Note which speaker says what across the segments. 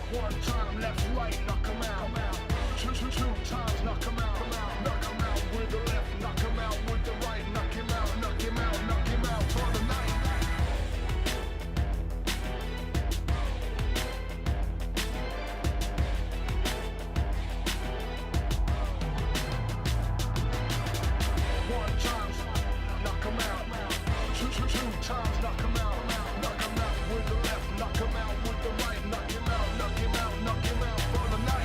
Speaker 1: One time, left, right, knock him out. Two times, knock him out. Knock him out with the left, knock him out with the right. Knock him out, knock him out, knock him out for the night. One time, knock him out. Two times, knock him out. Knock him out with the left, knock him out with the right. Knock him out, knock him out, knock him out for the night.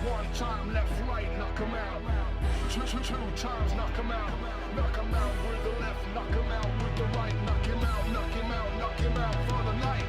Speaker 1: One time, left, right, knock him out. Two times, knock him out. Knock him out with the left, knock him out with the right. Knock him out, knock him out, knock him out for the night.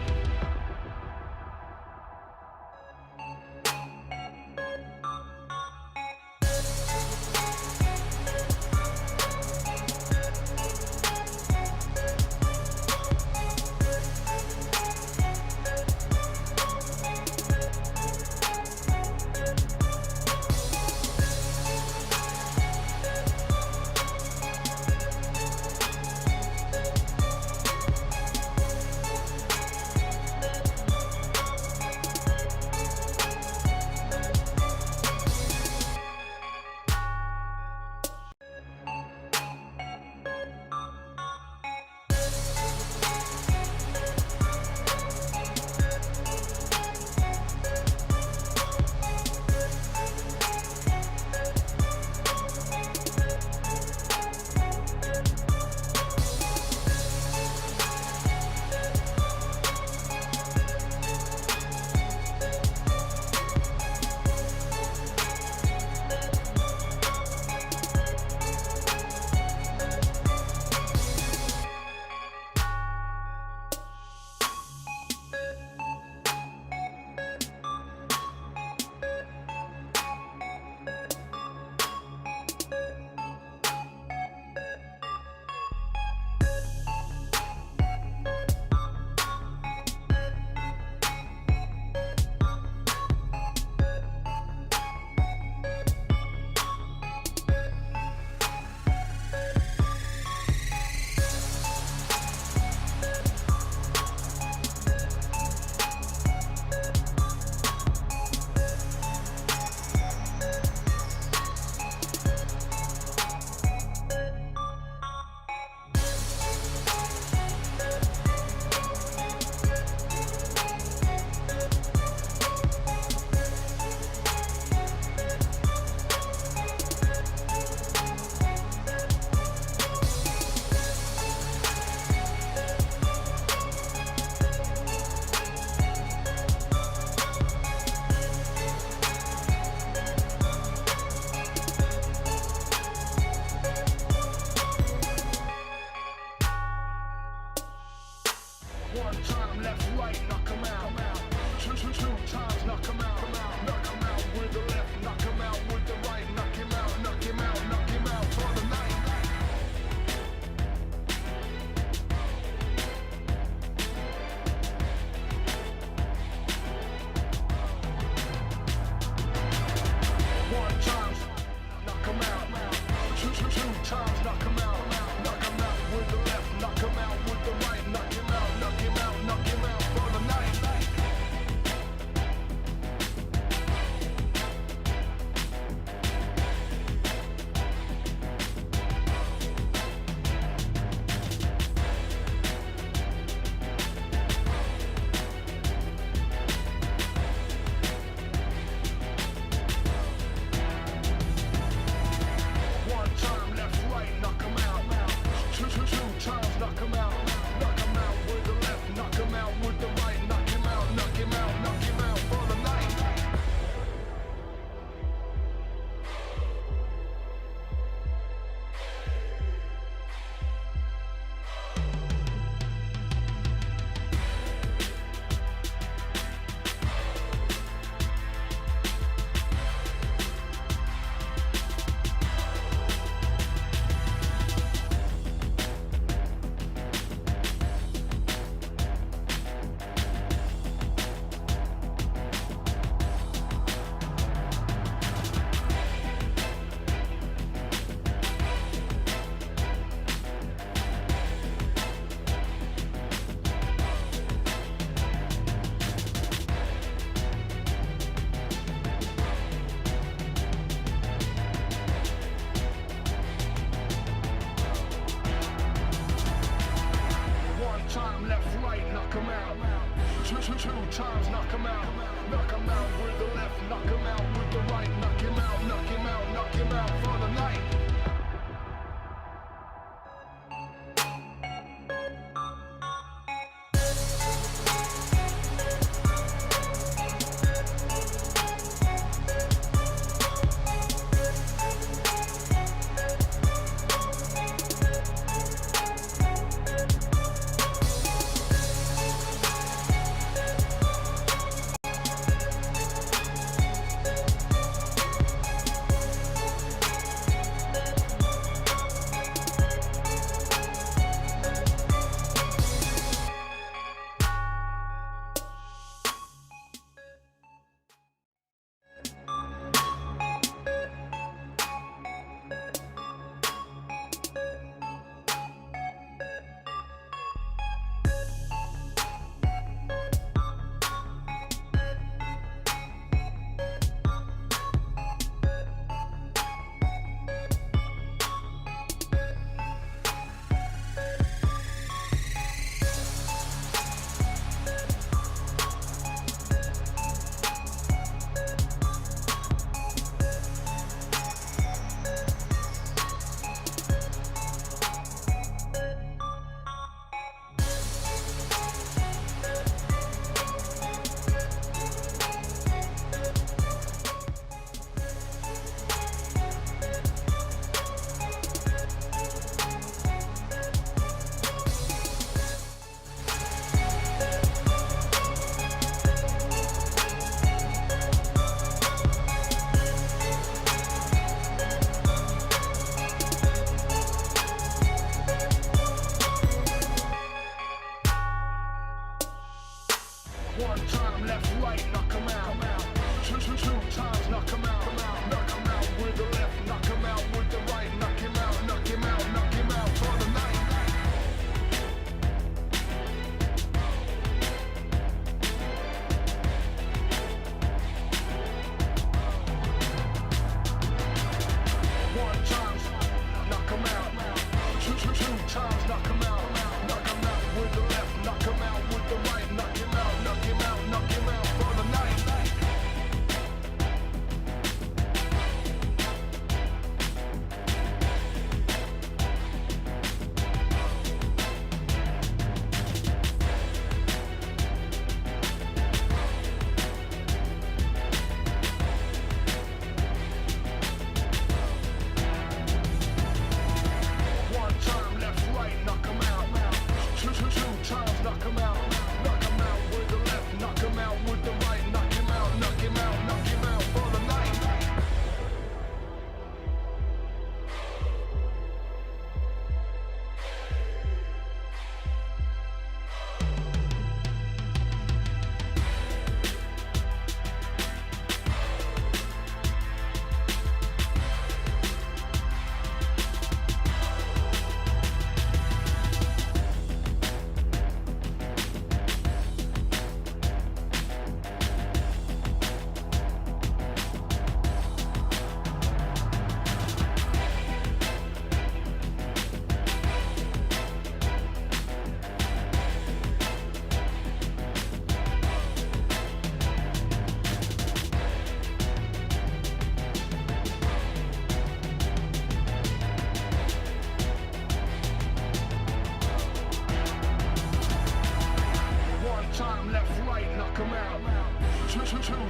Speaker 1: One time, left, right, knock him out. Two times, knock him out. Knock him out with the left, knock him out with the right. Knock him out, knock him out, knock him out for the night. One time.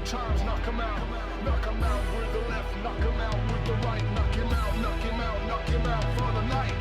Speaker 1: times, knock him out. Knock him out with the left, knock him out with the right. Knock him out, knock him out, knock him out for the night.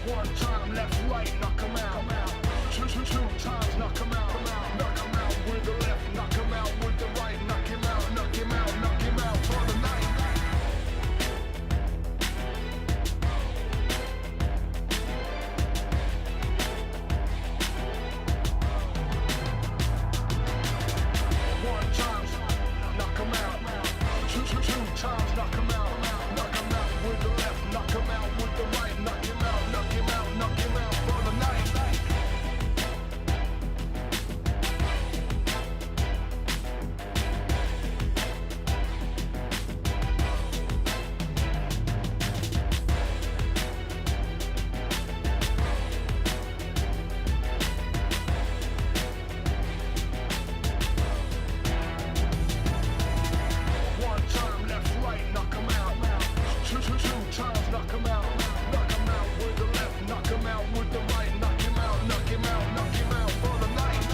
Speaker 1: One time left, right, knock him out. Two times, knock him out. Knock him out with the left, knock him out with the right. Knock him out, knock him out, knock him out for the night. One time, knock him out. Two times, knock him out. Knock him out with the left, knock him out with the right. Knock him out, knock him out, knock him out for the night. One time left, right, knock him out. Two times, knock him out. Knock him out with the left, knock him out with the right. Knock him out, knock him out, knock him out for the night.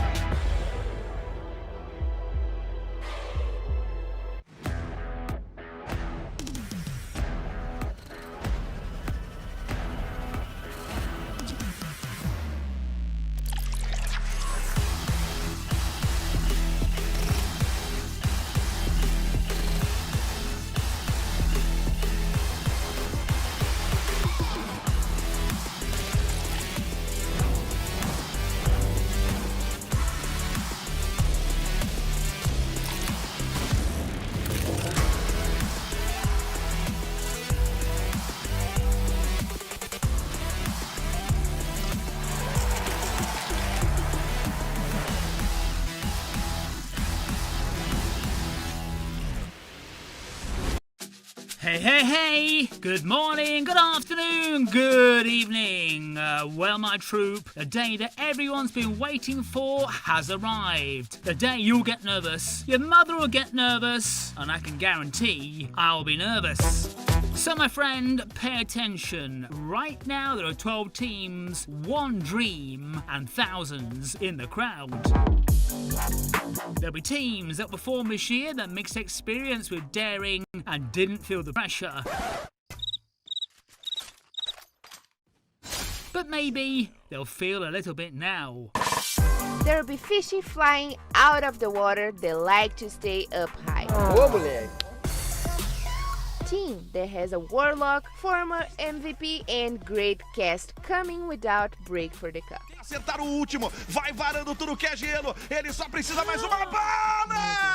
Speaker 2: Hey, good morning, good afternoon, good evening. Well, my troop, the day that everyone's been waiting for has arrived. The day you'll get nervous, your mother will get nervous, and I can guarantee I'll be nervous. So my friend, pay attention. Right now there are 12 teams, one dream, and thousands in the crowd. There'll be teams that performed this year that mixed experience with daring and didn't feel the pressure. But maybe they'll feel a little bit now.
Speaker 3: There will be fishy flying out of the water. They like to stay up high.
Speaker 4: Ô, moleque.
Speaker 3: Team that has a warlock, former MVP and great cast coming without break for the cup.
Speaker 5: Acertar o último, vai varando tudo que é gelo, ele só precisa mais uma bala!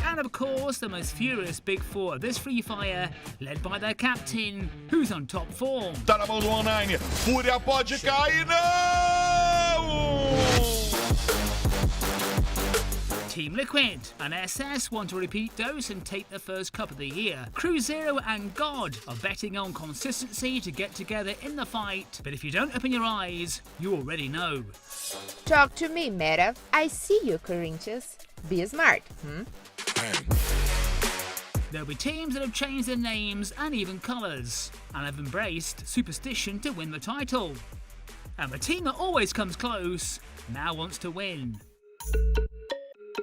Speaker 2: And of course, the most furious big four of this Free Fire, led by their captain, who's on top form.
Speaker 5: Tá na mão do online, Furia pode cair, não!
Speaker 2: Team Liquid and SS want a repeat dose and take their first cup of the year. Cuzeiro and God are betting on consistency to get together in the fight, but if you don't open your eyes, you already know.
Speaker 3: Talk to me, Meta. I see you, Corinthians. Be smart.
Speaker 2: There'll be teams that have changed their names and even colours, and have embraced superstition to win the title. And the team that always comes close now wants to win.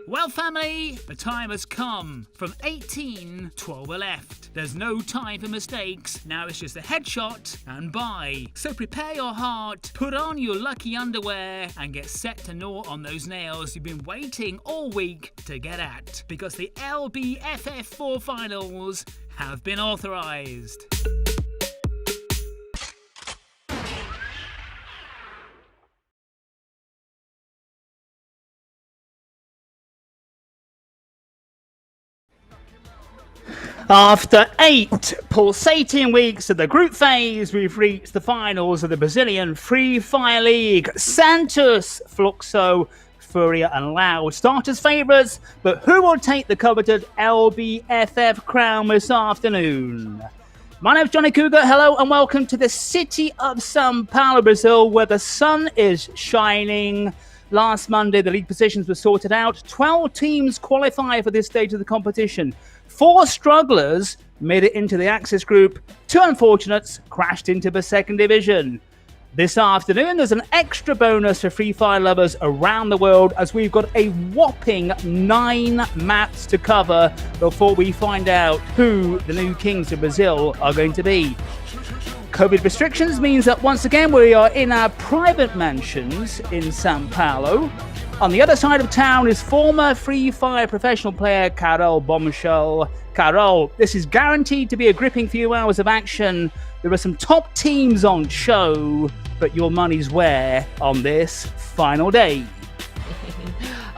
Speaker 2: Well, family, the time has come. From 18, 12 are left. There's no time for mistakes. Now it's just a headshot and bye. So prepare your heart, put on your lucky underwear, and get set to gnaw on those nails you've been waiting all week to get at. Because the LBFF 4 finals have been authorised. After 8 pulsating weeks of the group phase, we've reached the finals of the Brazilian Free Fire League. Santos, Fluxo, Furia and Loud start as favourites, but who will take the coveted LBFF crown this afternoon? My name's Johnny Cougar, hello and welcome to the city of Sao Paulo, Brazil, where the sun is shining. Last Monday, the league positions were sorted out. 12 teams qualify for this stage of the competition. 4 strugglers made it into the Axis group. 2 unfortunates crashed into the second division. This afternoon, there's an extra bonus for Free Fire lovers around the world, as we've got a whopping 9 maps to cover before we find out who the new kings of Brazil are going to be. COVID restrictions means that once again we are in our private mansions in Sao Paulo. On the other side of town is former Free Fire professional player Carol Bombshell. Carol, this is guaranteed to be a gripping few hours of action. There are some top teams on show, but your money's where on this final day?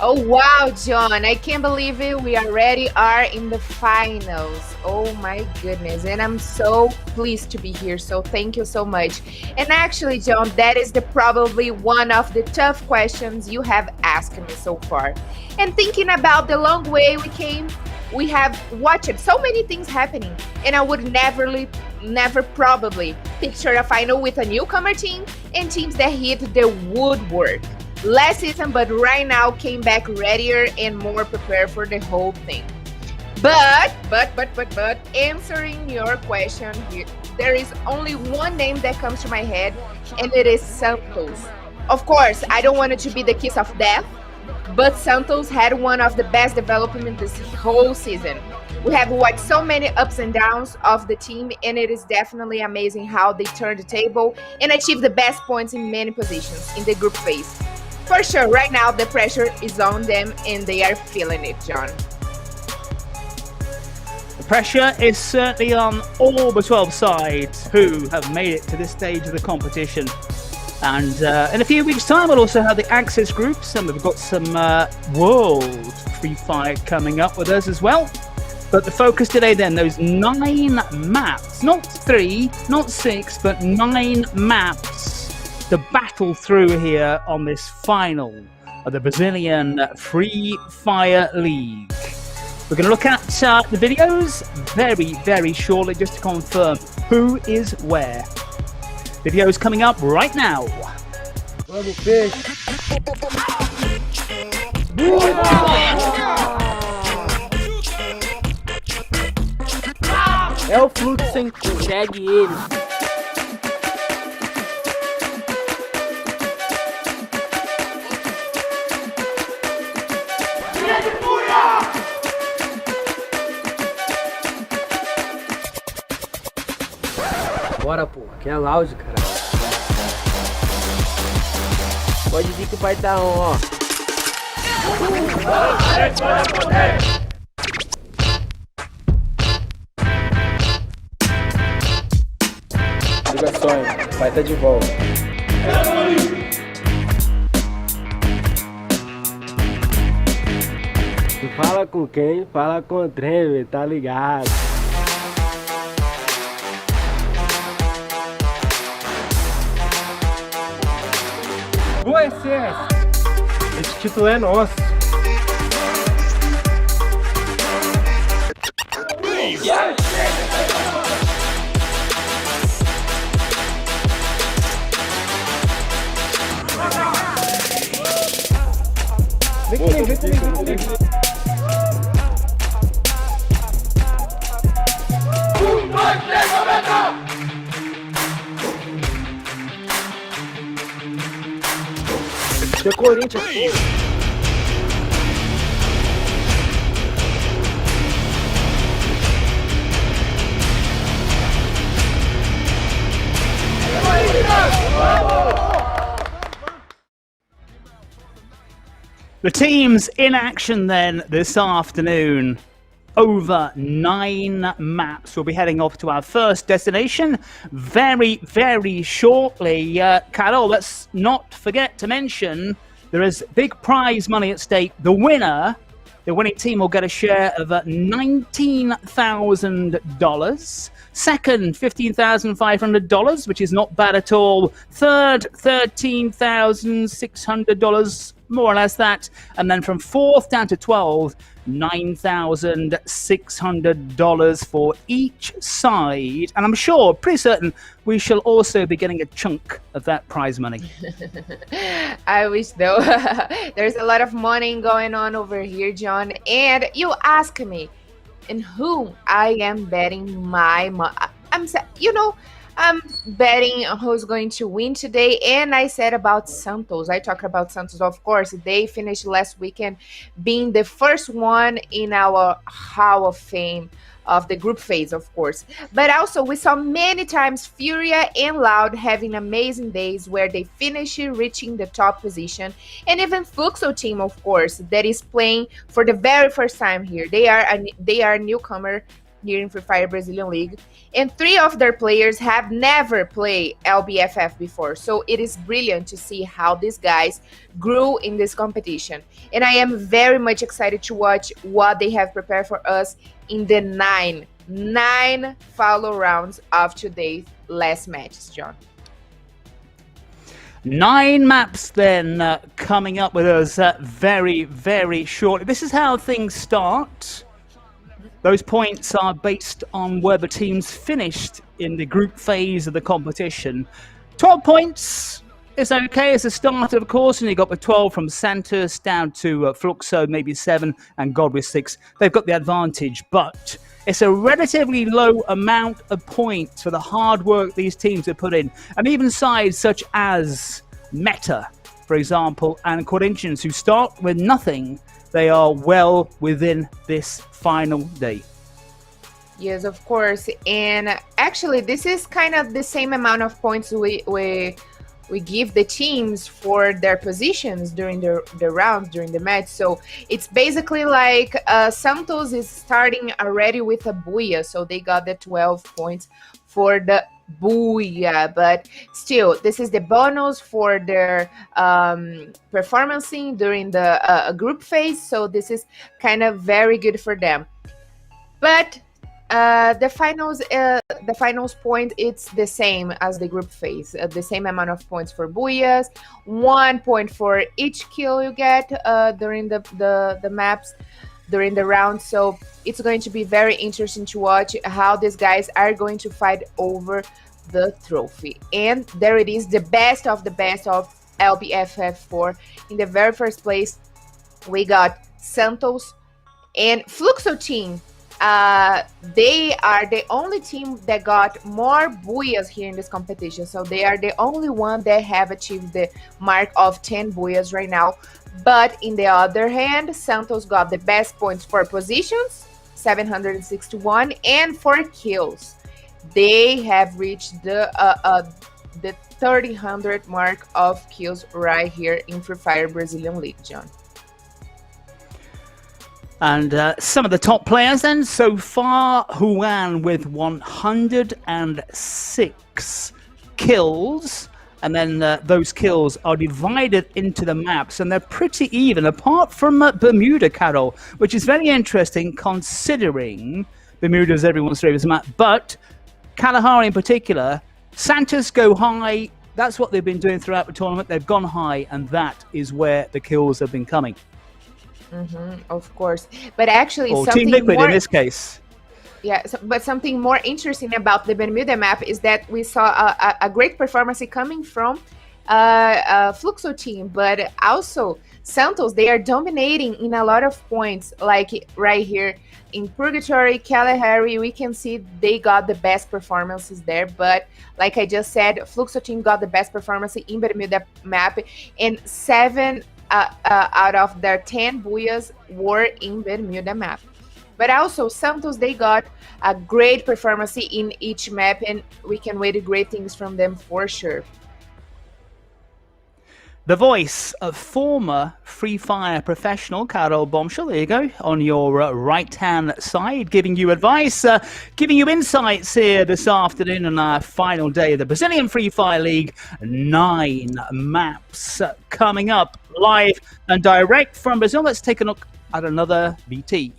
Speaker 3: Oh wow, John, I can't believe it. We already are in the finals. Oh my goodness. And I'm so pleased to be here. So thank you so much. And actually, John, that is probably one of the tough questions you have asked me so far. And thinking about the long way we came, we have watched so many things happening. And I would never probably picture a final with a newcomer team and teams that hit the woodwork last season, but right now came back readier and more prepared for the whole thing. But answering your question here, there is only one name that comes to my head, and it is Santos. Of course, I don't want it to be the kiss of death, but Santos had one of the best development this whole season. We have watched so many ups and downs of the team, and it is definitely amazing how they turned the table and achieved the best points in many positions in the group phase. For sure, right now the pressure is on them and they are feeling it, John.
Speaker 2: The pressure is certainly on all the 12 sides who have made it to this stage of the competition. And in a few weeks' time, we'll also have the Axis groups, and we've got some World Free Fire coming up with us as well. But the focus today then, those 9 maps, not 3, not 6, but 9 maps to battle through here on this final of the Brazilian Free Fire League. We're going to look at the videos very shortly just to confirm who is where. Videos coming up right now.
Speaker 4: É o Fluxo, hein? Segue ele. Bora, pô. Aqui é loud, cara. Pode vir que vai dar um, ó.
Speaker 6: Ligações, vai estar de volta.
Speaker 4: Fala com quem? Fala com o Treme, tá ligado?
Speaker 6: Boa, SS! Esse título é nosso. Vem comigo, vem comigo, vem comigo.
Speaker 4: Seu Corinthians,
Speaker 2: The teams in action then this afternoon. Over 9 maps. We'll be heading off to our first destination very, very shortly. Carol, let's not forget to mention there is big prize money at stake. The winning team will get a share of $19,000. Second, $15,500, which is not bad at all. Third, $13,600, more or less that. And then from fourth down to 12, $9,600 for each side. And I'm sure, pretty certain, we shall also be getting a chunk of that prize money.
Speaker 3: I wish though. There's a lot of money going on over here, John. And you ask me in whom I am betting my money. I'm betting who's going to win today. And I said about Santos. I talked about Santos, of course. They finished last weekend being the first one in our Hall of Fame of the group phase, of course. But also we saw many times Furia and Loud having amazing days where they finish reaching the top position. And even Fluxo team, of course, that is playing for the very first time here. They are a newcomer here in Free Fire Brazilian League. And 3 of their players have never played LBFF before. So it is brilliant to see how these guys grew in this competition. And I am very much excited to watch what they have prepared for us in the nine follow rounds of today's last matches, John.
Speaker 2: 9 maps then coming up with us very, very shortly. This is how things start. Those points are based on where the teams finished in the group phase of the competition. 12 points is okay as a start, of course, and you got the 12 from Santos down to Fluxo, maybe 7, and God with 6. They've got the advantage, but it's a relatively low amount of points for the hard work these teams have put in. And even sides such as Meta, for example, and Corinthians, who start with nothing, they are well within this final day.
Speaker 3: Yes, of course. And actually, this is kind of the same amount of points we give the teams for their positions during the rounds, during the match. So it's basically like Santos is starting already with a Booyah. So they got the 12 points for the Booyah. But still, this is the bonus for their performancing during the group phase. So this is kind of very good for them. But the finals point, it's the same as the group phase. The same amount of points for Booyahs, 1 point for each kill you get during the maps, during the round. So it's going to be very interesting to watch how these guys are going to fight over the trophy. And there it is, the best of LBFF4. In the very first place, we got Santos and Fluxo team. They are the only team that got more Booyahs here in this competition. So they are the only one that have achieved the mark of 10 Booyahs right now. But in the other hand, Santos got the best points for positions, 761, and for kills. they have reached the 300 mark of kills right here in Free Fire Brazilian League, John.
Speaker 2: And some of the top players then so far, Juan with 106 kills. And then those kills are divided into the maps, and they're pretty even, apart from Bermuda, Carol, which is very interesting considering Bermuda is everyone's favorite map. But Kalahari in particular, Santos go high. That's what they've been doing throughout the tournament. They've gone high, and that is where the kills have been coming.
Speaker 3: Of course. But actually,
Speaker 2: or
Speaker 3: something
Speaker 2: Team Liquid
Speaker 3: more...
Speaker 2: in this case.
Speaker 3: Yeah, but something more interesting about the Bermuda map is that we saw a great performance coming from Fluxo team, but also Santos. They are dominating in a lot of points, like right here in Purgatory, Kalahari. We can see they got the best performances there, but like I just said, Fluxo team got the best performance in Bermuda map, and 7 out of their 10 booyahs were in Bermuda map. But also, Santos, they got a great performance in each map, and we can wait great things from them for sure.
Speaker 2: The voice of former Free Fire professional Carol Bombshell, there you go, on your right-hand side, giving you advice, giving you insights here this afternoon on our final day of the Brazilian Free Fire League. 9 maps coming up live and direct from Brazil. Let's take a look at another VT.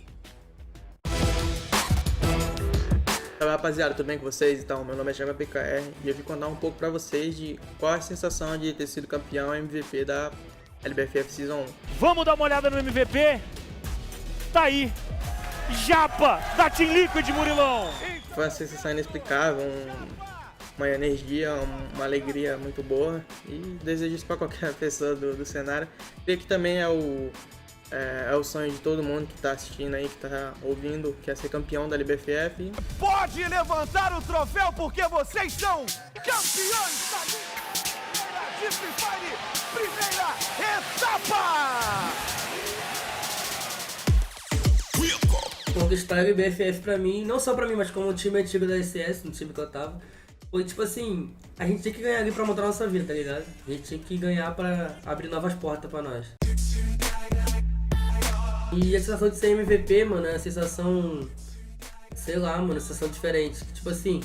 Speaker 7: Fala rapaziada, tudo bem com vocês? Então, meu nome é Thiago PKR e eu vim contar um pouco pra vocês de qual é a sensação de ter sido campeão MVP da LBFF Season 1.
Speaker 5: Vamos dar uma olhada no MVP? Tá aí, Japa da Team Liquid, Murilão.
Speaker 7: Foi uma sensação inexplicável, uma energia, uma alegria muito boa e desejo isso pra qualquer pessoa do cenário. Creio que também é o sonho de todo mundo que tá assistindo aí, que tá ouvindo, quer ser campeão da LBFF.
Speaker 5: Pode levantar o troféu porque vocês são campeões da Liga de Free Fire, primeira etapa!
Speaker 8: Conquistar a LBFF pra mim, não só pra mim, mas como o time antigo da SS, no time que eu tava, foi tipo assim, a gente tinha que ganhar ali pra montar a nossa vida, tá ligado? A gente tinha que ganhar pra abrir novas portas pra nós. E a sensação de ser MVP, mano, é uma sensação, sei lá, mano, sensação diferente. Tipo assim,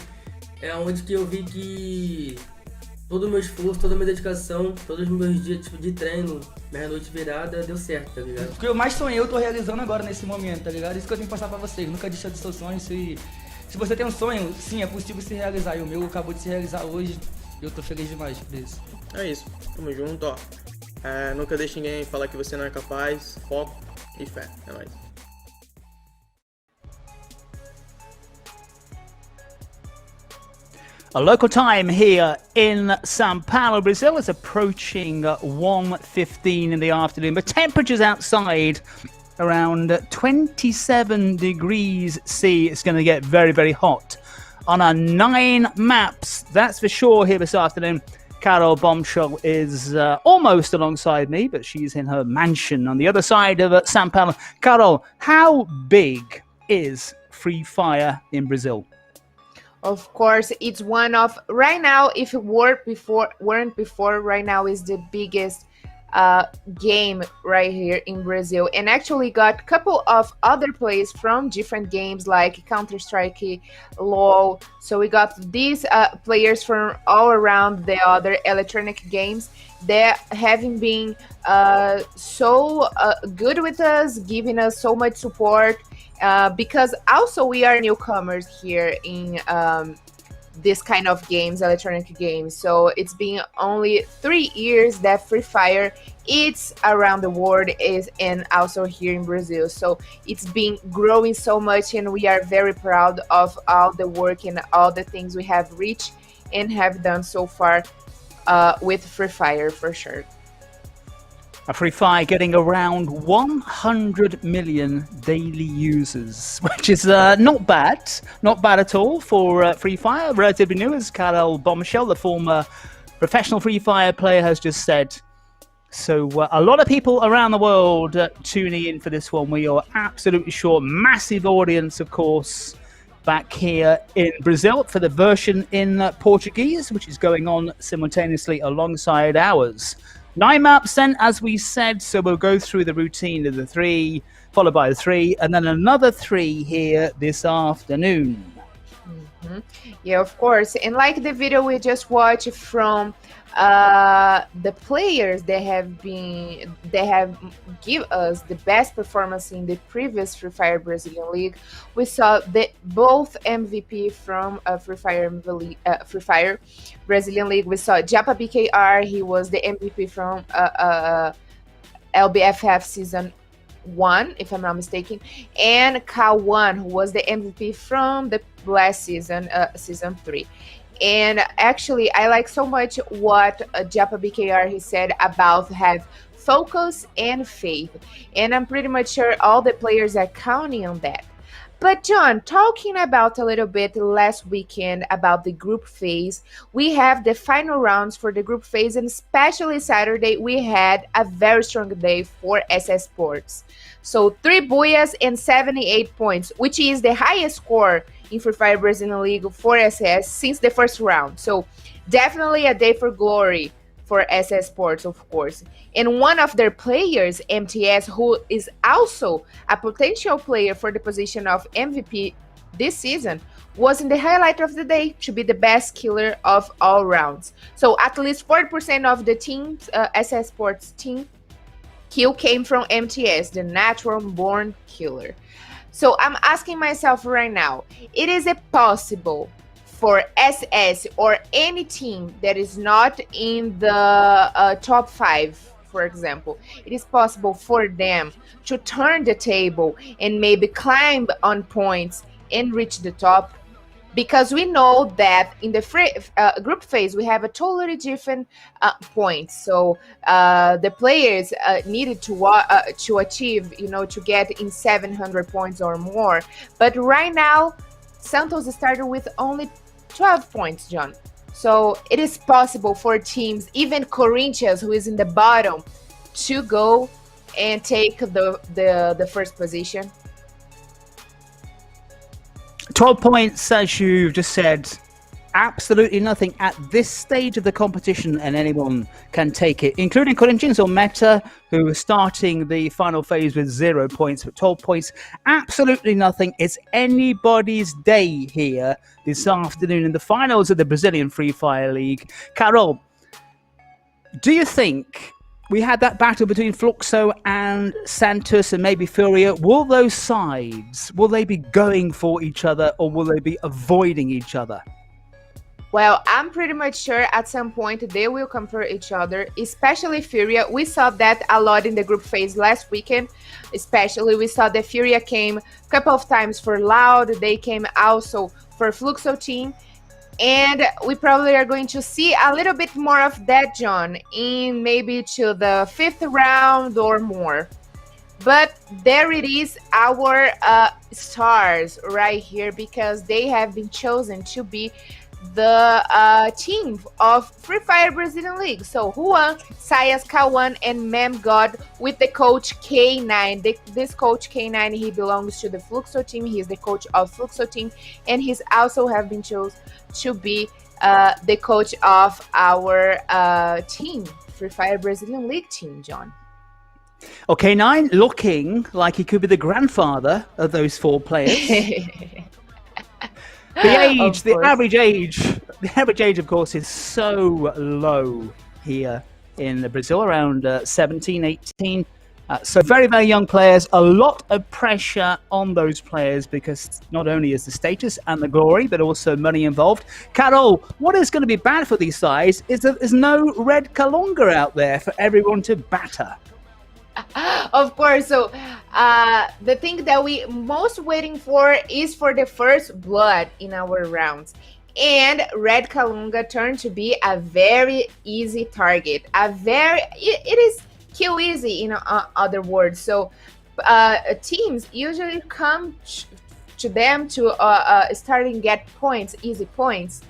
Speaker 8: é onde que eu vi que todo o meu esforço, toda a minha dedicação, todos os meus dias tipo, de treino, meia-noite virada, deu certo, tá ligado?
Speaker 9: O que eu mais sonhei, eu tô realizando agora nesse momento, tá ligado? Isso que eu tenho que passar pra vocês, nunca deixa de seus sonhos. Se você tem um sonho, sim, é possível se realizar. E o meu acabou de se realizar hoje e eu tô feliz demais por isso.
Speaker 7: É isso, tamo junto, ó. Nunca deixe ninguém falar que você não é capaz, foco e fé, é nóis.
Speaker 2: A local time here in São Paulo, Brazil is approaching 1:15 in the afternoon, but temperatures outside around 27 degrees C. It's going to get very, very hot on our 9 maps, that's for sure, here this afternoon. Carol Bombshell is almost alongside me, but she's in her mansion on the other side of São Paulo. Carol, how big is Free Fire in Brazil?
Speaker 3: Of course, it's one of, right now, if it weren't before, right now is the biggest game right here in Brazil, and actually got a couple of other players from different games like Counter-Strike, LoL. So we got these players from all around the other electronic games that having been so good with us, giving us so much support, because also we are newcomers here in this kind of games, electronic games. So it's been only 3 years that Free Fire it's around the world and also here in Brazil. So it's been growing so much, and we are very proud of all the work and all the things we have reached and have done so far with Free Fire for sure.
Speaker 2: Free Fire getting around 100 million daily users, which is not bad at all for Free Fire, relatively new, as Carol Bombshell, the former professional Free Fire player, has just said. So a lot of people around the world tuning in for this one, we are absolutely sure. Massive audience, of course, back here in Brazil for the version in Portuguese, which is going on simultaneously alongside ours. 9 maps then, as we said, so we'll go through the routine of the 3, followed by the 3, and then another 3 here this afternoon.
Speaker 3: Yeah, of course. And like the video we just watched from the players that have give us the best performance in the previous Free Fire Brazilian League, we saw both MVP from Free Fire Brazilian League. We saw Japa BKR, he was the MVP from LBFF season 1, if I'm not mistaken, and K1, who was the MVP from the last season, season 3. And actually, I like so much what Japa BKR he said about have focus and faith, and I'm pretty much sure all the players are counting on that. But John, talking about a little bit last weekend about the group phase, we have the final rounds for the group phase, and especially Saturday, we had a very strong day for SS Sports. So 3 booyahs and 78 points, which is the highest score in Free Fire Brazilian League for SS since the first round. So definitely a day for glory for SS Sports, of course. And one of their players, MTS, who is also a potential player for the position of MVP this season, was in the highlight of the day to be the best killer of all rounds. So at least 40% of the team's SS Sports team kill came from MTS, the natural born killer. So I'm asking myself right now, is it possible for SS or any team that is not in the top 5, for example, it is possible for them to turn the table and maybe climb on points and reach the top? Because we know that in the group phase, we have a totally different points. So the players needed to achieve, to get in 700 points or more. But right now, Santos started with only 12 points, John. So it is possible for teams, even Corinthians, who is in the bottom, to go and take the first position.
Speaker 2: 12 points, as you've just said, absolutely nothing at this stage of the competition, and anyone can take it, including Corinthians or Meta, who are starting the final phase with 0 points, but 12 points, absolutely nothing. It's anybody's day here this afternoon in the finals of the Brazilian Free Fire League. Carol, do you think we had that battle between Fluxo and Santos and maybe Furia? Will those sides, will they be going for each other, or will they be avoiding each other?
Speaker 3: Well, I'm pretty much sure at some point they will come for each other, especially Furia. We saw that a lot in the group phase last weekend. Especially, we saw that Furia came a couple of times for Loud. They came also for Fluxo team. And we probably are going to see a little bit more of that, John, in maybe to the 5th round or more. But there it is, our stars right here, because they have been chosen to be the team of Free Fire Brazilian League. So Juan, Sayas, K1, and Mem God with the coach K9. This coach K9, he belongs to the Fluxo team. He is the coach of Fluxo team, and he's also have been chosen to be the coach of our team, Free Fire Brazilian League team, John.
Speaker 2: Okay, K9 looking like he could be the grandfather of those 4 players. The average age, of course, is so low here in Brazil, around 17, 18. So very, very young players, a lot of pressure on those players because not only is the status and the glory, but also money involved. Carol, what is going to be bad for these sides is that there's no red Kalunga out there for everyone to batter.
Speaker 3: Of course. So the thing that we most waiting for is for the first blood in our rounds. And Red Kalunga turned to be a very easy target. It is kill easy in other words. So teams usually come to them to start and get points, easy points.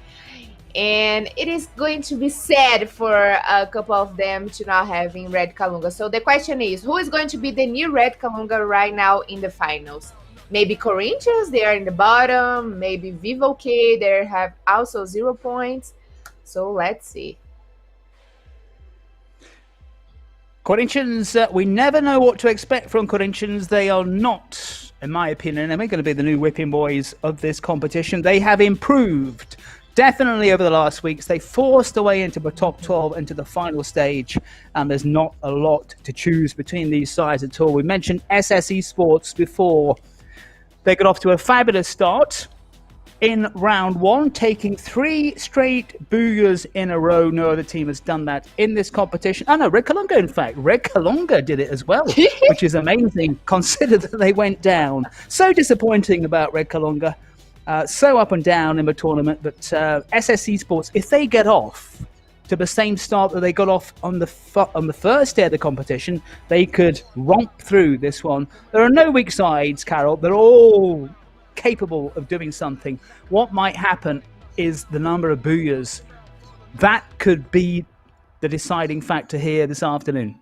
Speaker 3: And it is going to be sad for a couple of them to not having Red Kalunga. So the question is, who is going to be the new Red Kalunga right now in the finals? Maybe Corinthians, they are in the bottom. Maybe Vivo Keyd, they have also 0 points. So let's see.
Speaker 2: Corinthians, we never know what to expect from Corinthians. They are not, in my opinion, and they're going to be the new whipping boys of this competition. They have improved definitely over the last weeks. They forced their way into the top 12, into the final stage, and there's not a lot to choose between these sides at all. We mentioned Esports before. They got off to a fabulous start in round one, taking 3 straight boogers in a row. No other team has done that in this competition. Oh no, Red Kalunga, in fact. Red Kalunga did it as well, which is amazing, consider that they went down. So disappointing about Red Kalunga. So up and down in the tournament. But Esports, if they get off to the same start that they got off on the first day of the competition, they could romp through this one. There are no weak sides, Carol. They're all capable of doing something. What might happen is the number of boogers. That could be the deciding factor here this afternoon.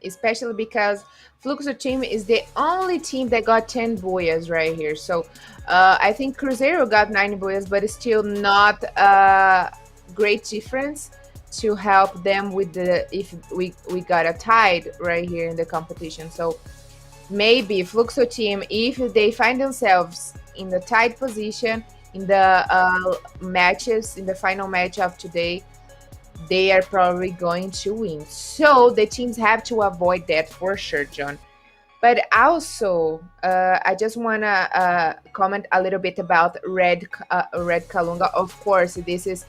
Speaker 3: Especially because Fluxo team is the only team that got 10 boyas right here. So I think Cuzeiro got 9 boyas, but it's still not a great difference to help them with if we got a tied right here in the competition. So maybe Fluxo team, if they find themselves in the tied position in the matches, in the final match of today, they are probably going to win. So the teams have to avoid that for sure, John. But also, I just want to comment a little bit about Red Kalunga. Of course, this is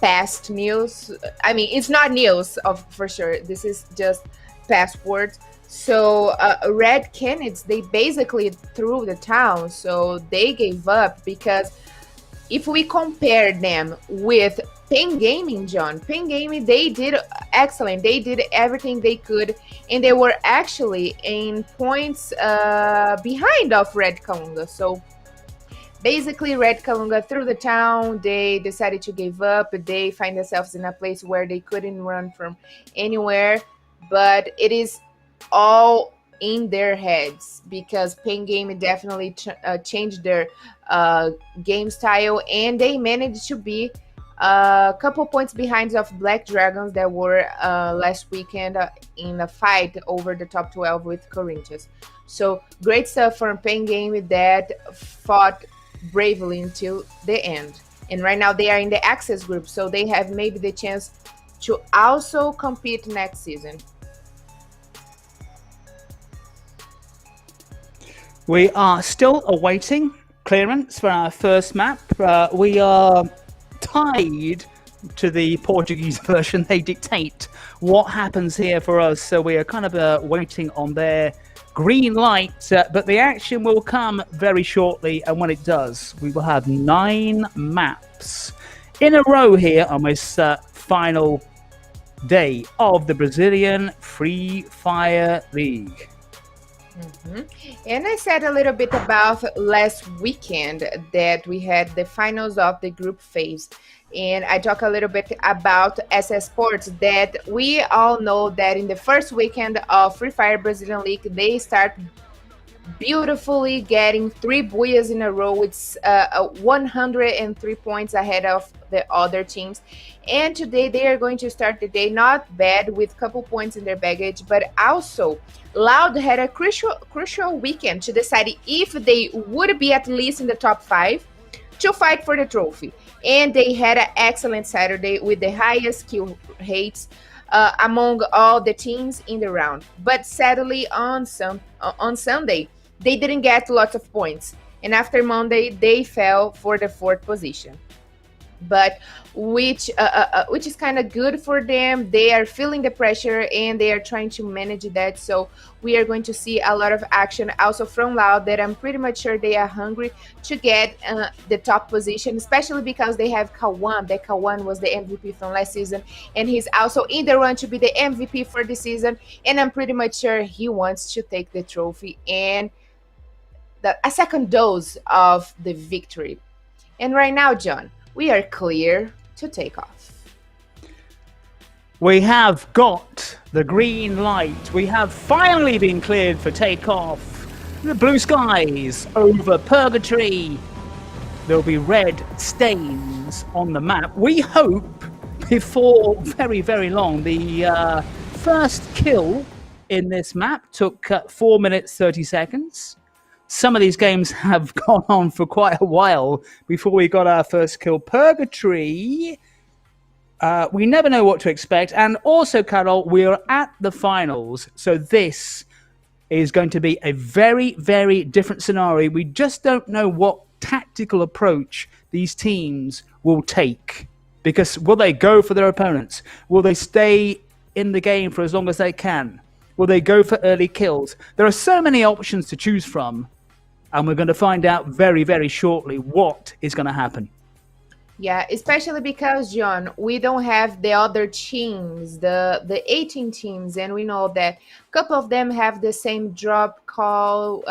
Speaker 3: past news. I mean, it's not news for sure. This is just past words. So Red Kenneds, they basically threw the town. So they gave up because if we compare them with Pen Gaming, John, Pen Gaming, they did excellent. They did everything they could, and they were actually in points behind of Red Kalunga. So basically, Red Kalunga threw the town. They decided to give up. They find themselves in a place where they couldn't run from anywhere. But it is all in their heads because Pen Game definitely changed their game style, and they managed to be a couple points behind of Black Dragons that were last weekend in a fight over the top 12 with Corinthians. So great stuff from Pen Game that fought bravely until the end. And right now they are in the Access group, so they have maybe the chance to also compete next season.
Speaker 2: We are still awaiting clearance for our first map. We are tied to the Portuguese version. They dictate what happens here for us. So we are kind of waiting on their green light. But the action will come very shortly. And when it does, we will have 9 maps in a row here on this final day of the Brazilian Free Fire League.
Speaker 3: And I said a little bit about last weekend that we had the finals of the group phase. And I talk a little bit about Esports, that we all know that in the first weekend of Free Fire Brazilian League, they start beautifully getting 3 boyas in a row. It's 103 points ahead of the other teams. And today they are going to start the day not bad with a couple points in their baggage, but also Loud had a crucial weekend to decide if they would be at least in the top 5 to fight for the trophy. And they had an excellent Saturday with the highest kill rates among all the teams in the round. But sadly, on Sunday, they didn't get lots of points. And after Monday, they fell for the 4th position. But which is kind of good for them. They are feeling the pressure and they are trying to manage that. So we are going to see a lot of action also from Loud, that I'm pretty much sure they are hungry to get the top position, especially because they have Kawan. That Kawan was the MVP from last season, and he's also in the run to be the MVP for this season. And I'm pretty much sure he wants to take the trophy and a second dose of the victory. And right now, John, we are clear to take off.
Speaker 2: We have got the green light. We have finally been cleared for takeoff. The blue skies over Purgatory. There'll be red stains on the map. We hope before very, very long. The first kill in this map took 4 minutes 30 seconds. Some of these games have gone on for quite a while before we got our first kill. Purgatory, we never know what to expect. And also, Carol, we're at the finals. So this is going to be a very, very different scenario. We just don't know what tactical approach these teams will take. Because will they go for their opponents? Will they stay in the game for as long as they can? Will they go for early kills? There are so many options to choose from. And we're going to find out very, very shortly what is going to happen.
Speaker 3: Yeah, especially because, John, we don't have the other teams, the 18 teams, and we know that a couple of them have the same drop call.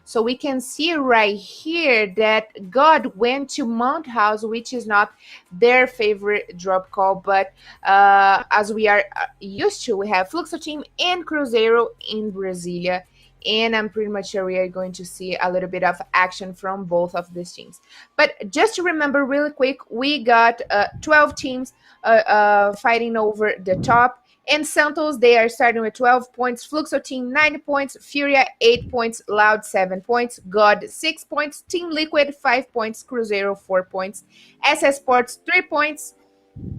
Speaker 3: So we can see right here that God went to Mount House, which is not their favorite drop call, but as we are used to, we have Fluxo team and Cuzeiro in Brasilia. And I'm pretty much sure we are going to see a little bit of action from both of these teams. But just to remember really quick, we got 12 teams fighting over the top. And Santos, they are starting with 12 points. Fluxo team, 9 points. Furia, 8 points. Loud, 7 points. God, 6 points. Team Liquid, 5 points. Cuzeiro, 4 points. Esports, 3 points.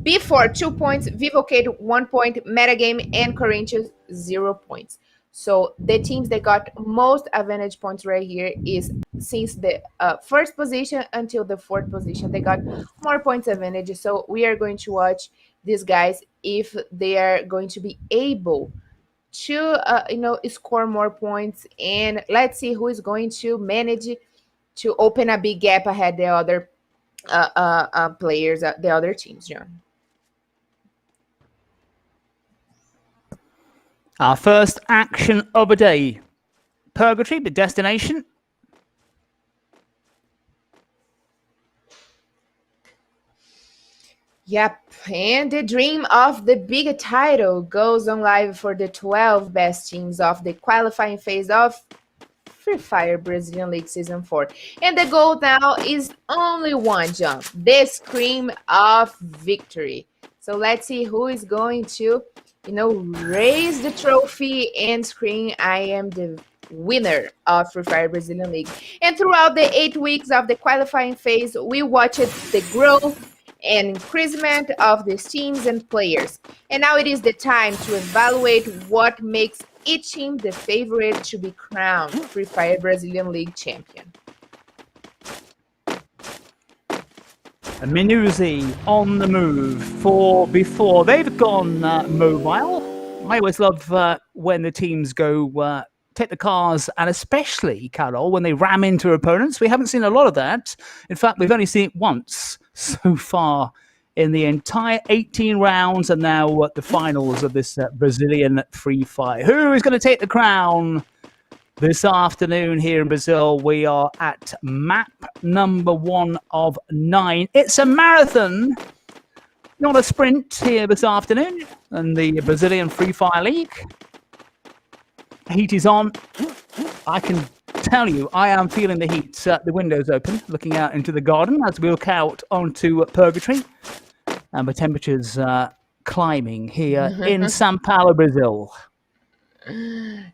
Speaker 3: B4, 2 points. Vivo Keyd, 1 point. Metagame and Corinthians, 0 points. So the teams that got most advantage points right here is since the first position until the fourth position. They got more points advantage. So we are going to watch these guys if they are going to be able to, score more points. And let's see who is going to manage to open a big gap ahead the other players, the other teams, John.
Speaker 2: Our first action of the day. Purgatory, the destination.
Speaker 3: Yep, and the dream of the big title goes on live for the 12 best teams of the qualifying phase of Free Fire Brazilian League Season 4. And the goal now is only one, John. The scream of victory. So let's see who is going to raise the trophy and scream, I am the winner of Free Fire Brazilian League. And throughout the 8 weeks of the qualifying phase, we watched the growth and increasement of these teams and players. And now it is the time to evaluate what makes each team the favorite to be crowned Free Fire Brazilian League champion.
Speaker 2: Minuzi on the move for before they've gone mobile. I always love when the teams go take the cars, and especially, Carol, when they ram into opponents. We haven't seen a lot of that. In fact, we've only seen it once so far in the entire 18 rounds, and now at the finals of this Brazilian Free Fire. Who is going to take the crown this afternoon here in Brazil? We are at map number 1 of 9. It's a marathon, not a sprint here this afternoon in the Brazilian Free Fire League. Heat is on. I can tell you, I am feeling the heat. The window's open, looking out into the garden as we look out onto Purgatory. And the temperature's climbing here in São Paulo, Brazil.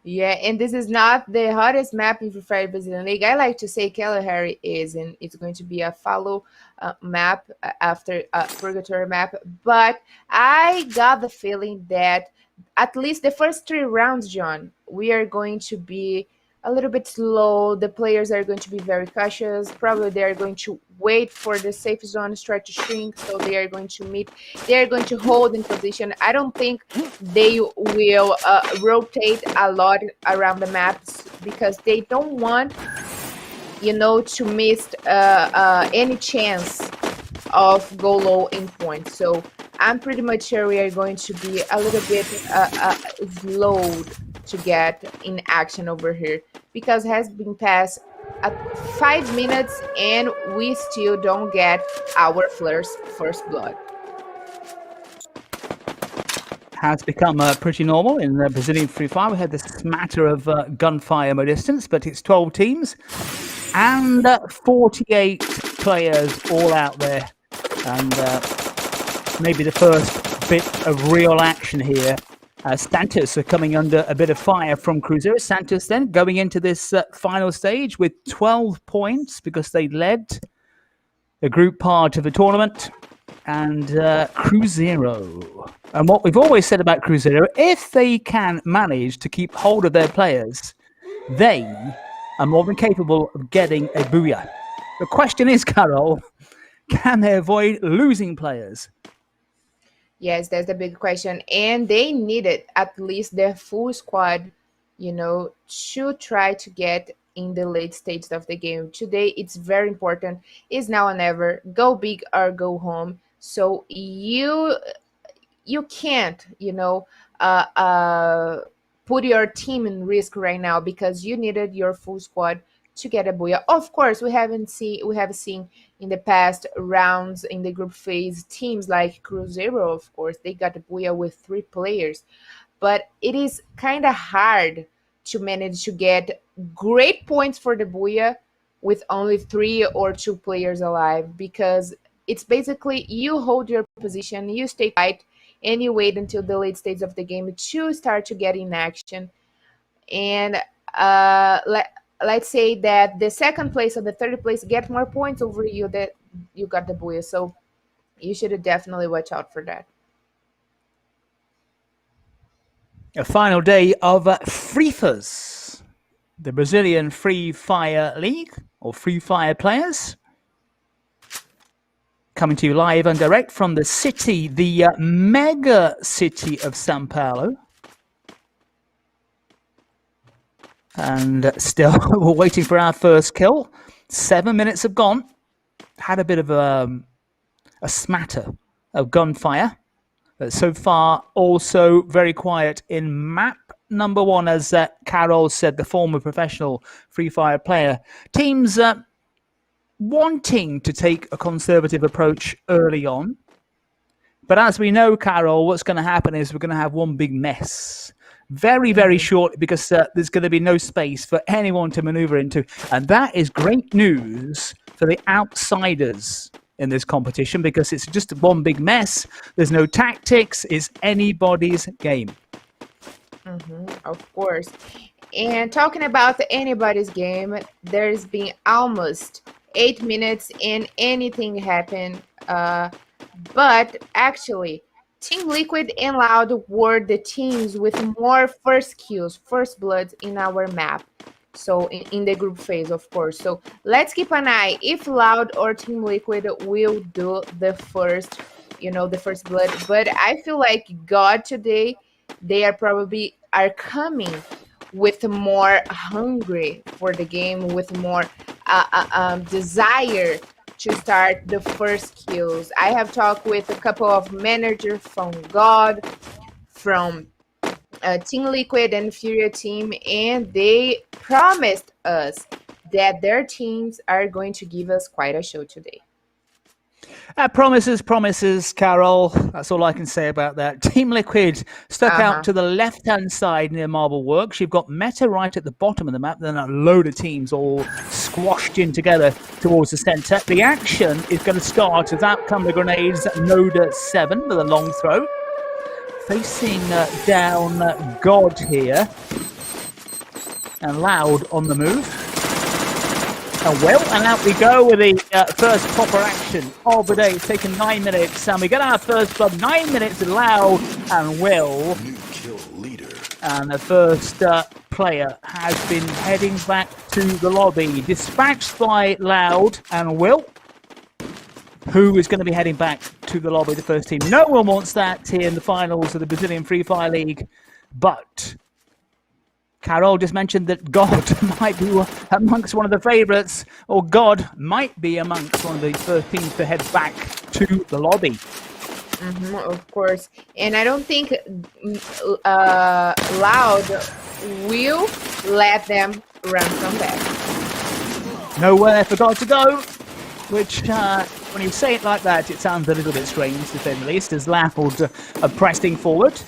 Speaker 3: Yeah, and this is not the hottest map in Free Fire Brazilian League. I like to say Kalahari is, and it's going to be a follow map after Purgatory map. But I got the feeling that at least the first 3 rounds, John, we are going to be a little bit slow. The players are going to be very cautious. Probably they are going to wait for the safe zone to start to shrink. So they are going to meet. They are going to hold in position. I don't think they will rotate a lot around the maps because they don't want, to miss any chance of go low in points. So I'm pretty much sure we are going to be a little bit slowed to get in action over here because it has been past 5 minutes and we still don't get our first blood.
Speaker 2: has become pretty normal in the Brazilian Free Fire. We had this matter of gunfire more distance, but it's 12 teams and 48 players all out there. And maybe the first bit of real action here. Santos are coming under a bit of fire from Cuzeiro. Santos then going into this final stage with 12 points because they led the group part of the tournament. And Cuzeiro. And what we've always said about Cuzeiro, if they can manage to keep hold of their players, they are more than capable of getting a booyah. The question is, Carol, can they avoid losing players?
Speaker 3: Yes, that's the big question. And they needed at least their full squad, to try to get in the late stages of the game. Today, it's very important. It's now or never. Go big or go home. So you can't, put your team in risk right now because you needed your full squad to get a booyah. Of course, we have seen in the past rounds in the group phase teams like Cuzeiro, of course, they got a booyah with 3 players. But it is kind of hard to manage to get great points for the booyah with only 3 or 2 players alive, because it's basically you hold your position, you stay tight, and you wait until the late stage of the game to start to get in action. And let's say that the second place or the third place get more points over you, that you got the booyah. So you should definitely watch out for that.
Speaker 2: A final day of FIFAs, the Brazilian Free Fire League, or Free Fire Players. Coming to you live and direct from the city, the mega city of Sao Paulo. And still, we're waiting for our first kill. 7 minutes have gone. Had a bit of a smatter of gunfire. But so far, also very quiet in map number 1, as Carol said, the former professional Free Fire player. Teams wanting to take a conservative approach early on. But as we know, Carol, what's going to happen is we're going to have one big mess. Very, very short, because there's going to be no space for anyone to maneuver into. And that is great news for the outsiders in this competition, because it's just one big mess. There's no tactics. It's anybody's game.
Speaker 3: Of course. And talking about anybody's game, there's been almost 8 minutes and anything happened. But actually, Team Liquid and Loud were the teams with more first kills, first bloods in our map. So in the group phase, of course. So let's keep an eye if Loud or Team Liquid will do the first blood. But I feel like God today, they are coming with more hungry for the game, with more desire to start the first kills. I have talked with a couple of managers from God, from Team Liquid and Furia team, and they promised us that their teams are going to give us quite a show today.
Speaker 2: Promises, Carol. That's all I can say about that. Team Liquid stuck out to the left-hand side near Marble Works. You've got Meta right at the bottom of the map, then a load of teams all squashed in together towards the centre. The action is going to start as out come the grenades. Noda 7 with a long throw. Facing down God here. And Loud on the move. And out we go with the first proper action of the day. It's taken 9 minutes, and we get our first blood. 9 minutes, Loud and Will.
Speaker 1: New kill leader.
Speaker 2: And the first player has been heading back to the lobby. Dispatched by Loud and Will, who is going to be heading back to the lobby, the first team. No one wants that here in the finals of the Brazilian Free Fire League, but Carol just mentioned that God might be amongst one of the favourites, or God might be amongst one of the first teams to head back to the lobby.
Speaker 3: Of course. And I don't think Loud will let them run from back.
Speaker 2: Nowhere for God to go, which, when you say it like that, it sounds a little bit strange, to say the least, as Loud are pressing forward.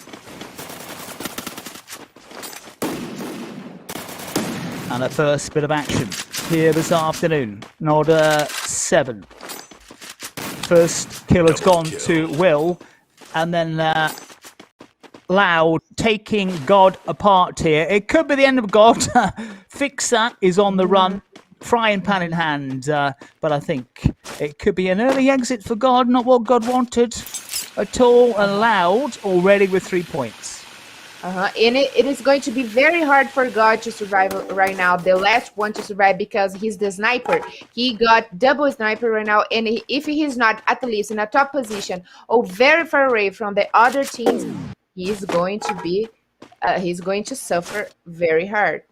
Speaker 2: And a first bit of action here this afternoon. Order 7. First kill has gone to Will. And then Loud taking God apart here. It could be the end of God. Fixer is on the run. Frying pan in hand. But I think it could be an early exit for God. Not what God wanted at all. And Loud already with 3 points.
Speaker 3: And it is going to be very hard for God to survive right now. The last one to survive because he's the sniper. He got double sniper right now. And if he's not at least in a top position or very far away from the other teams, he's going to suffer very hard.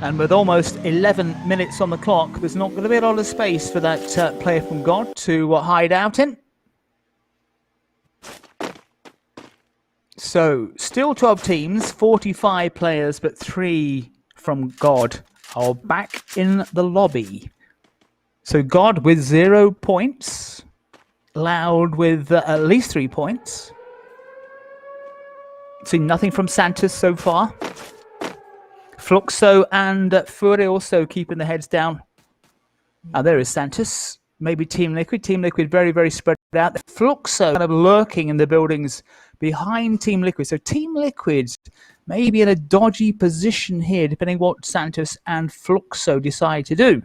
Speaker 2: And with almost 11 minutes on the clock, there's not going to be a lot of space for that player from God to hide out in. So, still 12 teams, 45 players, but 3 from God are back in the lobby. So, God with 0 points. Loud with at least 3 points. See nothing from Santos so far. Fluxo and Furia also keeping their heads down. And there is Santos. Maybe Team Liquid. Team Liquid very, very spread out. Fluxo kind of lurking in the buildings behind Team Liquid. So Team Liquid may be in a dodgy position here, depending what Santos and Fluxo decide to do.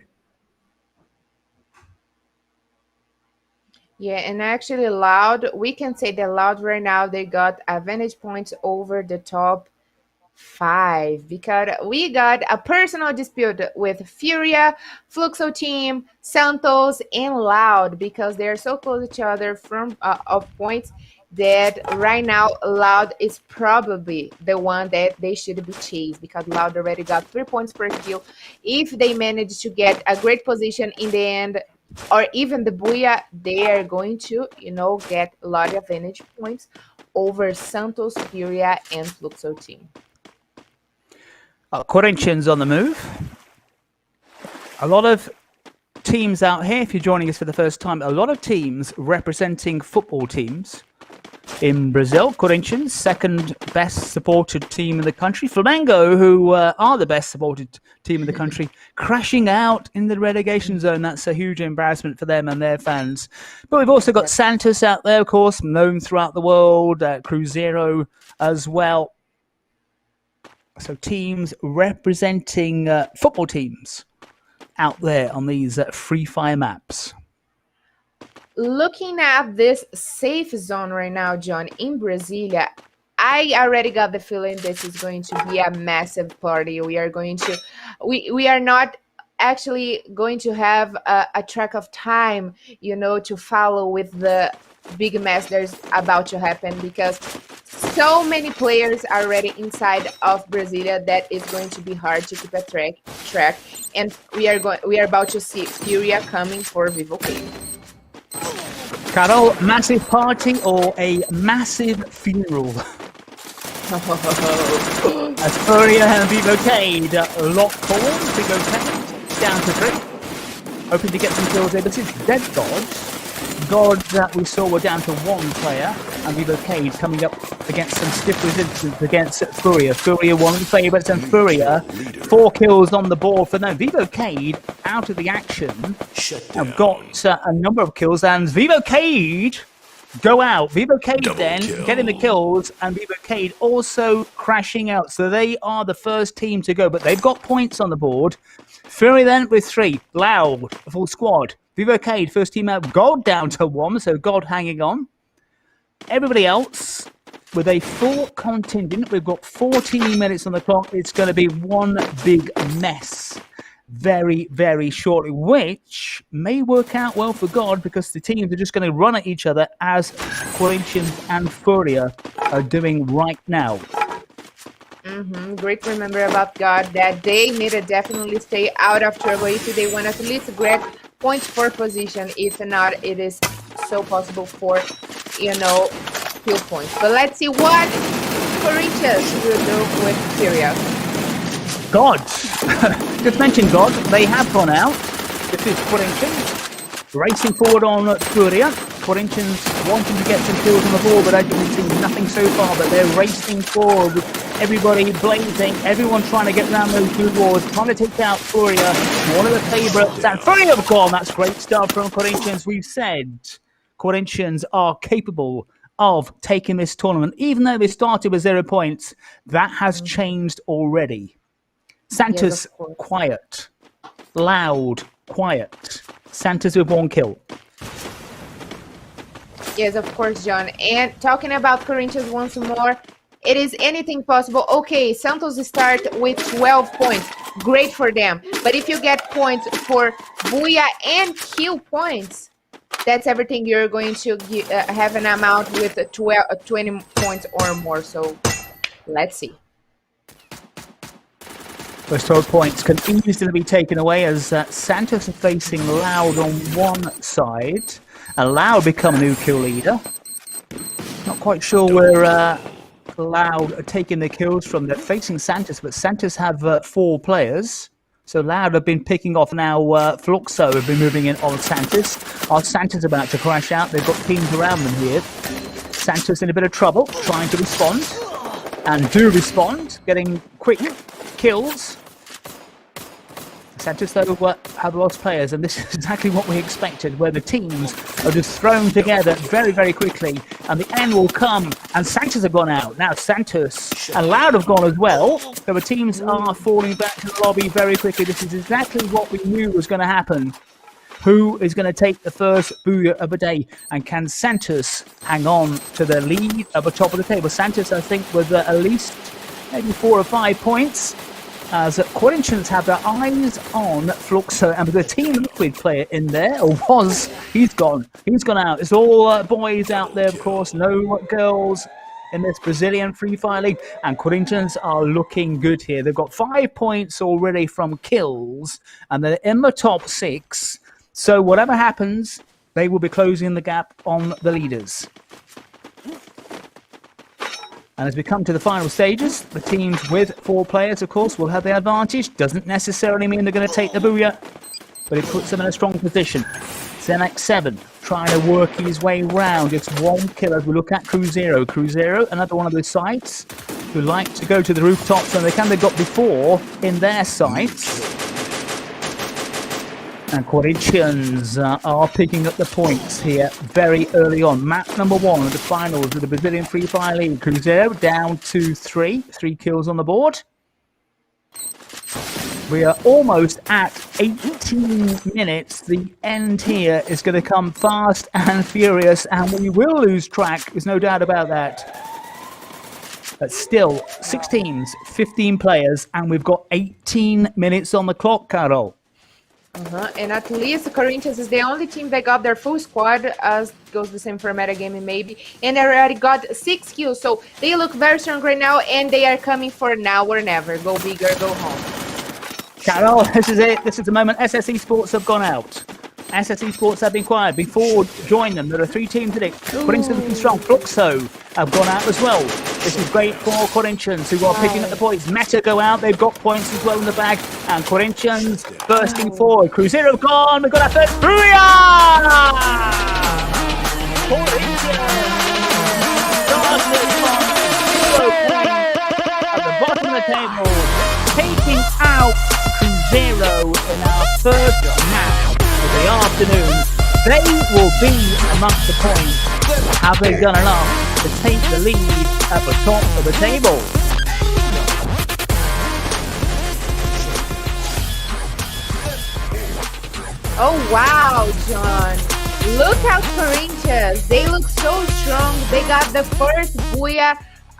Speaker 3: Yeah, and actually Loud, we can say that Loud right now, they got advantage points over the top 5 because we got a personal dispute with Furia, Fluxo team, Santos, and Loud because they're so close to each other from of points that right now Loud is probably the one that they should be chased because Loud already got 3 points per kill. If they manage to get a great position in the end or even the Booyah, they are going to, get a lot of advantage points over Santos, Furia, and Fluxo team.
Speaker 2: Corinthians on the move. A lot of teams out here, if you're joining us for the first time, a lot of teams representing football teams in Brazil. Corinthians, second best supported team in the country. Flamengo, who are the best supported team in the country, crashing out in the relegation zone. That's a huge embarrassment for them and their fans. But we've also got Santos out there, of course, known throughout the world. Cuzeiro as well. So teams representing football teams out there on these Free Fire maps.
Speaker 3: Looking at this safe zone right now, John, in Brasilia, I already got the feeling this is going to be a massive party. We are not actually going to have a track of time, to follow with the big mess that's about to happen because so many players are already inside of Brasilia that is going to be hard to keep a track. And we are about to see Furia coming for Vivo Keyd.
Speaker 2: Carol, massive party or a massive funeral? As Furia and Vivo Keyd lock forward, Vivo Keyd down to 3. Hoping to get some kills there, but it's dead gods. Gods that we saw were down to 1 player, and Vivo Keyd coming up against some stiff resistance against Furia. Furia one of the favourites, and Furia 4 kills on the board for them. Vivo Keyd out of the action have got a number of kills, and Vivo Keyd go out. Vivo Keyd then getting the kills, and Vivo Keyd also crashing out. So they are the first team to go, but they've got points on the board. Fury then with 3. Loud, a full squad. Vivo Keyd, first team out. God down to 1, so God hanging on. Everybody else with a full contingent. We've got 14 minutes on the clock. It's going to be one big mess very, very shortly, which may work out well for God because the teams are just going to run at each other as Corinthians and Furia are doing right now.
Speaker 3: Great to remember about God that they need to definitely stay out of trouble if they want at least grab points for position. If not, it is so possible for, kill points. But let's see what Corinthians will do with Furia.
Speaker 2: God. Just mentioned God. They have gone out. This is Corinthians racing forward on Furia. Corinthians wanting to get some kills on the board, but as you can see, nothing so far. But they're racing forward with everybody blazing, everyone trying to get around those blue walls, trying to take out Furia, one of the favourites. And Furia have gone. That's great stuff from Corinthians. We've said Corinthians are capable of taking this tournament, even though they started with 0 points. That has changed already. Santos, quiet. Loud, quiet. Santos with 1 kill.
Speaker 3: Yes, of course, John. And talking about Corinthians once more, it is anything possible. Okay, Santos start with 12 points. Great for them. But if you get points for Booyah and kill points, that's everything you're going to have an amount with 20 points or more. So let's see.
Speaker 2: Those 12 points can easily be taken away as Santos are facing Loud on one side. And Loud become a new kill leader. Not quite sure where Loud are taking the kills from. They're facing Santos, but Santos have 4 players. So Loud have been picking off now. Fluxo have been moving in on Santos. Are Santos about to crash out? They've got teams around them here. Santos in a bit of trouble, trying to respond. And do respond, getting quick kills. Santos, though, have lost players, and this is exactly what we expected, where the teams are just thrown together very, very quickly, and the end will come, and Santos have gone out. Now Santos and Loud have gone as well, so the teams are falling back to the lobby very quickly. This is exactly what we knew was going to happen. Who is going to take the first Booyah of the day, and can Santos hang on to the lead at the top of the table? Santos, I think, with at least maybe 4 or 5 points, as Corinthians have their eyes on Fluxo, and with the Team Liquid player in there, or was, he's gone out. It's all boys out there, of course, no girls in this Brazilian Free Fire League, and Corinthians are looking good here. They've got 5 points already from kills, and they're in the top 6, so whatever happens, they will be closing the gap on the leaders. And as we come to the final stages, the teams with 4 players, of course, will have the advantage. Doesn't necessarily mean they're going to take the Booyah, but it puts them in a strong position. Zenex7 trying to work his way round. Just 1 kill as we look at Cuzeiro. Cuzeiro, another one of those sites who like to go to the rooftops, and they kind of got before in their sites. And Corinthians are picking up the points here very early on. Map number 1 of the finals of the Brazilian Free Fire League. Cuzeiro down to 3 kills on the board. We are almost at 18 minutes. The end here is going to come fast and furious, and we will lose track. There's no doubt about that. But still, 6 teams, 15 players, and we've got 18 minutes on the clock, Carol.
Speaker 3: And at least Corinthians is the only team that got their full squad, as goes the same for metagaming maybe, and they already got 6 kills, so they look very strong right now, and they are coming for now or never. Go big or go home.
Speaker 2: Carol, this is it. This is the moment. Esports have gone out. Esports have been quiet. Before join them, there are 3 teams in it. Corinthians looking strong. Fluxo have gone out as well. This is great for Corinthians, who are picking up the points. Meta go out. They've got points as well in the bag. And Corinthians bursting forward. Cuzeiro have gone. We've got our first Furia! Corinthians at the bottom of the table, taking out Cuzeiro in our first match of the afternoon. They will be amongst the points. Have they done enough to take the lead at the top of the table?
Speaker 3: Oh wow, John. Look at Corinthians. They look so strong. They got the first Booyah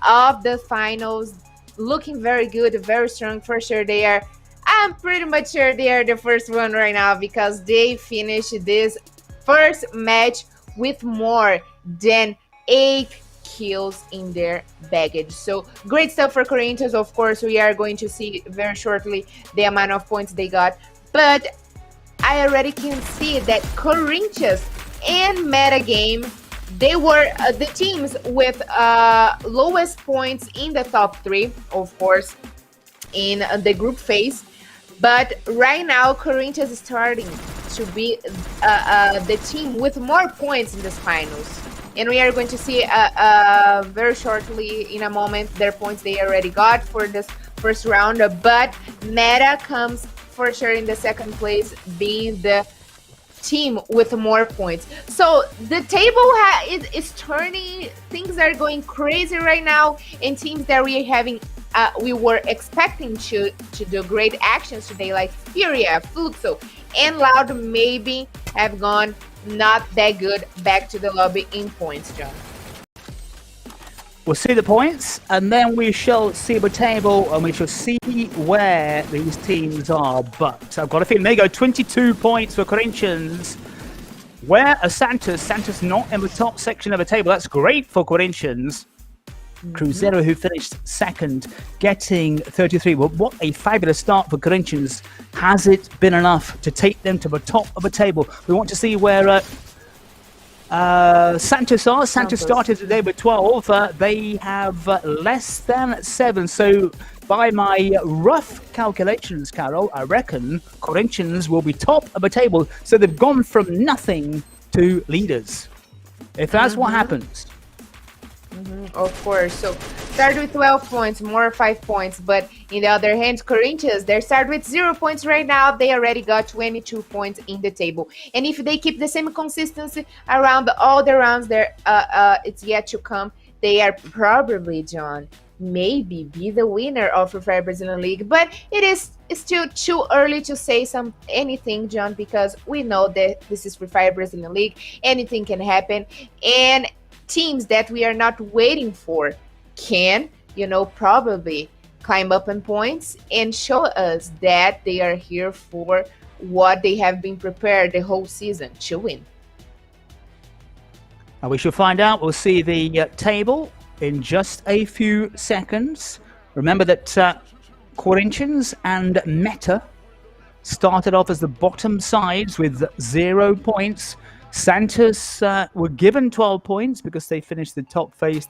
Speaker 3: of the finals. Looking very good, very strong for sure. They are, I'm pretty much sure they are the first one right now, because they finished this first match with more than 8 kills in their baggage. So great stuff for Corinthians. Of course, we are going to see very shortly the amount of points they got, but I already can see that Corinthians and Metagame, they were the teams with lowest points in the top 3, of course, in the group phase. But right now, Corinthians is starting to be the team with more points in this finals. And we are going to see very shortly, in a moment, their points they already got for this first round. But Meta comes for sure in the second place, being the team with more points. So the table is turning. Things are going crazy right now, and teams that we were expecting to do great actions today, like Furia, Fluxo, and Loud, maybe have gone not that good back to the lobby in points, John.
Speaker 2: We'll see the points, and then we shall see the table, and we shall see where these teams are. But I've got a feeling they go 22 points for Corinthians. Where are Santos? Santos not in the top section of the table. That's great for Corinthians. Cuzeiro, who finished second, getting 33. Well, what a fabulous start for Corinthians. Has it been enough to take them to the top of the table? We want to see where Santos are. Santos started today with 12. They have less than 7. So by my rough calculations, Carol, I reckon Corinthians will be top of the table. So they've gone from nothing to leaders. If that's what happens.
Speaker 3: Of course. So start with 12 points, more 5 points. But in the other hand, Corinthians, they start with 0 points right now. They already got 22 points in the table. And if they keep the same consistency around all the rounds there, it's yet to come. They are probably, John, maybe be the winner of Free Fire Brazilian League. But it's still too early to say anything, John, because we know that this is Free Fire Brazilian League. Anything can happen. And teams that we are not waiting for can, probably climb up in points and show us that they are here for what they have been prepared the whole season to win.
Speaker 2: And we shall find out. We'll see the table in just a few seconds. Remember that Corinthians and Meta started off as the bottom sides with 0 points. Santos were given 12 points because they finished the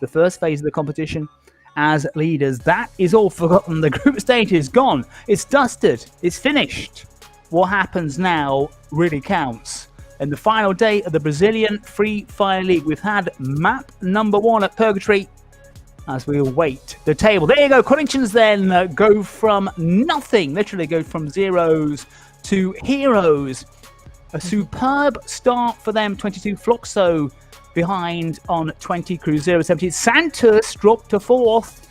Speaker 2: first phase of the competition as leaders. That is all forgotten. The group stage is gone. It's dusted. It's finished. What happens now really counts. In the final day of the Brazilian Free Fire League, we've had map number 1 at Purgatory as we await the table. There you go. Corinthians then go from nothing, literally go from zeros to heroes. A superb start for them. 22 Fluxo behind on 20 Cuzeiro 17. Santos dropped to 4th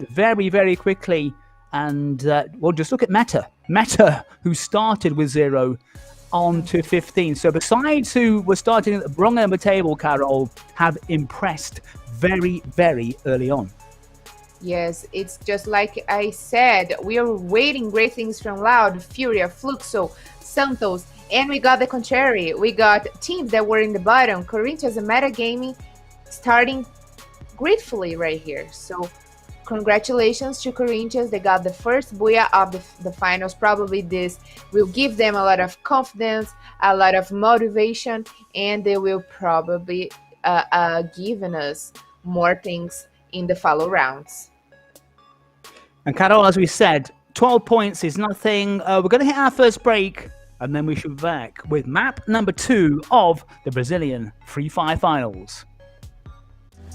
Speaker 2: very, very quickly. And well, just look at Meta. Meta, who started with 0 on to 15. So besides who were starting at the wrong end of the table, Carol, have impressed very, very early on.
Speaker 3: Yes, it's just like I said, we are waiting great things from Loud, Furia, Fluxo, Santos, and we got the contrary. We got teams that were in the bottom, Corinthians and Metagaming, starting gratefully right here. So congratulations to Corinthians. They got the first booyah of the finals. Probably this will give them a lot of confidence, a lot of motivation, and they will probably giving us more things in the follow rounds.
Speaker 2: And Carol, as we said, 12 points is nothing. We're going to hit our first break, and then we should be back with map number 2 of the Brazilian Free Fire Finals.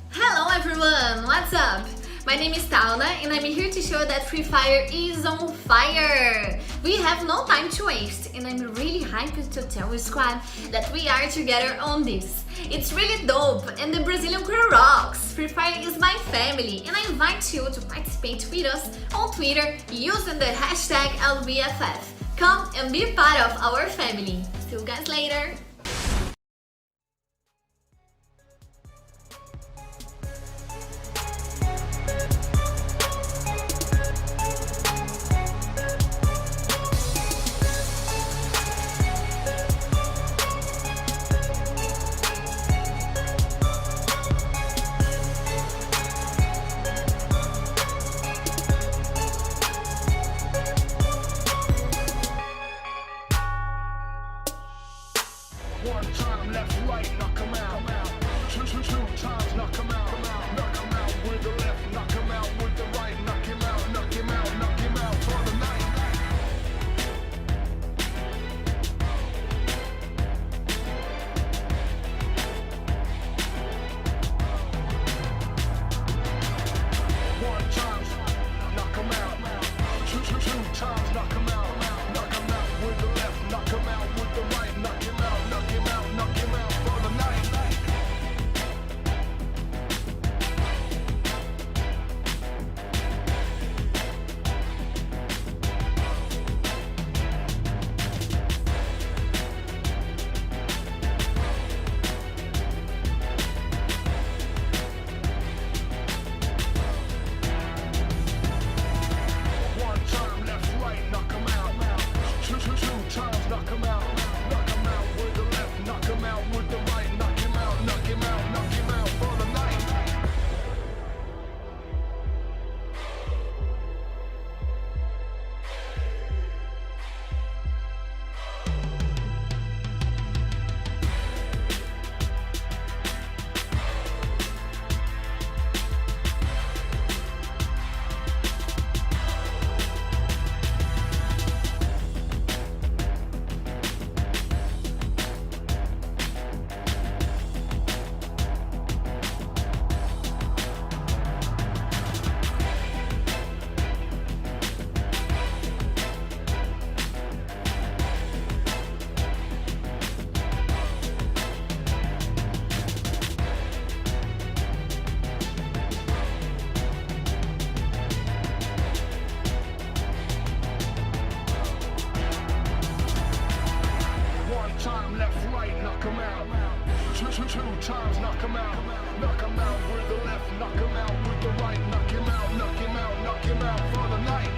Speaker 10: Hello everyone, what's up? My name is Tauna and I'm here to show that Free Fire is on fire! We have no time to waste and I'm really hyped to tell you squad that we are together on this. It's really dope and the Brazilian crew rocks! Free Fire is my family and I invite you to participate with us on Twitter using the hashtag LBFF. Come and be part of our family. See you guys later!
Speaker 1: times, knock him out. Knock him out with the left, knock him out with the right. Knock him out, knock him out, knock him out for the night.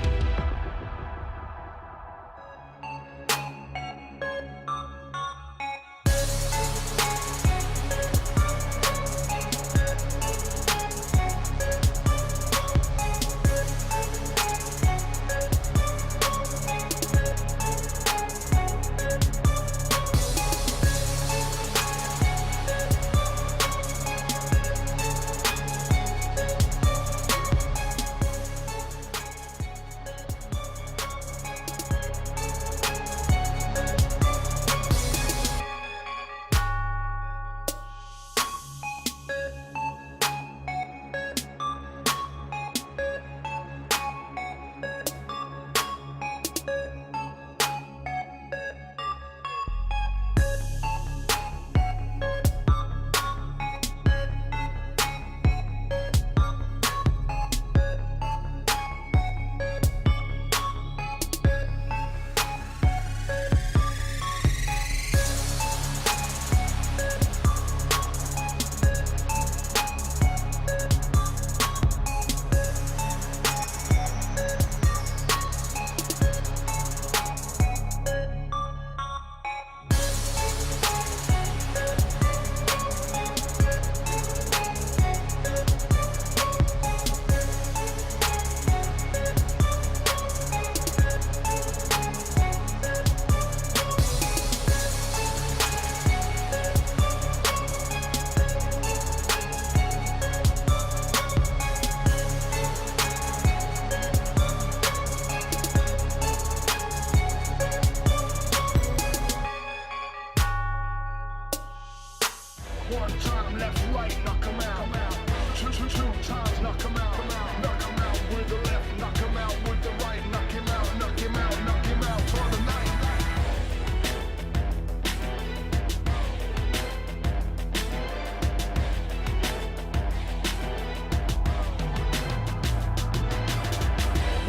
Speaker 1: One time left, right, knock him out. Two times, knock him out. Knock him out with the left, knock him out with the right. Knock him out, knock him out, knock him out for the night.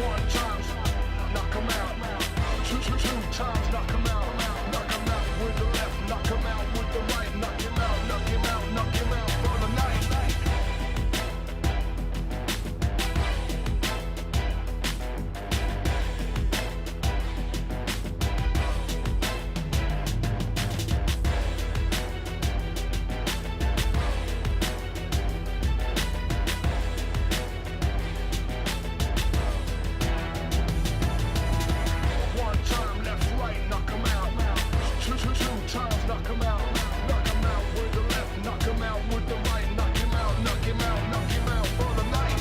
Speaker 1: One time, knock him out. Two times, knock him out. Knock him out with the left, knock him out with the right. Knock him out, knock him out, knock him out for the night. One time left, right, knock him out. Two times, knock him out. Knock him out with the left, knock him out with the right. Knock him out, knock him out, knock him out for the night.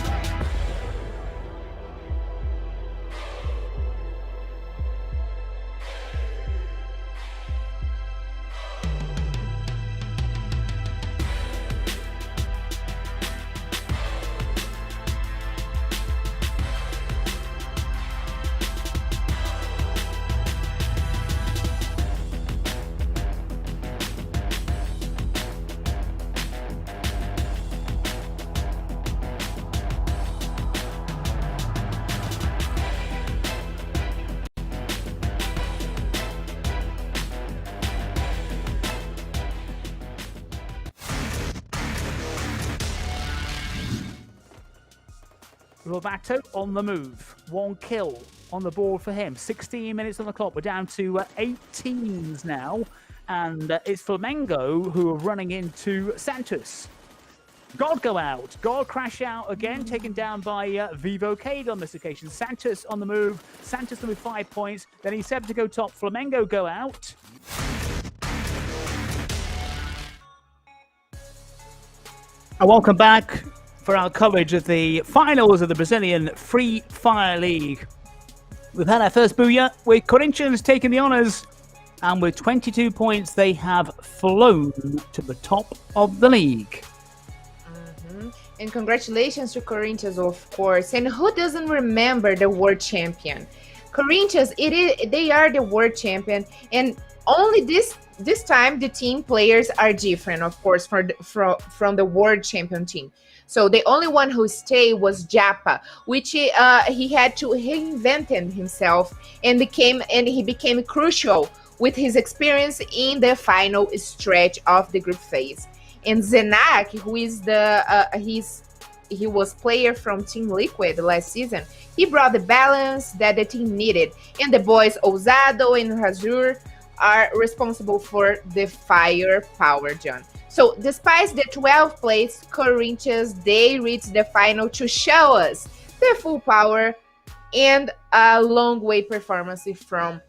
Speaker 2: Rovato on the move. 1 kill on the board for him. 16 minutes on the clock. We're down to 18s now. And it's Flamengo who are running into Santos. God go out. God crash out again, taken down by Vivo Keyd on this occasion. Santos on the move. Santos with 5 points. Then he's set to go top. Flamengo go out. And welcome back for our coverage of the finals of the Brazilian Free Fire League. We've had our first booyah with Corinthians taking the honours, and with 22 points they have flown to the top of the league.
Speaker 3: And congratulations to Corinthians, of course. And who doesn't remember the world champion? Corinthians, they are the world champion, and only this time the team players are different, of course, from the world champion team. So the only one who stayed was Japa, which he had to reinvent himself and he became crucial with his experience in the final stretch of the group phase. And Zenak, who is he was player from Team Liquid last season. He brought the balance that the team needed. And the boys Ousado and Razur are responsible for the firepower, John. So despite the 12th place Corinthians, they reached the final to show us the full power and a long way performance from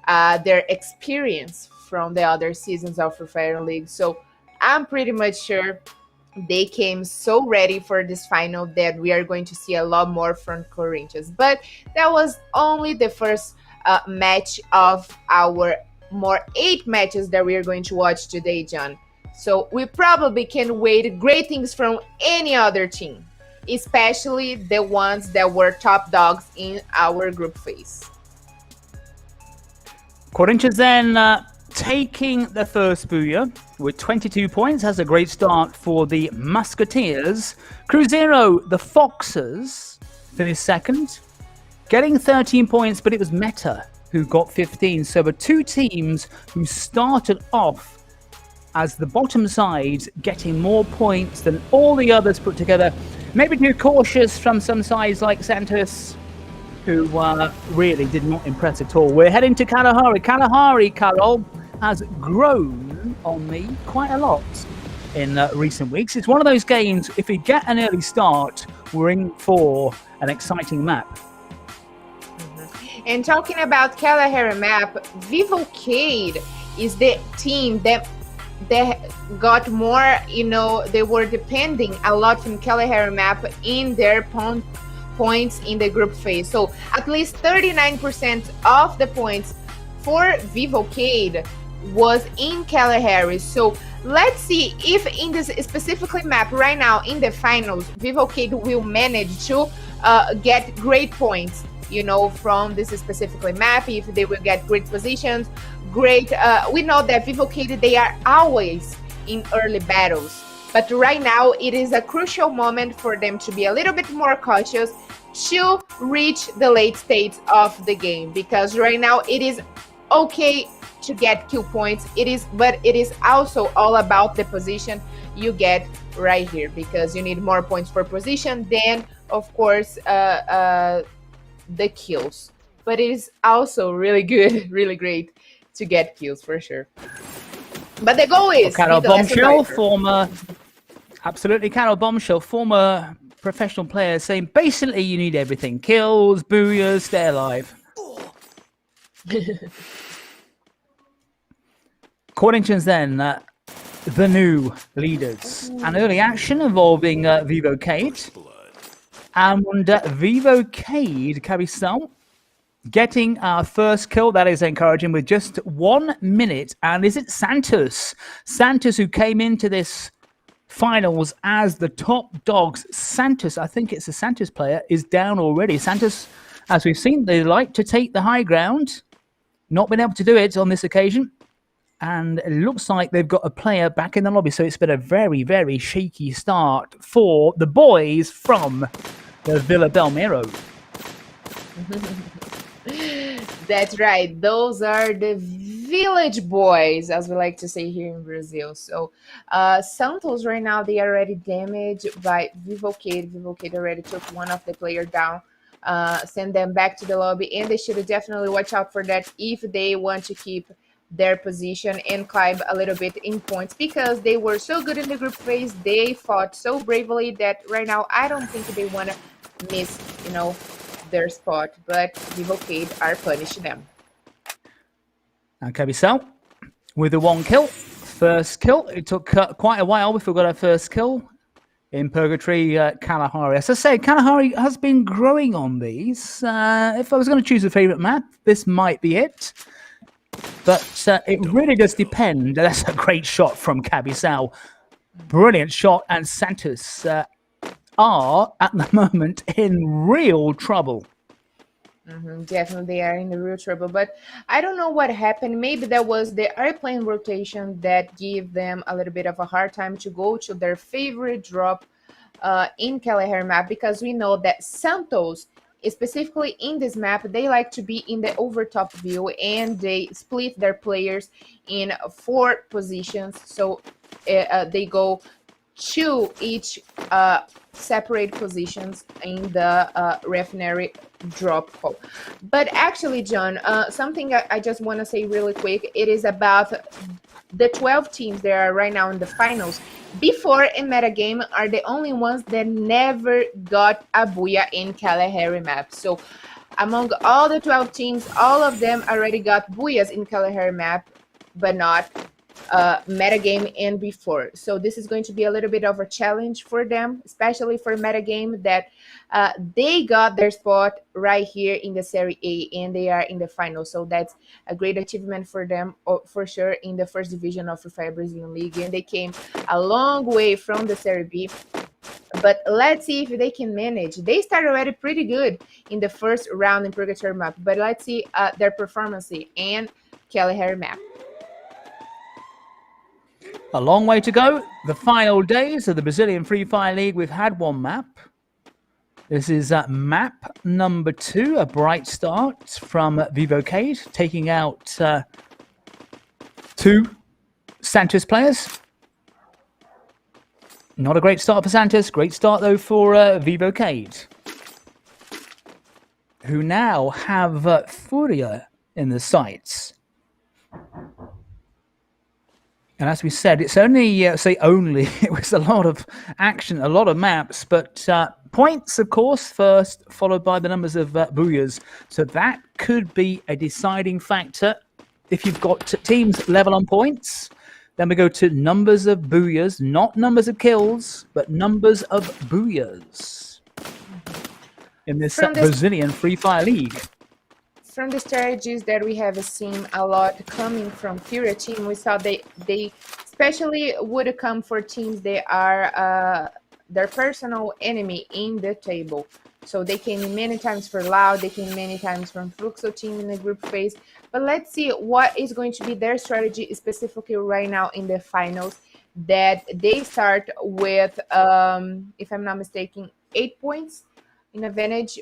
Speaker 3: their experience from the other seasons of Free Fire League. So I'm pretty much sure they came so ready for this final that we are going to see a lot more from Corinthians. But that was only the first match of our more 8 matches that we are going to watch today, John. So we probably can wait great things from any other team, especially the ones that were top dogs in our group phase.
Speaker 2: Corinthians then taking the first Furia with 22 points. Has a great start for the Musketeers. Cuzeiro, the Foxes, finished second, getting 13 points, but it was Meta who got 15. So the two teams who started off as the bottom side getting more points than all the others put together. Maybe too cautious from some sides like Santos, who really did not impress at all. We're heading to Kalahari. Kalahari, Carol, has grown on me quite a lot in recent weeks. It's one of those games, if we get an early start, we're in for an exciting map.
Speaker 3: And talking about Kalahari map, Vivo Keyd is the team that got more, they were depending a lot from Kalahari map in their points in the group phase. So at least 39% of the points for Vivo Keyd was in Kalahari. So let's see if in this specifically map right now in the finals, Vivo Keyd will manage to get great points, from this specifically map, if they will get great positions, great. We know that Vivo Keyd, they are always in early battles. But right now, it is a crucial moment for them to be a little bit more cautious to reach the late stage of the game. Because right now, it is okay to get kill points. But it is also all about the position you get right here. Because you need more points for position than, of course, the kills. But it is also really good, really great to get kills for sure. But the goal is
Speaker 2: Carol Bombshell, Carol Bombshell, former professional player, saying basically you need everything: kills, booyahs, stay alive. Corinthians then, the new leaders. An early action involving Vivo Keyd. And Vivo Keyd, Cabisal, getting our first kill. That is encouraging with just 1 minute. And is it Santos? Santos, who came into this finals as the top dogs. Santos, I think it's a Santos player, is down already. Santos, as we've seen, they like to take the high ground. Not been able to do it on this occasion. And it looks like they've got a player back in the lobby. So it's been a very, very shaky start for the boys from the Villa Belmiro.
Speaker 3: That's right. Those are the village boys, as we like to say here in Brazil. So Santos right now, they are already damaged by Vivo Keyd. Vivo Keyd already took one of the player down, send them back to the lobby. And they should definitely watch out for that if they want to keep their position and climb a little bit in points, because they were so good in the group phase. They fought so bravely that right now I don't think they want to miss, their spot. But Vivo Keyd are punishing them.
Speaker 2: Okay, Cabisal with the 1 kill. First kill. It took quite a while before we got our first kill in Purgatory. Kalahari. As I say, Kalahari has been growing on these. If I was going to choose a favorite map, this might be it. But it really does depend. That's a great shot from Cabisal. Brilliant shot. And Santos are, at the moment, in real trouble.
Speaker 3: Definitely, they are in the real trouble. But I don't know what happened. Maybe that was the airplane rotation that gave them a little bit of a hard time to go to their favorite drop in Kalahari map. Because we know that Santos, specifically in this map, they like to be in the overtop view, and they split their players in 4 positions. So they go to each separate positions in the refinery drop hole. But actually, John, something I just want to say really quick, it is about the 12 teams that are right now in the finals. Before in metagame are the only ones that never got a booyah in Kalahari map. So among all the 12 teams, all of them already got booyahs in Kalahari map, but not metagame and before. So this is going to be a little bit of a challenge for them, especially for metagame, that they got their spot right here in the Serie A and they are in the final. So that's a great achievement for them, for sure, in the first division of Free Fire Brazilian League. And they came a long way from the Serie B. But let's see if they can manage. They started already pretty good in the first round in Purgatory map, but let's see their performance and Kalahari map.
Speaker 2: A long way to go. The final days of the Brazilian Free Fire League. We've had one map. This is map number 2, a bright start from Vivo Keyd, taking out 2 Santos players. Not a great start for Santos. Great start, though, for Vivo Keyd, who now have Furia in the sights. And as we said, it's only, say only, it was a lot of action, a lot of maps, but points, of course, first, followed by the numbers of booyahs. So that could be a deciding factor. If you've got teams level on points, then we go to numbers of booyahs, not numbers of kills, but numbers of booyahs in this Brazilian Free Fire League.
Speaker 3: From the strategies that we have seen a lot coming from Furia team, we saw they especially would come for teams that are their personal enemy in the table. So they came in many times for Loud, they came many times from Fluxo team in the group phase. But let's see what is going to be their strategy specifically right now in the finals, that they start with, if I'm not mistaken, 8 points in advantage.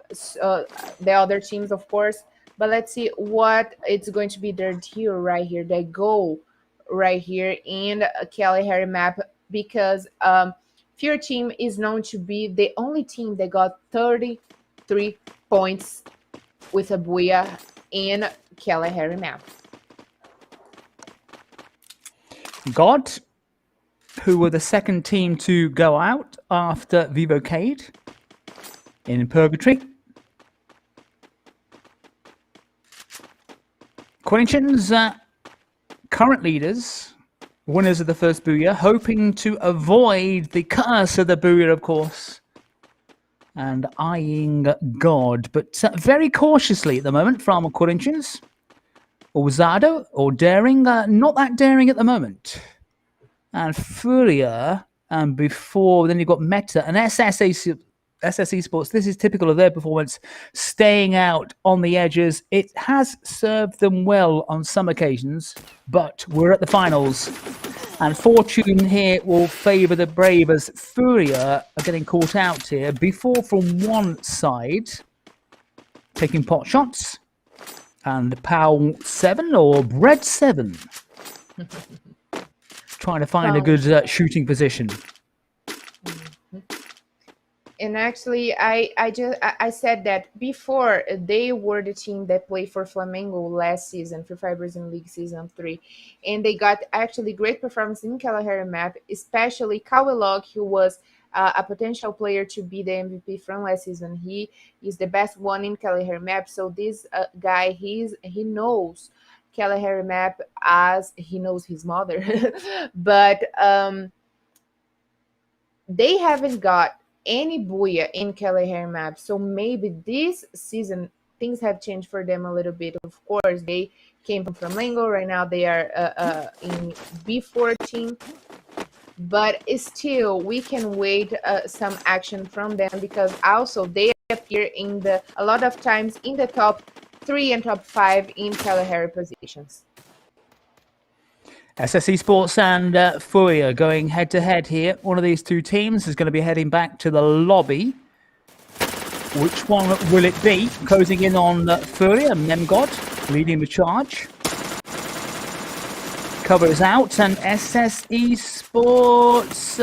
Speaker 3: The other teams, of course, but let's see what it's going to be their deal right here. They go right here in Kalahari map, because Furia team is known to be the only team that got 33 points with a booyah in Kalahari map.
Speaker 2: God, who were the second team to go out after Vivo Keyd in Purgatory. Corinthians, current leaders, winners of the first booyah, hoping to avoid the curse of the booyah, of course, and eyeing God, but very cautiously at the moment from Corinthians. Ousado, or daring, not that daring at the moment. And Furia, and before, then you've got Meta and SS Esports. This is typical of their performance, staying out on the edges. It has served them well on some occasions, but we're at the finals. And fortune here will favour the brave, as Furia are getting caught out here. Before from one side, taking pot shots. And Pow 7 or Bread 7. Trying to find a good shooting position.
Speaker 3: And actually, I said that before, they were the team that played for Flamengo last season, for Free Fire Brazilian League Season 3. And they got actually great performance in Kalahari map, especially Kawilog, who was a potential player to be the MVP from last season. He is the best one in Kalahari map. So this guy, he knows Kalahari map as he knows his mother. But they haven't got any booyah in Kalahari map, so maybe this season things have changed for them a little bit. Of course, they came from Flamengo. Right now they are in B14, but still we can wait some action from them, because also they appear in a lot of times in the top 3 and top 5 in Kalahari positions.
Speaker 2: SS Esports and Furia going head-to-head here. One of these two teams is going to be heading back to the lobby. Which one will it be? Closing in on Furia, Memgod leading the charge. cover is out, and SS Esports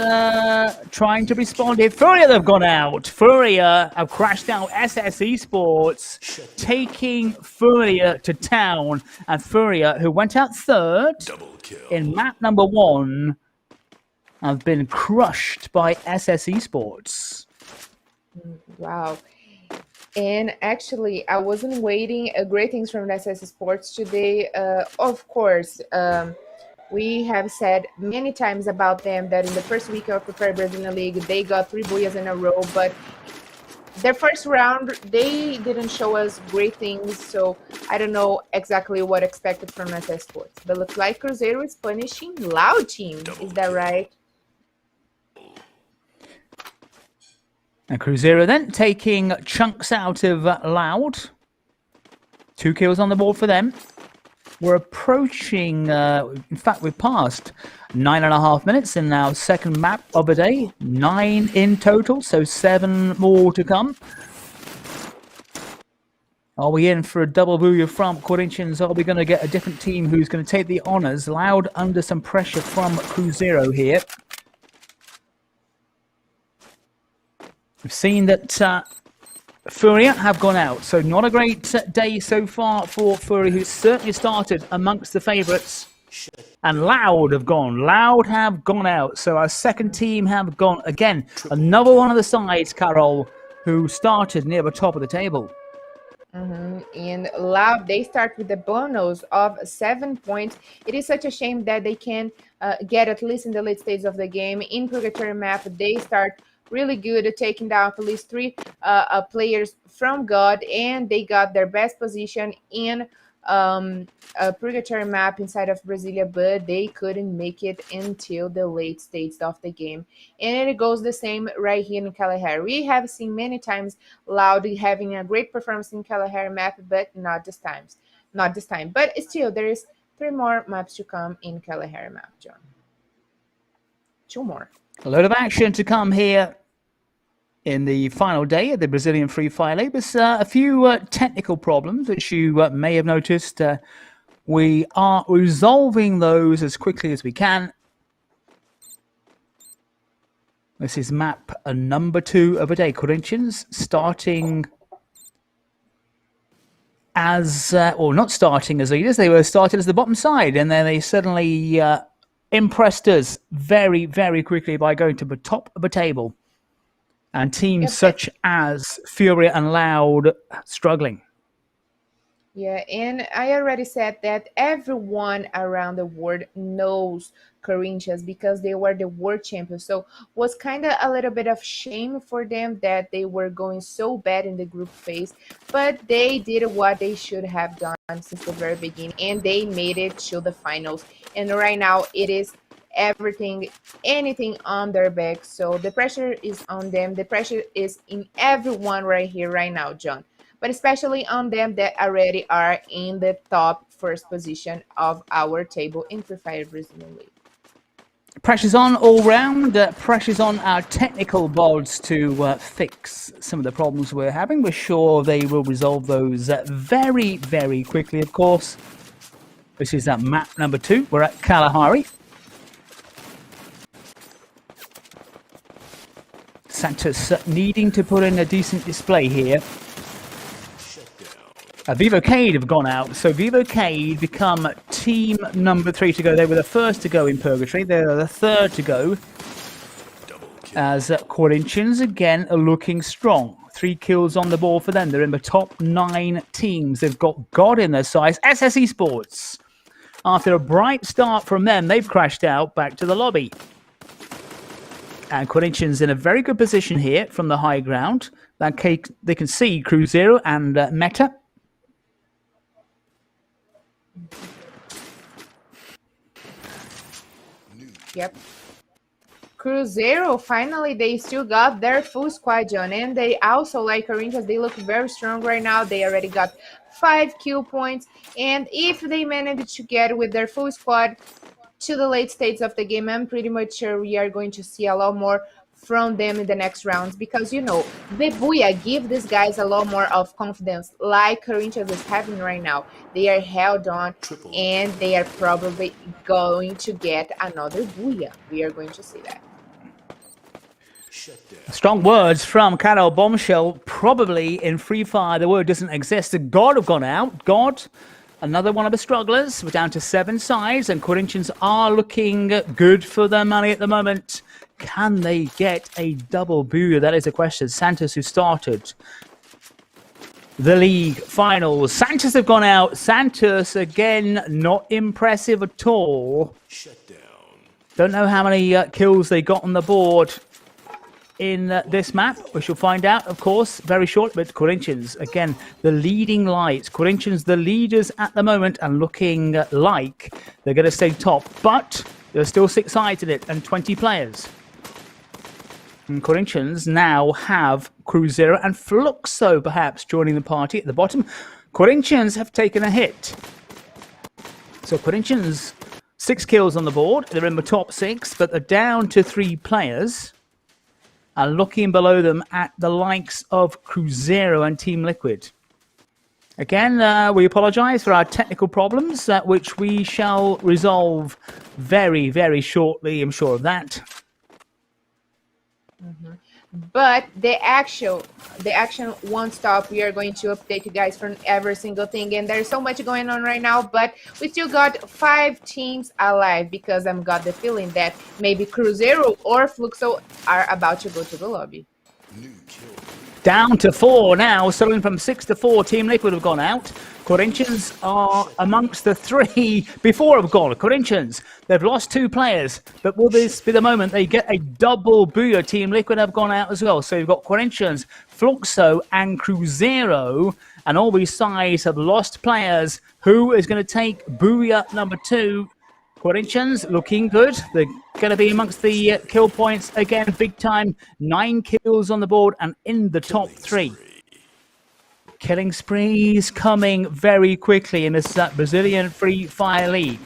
Speaker 2: trying to respond here. Furia, they've gone out. Furia have crashed out. SS Esports taking Furia to town, and Furia, who went out third in map number 1, have been crushed by SS Esports.
Speaker 3: Wow. And actually, I wasn't waiting great things from SS Sports today. Of course, we have said many times about them that in the first week of Prepared Brazilian League, they got 3 booyahs in a row. But their first round, they didn't show us great things. So I don't know exactly what expected from SS Sports. But looks like Cuzeiro is punishing Loud Team. Is that right?
Speaker 2: And Cuzeiro then taking chunks out of Loud. 2 kills on the board for them. We're approaching, in fact, we've passed 9.5 minutes in our second map of the day. 9 in total, so 7 more to come. Are we in for a double booyah from Corinthians? Are we going to get a different team who's going to take the honours? Loud under some pressure from Cuzeiro here. We've seen that Furia have gone out, so not a great day so far for Furia, who certainly started amongst the favourites. And Loud have gone. Loud have gone out, so our second team have gone. Again, another one of the sides, Carol, who started near the top of the table.
Speaker 3: And Loud, they start with the bonus of 7 points. It is such a shame that they can get at least in the late stage of the game. In Purgatory map, they start really good at taking down at least 3 players from God, and they got their best position in a Purgatory map inside of Brasilia, but they couldn't make it until the late stage of the game. And it goes the same right here in Kalahari. We have seen many times Loud having a great performance in Kalahari map, but not this time. But still, there is 3 more maps to come in Kalahari map, John. 2 more.
Speaker 2: A lot of action to come here in the final day of the Brazilian Free Fire League. There's a few technical problems which you may have noticed. We are resolving those as quickly as we can. This is map number 2 of the day. Corinthians starting as, well, not starting as leaders. They were started as the bottom side, and then they suddenly impressed us very, very quickly by going to the top of the table. And teams such as Furia and Loud struggling.
Speaker 3: Yeah, and I already said that everyone around the world knows Corinthians because they were the world champions. So was kind of a little bit of shame for them that they were going so bad in the group phase, but they did what they should have done since the very beginning, and they made it to the finals. And right now it is anything on their back. So the pressure is on them. The pressure is in everyone right here, right now, John. But especially on them that already are in the top first position of our table in Free Fire Brazilian League.
Speaker 2: Pressure's on all round. Pressure's on our technical boards to fix some of the problems we're having. We're sure they will resolve those very, very quickly, of course. This is map number 2. We're at Kalahari. Santos needing to put in a decent display here. Vivo Keyd have gone out, so Vivo Keyd become team number 3 to go. They were the first to go in Purgatory. They are the third to go. As Corinthians again are looking strong. 3 kills on the board for them. They're in the top 9 teams. They've got God in their sides. SS Esports, after a bright start from them, they've crashed out back to the lobby. And Corinthians in a very good position here from the high ground. They can see Cuzeiro and Meta.
Speaker 3: Yep. Cuzeiro, finally, they still got their full squad, John. And they also, like Corinthians, they look very strong right now. They already got 5 kill points. And if they manage to get with their full squad to the late stages of the game, I'm pretty much sure we are going to see a lot more from them in the next rounds, because you know the Booyah give these guys a lot more of confidence, like Corinthians is having right now. They are held on, and they are probably going to get another Booyah. We are going to see that.
Speaker 2: Strong words from Carol Bombshell. Probably in Free Fire the word doesn't exist. The God have gone out. God, another one of the strugglers. We're down to 7 sides, and Corinthians are looking good for their money at the moment. Can they get a double booyah? That is the question. Santos, who started the league finals. Santos have gone out. Santos, again, not impressive at all. Don't know how many kills they got on the board in this map. We shall find out, of course, very shortly. But Corinthians, again, the leading lights. Corinthians, the leaders at the moment, and looking like they're going to stay top. But there's still 6 sides in it and 20 players. And Corinthians now have Cuzeiro and Fluxo perhaps joining the party at the bottom. Corinthians have taken a hit. So Corinthians, 6 kills on the board. They're in the top 6, but they're down to 3 players. And looking below them at the likes of Cuzeiro and Team Liquid. Again, we apologise for our technical problems, which we shall resolve very, very shortly. I'm sure of that.
Speaker 3: But the action won't stop. We are going to update you guys from every single thing, and there's so much going on right now, but we still got 5 teams alive, because I've got the feeling that maybe Cuzeiro or Fluxo are about to go to the lobby.
Speaker 2: Down to 4 now, selling from 6 to 4. Team Liquid have gone out. Corinthians are amongst the 3 before have gone. Corinthians, they've lost 2 players, but will this be the moment they get a double booyah? Team Liquid have gone out as well. So you've got Corinthians, Fluxo, and Cuzeiro, and all these sides have lost players. Who is going to take booyah number 2? Corinthians looking good. They're going to be amongst the kill points again, big time. 9 kills on the board and in the top 3. Killing sprees coming very quickly in this Brazilian Free Fire League.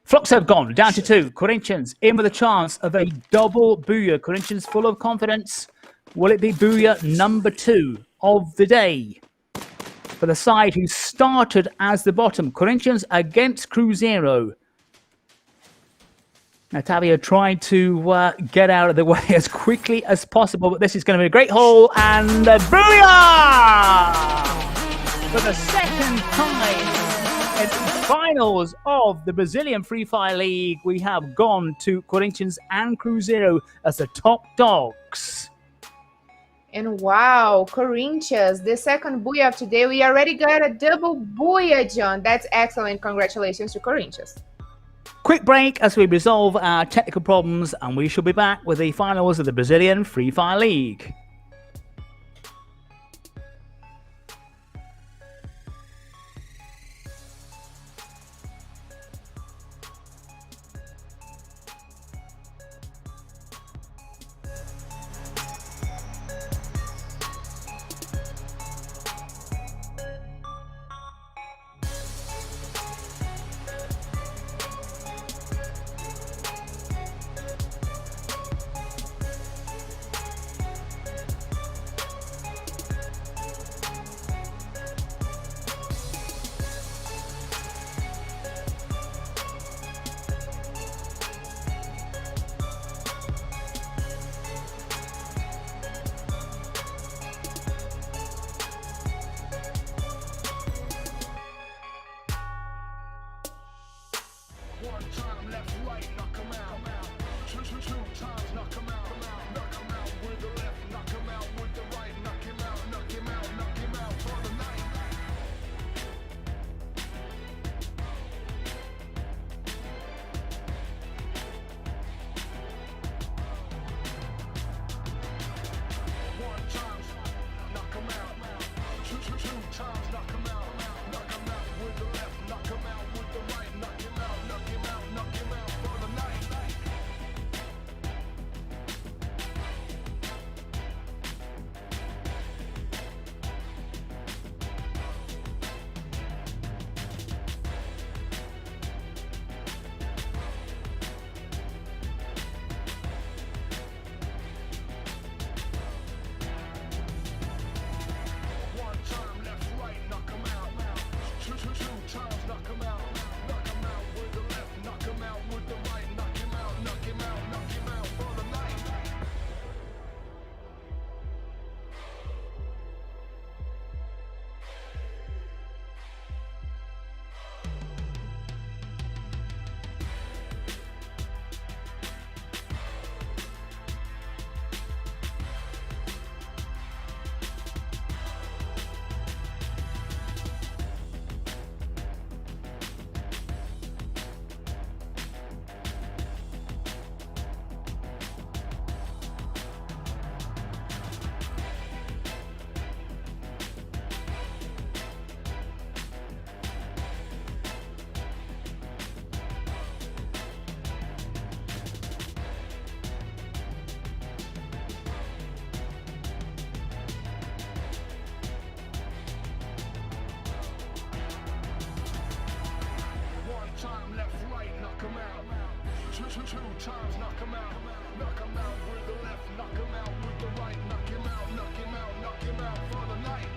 Speaker 2: Fluxo have gone down to 2. Corinthians in with a chance of a double booyah. Corinthians full of confidence. Will it be booyah number 2 of the day for the side who started as the bottom? Corinthians against Cuzeiro. Natavia tried to get out of the way as quickly as possible, but this is going to be a great hole, and booyah! For the second time in the finals of the Brazilian Free Fire League, we have gone to Corinthians and Cuzeiro as the top dogs.
Speaker 3: And wow, Corinthians, the second booyah of today, we already got a double booyah, John. That's excellent. Congratulations to Corinthians.
Speaker 2: Quick break as we resolve our technical problems, and we shall be back with the finals of the Brazilian Free Fire League.
Speaker 1: Two times, knock him out. Knock him out with the left, knock him out with the right. Knock him out, knock him out, knock him out for the night.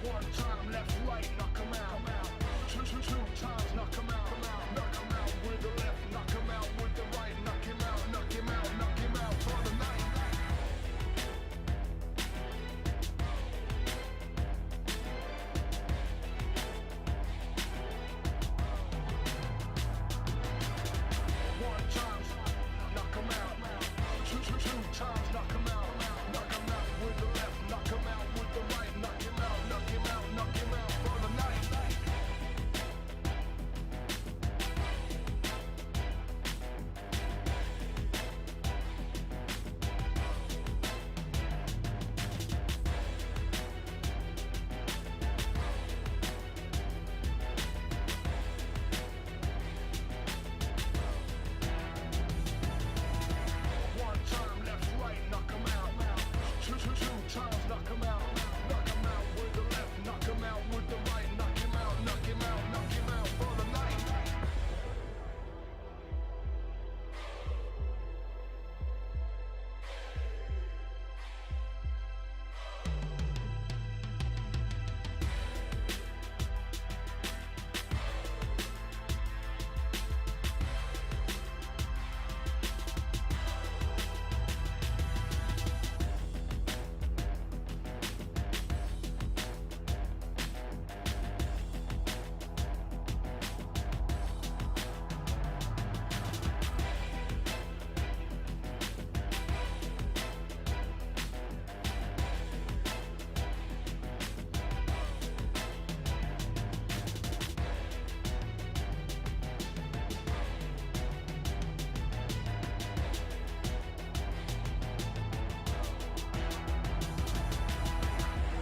Speaker 1: One time left, right, knock him out. Two times, knock him out. Knock him out with the left, knock him out with the right. Knock him out, knock him out, knock him out for the night. One time, knock him out. Two times, knock him out. Knock him out with the left, knock him out with the right. Knock him out, knock him out, knock him out for the night. One time left, right, knock him out. Two times, knock him out. Knock him out with the left, knock him out with the right. Knock him out, knock him out, knock him out for the night.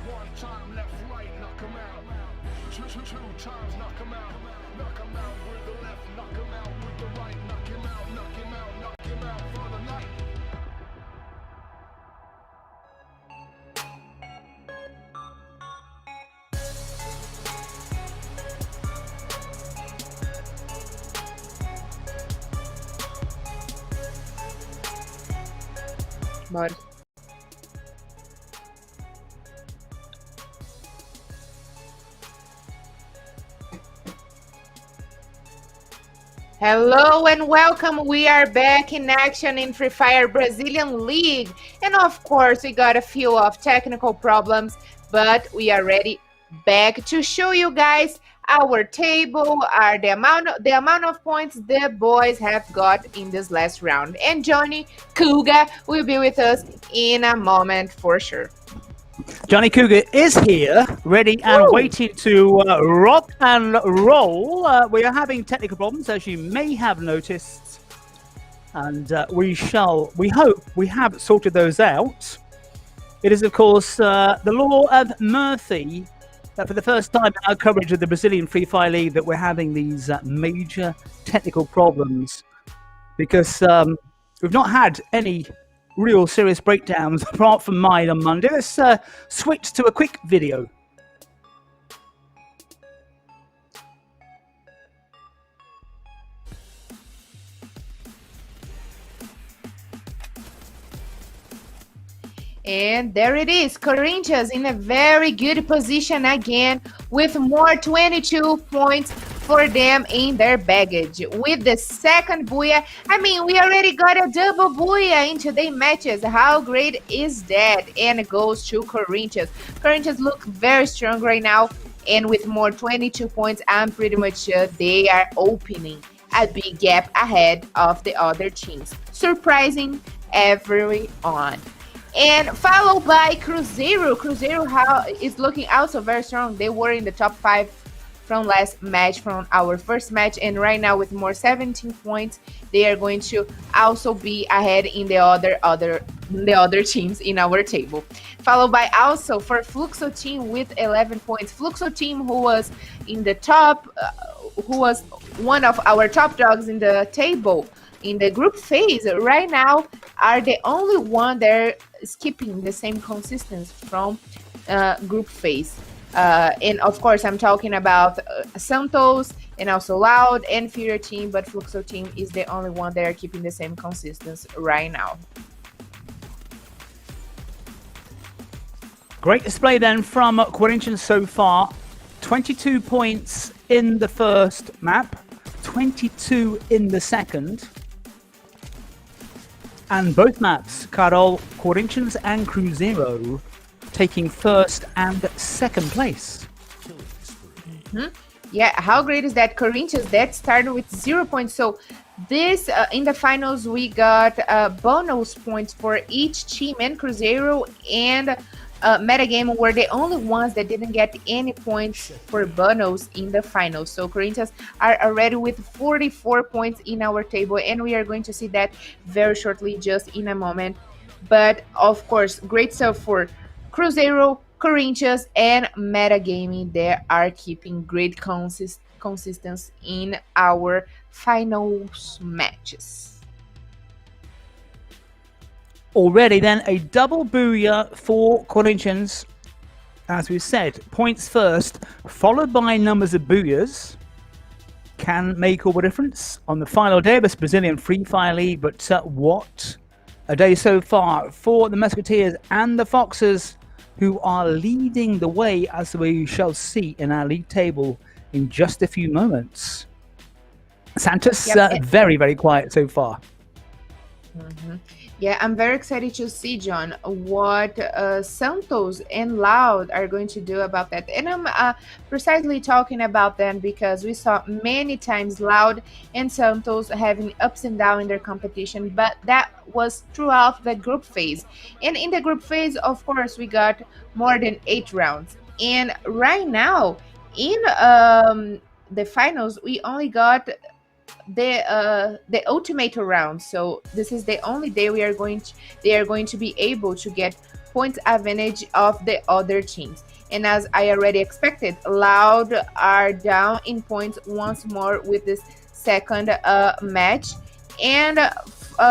Speaker 1: One time left, right, knock him out. Two times, knock him out. Knock him out with the left, knock him out with the right. Knock him out, knock him out, knock him out for the night.
Speaker 3: Bora. Hello and welcome. We are back in action in Free Fire Brazilian League. And of course, we got a few of technical problems, but we are ready back to show you guys our table, are the amount of points the boys have got in this last round. And Johnny Kuga will be with us in a moment for sure.
Speaker 2: Johnny Cougar is here, ready and waiting to rock and roll. We are having technical problems, as you may have noticed, and we hope we have sorted those out. It is, of course, the law of Murphy that for the first time in our coverage of the Brazilian Free Fire League that we're having these major technical problems, because we've not had any real serious breakdowns apart from mine on Monday. Let's switch to a quick video.
Speaker 3: And there it is, Corinthians in a very good position again with more 22 points for them in their baggage. With the second booyah, I mean, we already got a double booyah in today's matches. How great is that? And it goes to Corinthians. Corinthians look very strong right now, and with more 22 points, I'm pretty much sure they are opening a big gap ahead of the other teams, surprising everyone. And followed by Cuzeiro. Cuzeiro is looking also very strong. They were in the top 5 from last match, from our first match, and right now with more 17 points, they are going to also be ahead in the other teams in our table. Followed by also for Fluxo team with 11 points. Fluxo team, who was in the top, who was one of our top dogs in the table in the group phase, right now are the only one that is keeping the same consistency from group phase. And of course, I'm talking about Santos and also Loud and Furia team, but Fluxo team is the only one that are keeping the same consistency right now.
Speaker 2: Great display then from Corinthians so far. 22 points in the first map, 22 in the second. And both maps, Carol, Corinthians and Cuzeiro, taking first and second place.
Speaker 3: Yeah, how great is that? Corinthians, that started with 0 points. So this, in the finals, we got bonus points for each team, and Cuzeiro and Metagame were the only ones that didn't get any points for bonus in the finals. So Corinthians are already with 44 points in our table, and we are going to see that very shortly, just in a moment. But of course, great stuff for Cuzeiro, Corinthians, and Metagaming. They are keeping great consistency in our finals matches.
Speaker 2: Already then a double booyah for Corinthians. As we said, points first, followed by numbers of booyahs. Can make all the difference on the final day of this Brazilian Free Fire League. But what a day so far for the Musketeers and the Foxes, who are leading the way, as we shall see in our league table in just a few moments. Santos, very, very quiet so far.
Speaker 3: Yeah, I'm very excited to see, John, what Santos and Loud are going to do about that. And I'm precisely talking about them because we saw many times Loud and Santos having ups and downs in their competition, but that was throughout the group phase. And in the group phase, of course, we got more than 8 rounds. And right now, in the finals, we only got the ultimate round. So this is the only day they are going to be able to get points advantage of the other teams. And as I already expected, Loud are down in points once more with this second match, and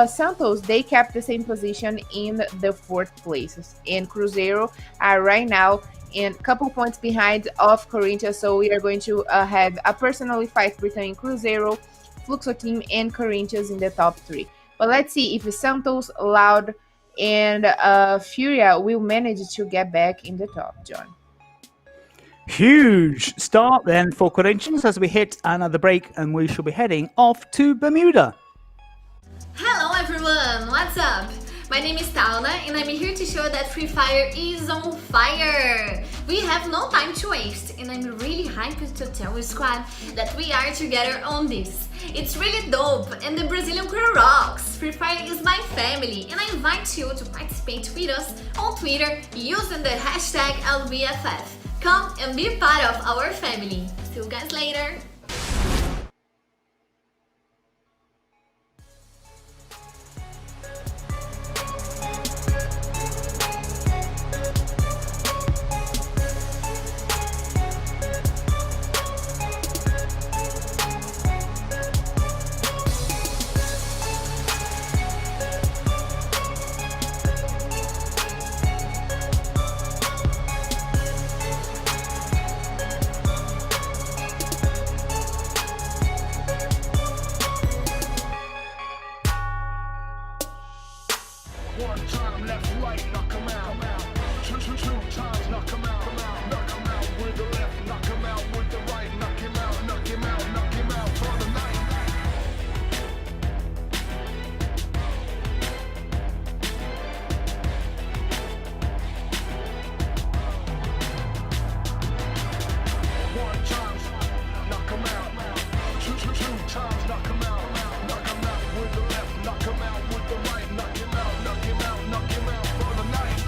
Speaker 3: Santos, they kept the same position in the 4th place, and Cuzeiro are right now in a couple points behind of Corinthians. So we are going to have a personally fight between Cuzeiro, Fluxo team, and Corinthians in the top 3. But let's see if Santos, Loud, and Furia will manage to get back in the top, John.
Speaker 2: Huge start then for Corinthians as we hit another break, and we shall be heading off to Bermuda.
Speaker 10: Hello everyone, what's up? My name is Tauna and I'm here to show that Free Fire is on fire! We have no time to waste and I'm really hyped to tell you squad that we are together on this. It's really dope and the Brazilian crew rocks! Free Fire is my family and I invite you to participate with us on Twitter using the hashtag LBFF. Come and be part of our family. See you guys later!
Speaker 1: One time left, right, knock 'em out. Two times, knock 'em out. Knock 'em out with the left, knock 'em out with the right. Knock him out, knock him out, knock him out for the night. One time, knock 'em out. Two times, knock 'em out. Knock 'em out with the left, knock 'em out with the right. Knock him out, knock him out, knock him out for the night.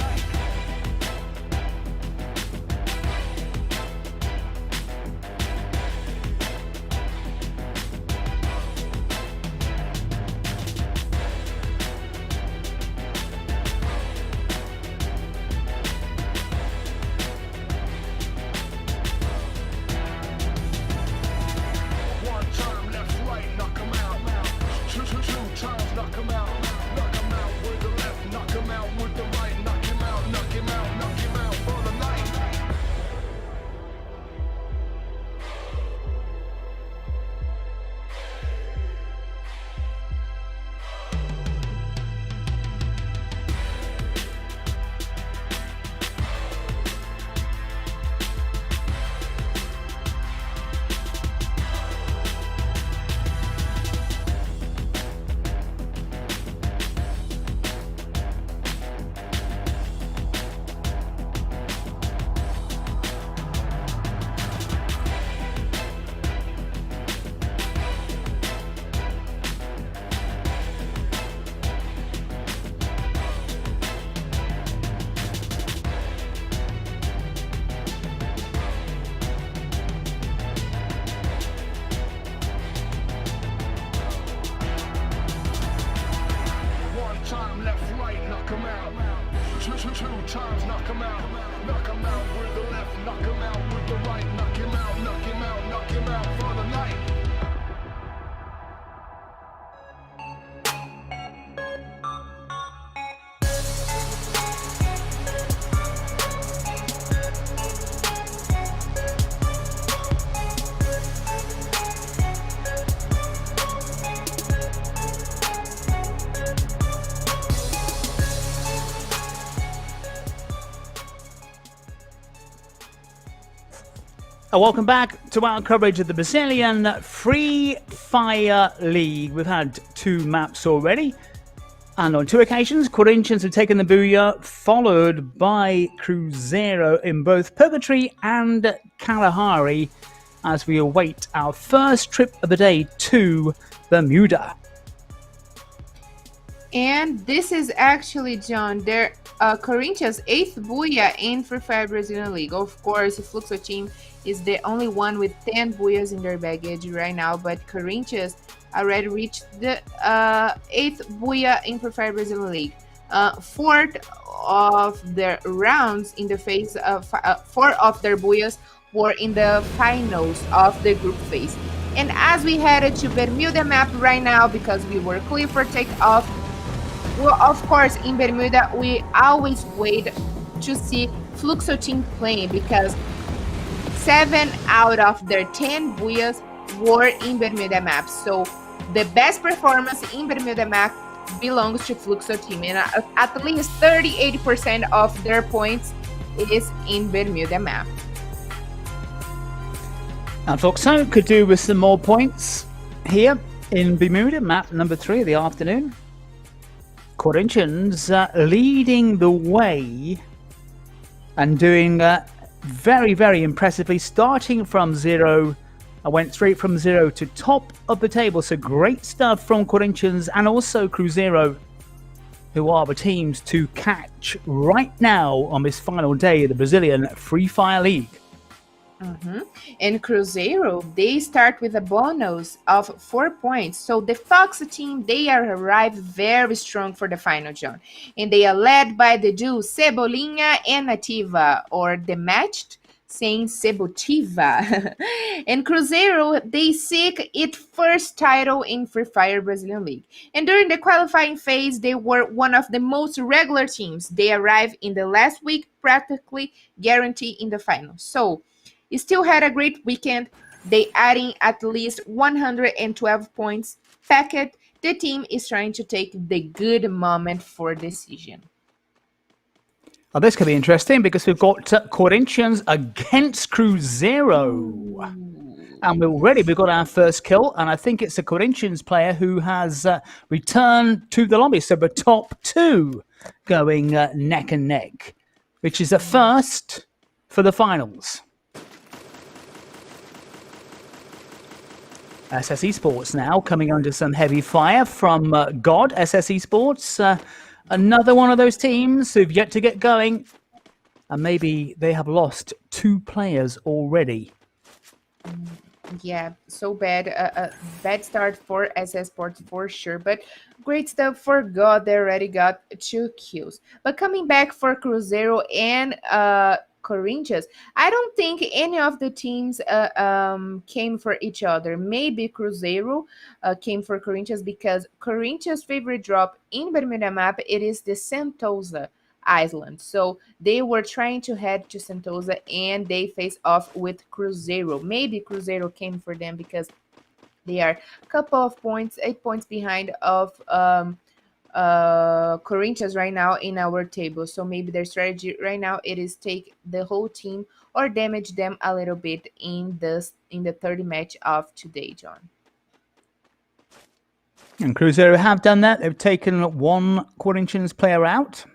Speaker 1: One time left, right, knock 'em out. Two times, knock 'em out. Knock 'em out with the left, knock 'em out with the right. Knock him out, knock him out, knock him out for the night. One time left, right, knock 'em out. Two times, knock 'em out. Knock 'em out with the left, knock 'em out with the right. Knock him out, knock him out, knock him out for the night.
Speaker 2: Welcome back to our coverage of the Brazilian Free Fire League. We've had 2 maps already, and on 2 occasions, Corinthians have taken the booyah, followed by Cuzeiro in both Purgatory and Kalahari, as we await our first trip of the day to Bermuda.
Speaker 3: And this is actually, John, their Corinthians' 8th booyah in Free Fire Brazilian League. Of course, the Fluxo team is the only one with 10 booyahs in their baggage right now, but Corinthians already reached the 8th booyah in Free Fire Brazilian League. 4 of their rounds in the phase of 4 of their booyahs were in the finals of the group phase. And as we headed to Bermuda map right now, because we were clear for takeoff, well, of course, in Bermuda, we always wait to see Fluxo team playing, because 7 out of their 10 booyahs were in Bermuda map. So the best performance in Bermuda map belongs to Fluxo team, and at least 38% of their points is in Bermuda map.
Speaker 2: And Fluxo could do with some more points here in Bermuda, map number 3 of the afternoon. Corinthians leading the way and doing very, very impressively, starting from 0. I went straight from 0 to top of the table. So great stuff from Corinthians and also Cuzeiro, who are the teams to catch right now on this final day of the Brazilian Free Fire League.
Speaker 3: And Cuzeiro, they start with a bonus of 4 points. So the Fox team, they are arrived very strong for the final, John. And they are led by the duo Cebolinha and Nativa, or the matched saying Cebotiva. And Cruzeiro, they seek its first title in Free Fire Brazilian League. And during the qualifying phase, they were one of the most regular teams. They arrived in the last week, practically guaranteed in the final. So, it still had a great weekend. They adding at least 112 points. Packet, the team is trying to take the good moment for decision.
Speaker 2: Well, this could be interesting because we've got Corinthians against Cuzeiro. And we've got our first kill. And I think it's a Corinthians player who has returned to the lobby. So the top 2 going neck and neck, which is a first for the finals. SS Esports now coming under some heavy fire from God. SS Esports, another one of those teams who've yet to get going. And maybe they have lost 2 players already.
Speaker 3: Yeah, so bad. Bad start for SS Sports for sure. But great stuff for God. They already got 2 kills. But coming back for Cruzeiro and Corinthians, I don't think any of the teams came for each other. Maybe Cruzeiro came for Corinthians because Corinthians' favorite drop in Bermuda map, it is the Sentosa Island. So they were trying to head to Sentosa and they face off with Cruzeiro. Maybe Cruzeiro came for them because they are a couple of points, 8 points behind of Corinthians right now in our table. So maybe their strategy right now it is take the whole team or damage them a little bit in the third match of today, John.
Speaker 2: And Cuzeiro have done that. They've taken 1 Corinthians player out.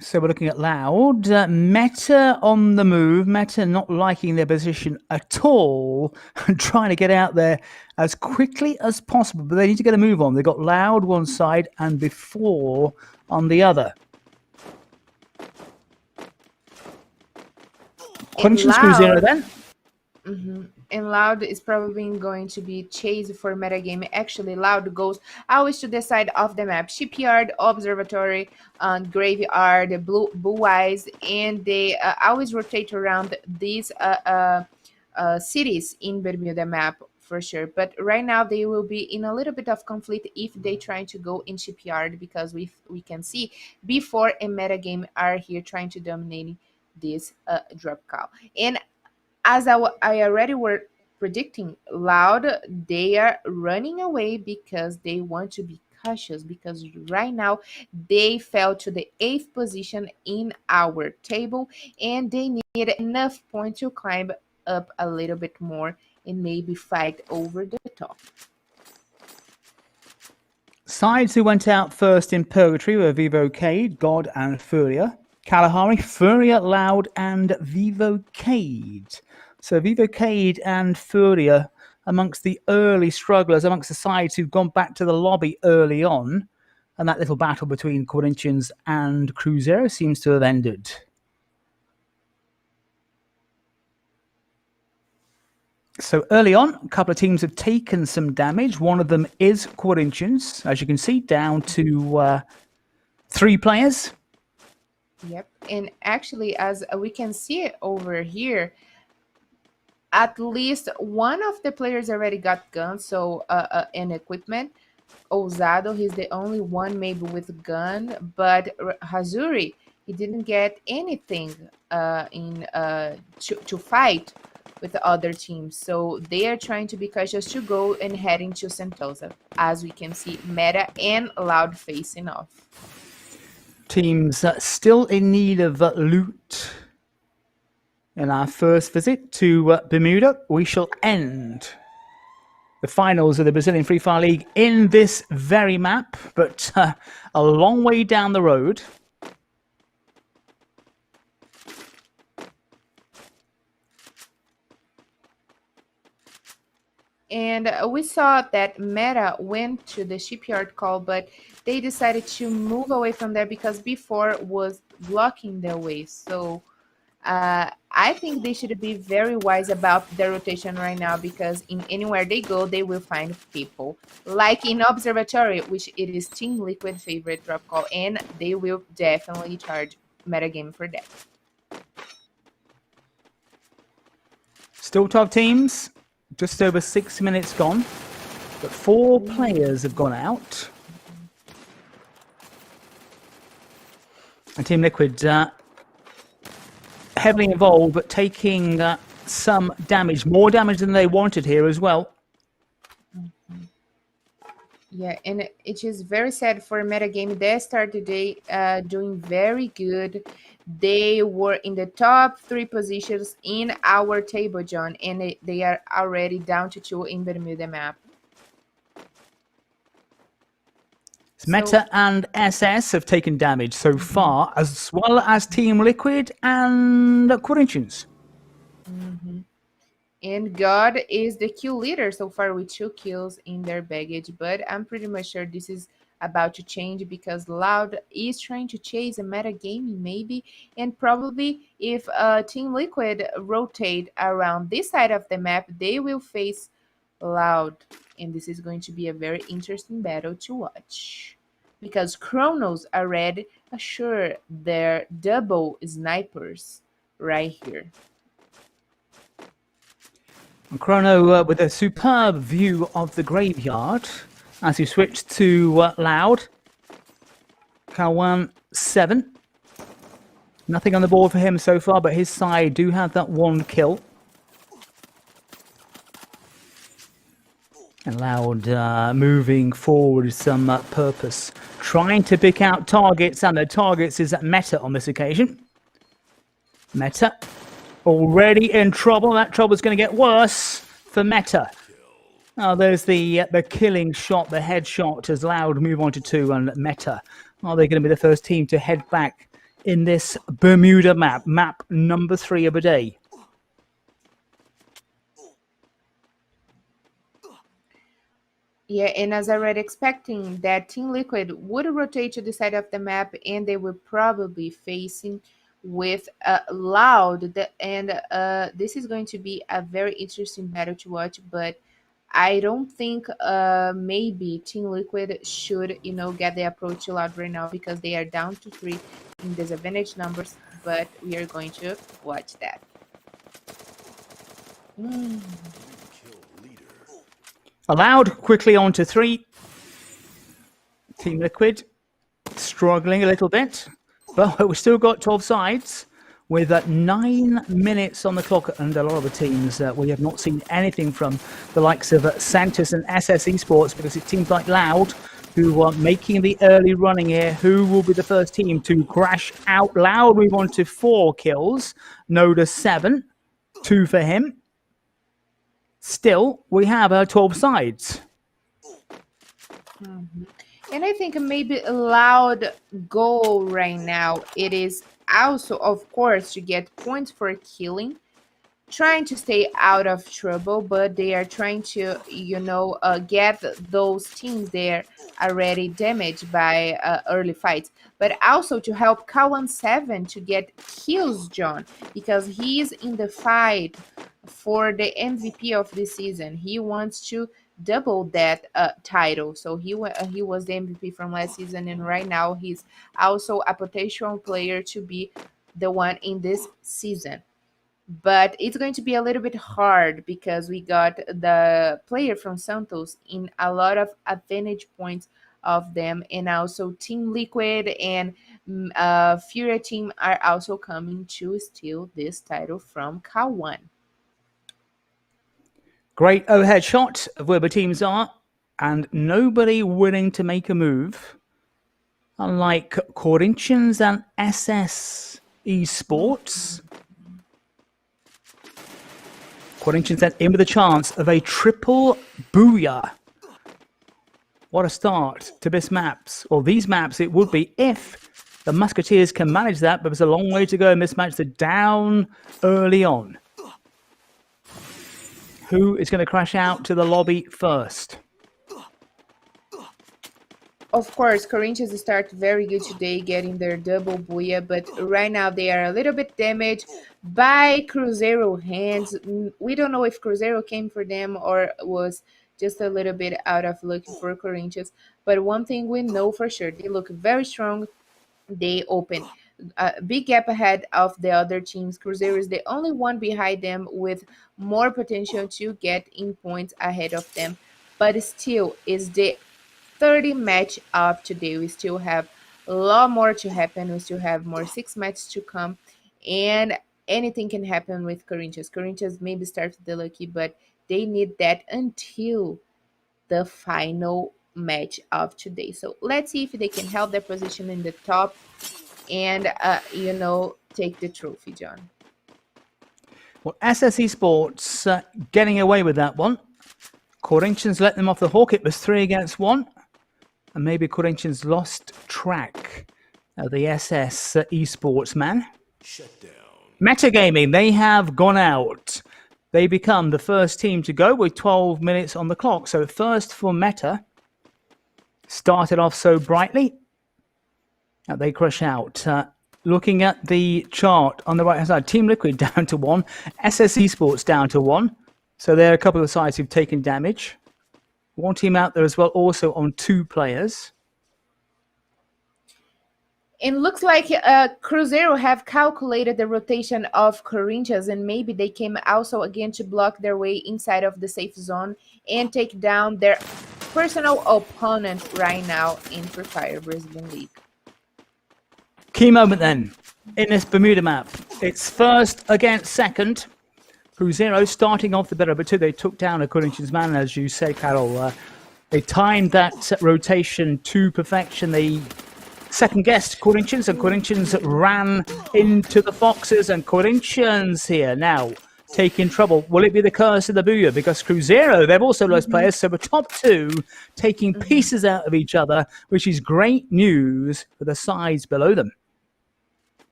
Speaker 2: So we're looking at Loud. Meta on the move. Meta not liking their position at all and trying to get out there as quickly as possible. But they need to get a move on. They've got Loud one side and Before on the other. Corinthians Cuzeiro then.
Speaker 3: And Loud is probably going to be chased for metagame. Actually, Loud goes always to the side of the map. Shipyard, Observatory, Graveyard, Blue Eyes, and they always rotate around these cities in Bermuda map for sure. But right now they will be in a little bit of conflict if they try to go in Shipyard because we can see Before and metagame are here trying to dominate this drop call. And as I already were predicting, Loud, they are running away because they want to be cautious because right now they fell to the 8th position in our table and they need enough points to climb up a little bit more and maybe fight over the top.
Speaker 2: Sides who went out first in Purgatory were Vivo Keyd, God and Furia. Kalahari, Furia, Loud, and Vivo Keyd. So Vivo Keyd and Furia amongst the early strugglers, amongst the sides who've gone back to the lobby early on. And that little battle between Corinthians and Cuzeiro seems to have ended. So early on, a couple of teams have taken some damage. One of them is Corinthians, as you can see, down to 3 players.
Speaker 3: Yep, and actually, as we can see it over here, at least one of the players already got guns, so and equipment. Ousado, he's the only one maybe with gun, but Hazuri, he didn't get anything to fight with the other teams. So they are trying to be cautious to go and head into Sentosa, as we can see Meta and Loud facing off.
Speaker 2: Teams still in need of loot. In our first visit to Bermuda, we shall end the finals of the Brazilian Free Fire League in this very map, but a long way down the road.
Speaker 3: And we saw that Meta went to the shipyard call, but they decided to move away from there because before was blocking their way. So I think they should be very wise about their rotation right now, because in anywhere they go, they will find people. Like in Observatory, which it is Team Liquid favorite drop call, and they will definitely charge metagame for that.
Speaker 2: Still 12 teams, just over 6 minutes gone, but 4 players have gone out. And Team Liquid heavily involved, but taking some damage, more damage than they wanted here as well.
Speaker 3: Yeah, and it is very sad for metagame. They started today doing very good. They were in the top 3 positions in our table, John, and they are already down to 2 in Bermuda map.
Speaker 2: Meta and SS have taken damage so far, as well as Team Liquid and Corinthians.
Speaker 3: And God is the kill leader so far with 2 kills in their baggage, but I'm pretty much sure this is about to change because Loud is trying to chase a meta gaming maybe, and probably if Team Liquid rotate around this side of the map, they will face Loud, and this is going to be a very interesting battle to watch because Chronos already assure their double snipers right here.
Speaker 2: And Chrono with a superb view of the graveyard as he switched to Loud. Kawan 7. Nothing on the board for him so far, but his side do have that 1 kill. And Loud moving forward with some purpose. Trying to pick out targets, and the targets is Meta on this occasion. Meta already in trouble. That trouble's going to get worse for Meta. Oh, there's the killing shot, the headshot as Loud move on to 2, and Meta. Are they going to be the first team to head back in this Bermuda map, map number 3 of the day?
Speaker 3: Yeah, and as I read expecting that Team Liquid would rotate to the side of the map, and they will probably facing with Loud, and this is going to be a very interesting battle to watch, but I don't think maybe Team Liquid should, get the approach to Loud right now because they are down to 3 in disadvantage numbers, but we are going to watch that.
Speaker 2: Allowed quickly on to 3. Team Liquid struggling a little bit, but we've still got 12 sides with 9 minutes on the clock, and a lot of the teams we have not seen anything from the likes of Santos and SS Esports, because it seems like Loud who are making the early running here. Who will be the first team to crash out? Loud move on to 4 kills, Noda 7, 2 for him. Still, we have 12 sides.
Speaker 3: And I think maybe a Loud goal right now, it is also, of course, to get points for killing, trying to stay out of trouble, but they are trying to, get those teams there already damaged by early fights, but also to help Kawan 7 to get kills, John, because he's in the fight for the MVP of this season. He wants to double that title. So he was the MVP from last season, and right now he's also a potential player to be the one in this season. But it's going to be a little bit hard because we got the player from Santos in a lot of advantage points of them, and also Team Liquid and Furia team are also coming to steal this title from Kawan.
Speaker 2: Great overhead shot of where the teams are, and nobody willing to make a move. Unlike Corinthians and SS Esports. Corinthians then in with a chance of a triple booyah. What a start to this maps, or these maps it would be if the Musketeers can manage that, but there's a long way to go in this match. They're down early on. Who is going to crash out to the lobby first?
Speaker 3: Of course, Corinthians start very good today, getting their double booyah, but right now they are a little bit damaged by Cuzeiro hands. We don't know if Cuzeiro came for them or was just a little bit out of luck for Corinthians. But one thing we know for sure, they look very strong. They open a big gap ahead of the other teams. Cuzeiro is the only one behind them with more potential to get in points ahead of them. But still, is the 30 match of today. We still have a lot more to happen. We still have more 6 matches to come, and anything can happen with Corinthians. Corinthians maybe start the lucky, but they need that until the final match of today. So let's see if they can help their position in the top and take the trophy, John.
Speaker 2: Well, SS Esports getting away with that one. Corinthians let them off the hook. It was 3 against 1. And maybe Corinthians lost track of the SS Esports man. Metagaming, they have gone out. They become the first team to go with 12 minutes on the clock. So first for Meta. Started off so brightly. Now they crush out. Looking at the chart on the right-hand side, Team Liquid down to 1. SS Esports down to 1. So there are a couple of sides who've taken damage. One team out there as well, also on 2 players.
Speaker 3: It looks like Cuzeiro have calculated the rotation of Corinthians, and maybe they came also again to block their way inside of the safe zone and take down their personal opponent right now in Free Fire Brazilian League.
Speaker 2: Key moment then in this Bermuda map. It's first against second. Cuzeiro starting off the better, but 2 they took down a Corinthians man, as you say, Carol. They timed that rotation to perfection. They second-guessed Corinthians, and Corinthians ran into the Foxes, and Corinthians here now taking trouble. Will it be the curse of the Booyah? Because Cuzeiro, they've also lost players, so the top 2 taking pieces out of each other, which is great news for the sides below them.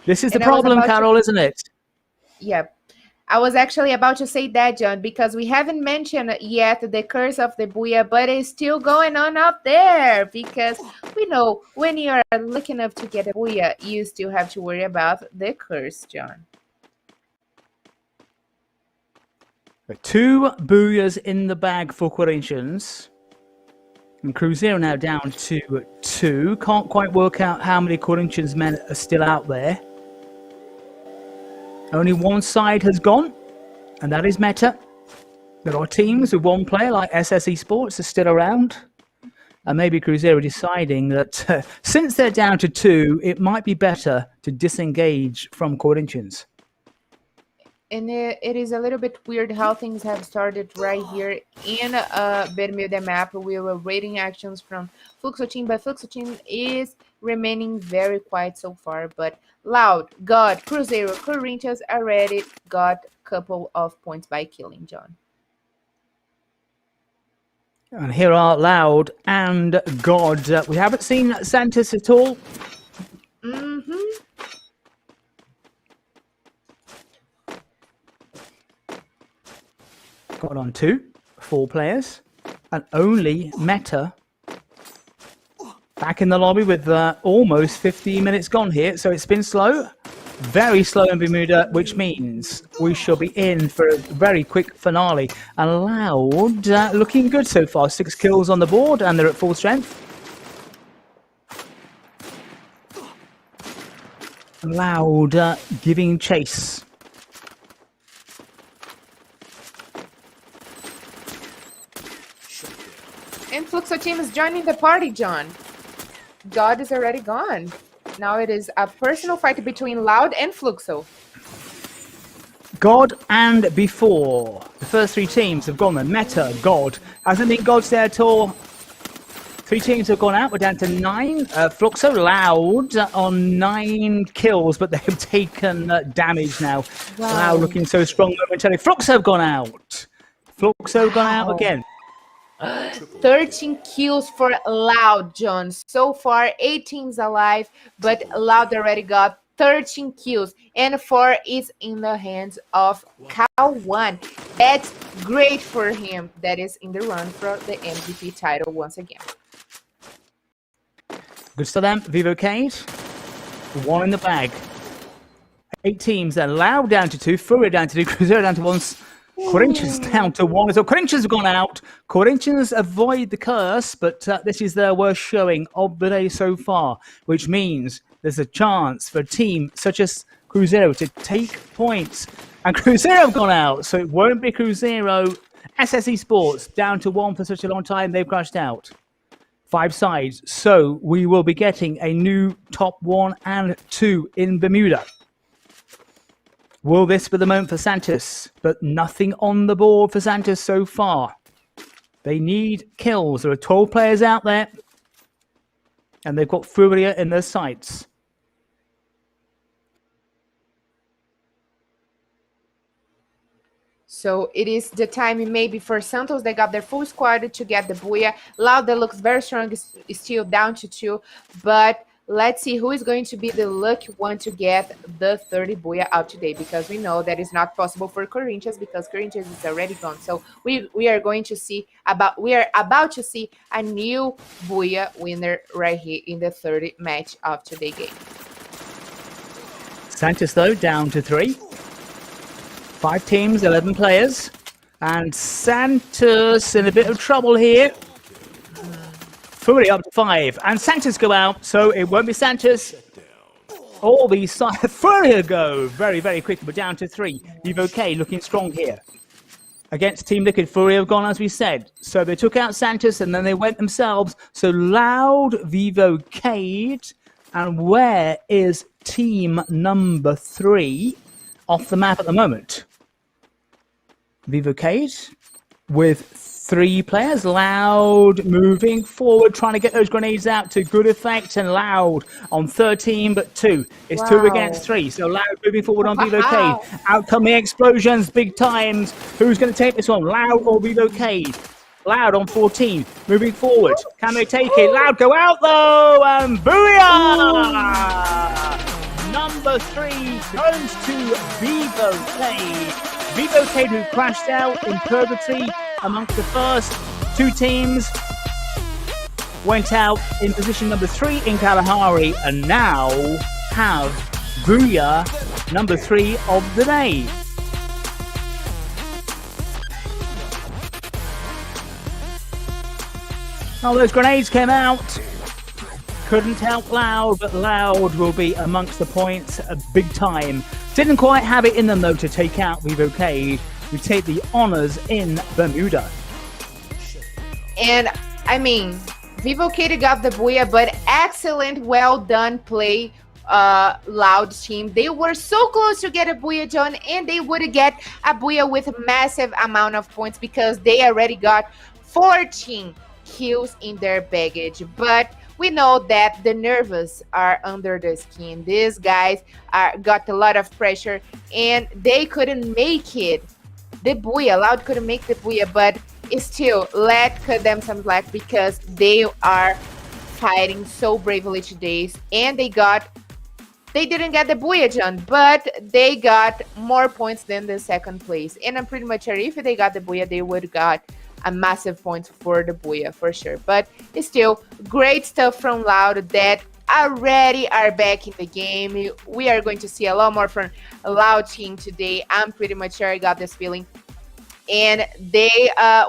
Speaker 2: This is the problem, Carol, isn't it?
Speaker 3: Yep. I was actually about to say that, John, because we haven't mentioned yet the curse of the Booyah, but it's still going on up there, because we know when you are lucky enough to get a Booyah, you still have to worry about the curse, John.
Speaker 2: 2 Booyahs in the bag for Corinthians. And Cuzeiro now down to 2. Can't quite work out how many Corinthians men are still out there. Only one side has gone, and that is Meta. There are teams with 1 player like SS Esports are still around. And maybe Cuzeiro deciding that since they're down to 2, it might be better to disengage from Corinthians.
Speaker 3: And it is a little bit weird how things have started right here in Bermuda map. We were waiting actions from Fluxo team, but Fluxo team is remaining very quiet so far. But Loud, God, Cuzeiro, Corinthians already got a couple of points by killing, John.
Speaker 2: And here are Loud and God. We haven't seen Santos at all. Got on 2, 4 players, and only Meta back in the lobby with almost 15 minutes gone here. So it's been slow, very slow in Bermuda, which means we shall be in for a very quick finale. And Loud looking good so far. 6 kills on the board, and they're at full strength. Loud giving chase.
Speaker 3: And Fluxo team is joining the party, John. God is already gone. Now it is a personal fight between Loud and Fluxo.
Speaker 2: God and before. The first 3 teams have gone there. Meta, God. Hasn't been God's there at all. 3 teams have gone out. We're down to 9. Fluxo Loud on 9 kills, but they've taken damage now.
Speaker 3: Wow.
Speaker 2: Loud looking so strong momentarily. Fluxo have gone out. Fluxo gone out again.
Speaker 3: 13 kills for Loud, John. So far, 8 teams alive, but Loud already got 13 kills, and 4 is in the hands of Cow1. That's great for him. That is in the run for the MVP title once again.
Speaker 2: Good for them. Vivo Keyd, 1 in the bag. 8 teams. Loud down to 2. Furia down to 2. Cuzeiro down to 1. Corinthians down to 1. So Corinthians have gone out. Corinthians avoid the curse, but this is their worst showing of the day so far, which means there's a chance for a team such as Cuzeiro to take points. And Cuzeiro have gone out, so it won't be Cuzeiro. SS Esports down to 1 for such a long time. They've crashed out. 5 sides. So we will be getting a new top 1 and 2 in Bermuda. Will this be the moment for Santos? But nothing on the board for Santos so far. They need kills. There are 12 players out there. And they've got Furia in their sights.
Speaker 3: So it is the time maybe for Santos. They got their full squad to get the Booyah. Loud that looks very strong is still down to 2. But let's see who is going to be the lucky one to get the 30 Booyah out today, because we know that is not possible for Corinthians because Corinthians is already gone. So we are about to see a new Booyah winner right here in the 30 match of today's game.
Speaker 2: Santos though down to 3. 5 teams, 11 players, and Santos in a bit of trouble here. Furia up to 5, and Santos go out, so it won't be Santos. All these sides, Furia go very, very quickly, but down to 3. Vivo Keyd looking strong here. Against Team Liquid, Furia have gone, as we said. So they took out Santos, and then they went themselves. So Loud, Vivo Keyd, and where is team number 3 off the map at the moment? Vivo Keyd with 3 players. Loud moving forward, trying to get those grenades out to good effect, and Loud on 13 but 2. It's 2 against 3. So Loud moving forward on Vivo Keyd. Outcoming explosions, big times. Who's going to take this one? Loud or Vivo Keyd? Loud on 14, moving forward. Can they take it? Loud go out though, and booyah! Number 3 goes to Vivo Keyd. Vivo Keyd, who crashed out in purgatory amongst the first 2 teams, went out in position number 3 in Kalahari, and now have Booyah, number 3 of the day. Oh, those grenades came out. Couldn't help Loud, but Loud will be amongst the points big time. Didn't quite have it in them, though, to take out Vivo Keyd, who take the honours in Bermuda.
Speaker 3: And, I mean, Vivo Keyd got the Booyah, but excellent, well done play, Loud team. They were so close to get a Booyah, John, and they would get a Booyah with a massive amount of points because they already got 14 kills in their baggage. But we know that the nervous are under the skin. These guys got a lot of pressure, and they couldn't make it. The Booyah, Loud couldn't make the Booyah, but still, let cut them some slack because they are fighting so bravely today. And they didn't get the Booyah, John, but they got more points than the second place. And I'm pretty much sure if they got the Booyah, they would got a massive point for the Booyah for sure. But still, great stuff from Loud that already are back in the game. We are going to see a lot more from Loud team today. I'm pretty much sure I got this feeling. And they,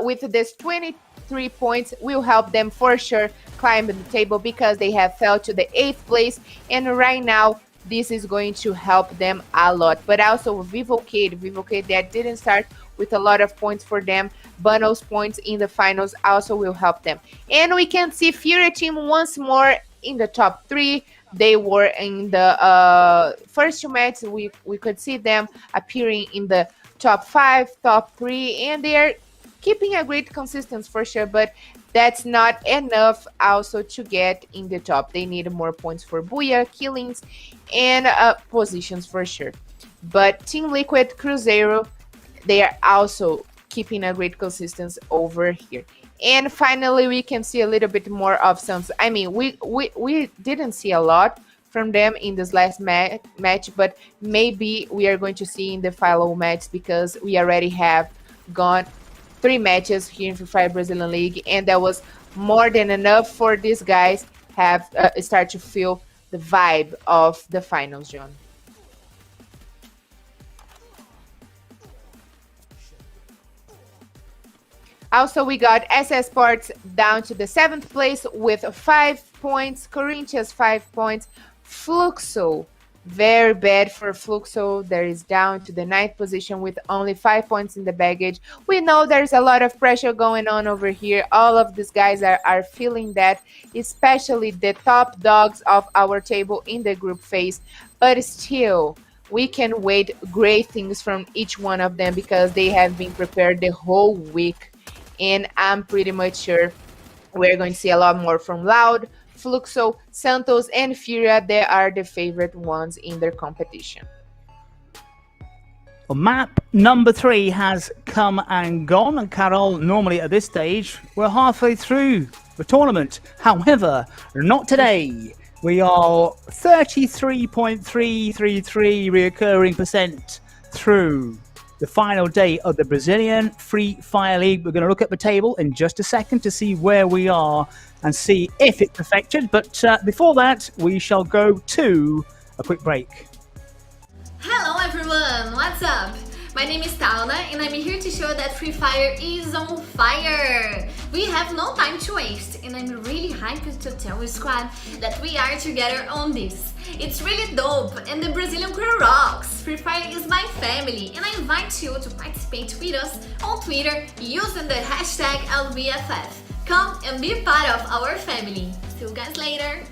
Speaker 3: with this 23 points, will help them for sure climb the table because they have fell to the 8th place. And right now, this is going to help them a lot. But also Vivo Keyd that didn't start with a lot of points for them. Bonus points in the finals also will help them. And we can see Furia team once more in the top 3. They were in the first 2 matches. We could see them appearing in the top 5, top 3, and they're keeping a great consistency for sure, but that's not enough also to get in the top. They need more points for Booyah, killings, and positions for sure. But Team Liquid, Cuzeiro, they are also keeping a great consistency over here. And finally, we can see a little bit more of Santos. I mean, we didn't see a lot from them in this last match, but maybe we are going to see in the final match because we already have gone 3 matches here in Free Fire Brazilian League, and that was more than enough for these guys have start to feel the vibe of the finals, John. Also, we got SS Sports down to the 7th place with 5 points. Corinthians 5 points. Fluxo, very bad for Fluxo. There is down to the 9th position with only 5 points in the baggage. We know there's a lot of pressure going on over here. All of these guys are feeling that, especially the top dogs of our table in the group phase. But still, we can wait great things from each one of them because they have been prepared the whole week. And I'm pretty much sure we're going to see a lot more from Loud, Fluxo, Santos, and Furia. They are the favorite ones in their competition.
Speaker 2: Well, map number 3 has come and gone. And Carol, normally at this stage, we're halfway through the tournament. However, not today. We are 33.333 reoccurring percent through the final day of the Brazilian Free Fire League. We're going to look at the table in just a second to see where we are and see if it's perfected. But before that, we shall go to a quick break.
Speaker 10: Hello everyone, what's up? My name is Tauna and I'm here to show that Free Fire is on fire! We have no time to waste and I'm really hyped to tell you squad that we are together on this. It's really dope and the Brazilian crew rocks! Free Fire is my family and I invite you to participate with us on Twitter using the hashtag LBFF. Come and be part of our family. See you guys later!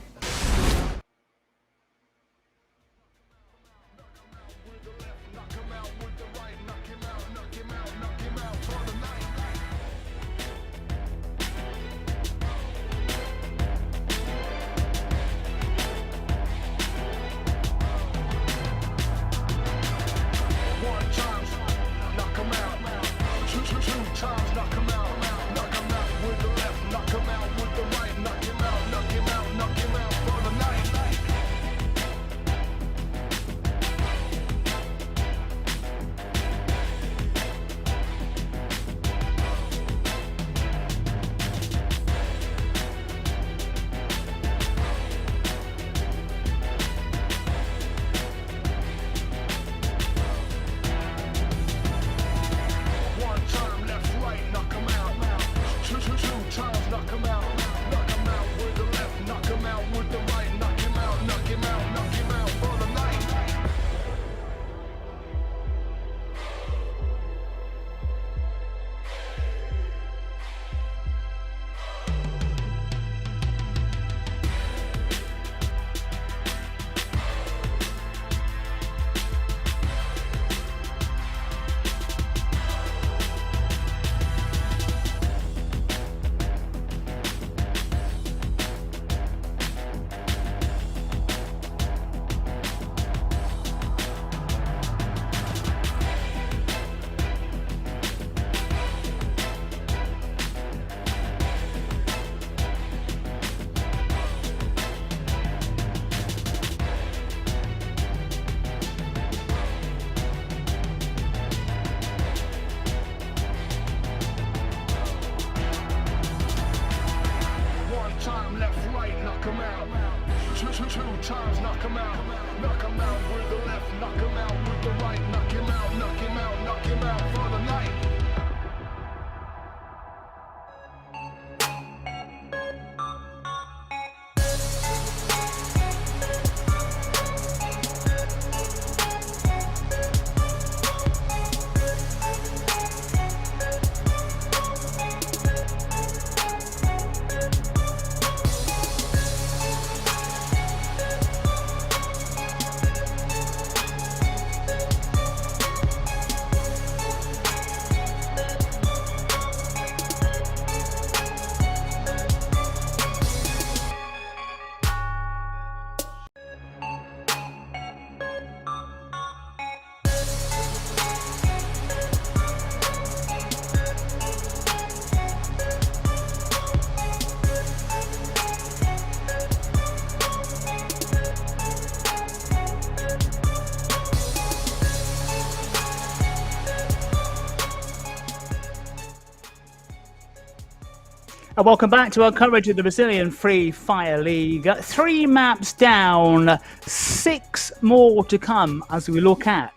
Speaker 2: Welcome back to our coverage of the Brazilian Free Fire League. 3 maps down, 6 more to come as we look at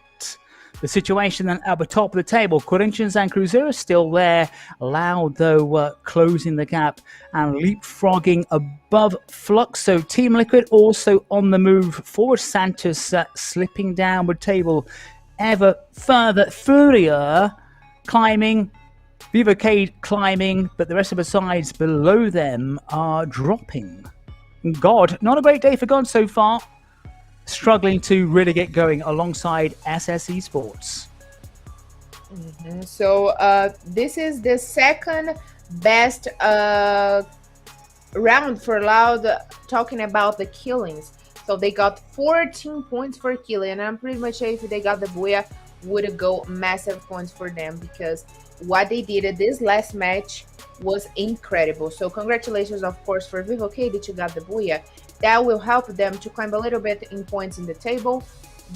Speaker 2: the situation at the top of the table. Corinthians and Cuzeiro still there. Loud, though, closing the gap and leapfrogging above Fluxo. Team Liquid also on the move forward. Santos slipping downward table ever further. Furia climbing. Vivo Keyd climbing, but the rest of the sides below them are dropping. God, not a great day for God so far. Struggling to really get going alongside SS Esports.
Speaker 3: So this is the second best round for Loud, talking about the killings. So they got 14 points for killing, and I'm pretty much sure if they got the Booyah, would go massive points for them, because what they did at this last match was incredible. So congratulations, of course, for Vivo Keyd that you got the Booyah. That will help them to climb a little bit in points in the table,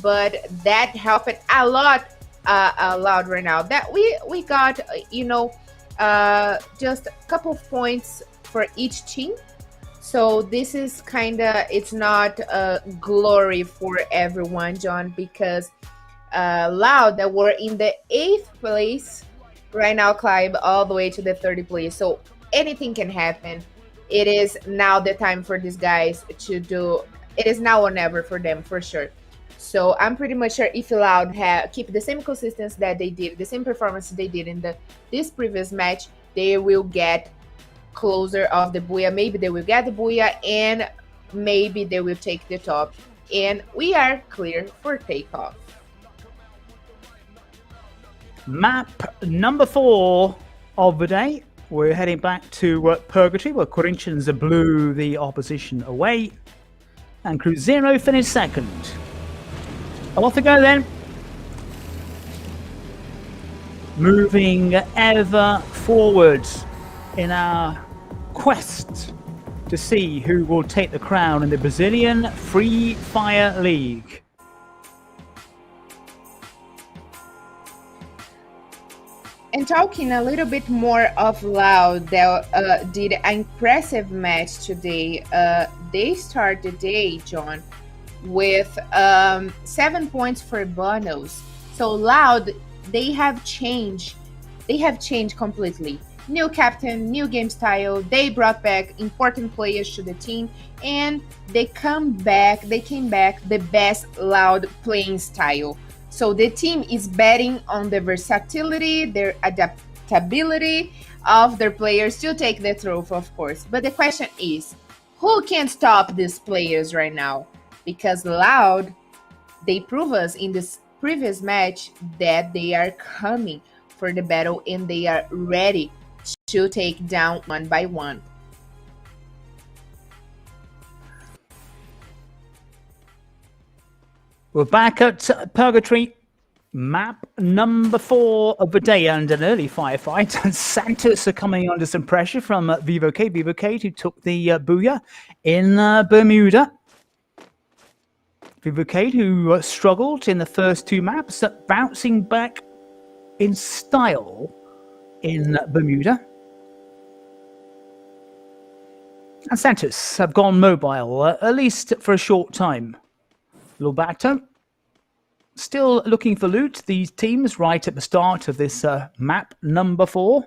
Speaker 3: but that helped a lot Loud right now. That we got, just a couple of points for each team. So this is it's not glory for everyone, John, because Loud that were in the 8th place right now climb all the way to the 30th place. So anything can happen. It is now the time for these guys to do. It is now or never for them, for sure. So I'm pretty much sure if Loud keep the same consistency that they did, the same performance they did in this previous match, they will get closer of the Booyah. Maybe they will get the Booyah, and maybe they will take the top, and we are clear for takeoff.
Speaker 2: Map number 4 of the day. We're heading back to Purgatory, where Corinthians blew the opposition away, and Cuzeiro finished second. Off we go then. Moving ever forward in our quest to see who will take the crown in the Brazilian Free Fire League.
Speaker 3: And talking a little bit more of Loud, that did an impressive match today. They start the day, John, with 7 points for bonus. So Loud, they have changed completely. New captain, new game style. They brought back important players to the team, and they came back the best Loud playing style. So the team is betting on the versatility, their adaptability of their players to take the trophy, of course. But the question is, who can stop these players right now? Because Loud, they prove us in this previous match that they are coming for the battle, and they are ready to take down one by one.
Speaker 2: We're back at Purgatory, map number 4 of the day, and an early firefight. And Santos are coming under some pressure from Vivo Keyd. Vivo Keyd, who took the Booyah in Bermuda. Vivo Keyd, who struggled in the first 2 maps, bouncing back in style in Bermuda. And Santos have gone mobile, at least for a short time. Lobato still looking for loot. These teams right at the start of this map number 4.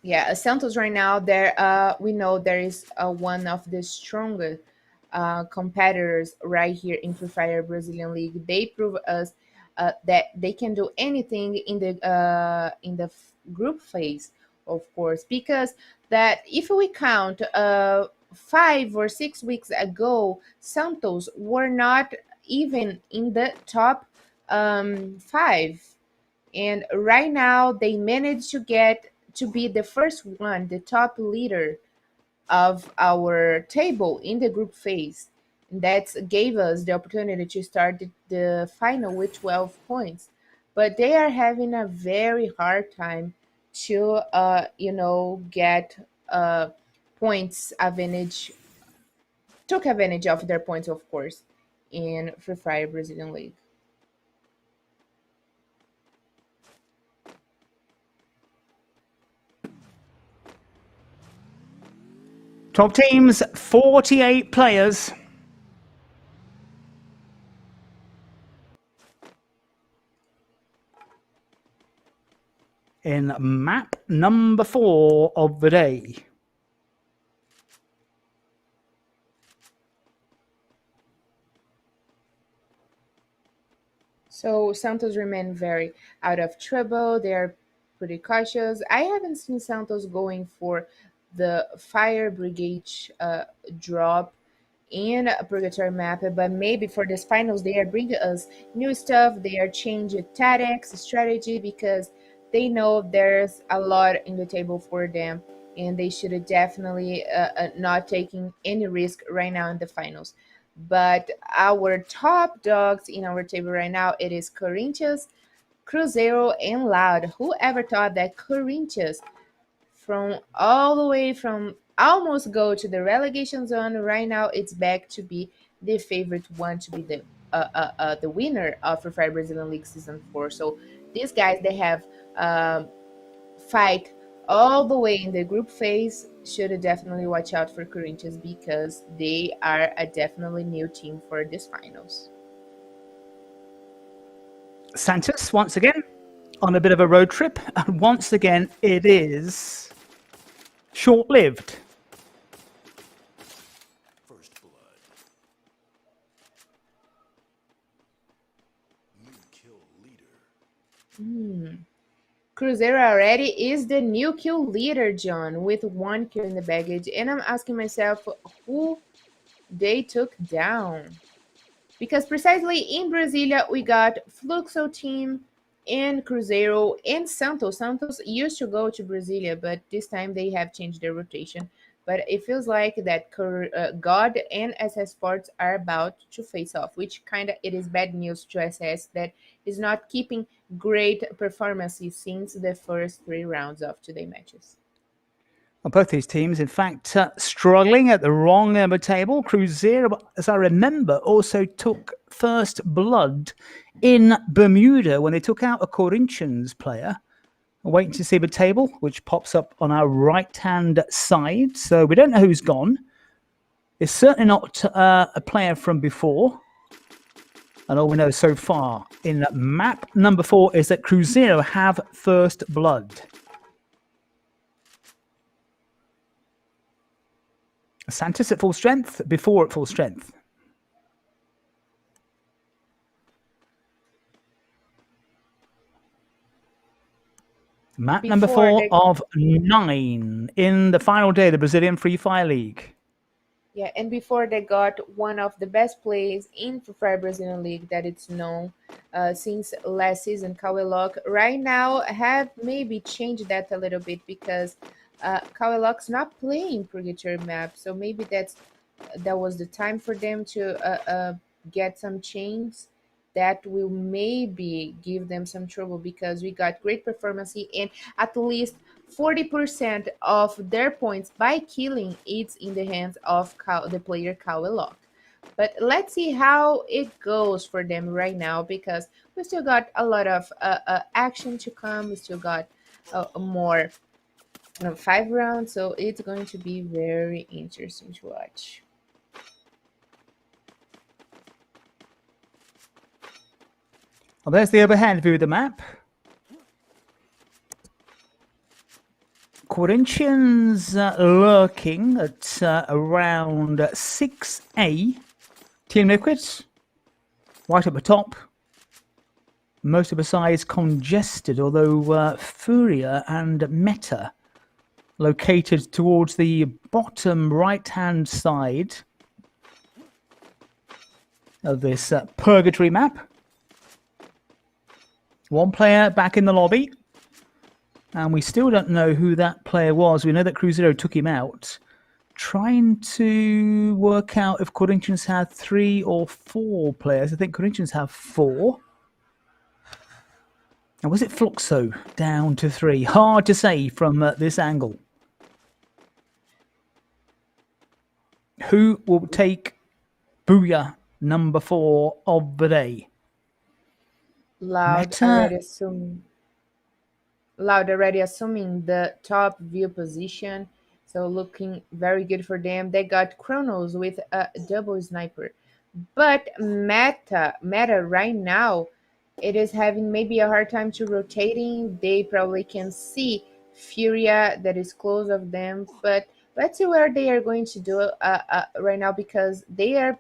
Speaker 3: Yeah, Santos right now, we know there is one of the strongest competitors right here in Free Fire Brazilian League. They prove us that they can do anything in the group phase, of course, because that if we count 5 or 6 weeks ago, Santos were not even in the top 5, and right now they managed to get to be the first one, the top leader of our table in the group phase. And that gave us the opportunity to start the final with 12 points. But they are having a very hard time to, get points advantage, took advantage of their points, of course, in Free Fire Brazilian League.
Speaker 2: Top teams, 48 players. In map number 4 of the day.
Speaker 3: So Santos remain very out of trouble. They are pretty cautious. I haven't seen Santos going for the fire brigade drop in a purgatory map, but maybe for this finals they are bringing us new stuff. They are changing tactics, strategy, because they know there's a lot in the table for them, and they should definitely not taking any risk right now in the finals. But our top dogs in our table right now, it is Corinthians, Cruzeiro, and Loud. Whoever thought that Corinthians, from all the way from almost go to the relegation zone, right now it's back to be the favorite one to be the winner of Free Fire Brazilian League Season 4. So these guys, they have fight all the way in the group phase. Should definitely watch out for Corinthians because they are a definitely new team for this finals.
Speaker 2: Santos, once again, on a bit of a road trip. And once again, it is short-lived.
Speaker 1: First blood. New kill leader.
Speaker 3: Cruzeiro already is the new kill leader, John, with 1 kill in the baggage. And I'm asking myself who they took down. Because precisely in Brasilia, we got Fluxo team and Cruzeiro and Santos. Santos used to go to Brasilia, but this time they have changed their rotation. But it feels like that God and SS Sports are about to face off, which kind of it is bad news to SS that is not keeping great performances since the first 3 rounds of today matches.
Speaker 2: Well, both these teams, in fact, struggling at the wrong end of the table. Cuzeiro, as I remember, also took first blood in Bermuda when they took out a Corinthians player. Waiting to see the table, which pops up on our right-hand side. So we don't know who's gone. It's certainly not a player from before. And all we know so far in map number 4 is that Cuzeiro have first blood. Santos at full strength, before at full strength. Map number 4 of 9 in the final day of the Brazilian Free Fire League.
Speaker 3: Yeah, and before they got one of the best plays in Free Fire Brazilian League that it's known since last season, Cauê. Right now have maybe changed that a little bit because Cauê's not playing Purgatory map, so maybe that was the time for them to get some change that will maybe give them some trouble because we got great performance and at least 40% of their points by killing it's in the hands of the player Cauê. But let's see how it goes for them right now because we still got a lot of action to come. We still got more 5 rounds, so it's going to be very interesting to watch.
Speaker 2: Well, there's the overhead view of the map. Corinthians lurking at around 6A. Team Liquids, right at the top. Most of the side is congested, although Furia and Meta located towards the bottom right-hand side of this purgatory map. 1 player back in the lobby. And we still don't know who that player was. We know that Cuzeiro took him out. Trying to work out if Corinthians had 3 or 4 players. I think Corinthians have 4. And was it Fluxo down to 3? Hard to say from this angle. Who will take Booyah number 4 of the day?
Speaker 3: Loud already assuming the top view position. So looking very good for them. They got Chronos with a double sniper. But meta right now, it is having maybe a hard time to rotating. They probably can see Furia that is close of them, but let's see what they are going to do right now, because they are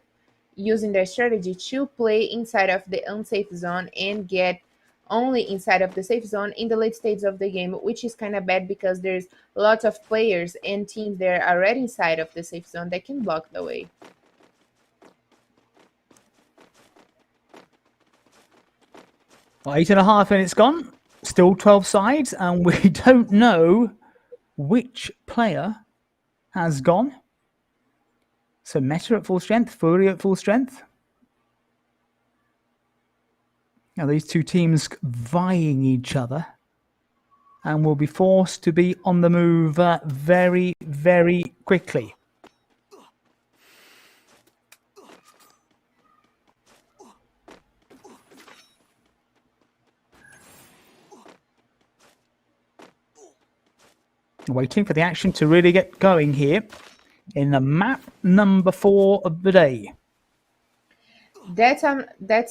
Speaker 3: using their strategy to play inside of the unsafe zone and get only inside of the safe zone in the late stages of the game, which is kind of bad because there's lots of players and teams that are already inside of the safe zone that can block the way.
Speaker 2: Well, 8.5 minutes gone, still 12 sides, and we don't know which player has gone. So Meta at full strength, Furia at full strength. Now these two teams vying each other and will be forced to be on the move very, very quickly. Waiting for the action to really get going here in the map number 4 of the day.
Speaker 3: That's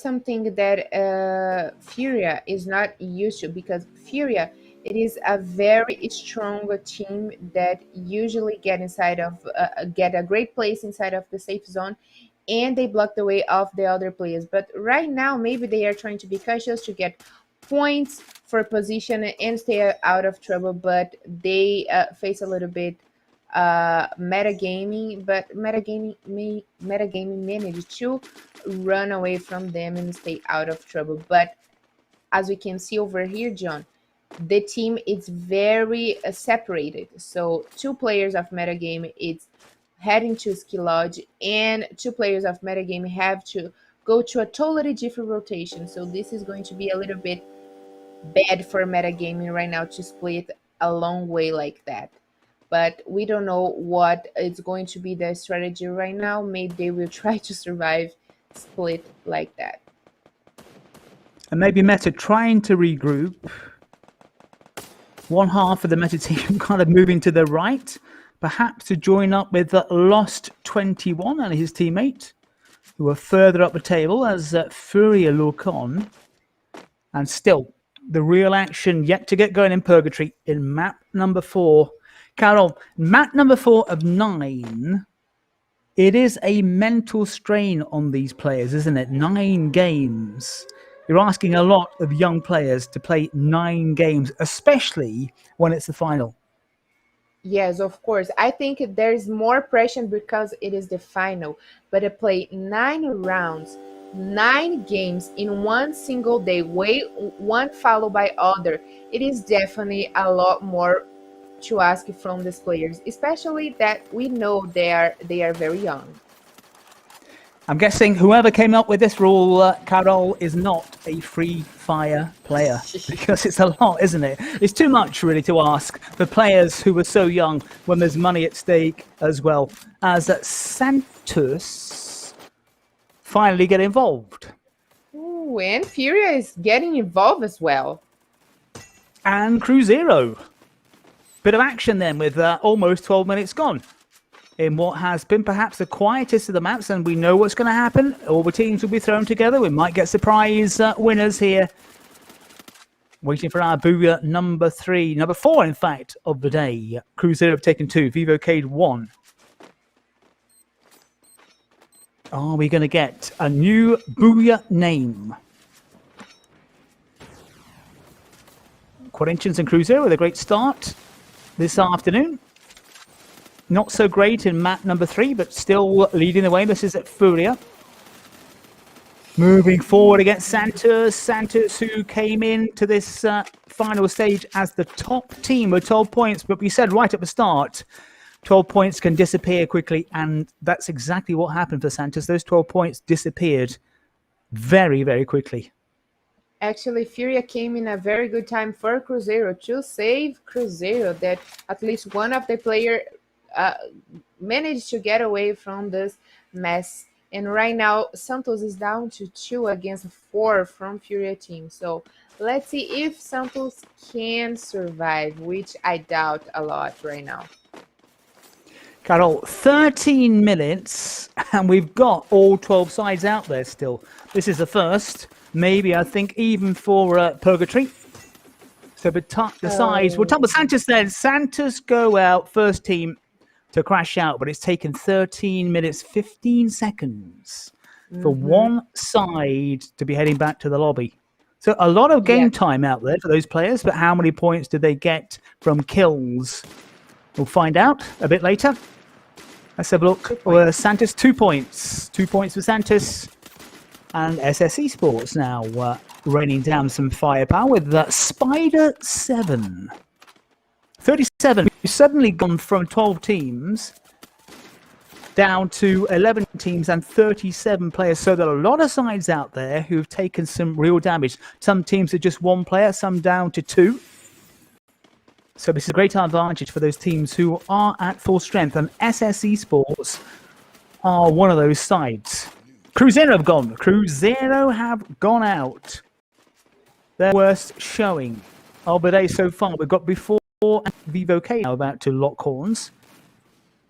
Speaker 3: something that Furia is not used to, because Furia, it is a very strong team that usually get inside of get a great place inside of the safe zone, and they block the way of the other players. But right now, maybe they are trying to be cautious to get points for position and stay out of trouble, but they face a little bit metagaming, but metagaming managed to run away from them and stay out of trouble. But as we can see over here, John, the team is very separated. So 2 players of metagame it's heading to skill lodge, and 2 players of metagame have to go to a totally different rotation. So this is going to be a little bit bad for metagaming right now to split a long way like that. But we don't know what is going to be their strategy right now. Maybe they will try to survive split like that.
Speaker 2: And maybe Meta trying to regroup. One half of the Meta team kind of moving to the right, perhaps to join up with Lost 21 and his teammate, who are further up the table as Furia look on. And still, the real action yet to get going in Purgatory in map number 4. Carol, map number 4 of 9. It is a mental strain on these players, isn't it? 9 games. You're asking a lot of young players to play 9 games, especially when it's the final.
Speaker 3: Yes, of course. I think there's more pressure because it is the final. But to play 9 rounds, 9 games in one single day, one followed by other, it is definitely a lot more to ask from these players, especially that we know they are very young.
Speaker 2: I'm guessing whoever came up with this rule, Carol, is not a free fire player, because it's a lot, isn't it? It's too much really to ask for players who are so young when there's money at stake as well. As Santos finally get involved.
Speaker 3: Ooh, and Furia is getting involved as well.
Speaker 2: And Cuzeiro. Bit of action then with almost 12 minutes gone in what has been perhaps the quietest of the maps, and we know what's going to happen. All the teams will be thrown together. We might get surprise winners here. Waiting for our booyah number 4 in fact of the day. Cuzeiro have taken 2, Vivo Keyd 1. Are we going to get a new booyah name? Corinthians and Cuzeiro with a great start this afternoon. Not so great in map number 3, but still leading the way. This is at Furia. Moving forward against Santos. Santos, who came into this final stage as the top team with 12 points. But we said right at the start, 12 points can disappear quickly. And that's exactly what happened for Santos. Those 12 points disappeared very, very quickly.
Speaker 3: Actually, Furia came in a very good time for Cuzeiro to save Cuzeiro, that at least one of the players managed to get away from this mess. And right now, Santos is down to 2 against 4 from Furia team. So let's see if Santos can survive, which I doubt a lot right now.
Speaker 2: Carol, 13 minutes, and we've got all 12 sides out there still. This is the first, maybe, I think, even for Purgatory. So the sides, we'll tumble Santos then. Santos go out, first team to crash out, but it's taken 13 minutes, 15 seconds for one side to be heading back to the lobby. So a lot of game time out there for those players, but how many points did they get from kills? We'll find out a bit later. Let's have a look. Santos, 2 points. 2 points for Santos. And SS Esports now raining down some firepower with Spider 7. 37. We've suddenly gone from 12 teams down to 11 teams and 37 players. So there are a lot of sides out there who've taken some real damage. Some teams are just 1 player, some down to 2. So this is a great advantage for those teams who are at full strength. And SS Esports are one of those sides. Cuzeiro have gone. Cuzeiro have gone out. Their worst showing of the day so far. We've got Before and Vivo Keyd now about to lock horns.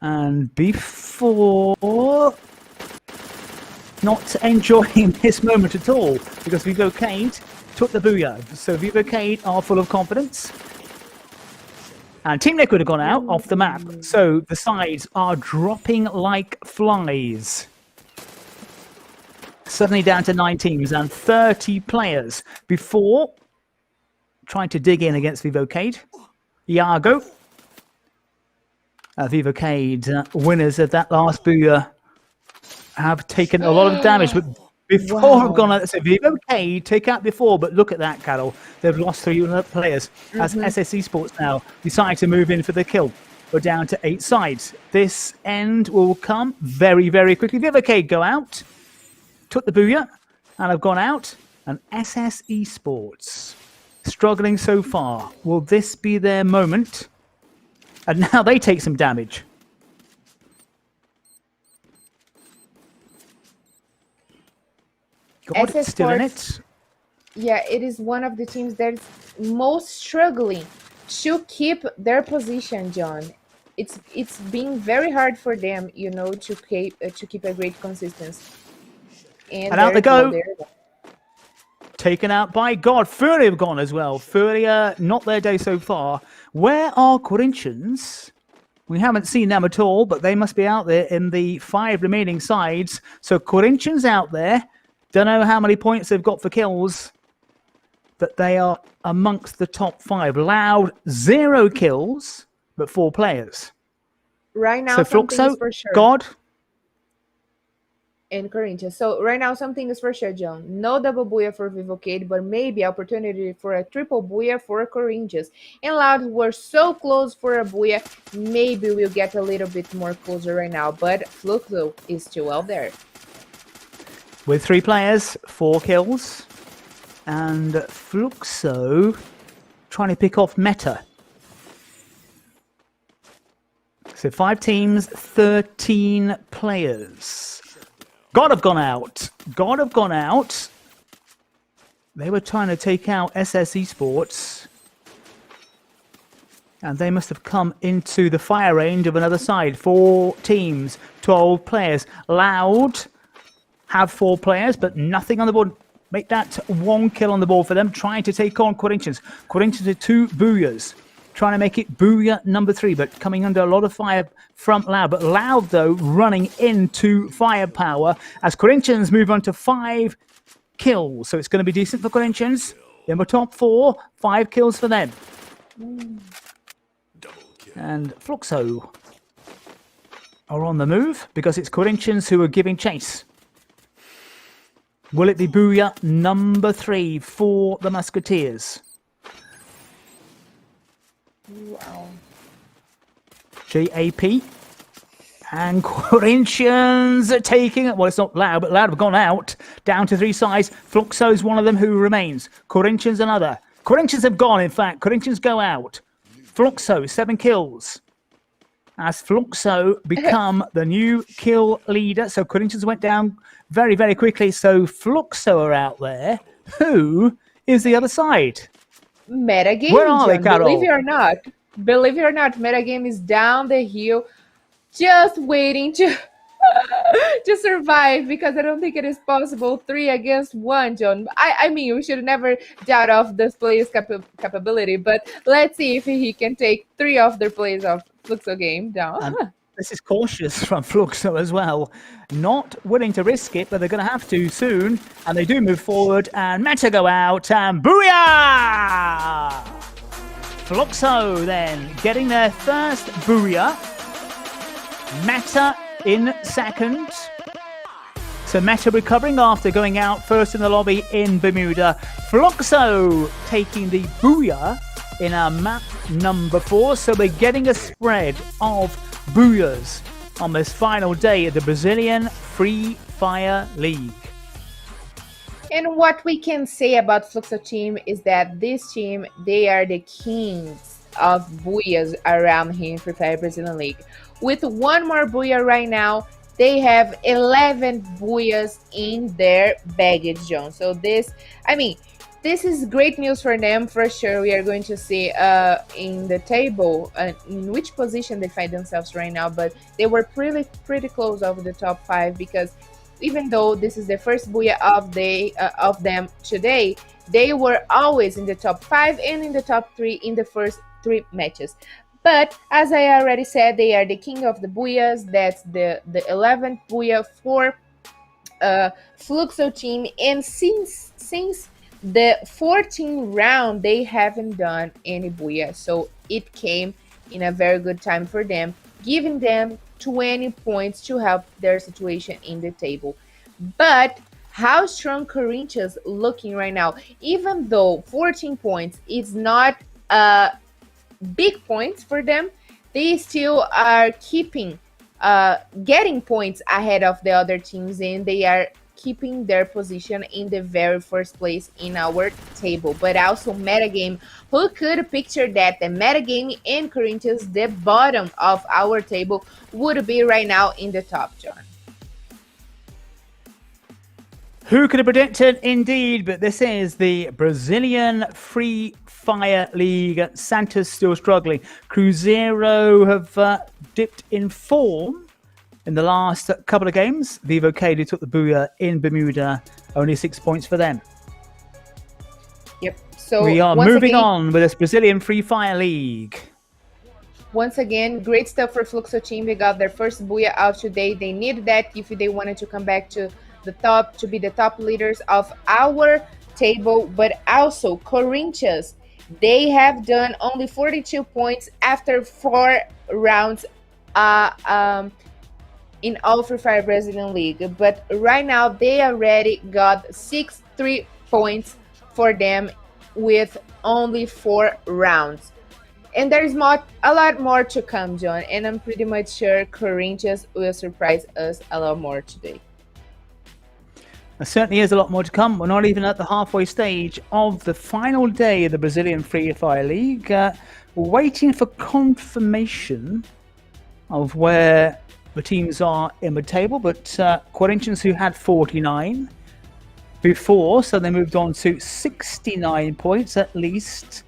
Speaker 2: And Before not enjoying this moment at all because Vivo Keyd took the booyah. So Vivo Keyd are full of confidence. And Team Liquid have gone out off the map. So the sides are dropping like flies. Suddenly down to 9 teams and 30 players. Before trying to dig in against Vivo Keyd. Iago. Vivo Keyd, winners of that last booyah, have taken a lot of damage. But Before have gone out. So Vivo Keyd take out Before, but look at that, Carol. They've lost 3 players as SS Esports now decide to move in for the kill. We're down to 8 sides. This end will come very, very quickly. Vivo Keyd go out, took the booyah, and have gone out. And SS Esports struggling so far. Will this be their moment? And now they take some damage. God,
Speaker 3: SS
Speaker 2: still in
Speaker 3: Sports,
Speaker 2: it.
Speaker 3: Yeah, it is one of the teams that's most struggling to keep their position, John. It's been very hard for them, you know, to keep a great consistency. And
Speaker 2: out they go.
Speaker 3: There they go.
Speaker 2: Taken out by God. Furia have gone as well. Furia, not their day so far. Where are Corinthians? We haven't seen them at all, but they must be out there in the 5 remaining sides. So Corinthians out there. Don't know how many points they've got for kills, but they are amongst the top 5. Loud, 0 kills, but 4 players.
Speaker 3: Right now,
Speaker 2: So
Speaker 3: something
Speaker 2: Fluxo,
Speaker 3: is for sure.
Speaker 2: God,
Speaker 3: And Corinthians. So right now, something is for sure, John. No double booyah for Vivo Keyd, but maybe opportunity for a triple booyah for Corinthians. And Loud, we're so close for a booyah. Maybe we'll get a little bit more closer right now, but Fluxo is still out there.
Speaker 2: with 3 players, 4 kills, and Fluxo trying to pick off Meta. So 5 teams, 13 players. God have gone out. God have gone out. They were trying to take out SS Esports. And they must have come into the fire range of another side. 4 teams, 12 players. Loud have 4 players, but nothing on the board. Make that 1 kill on the board for them, trying to take on Corinthians. Corinthians with 2 booyahs. Trying to make it booyah number 3, but coming under a lot of fire from Loud. But Loud, though, running into firepower as Corinthians move on to 5 kills. So it's going to be decent for Corinthians. In the top 4, 5 kills for them. And Fluxo are on the move because it's Corinthians who are giving chase. Will it be booyah number 3 for the Musketeers?
Speaker 3: Wow.
Speaker 2: JAP and Corinthians are taking it. Well, it's not Loud, but Loud have gone out down to 3 sides. Fluxo is one of them who remains. Corinthians another. Corinthians have gone, in fact. Corinthians go out. Fluxo, 7 kills. As Fluxo become the new kill leader. So Corinthians went down very, very quickly. So Fluxo are out there. Who is the other side?
Speaker 3: Metagame,
Speaker 2: Where are they,
Speaker 3: John,
Speaker 2: Carol?
Speaker 3: believe it or not, Metagame is down the hill just waiting to to survive because I don't think it is possible 3 against 1, John. I mean, we should never doubt of this player's capability, but let's see if he can take 3 of their plays of Fluxo game down.
Speaker 2: This is cautious from Fluxo as well. Not willing to risk it, but they're going to have to soon. And they do move forward, and Meta go out, and Booyah! Fluxo then getting their first Booyah. Meta in second. So Meta recovering after going out first in the lobby in Bermuda. Fluxo taking the Booyah in our map number 4. So we're getting a spread of Booyahs on this final day of the Brazilian Free Fire League.
Speaker 3: And what we can say about Fluxo team is that this team, they are the kings of Booyahs around here in Free Fire Brazilian League. With one more Booyah right now, they have 11 Booyahs in their baggage, John. So this is great news for them for sure. We are going to see in the table in which position they find themselves right now, but they were pretty close of the top 5 because even though this is the first Booyah of them today, they were always in the top 5 and in the top 3 in the first 3 matches. But as I already said, they are the king of the Booyahs. That's the 11th Booyah for Fluxo team, and since the 14th round, they haven't done any Booyah. So it came in a very good time for them, giving them 20 points to help their situation in the table. But how strong Corinthians looking right now? Even though 14 points is not big points for them, they still are keeping getting points ahead of the other teams, and they are keeping their position in the very first place in our table. But also metagame, who could picture that the metagame in Corinthians, the bottom of our table, would be right now in the top, John?
Speaker 2: Who could have predicted? Indeed, but this is the Brazilian Free Fire League. Santos still struggling. Cuzeiro have dipped in form in the last couple of games. Vivo Keyd, who took the Booyah in Bermuda, only 6 points for them.
Speaker 3: Yep. So
Speaker 2: we are moving on with this Brazilian Free Fire League.
Speaker 3: Once again, great stuff for Fluxo team. They got their first Booyah out today. They needed that if they wanted to come back to the top, to be the top leaders of our table. But also Corinthians, they have done only 42 points after 4 rounds in all Free Fire Brazilian League. But right now they already got 6-3 points for them with only 4 rounds. And there's a lot more to come, John. And I'm pretty much sure Corinthians will surprise us a lot more today.
Speaker 2: There certainly is a lot more to come. We're not even at the halfway stage of the final day of the Brazilian Free Fire League. We're waiting for confirmation of where the teams are in the table. But Corinthians, who had 49 before, so they moved on to 69 points at least.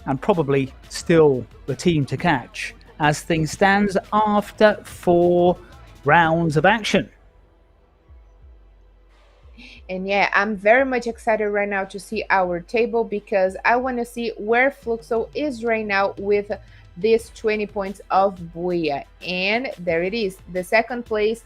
Speaker 2: And probably still the team to catch as things stands after 4 rounds of action.
Speaker 3: And yeah, I'm very much excited right now to see our table because I want to see where Fluxo is right now with this 20 points of Booyah. And there it is. The second place,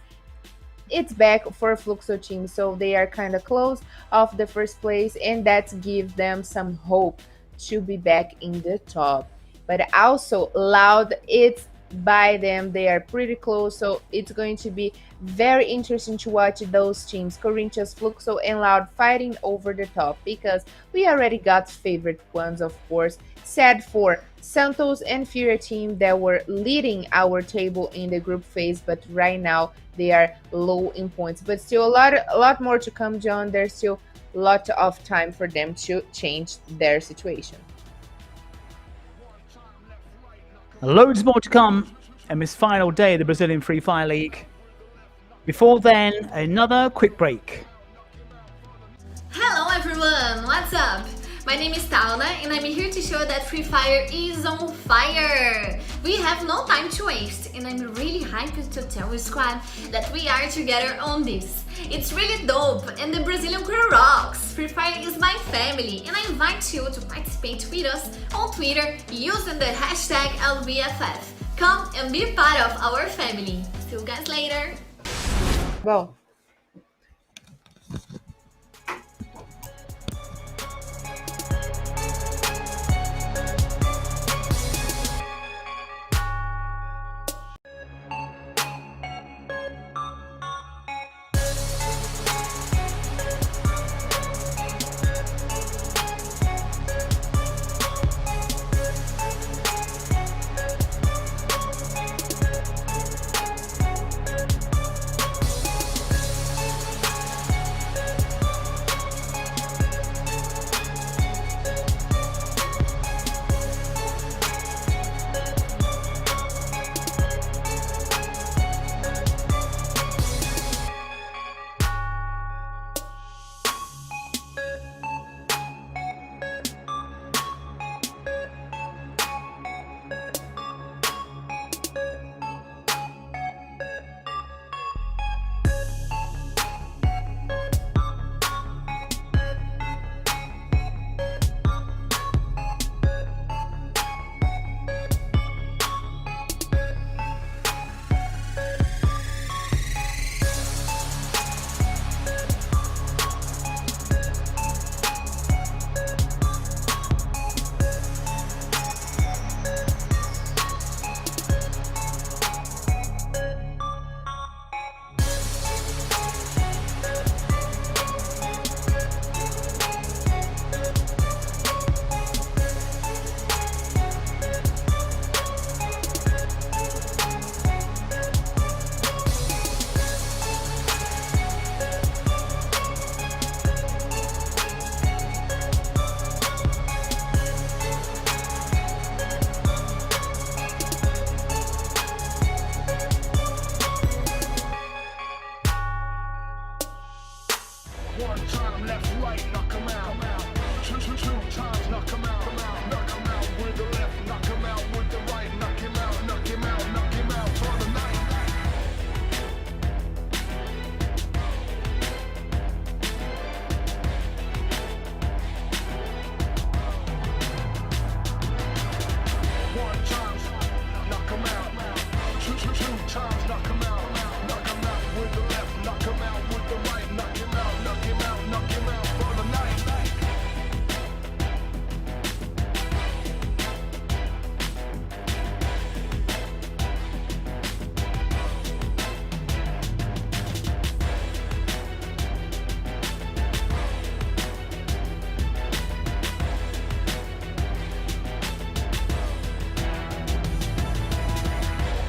Speaker 3: it's back for Fluxo team. So they are kind of close of the first place, and that gives them some hope to be back in the top. But also Loud, it's by them. They are pretty close, so it's going to be very interesting to watch those teams, Corinthians, Fluxo, and Loud, fighting over the top, because we already got favorite ones, of course. Sad for Santos and Furia team that were leading our table in the group phase, but right now they are low in points. But still a lot more to come, John. There's still a lot of time for them to change their situation.
Speaker 2: Loads more to come in this final day of the Brazilian Free Fire League. Before then, another quick break.
Speaker 10: Hello everyone, what's up? My name is Tauna and I'm here to show that Free Fire is on fire. We have no time to waste and I'm really hyped to tell you squad that we are together on this. It's really dope and the Brazilian crew rocks. Free Fire is my family and I invite you to participate with us on Twitter using the hashtag LBFF. Come and be part of our family. See you guys later.
Speaker 3: Bom,
Speaker 1: One time left, right, knock 'em out. Two times, knock 'em out. Knock 'em out with the left, knock 'em out with the right. Knock him out, knock him out, knock him out for the night. One time, knock 'em out. Two times, knock 'em out. Knock 'em out with the left, knock 'em out with the right. Knock him out, knock him out, knock him out for the night.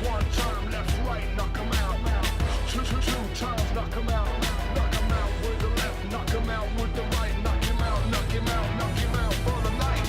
Speaker 1: One time left, right, knock 'em out. Two times, knock 'em out. Knock 'em out with the left, knock 'em out with the right. Knock him out, knock him out, knock him out for the night.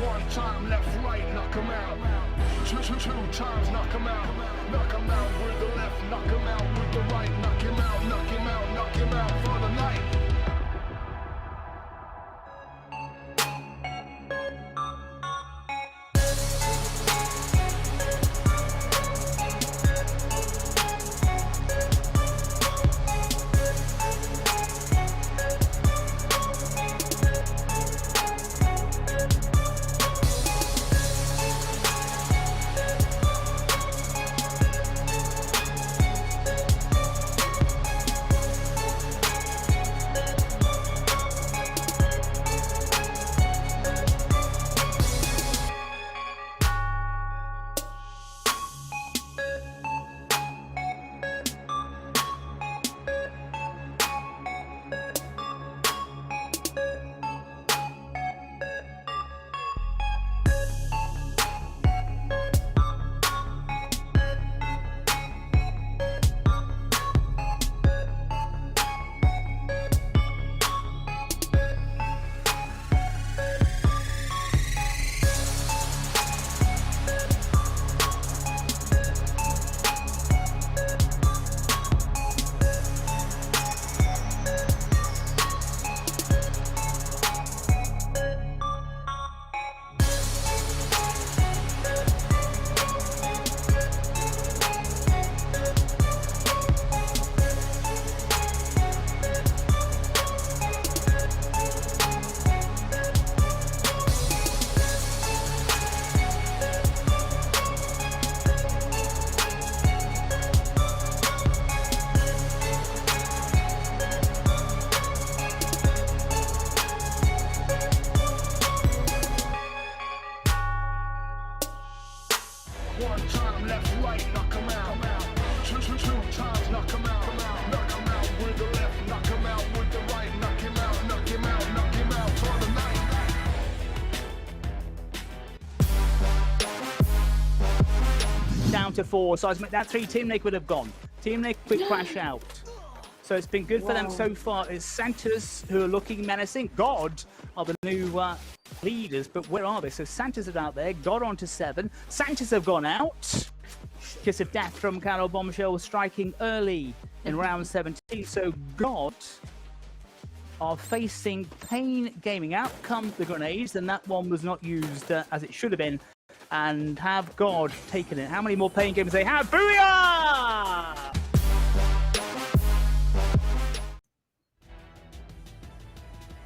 Speaker 1: One time left, right, knock 'em out. Two times, knock 'em out. Knock 'em out with the left, knock 'em out with the right. Knock him out, knock him out, knock him out for the night.
Speaker 2: to 4. Seismic, that 3 Team Nick would have gone. Team Nick quick crash out. So it's been good for them so far. It's Santos who are looking menacing. God are the new leaders, but where are they? So Santos is out there. God on to 7. Santos have gone out. Kiss of death from Carol Bombshell striking early in round 17. So God are facing Pain Gaming. Out comes the grenades, and that one was not used as it should have been. And have God taken it? How many more Pain Games they have? Booyah!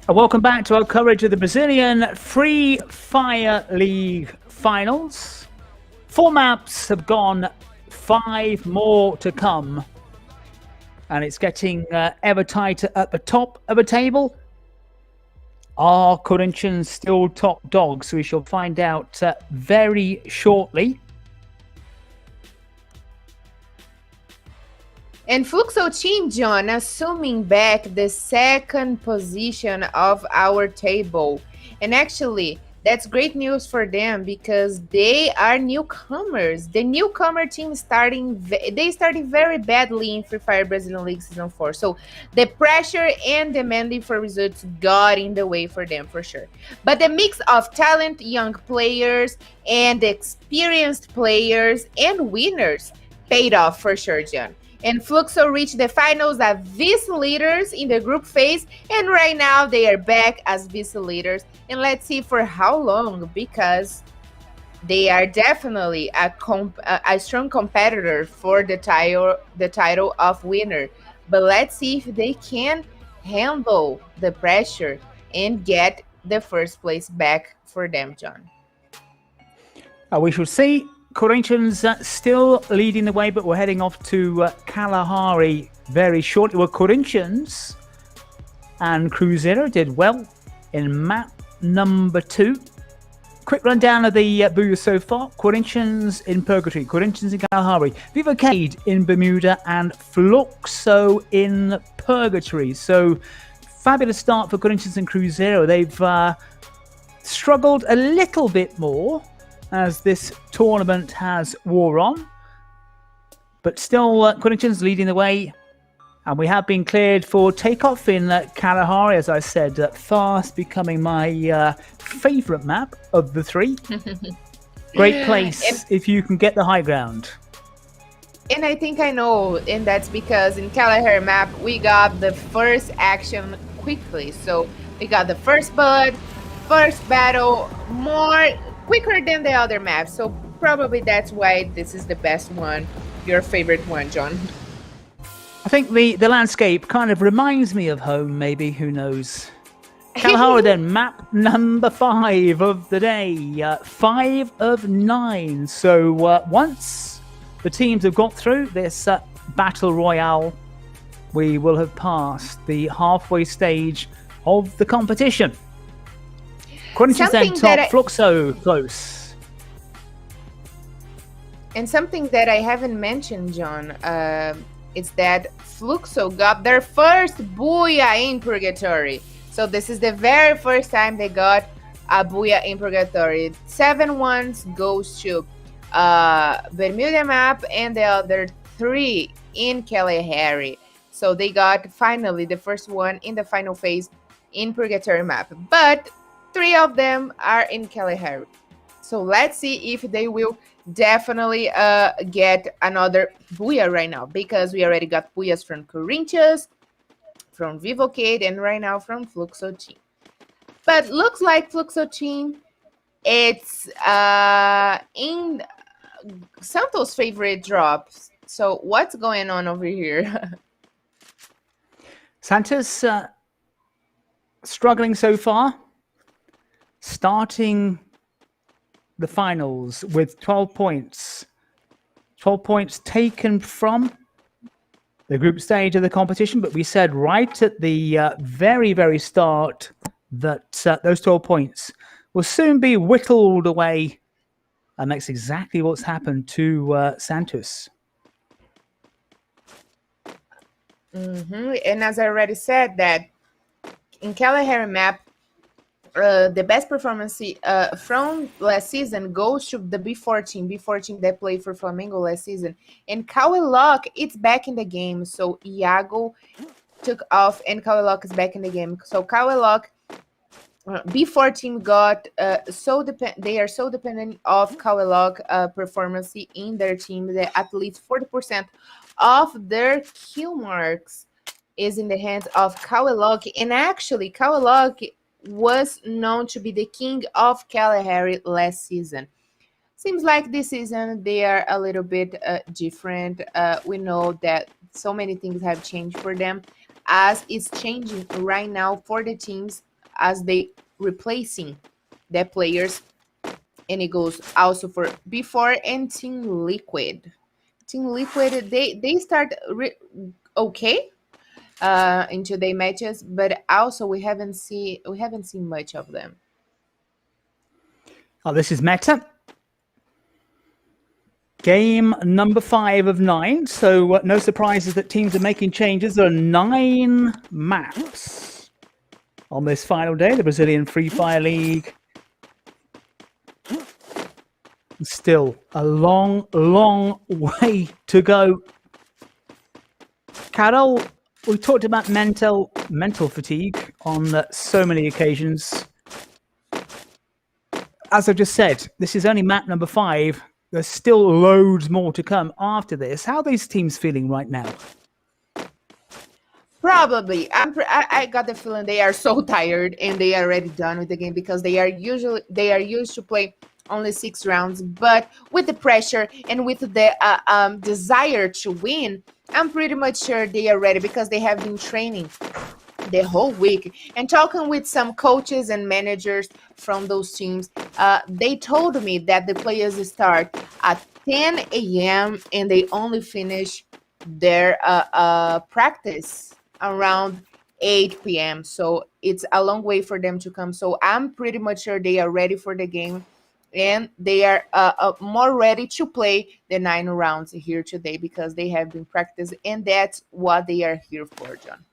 Speaker 2: Welcome back to our coverage of the Brazilian Free Fire League finals. 4 maps have gone, 5 more to come. And it's getting ever tighter at the top of the table. Are Corinthians still top dogs? We shall find out very shortly.
Speaker 3: And Fluxo team, John, assuming back the second position of our table. And actually, that's great news for them because they are newcomers. The newcomer team started very badly in Free Fire Brazilian League Season 4. So the pressure and demanding for results got in the way for them for sure. But the mix of talent, young players, and experienced players and winners paid off for sure, John. And Fluxo reached the finals as vice leaders in the group phase, and right now they are back as vice leaders. And let's see for how long, because they are definitely a strong competitor for the title of winner. But let's see if they can handle the pressure and get the first place back for them, John.
Speaker 2: We shall see. Corinthians still leading the way, but we're heading off to Kalahari very shortly. Well, Corinthians and Cuzeiro did well in map number 2. Quick rundown of the booths so far. Corinthians in Purgatory, Corinthians in Kalahari, Vivo Keyd in Bermuda, and Fluxo in Purgatory. So, fabulous start for Corinthians and Cuzeiro. They've struggled a little bit more as this tournament has wore on. But still, Corinthians leading the way. And we have been cleared for takeoff in Kalahari, as I said, fast becoming my favourite map of the 3. Great place if you can get the high ground.
Speaker 3: And I think I know, and that's because in Kalahari map, we got the first action quickly. So we got the first blood, first battle, quicker than the other maps. So probably that's why this is the best one, your favorite one, John.
Speaker 2: I think the landscape kind of reminds me of home, maybe, who knows. Kalahari then, map number 5 of the day, 5 of 9. So once the teams have got through this battle royale, we will have passed the halfway stage of the competition. Corinthians then top, Fluxo close.
Speaker 3: And something that I haven't mentioned, John, is that Fluxo got their first Booyah in Purgatory. So this is the very first time they got a Booyah in Purgatory. 7 ones goes to Bermuda map and the other 3 in Kalahari. So they got finally the first one in the final phase in Purgatory map. But 3 of them are in Kalahari. So let's see if they will definitely get another Booyah right now, because we already got Booyahs from Corinthians, from Vivo Keyd, and right now from Fluxo team. But looks like Fluxo team, it's in Santos' favorite drops. So what's going on over here?
Speaker 2: Santos struggling so far. Starting the finals with 12 points. 12 points taken from the group stage of the competition, but we said right at the very, very start that those 12 points will soon be whittled away, and that's exactly what's happened to Santos.
Speaker 3: And as I already said, that in Kalahari map, the best performance from last season goes to the B4 team that played for Flamengo last season. And Cauê, it's back in the game. So Iago took off and Cauê is back in the game. So Cauê, B4 team got they are so dependent of Cauê performance in their team that at least 40% of their kill marks is in the hands of Cauê. And actually, Cauê was known to be the king of Kalahari last season. Seems like this season they are a little bit different. We know that so many things have changed for them, as it's changing right now for the teams as they replacing their players. And it goes also for B4 and Team Liquid. Team Liquid, they start okay into their matches, but also we haven't seen much of them.
Speaker 2: Oh, this is Meta. Game number 5 of 9. So no surprises that teams are making changes. There are 9 maps on this final day, the Brazilian Free Fire League. Still a long, long way to go. Carol, we talked about mental fatigue on so many occasions. As I just said, this is only map number 5. There's still loads more to come after this. How are these teams feeling right now?
Speaker 3: Probably. I got the feeling they are so tired and they are already done with the game because they are used to play only 6 rounds. But with the pressure and with the desire to win, I'm pretty much sure they are ready because they have been training the whole week. And talking with some coaches and managers from those teams, they told me that the players start at 10 a.m. and they only finish their practice around 8 p.m. So it's a long way for them to come. So I'm pretty much sure they are ready for the game. And they are more ready to play the 9 rounds here today because they have been practicing. And that's what they are here for, John.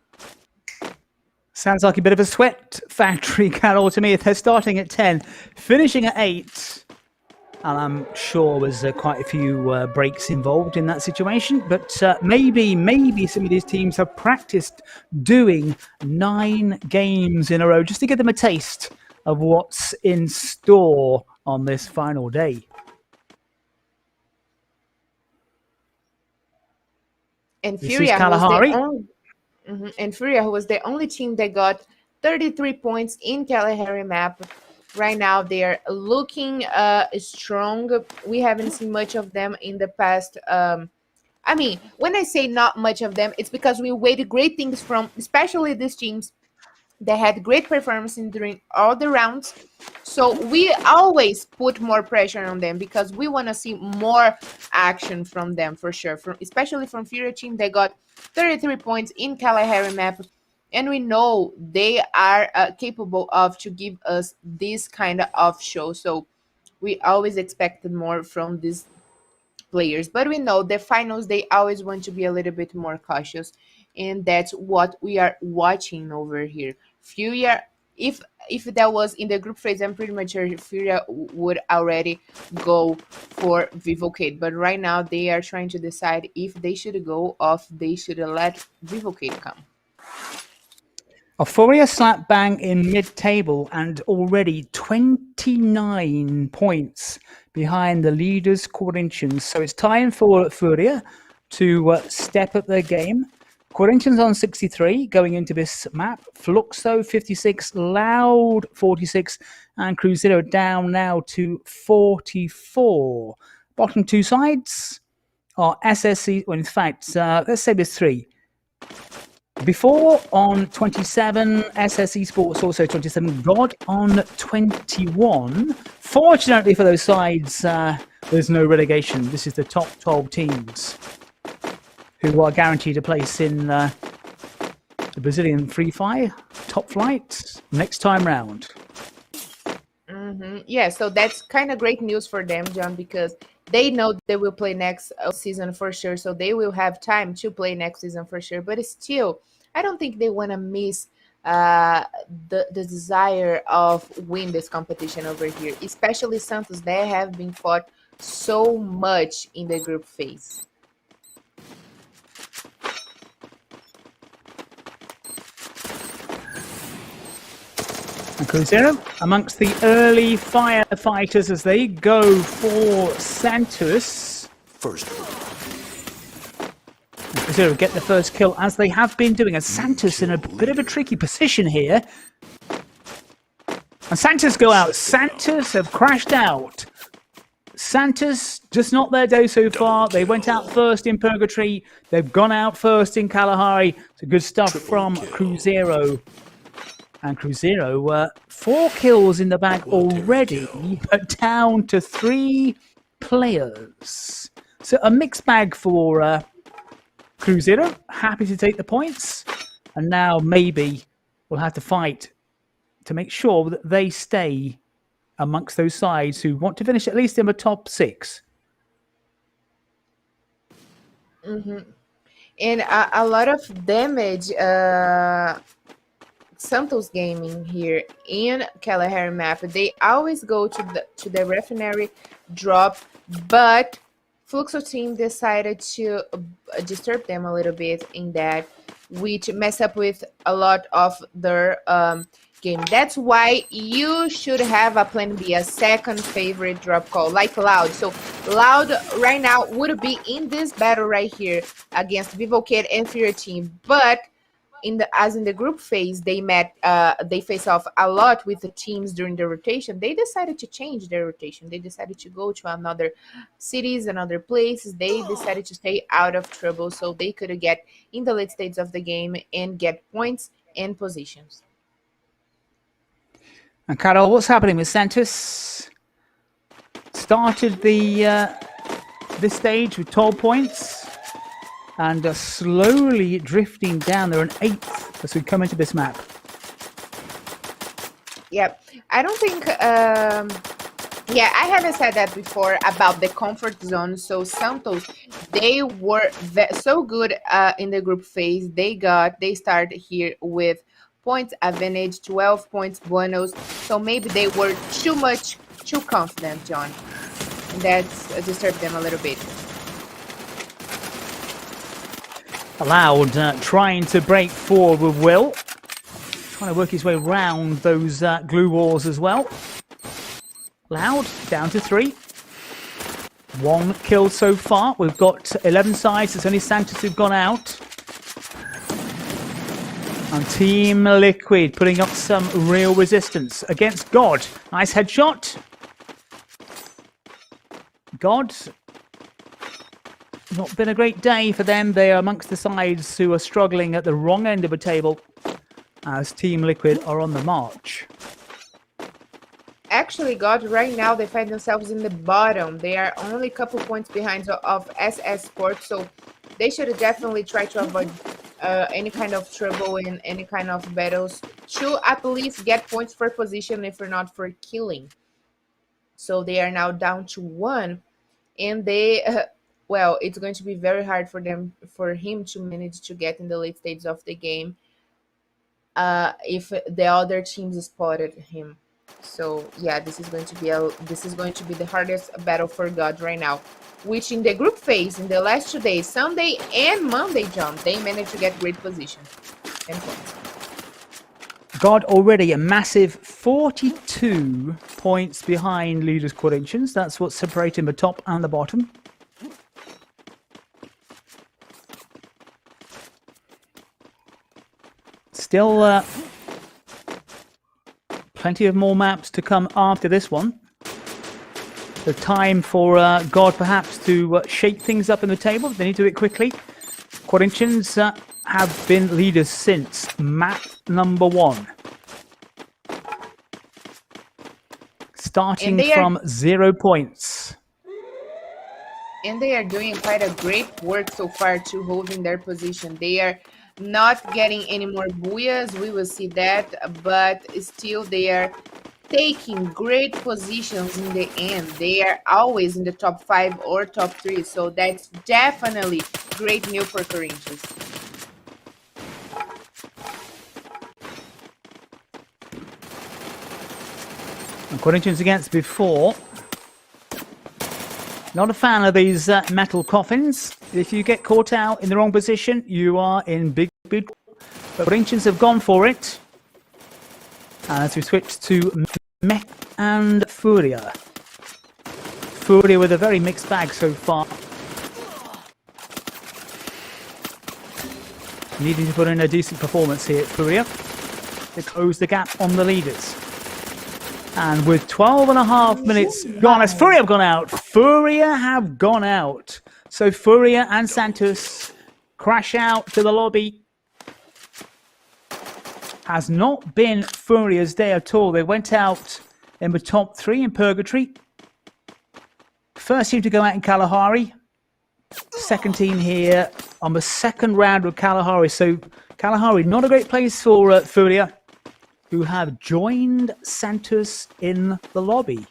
Speaker 2: Sounds like a bit of a sweat factory, Carol, to me. If they're starting at 10, finishing at 8, and I'm sure there's quite a few breaks involved in that situation. But maybe some of these teams have practiced doing 9 games in a row just to give them a taste of what's in store on this final day.
Speaker 3: And
Speaker 2: This
Speaker 3: Furia
Speaker 2: is Kalahari.
Speaker 3: And Furia, who was the only team that got 33 points in Kalahari map. Right now, they are looking strong. We haven't seen much of them in the past. I mean, when I say not much of them, it's because we waited great things from, especially these teams that had great performance during all the rounds. So we always put more pressure on them because we want to see more action from them for sure. Especially from Furia team, they got 33 points in Kalahari map. And we know they are capable of to give us this kind of show. So we always expected more from these players. But we know the finals, they always want to be a little bit more cautious. And that's what we are watching over here. Furia, if that was in the group phase, I'm pretty much sure Furia would already go for Vivo Keyd. But right now, they are trying to decide if they should go or if they should let Vivo Keyd come.
Speaker 2: Furia slap bang in mid-table and already 29 points behind the leaders, Corinthians. So it's time for Furia to step up their game. Corinthians on 63 going into this map. Fluxo 56, Loud 46, and Cuzeiro down now to 44. Bottom 2 sides are SSC. Well, in fact, let's say there's 3. Before on 27, SS Esports also 27, God on 21. Fortunately for those sides, there's no relegation. This is the top 12 teams who are guaranteed a place in the Brazilian Free Fire top flight next time round.
Speaker 3: Yeah, so that's kind of great news for them, John, because they know they will play next season for sure. So they will have time to play next season for sure. But still, I don't think they want to miss the desire of win this competition over here, especially Santos. They have been fought so much in the group phase.
Speaker 2: And Cuzeiro amongst the early firefighters as they go for Santos.
Speaker 1: First.
Speaker 2: Cuzeiro get the first kill as they have been doing, and Santos in a bit of a tricky position here. And Santos go out. Santos have crashed out. Santos, just not their day so far. They went out first in Purgatory. They've gone out first in Kalahari. So good stuff from Cuzeiro. And Cuzeiro, 4 kills in the bag already, but down to 3 players. So a mixed bag for Cuzeiro. Happy to take the points. And now maybe we'll have to fight to make sure that they stay amongst those sides who want to finish at least in the top 6.
Speaker 3: And a lot of damage Santos Gaming here in Kalahari map. They always go to the refinery drop, but Fluxo team decided to disturb them a little bit in that, which mess up with a lot of their game. That's why you should have a plan B, a second favorite drop call, like Loud. So Loud right now would be in this battle right here against Vivo Keyd and Furia team, but in the group phase, they face off a lot with the teams during the rotation. They decided to change their rotation. They decided to go to another cities and other places. They decided to stay out of trouble so they could get in the late stages of the game and get points and positions.
Speaker 2: And Carol, what's happening with Santos? Started this stage with 12 points. And slowly drifting down. They're an 8th as we come into this map.
Speaker 3: Yep. I don't think... yeah, I haven't said that before about the comfort zone. So Santos, they were so good in the group phase. They started here with points advantage, 12 points bonus. So maybe they were too confident, John. And that's disturbed them a little bit.
Speaker 2: Loud trying to break forward with Will. Trying to work his way around those glue walls as well. Loud down to 3. 1 kill so far. We've got 11 sides. It's only Santos who've gone out. And Team Liquid putting up some real resistance against God. Nice headshot. God. Not been a great day for them. They are amongst the sides who are struggling at the wrong end of the table as Team Liquid are on the march.
Speaker 3: Actually, God, right now they find themselves in the bottom. They are only a couple points behind of SS Sports, so they should definitely try to avoid any kind of trouble in any kind of battles to at least get points for position, if not for killing. So they are now down to 1, and they... well, it's going to be very hard for him to manage to get in the late stages of the game if the other teams spotted him. So yeah, this is going to be the hardest battle for God right now. Which in the group phase in the last 2 days, Sunday and Monday, John, they managed to get great position and points.
Speaker 2: God already a massive 42 points behind leaders Corinthians. That's what's separating the top and the bottom. Still plenty of more maps to come after this one. The time for God perhaps to shake things up in the table. They need to do it quickly. Corinthians have been leaders since map number 1. Starting from 0 points.
Speaker 3: And they are doing quite a great work so far to holding their position. They are not getting any more booyahs, we will see that, but still they are taking great positions in the end. They are always in the top 5 or top 3, so that's definitely great news for Corinthians.
Speaker 2: And Corinthians against before. Not a fan of these metal coffins. If you get caught out in the wrong position, you are in big trouble. But Corinthians have gone for it. And as we switch to Mech and Furia. Furia with a very mixed bag so far. Needing to put in a decent performance here at Furia to close the gap on the leaders. And with 12.5 minutes gone, as Furia have gone out. Furia have gone out. So Furia and Santos crash out to the lobby. Has not been Furia's day at all. They went out in the top 3 in Purgatory. First team to go out in Kalahari. Second team here on the second round of Kalahari. So Kalahari, not a great place for Furia, who have joined Santos in the lobby.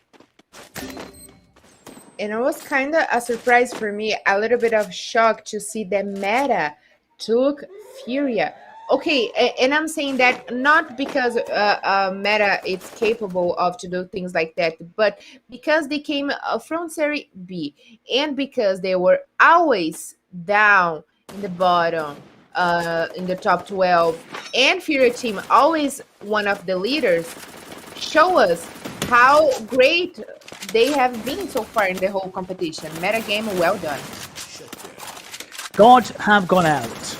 Speaker 3: And it was kind of a surprise for me, a little bit of shock to see that Meta took Furia. Okay, and I'm saying that not because Meta is capable of to do things like that, but because they came from Serie B and because they were always down in the bottom, in the top 12, and Furia team always one of the leaders, show us how great they have been so far in the whole competition. Meta game, well done.
Speaker 2: God have gone out.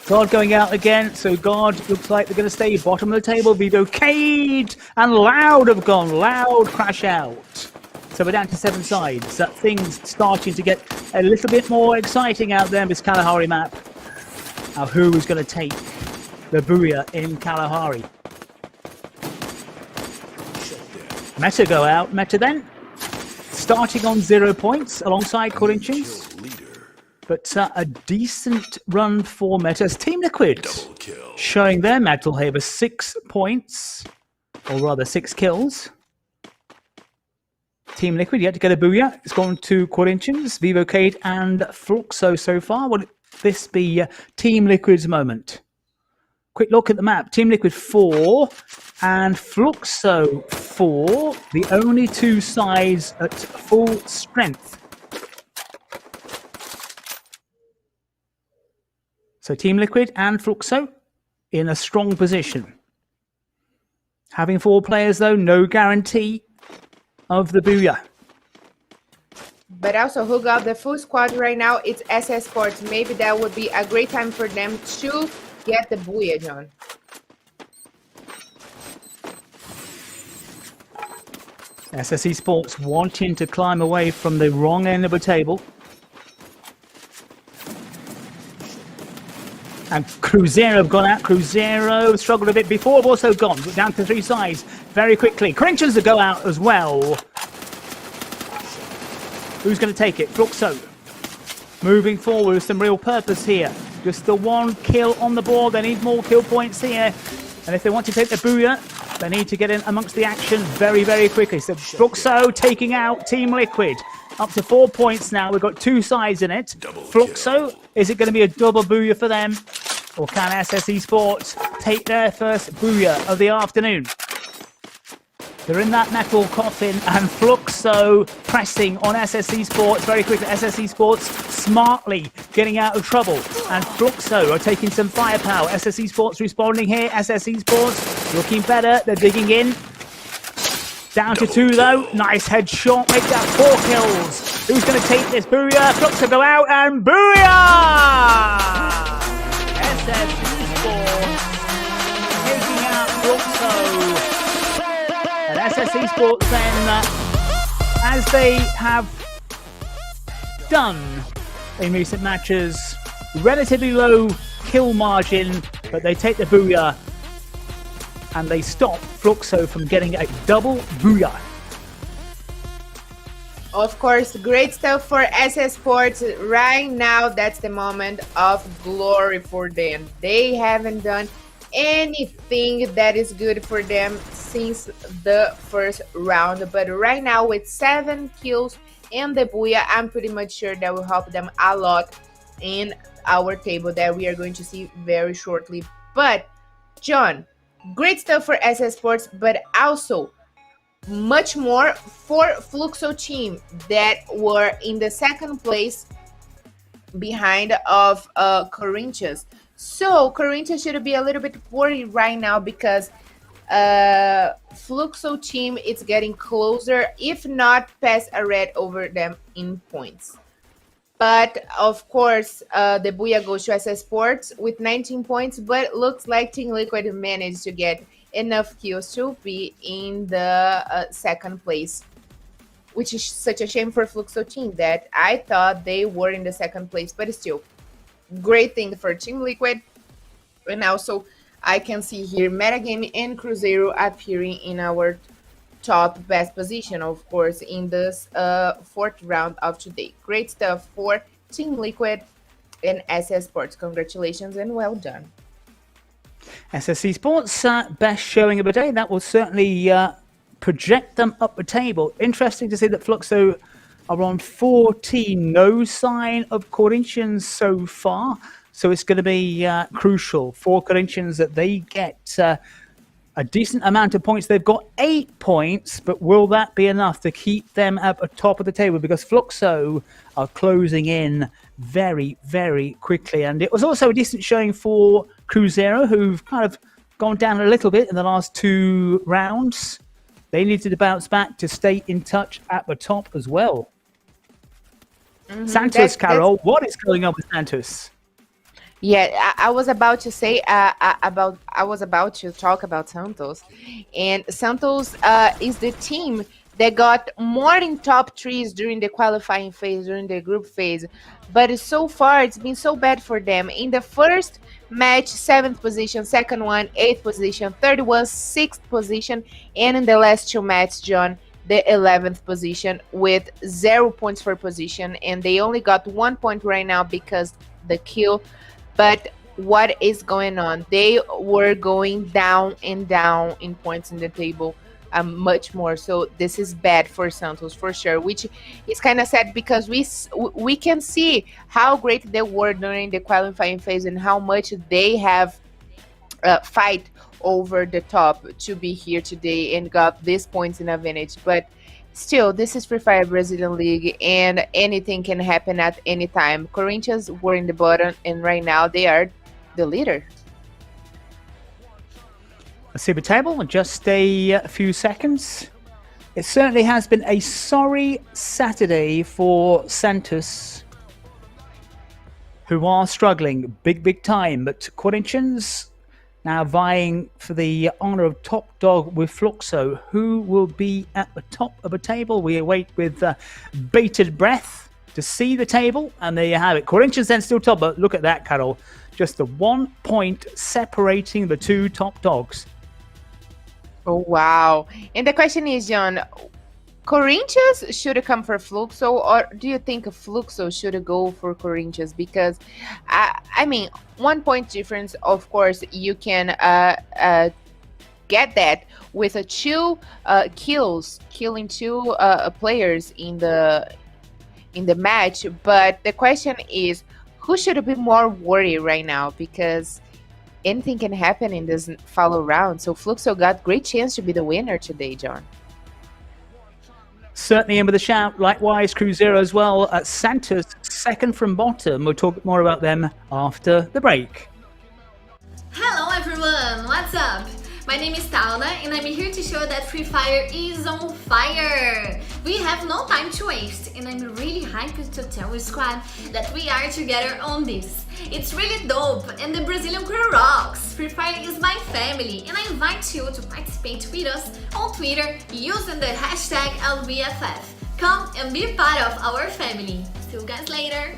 Speaker 2: God going out again, so God looks like they're going to stay bottom of the table. Vivo Keyd and Loud have gone. Loud crash out. So we're down to 7 sides. Things starting to get a little bit more exciting out there in this Kalahari map. Now who is going to take the Booyah in Kalahari? Meta go out. Meta then starting on 0 points alongside Corinthians. But a decent run for Meta's Team Liquid, showing their metal here with 6 points, or rather 6 kills. Team Liquid yet to get a Booyah. It's gone to Corinthians, Vivo Keyd and Fluxo so far. Will this be Team Liquid's moment? Quick look at the map. Team Liquid 4 and Fluxo 4. The only 2 sides at full strength. So Team Liquid and Fluxo in a strong position. Having 4 players though, no guarantee of the Booyah.
Speaker 3: But also who got the full squad right now, it's SS Sports. Maybe that would be a great time for them to get the Booyah, John.
Speaker 2: SS Esports wanting to climb away from the wrong end of the table. And Cuzeiro have gone out. Cuzeiro struggled a bit before, but also gone. Down to 3 sides very quickly. Corinthians to go out as well. Who's going to take it? Fluxo. Moving forward with some real purpose here. Just the 1 kill on the board. They need more kill points here. And if they want to take the Booyah, they need to get in amongst the action very, very quickly. So Fluxo taking out Team Liquid. Up to 4 points now. We've got 2 sides in it. Fluxo, is it going to be a double Booyah for them? Or can SS Esports take their first Booyah of the afternoon? They're in that metal coffin and Fluxo pressing on SS Esports very quickly. SS Esports smartly getting out of trouble. And Fluxo are taking some firepower. SS Esports responding here. SS Esports looking better. They're digging in. Down to 2 though. Nice headshot. Make that 4 kills. Who's going to take this? Booyah. Fluxo go out and Booyah! SS Esports taking out Fluxo. And SS Esports then, as they have done in recent matches, relatively low kill margin, but they take the Booyah and they stop Fluxo from getting a double Booyah.
Speaker 3: Of course, great stuff for SS Sports. Right now, that's the moment of glory for them. They haven't done anything that is good for them since the first round. But right now, with 7 kills and the Booyah, I'm pretty much sure that will help them a lot in our table that we are going to see very shortly. But, John, great stuff for SS Sports, but also much more for Fluxo team that were in the second place behind of Corinthians. So Corinthians should be a little bit worried right now because Fluxo team is getting closer, if not pass a red over them in points. But of course, the Booyah goes to SS Sports with 19 points, but looks like Team Liquid managed to get enough kills to be in the second place, which is such a shame for Fluxo team that I thought they were in the second place, but still, great thing for Team Liquid. And also, I can see here Metagame and Cuzeiro appearing in our top best position, of course, in this fourth round of today. Great stuff for Team Liquid and SS Sports. Congratulations and well done.
Speaker 2: SSC Sports, best showing of the day. That will certainly project them up the table. Interesting to see that Fluxo are on 14. No sign of Corinthians so far. So it's going to be crucial for Corinthians that they get a decent amount of points. They've got 8 points, but will that be enough to keep them at the top of the table? Because Fluxo are closing in very, very quickly. And it was also a decent showing for Cuzeiro, who've kind of gone down a little bit in the last 2 rounds. They needed to bounce back to stay in touch at the top as well. Santos, Carol, what is going on with Santos?
Speaker 3: Yeah, I was about to say I was about to talk about Santos, and Santos is the team that got more in top threes during the qualifying phase, during the group phase, but so far it's been so bad for them. In the first match, 7th position, second one, 8th position, third one, 6th position, and in the last 2 matches, John, the 11th position with 0 points for position, and they only got 1 point right now because the kill. But what is going on? They were going down and down in points in the table, much more. So this is bad for Santos for sure, which is kind of sad because we can see how great they were during the qualifying phase and how much they have fight over the top to be here today and got these points in advantage. But still, this is Free Fire Brazilian League, and anything can happen at any time. Corinthians were in the bottom, and right now they are the leader.
Speaker 2: Let's see the table in just a few seconds. It certainly has been a sorry Saturday for Santos, who are struggling big time. But Corinthians now vying for the honor of top dog with Fluxo. Who will be at the top of the table? We await with bated breath to see the table. And there you have it. Corinthians then still top, but look at that, Carol. Just the 1 point separating the 2 top dogs.
Speaker 3: Oh, wow. And the question is, John, Corinthians should come for Fluxo, or do you think Fluxo should go for Corinthians? Because, I mean, 1 point difference, of course, you can get that with a 2 kills, killing 2 players in the match. But the question is, who should be more worried right now? Because anything can happen in this follow round. So Fluxo got great chance to be the winner today, John.
Speaker 2: Certainly in with a shout. Likewise, Cuzeiro as well. Santos, second from bottom. We'll talk more about them after the break.
Speaker 10: Hello everyone, what's up? My name is Tauna and I'm here to show that Free Fire is on fire! We have no time to waste and I'm really hyped to tell you squad that we are together on this. It's really dope and the Brazilian crew rocks! Free Fire is my family and I invite you to participate with us on Twitter using the hashtag LBFF. Come and be part of our family. See you guys later!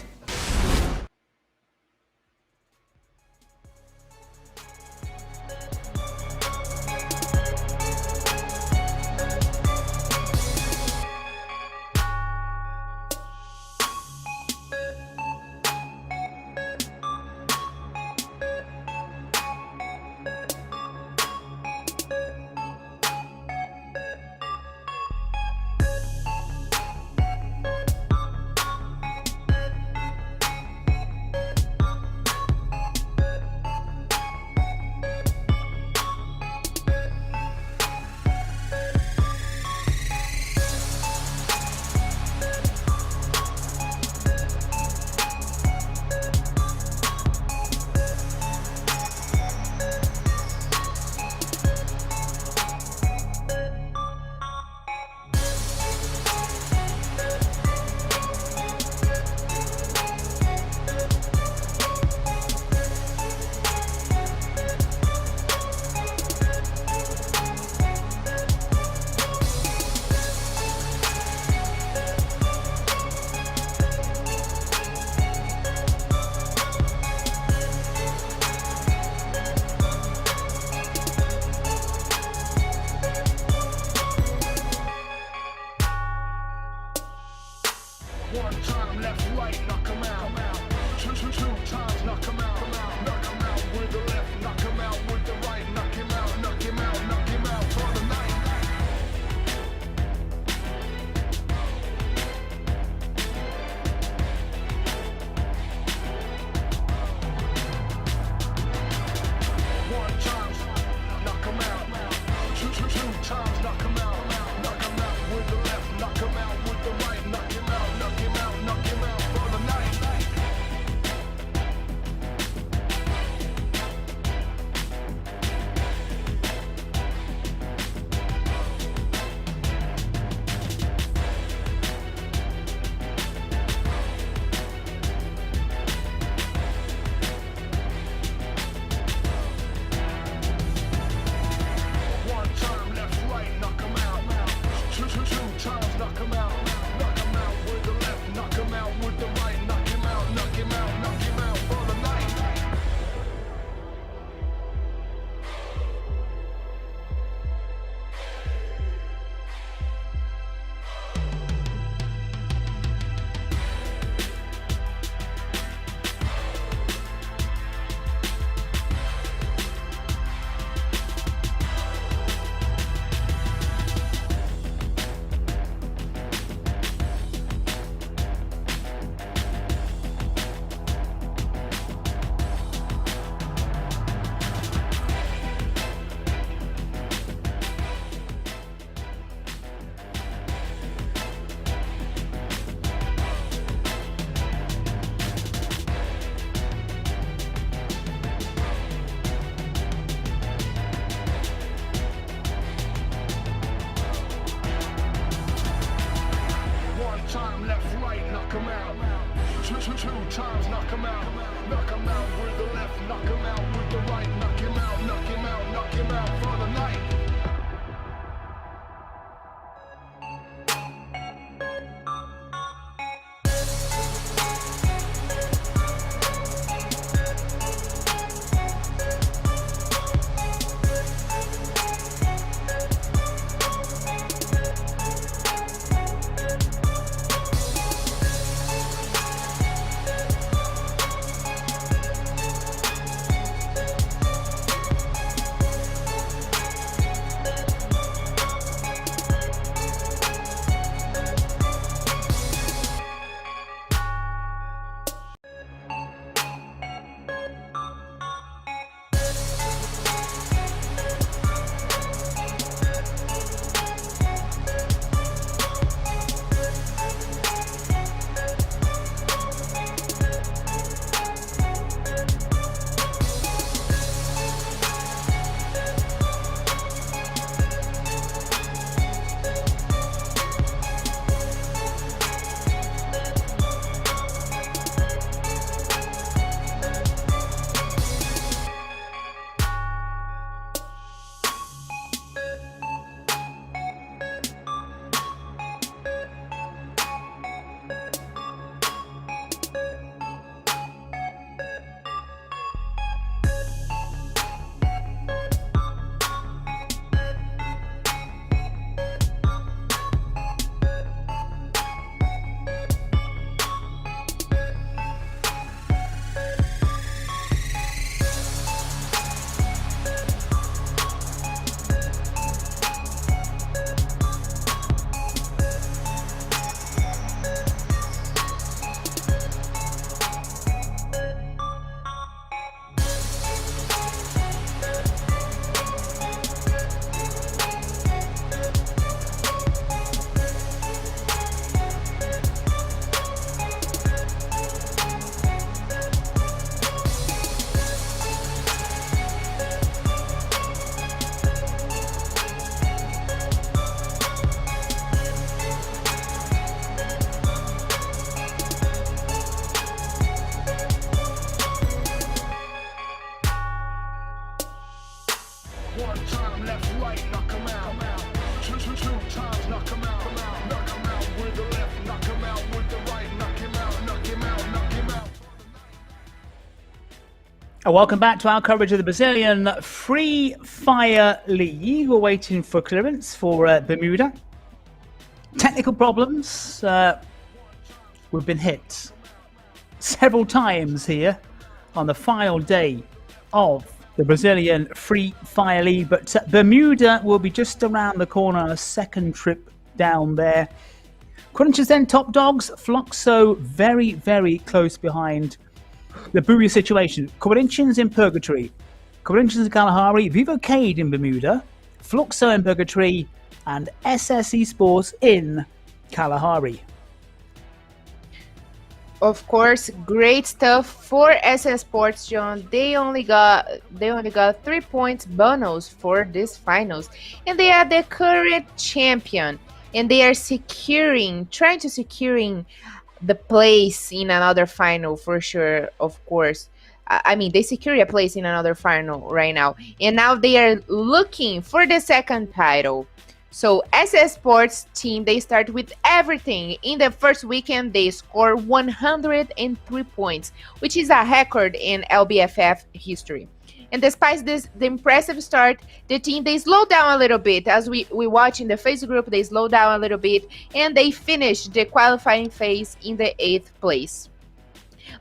Speaker 1: One time, left, right, knock him out. Two times, knock him out. Knock him out with the left, knock him out with the right, knock him out, knock him out, knock him out.
Speaker 2: Welcome back to our coverage of the Brazilian Free Fire League. We're waiting for clearance for Bermuda. Technical problems. We've been hit several times here on the final day of the Brazilian Free Fire League, but Bermuda will be just around the corner on a second trip down there. Corinthians then top dogs, Fluxo very, very close behind. The Furia situation, Corinthians in purgatory, Corinthians in Kalahari, Vivo Keyd in Bermuda, Fluxo in purgatory, and SS Esports in Kalahari.
Speaker 3: Of course, great stuff for SS Sports, John. They only got 3 points bonus for this finals, and they are the current champion, and they are trying to securing the place in another final for sure. Of course, I mean they secure a place in another final right now, and now they are looking for the second title. So SS Sports team, they start with everything. In the first weekend, they score 103 points, which is a record in LBFF history. And despite the impressive start, the team, they slow down a little bit. As we watch in the phase group, they slow down a little bit, and they finish the qualifying phase in the 8th place.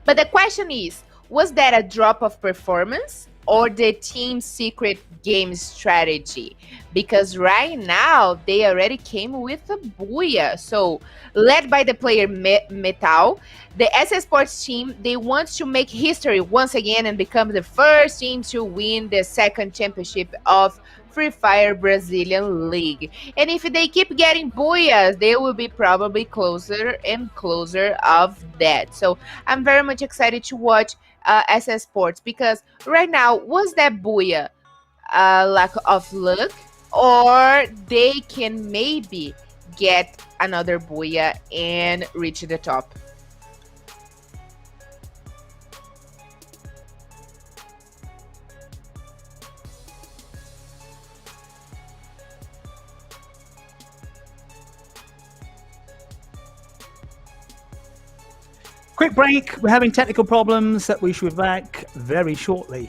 Speaker 3: But the question is, was that a drop of performance or the team's secret game strategy? Because right now they already came with a booyah. So led by the player Metal, the SS Sports team, they want to make history once again and become the first team to win the second championship of Free Fire Brazilian League. And if they keep getting booyahs, they will be probably closer and closer of that. So I'm very much excited to watch SS Sports, because right now, was that booyah lack of luck, or they can maybe get another booyah and reach the top?
Speaker 2: Quick break. We're having technical problems that we should be back very shortly.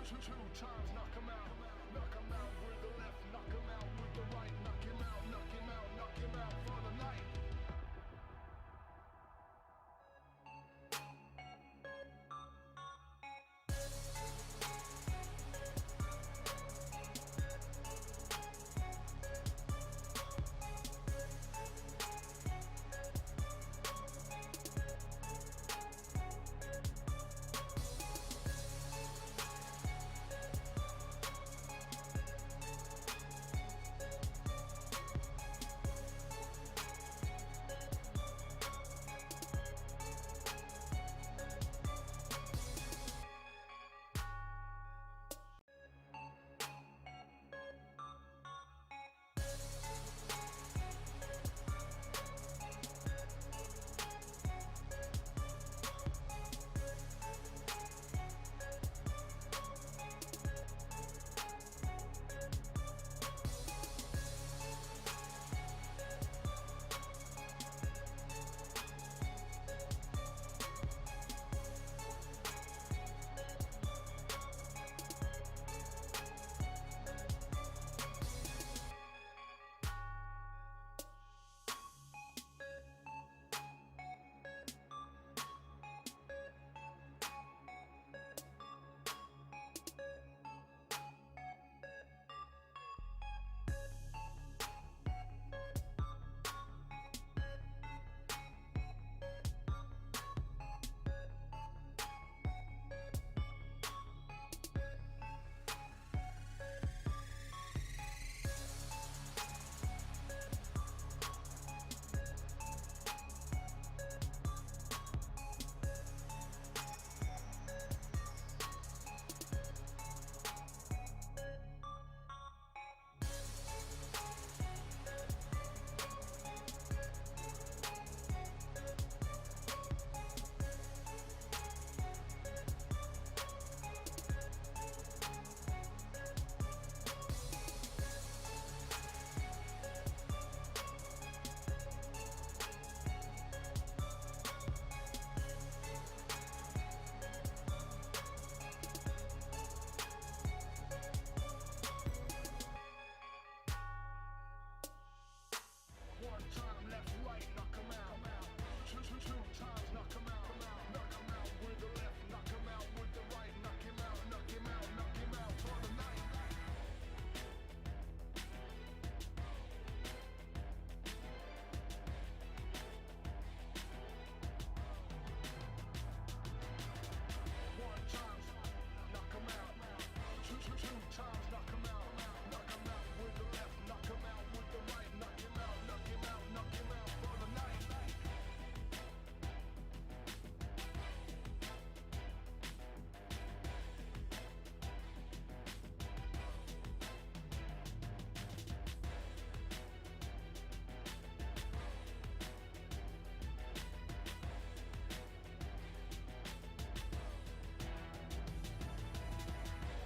Speaker 1: Two times, knock him out. Knock him out with the left, knock him out with the right. Knock him out, knock him out, knock him out for the night. One time, left, right, knock him out. Two times, knock him out. Knock him out with the left, knock him out with the right. Knock him out, knock him out, knock him out for the night. One time, knock him out. Two times, knock him out. Knock him out with the left, knock him out with the right. Knock him out, knock him out, knock him out for the night.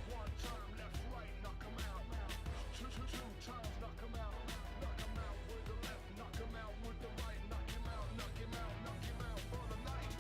Speaker 1: One time, left, right, knock him out. Two times, knock him out. Knock him out with the left, knock him out with the right. Knock him out, knock him out, knock him out for the night.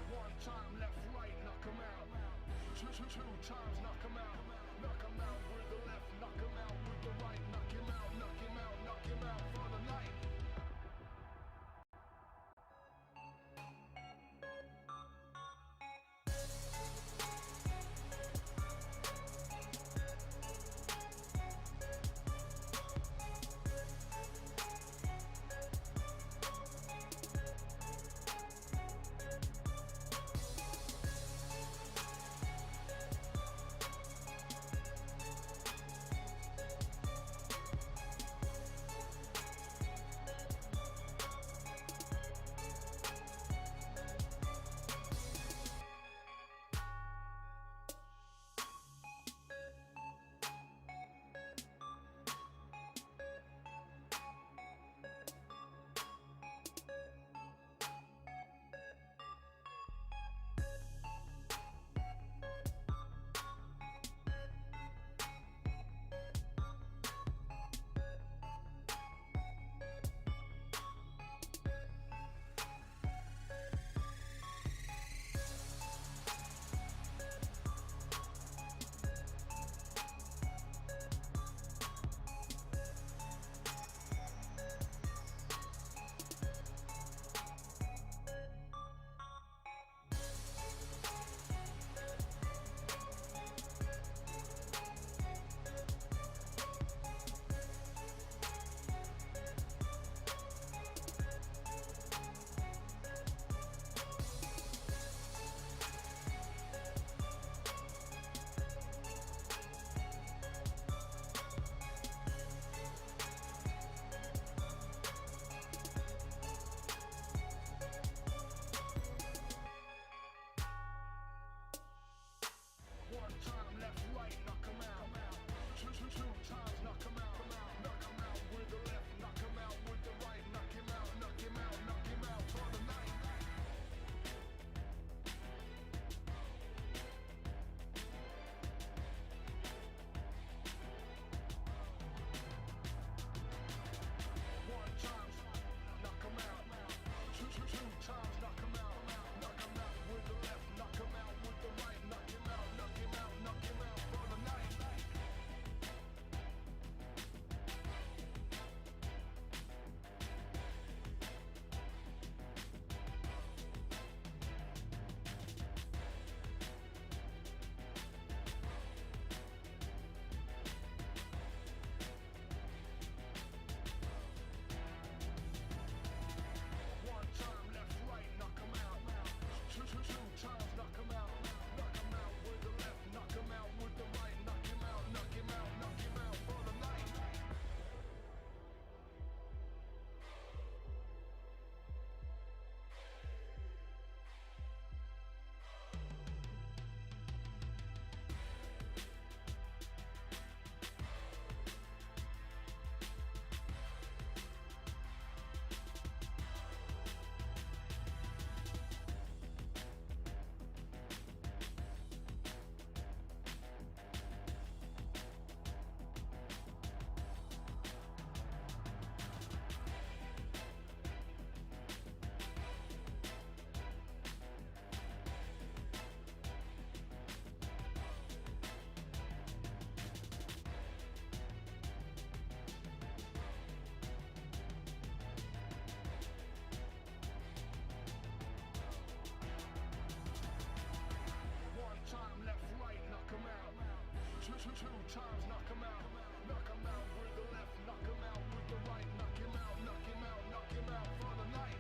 Speaker 1: One time, left, right, knock him out. Two times, knock him out. Knock him out with the left, knock him out with the right. Knock him out, knock him out, knock him out for the night. Two times, knock him out. Knock him out with the left, knock him out with the right. Knock him out, knock him out, knock him out for the night.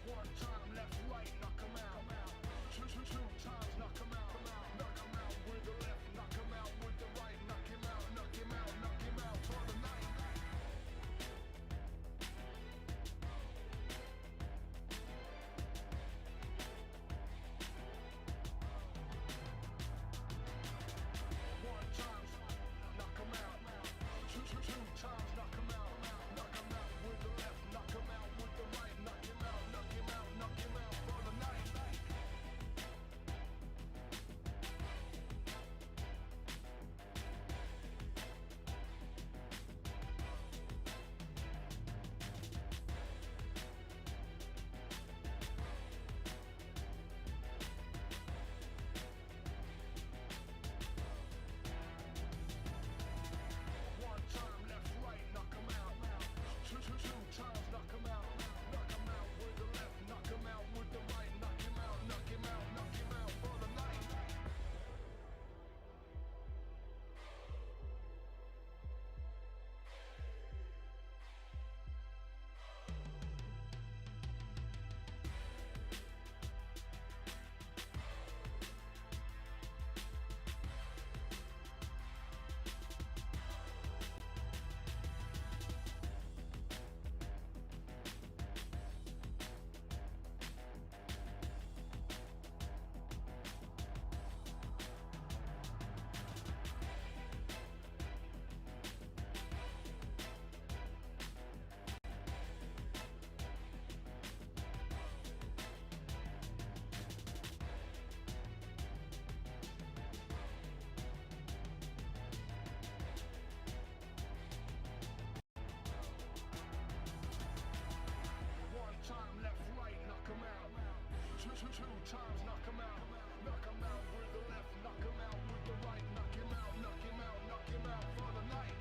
Speaker 1: One time, left, right, knock him out. Two times, knock him out. Knock him out with the left, knock him out with the right. Knock him out, knock him out, knock him out for the night. One time, knock him out. Two times, knock him out. Knock him out with the left, knock him out with the right. Knock him out, knock him out, knock him out for the night. One time, left, right, knock him out. Two times, knock him out. Knock him out with the left, knock him out with the right. Knock him out, knock him out, knock him out for the night. One time, left, right, knock him out. Two times, knock him out. Knock him out with the left, knock him out with the right. Knock him out, knock him out, knock him out for the night.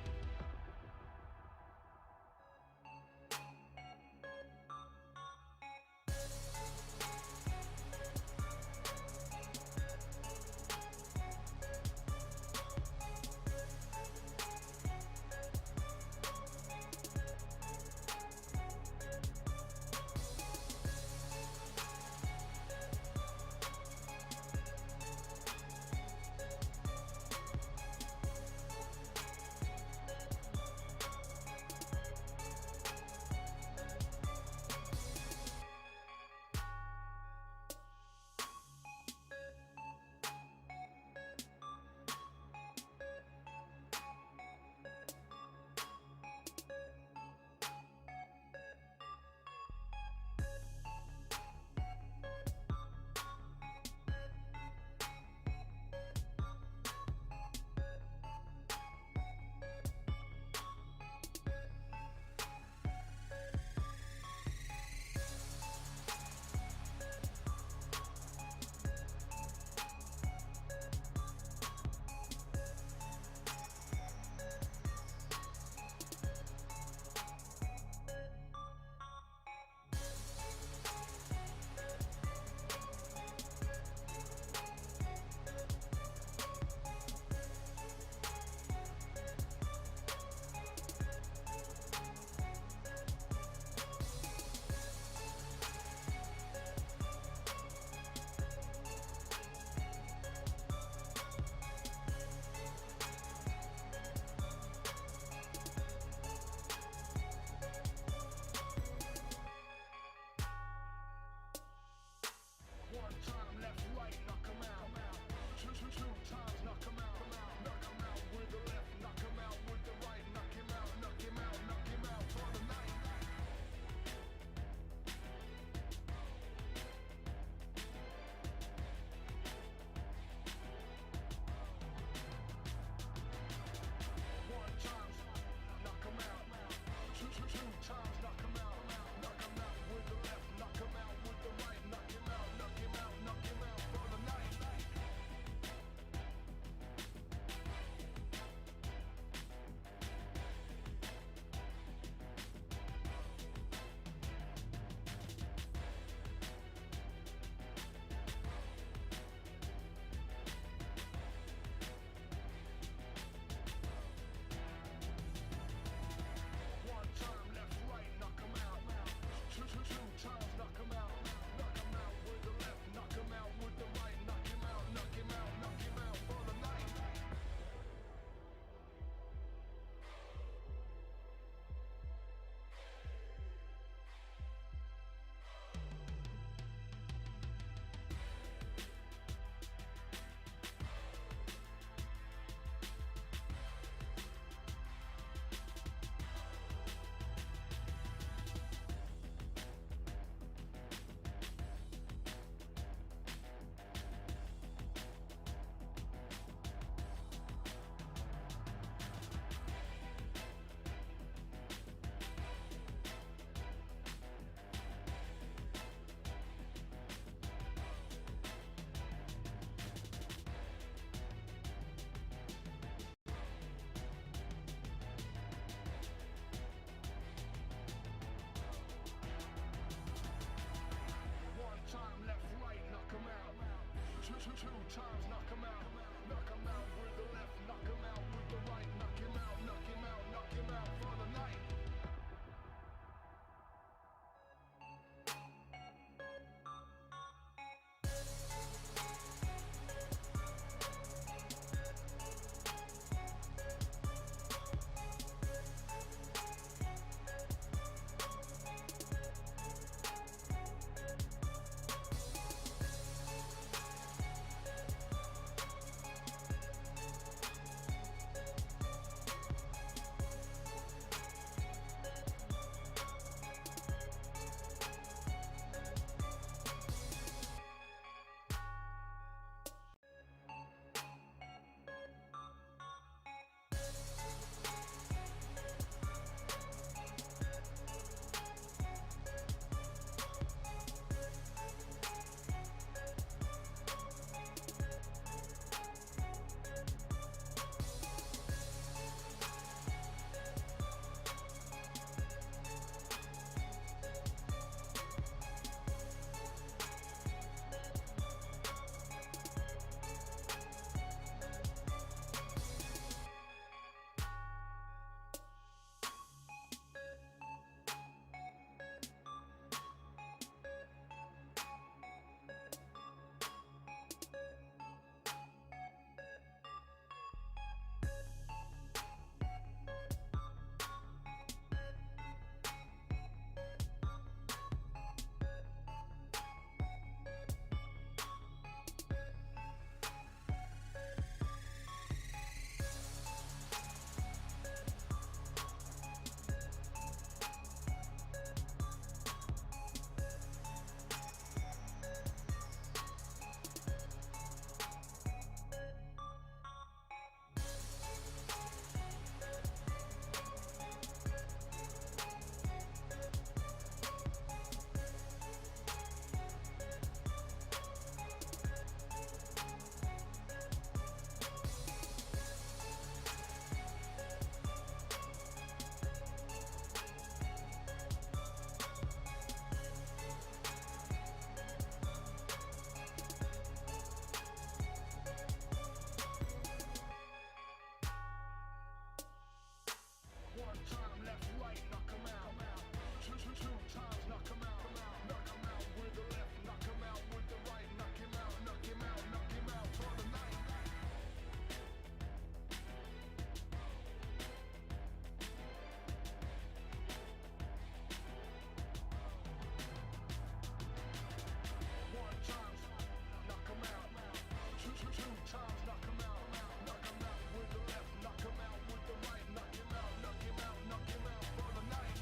Speaker 1: Two times, knock him out. Knock him out with the left, knock him out with the right. Knock him out, knock him out, knock him out for the night. One time, left, right, knock him out. Two times, knock him out. Knock him out with the left, knock him out with the right. Knock him out, knock him out, knock him out for the night. One time, knock him out. Two times, knock him out. Knock him out with the left, knock him out with the right. Knock him out, knock him out, knock him out for the night.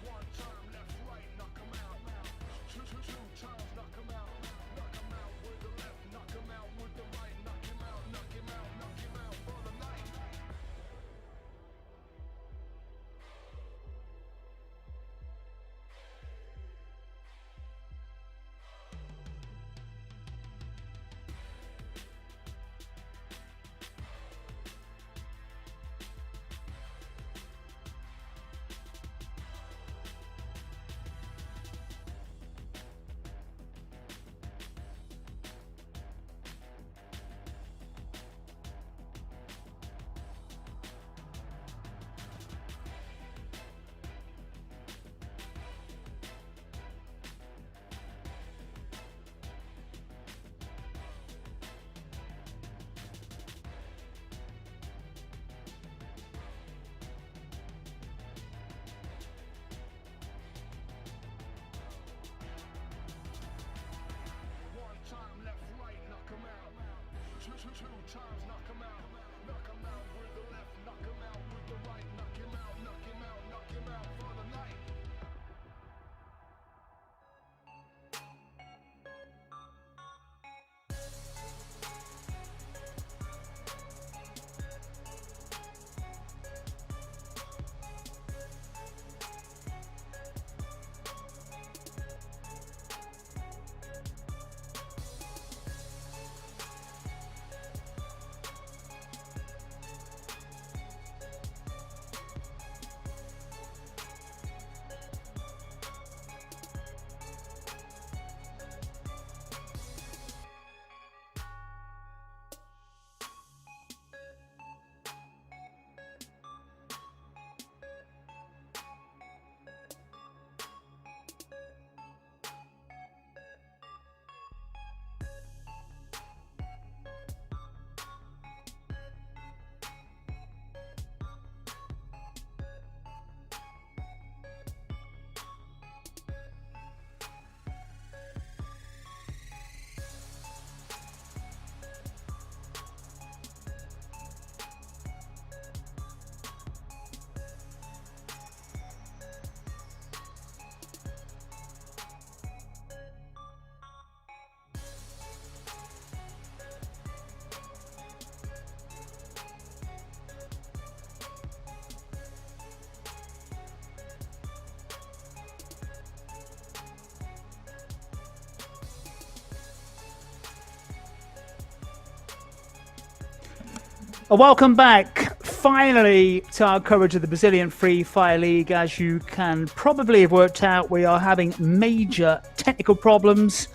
Speaker 1: One time, left, right, knock him out. Two times, knock him out. Knock him out with the left, knock him out with the right. Knock him out, knock him out, knock him out for the night. One time, left, right, knock him out. Two times, knock him out. Knock him out with the left, knock him out with the right. Knock him out, knock him out, knock him out for the night.
Speaker 2: Welcome back, finally, to our coverage of the Brazilian Free Fire League. As you can probably have worked out, we are having major technical problems,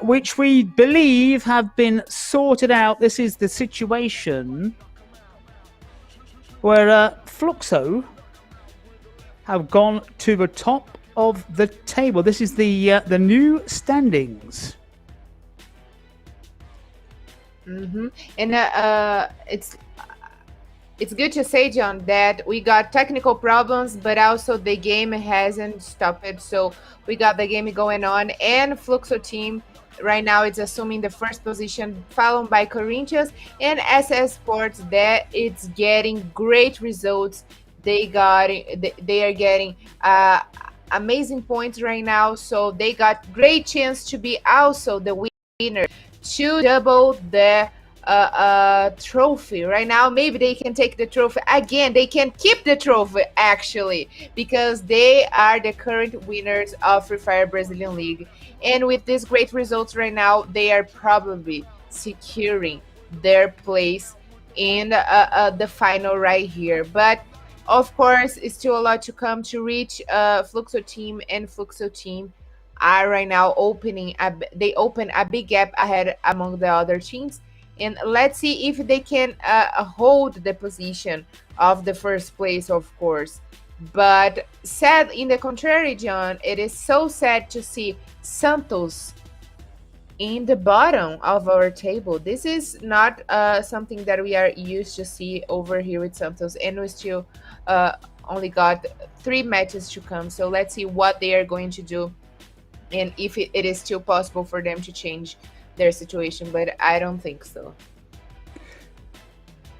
Speaker 2: which we believe have been sorted out. This is the situation where Fluxo have gone to the top of the table. This is the new standings.
Speaker 3: And it's good to say, John, that we got technical problems, but also the game hasn't stopped. So we got the game going on, and Fluxo team right now is assuming the first position, followed by Corinthians and SS Sports. That it's getting great results. They are getting amazing points right now, so they got great chance to be also the winner, to double the trophy. Right now, maybe they can take the trophy again. They can keep the trophy, actually, because they are the current winners of Free Fire Brazilian League. And with these great results right now, they are probably securing their place in the final right here. But of course, it's still a lot to come to reach Fluxo team, and Fluxo team are right now open a big gap ahead among the other teams. And let's see if they can hold the position of the first place, of course. But sad in the contrary, John, it is so sad to see Santos in the bottom of our table. This is not something that we are used to see over here with Santos, and we still only got 3 matches to come. So let's see what they are going to do, and if it is still possible for them to change their situation, but I don't think so.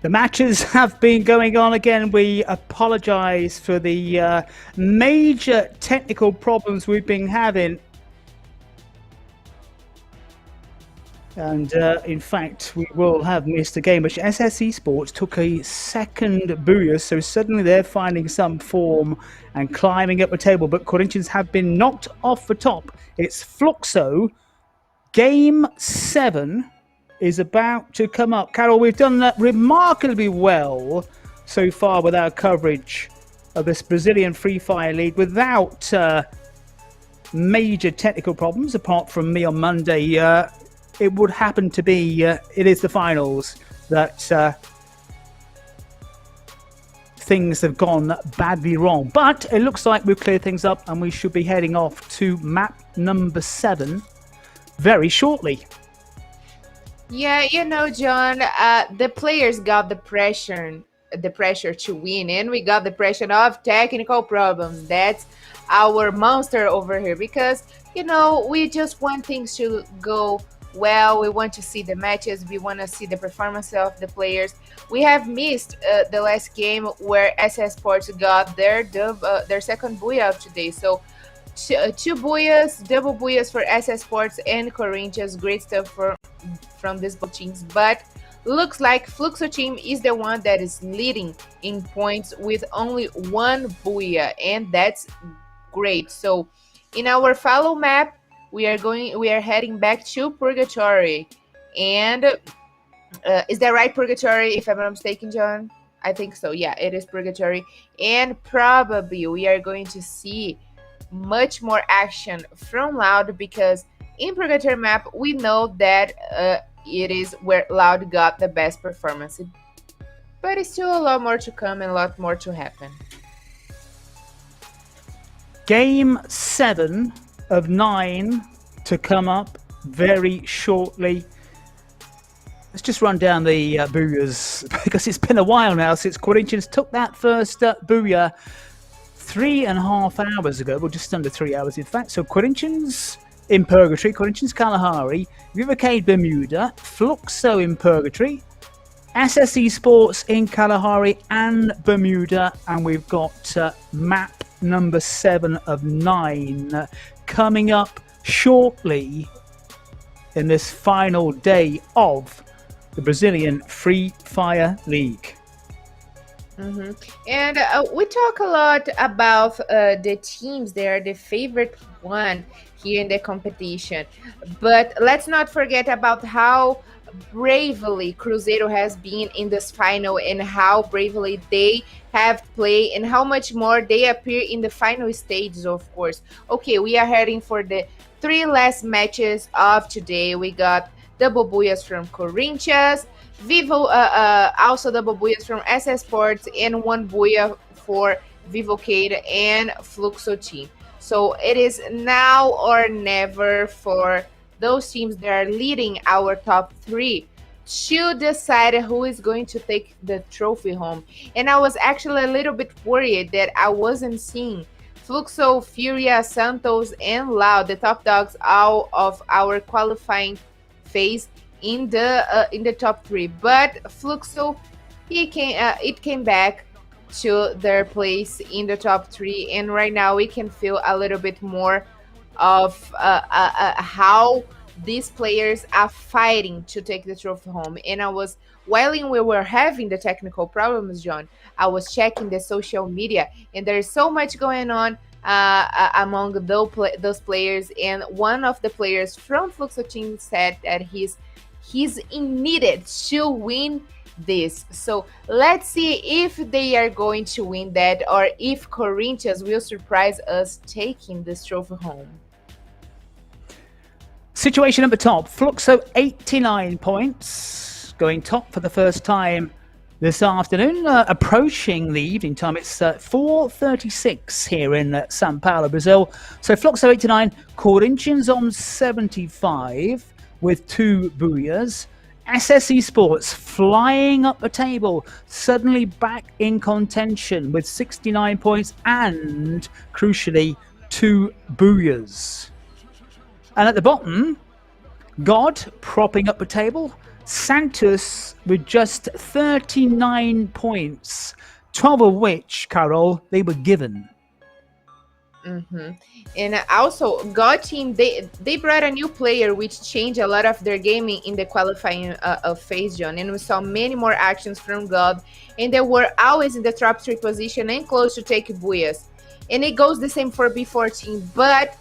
Speaker 2: The matches have been going on again. We apologize for the major technical problems we've been having. And in fact, we will have missed a game, which SS Esports took a second booyah, so suddenly they're finding some form and climbing up the table. But Corinthians have been knocked off the top. It's Fluxo. Game 7 is about to come up. Carol, we've done that remarkably well so far with our coverage of this Brazilian Free Fire League without major technical problems, apart from me on Monday. It would happen to be, it is the finals that things have gone badly wrong. But it looks like we've cleared things up, and we should be heading off to map number 7 very shortly.
Speaker 3: Yeah, John, the players got the pressure to win, and we got the pressure of technical problems. That's our monster over here, because we just want things to go well. We want to see the matches, we want to see the performance of the players. We have missed the last game where SS Sports got their second booyah of today. So 2 booyahs, double booyahs for SS Sports and Corinthians. Great stuff from these both teams. But looks like Fluxo team is the one that is leading in points with only 1 booyah, and that's great. So in our follow map, we are heading back to Purgatory. And is that right, Purgatory, if I'm not mistaken, John? I think so. Yeah, it is Purgatory. And probably we are going to see much more action from Loud, because in Purgatory map we know that it is where Loud got the best performance, but it's still a lot more to come and a lot more to happen.
Speaker 2: Game 7 of 9 to come up very shortly. Let's just run down the booyahs, because it's been a while now since Corinthians took that first booyah 3.5 hours ago, well, just under 3 hours in fact. So Corinthians in Purgatory, Corinthians Kalahari, Vivo Keyd Bermuda, Fluxo in Purgatory, SS Esports in Kalahari and Bermuda, and we've got map number 7 of 9 coming up shortly in this final day of the Brazilian Free Fire League.
Speaker 3: And we talk a lot about the teams. They are the favorite one here in the competition, but let's not forget about how bravely Cuzeiro has been in this final and how bravely they have played and how much more they appear in the final stages, of course. Okay, we are heading for the 3 last matches of today. We got double booyahs from Corinthians, Vivo, also double booyahs from Esports, and 1 booyah for Vivo Keyd and Fluxo team. So it is now or never for those teams that are leading our top 3 to decide who is going to take the trophy home. And I was actually a little bit worried that I wasn't seeing Fluxo, Furia, Santos, and Lau, the top dogs out of our qualifying phase in the top 3. But Fluxo, it came back to their place in the top 3, and right now we can feel a little bit more of how these players are fighting to take the trophy home. And while we were having the technical problems, John, I was checking the social media, and there's so much going on among those players. And one of the players from Fluxo team said that he's needed to win this. So let's see if they are going to win that, or if Corinthians will surprise us taking this trophy home.
Speaker 2: Situation at the top, Fluxo 89 points, going top for the first time this afternoon, approaching the evening time. It's 4:36 here in Sao Paulo, Brazil. So Fluxo 89, Corinthians on 75 with 2 booyahs. Esports flying up the table, suddenly back in contention with 69 points and, crucially, 2 booyahs. And at the bottom, God propping up the table, Santos with just 39 points, 12 of which, Carol, they were given.
Speaker 3: And also, God team, they brought a new player which changed a lot of their gaming in the qualifying phase, John. And we saw many more actions from God, and they were always in the top 3 position and close to take booyahs. And it goes the same for B14, but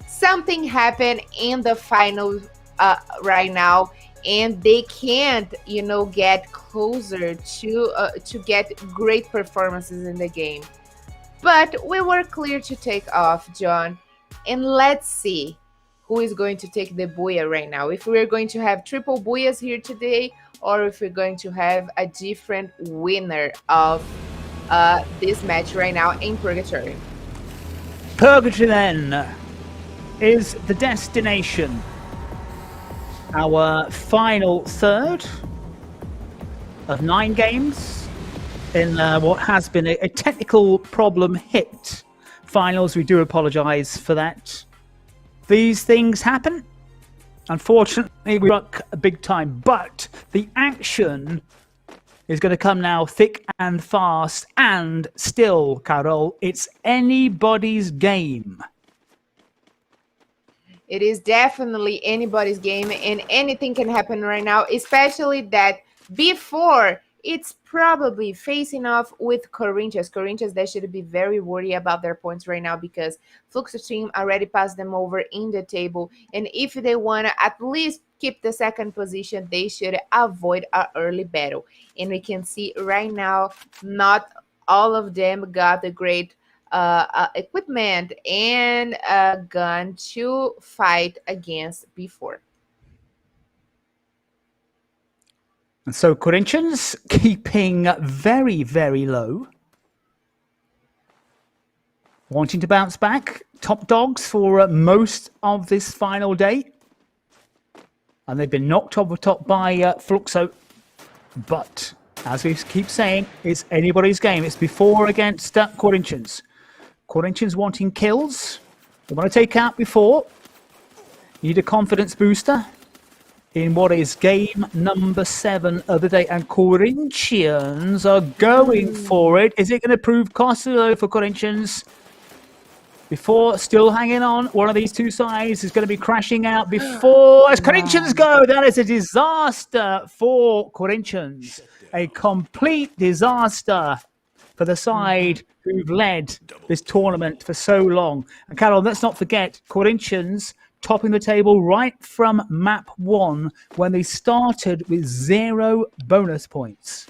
Speaker 3: something happened in the final right now, and they can't, get closer to get great performances in the game. But we were clear to take off, John. And let's see who is going to take the booyah right now. If we're going to have triple booyahs here today, or if we're going to have a different winner of this match right now in Purgatory.
Speaker 2: Purgatory then is the destination. Our final third of 9 games in what has been a technical problem hit finals. We do apologise for that. These things happen. Unfortunately, we struck a big time, but the action is going to come now thick and fast, and still, Carol, it's anybody's game.
Speaker 3: It is definitely anybody's game, and anything can happen right now, especially that before it's probably facing off with Corinthians. Corinthians, they should be very worried about their points right now because Fluxo team already passed them over in the table. And if they want to at least keep the second position, they should avoid an early battle. And we can see right now, not all of them got the great equipment and a gun to fight against before.
Speaker 2: And so Corinthians keeping very, very low. Wanting to bounce back. Top dogs for most of this final day. And they've been knocked off the top by Fluxo. But, as we keep saying, it's anybody's game. It's before against Corinthians. Corinthians wanting kills. They want to take out before. Need a confidence booster in what is game number 7 of the day. And Corinthians are going for it. Is it going to prove costly for Corinthians? Before, still hanging on. One of these two sides is going to be crashing out before. As Corinthians go, that is a disaster for Corinthians. A complete disaster for the side who've led this tournament for so long. And Carol, let's not forget, Corinthians topping the table right from map 1 when they started with 0 bonus points.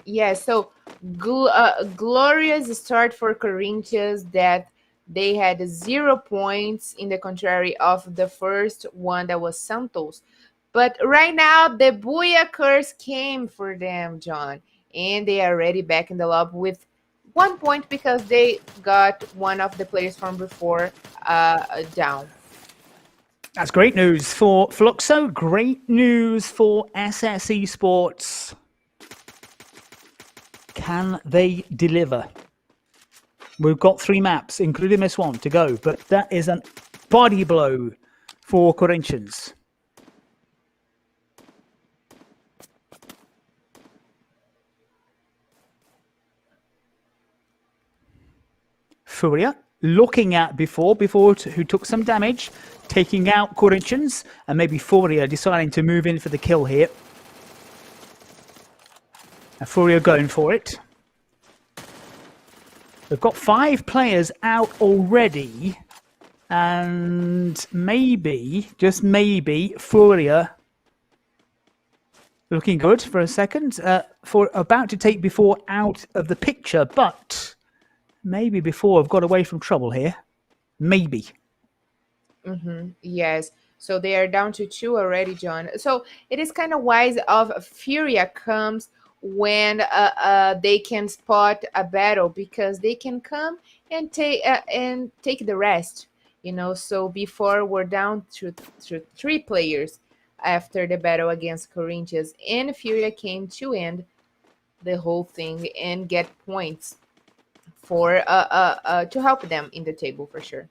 Speaker 3: Yeah, so glorious start for Corinthians that they had 0 points in the contrary of the first one that was Santos. But right now, the Booyah curse came for them, John. And they are already back in the lobby with 1 point because they got one of the players from before down.
Speaker 2: That's great news for Fluxo. Great news for SS Esports. Can they deliver? We've got 3 maps, including this one, to go. But that is a body blow for Corinthians. Furia looking at before who took some damage, taking out Corinthians, and maybe Furia deciding to move in for the kill here. And Furia going for it. They've got 5 players out already, and maybe, just maybe, Furia looking good for a second, for about to take Before out of the picture, but maybe Before have got away from trouble here. Maybe.
Speaker 3: Yes. So they are down to 2 already, John. So it is kind of wise of Furia comes when they can spot a battle because they can come and take the rest. You know, so before we're down to 3 players after the battle against Corinthians, and Furia came to end the whole thing and get points for to help them in the table for sure.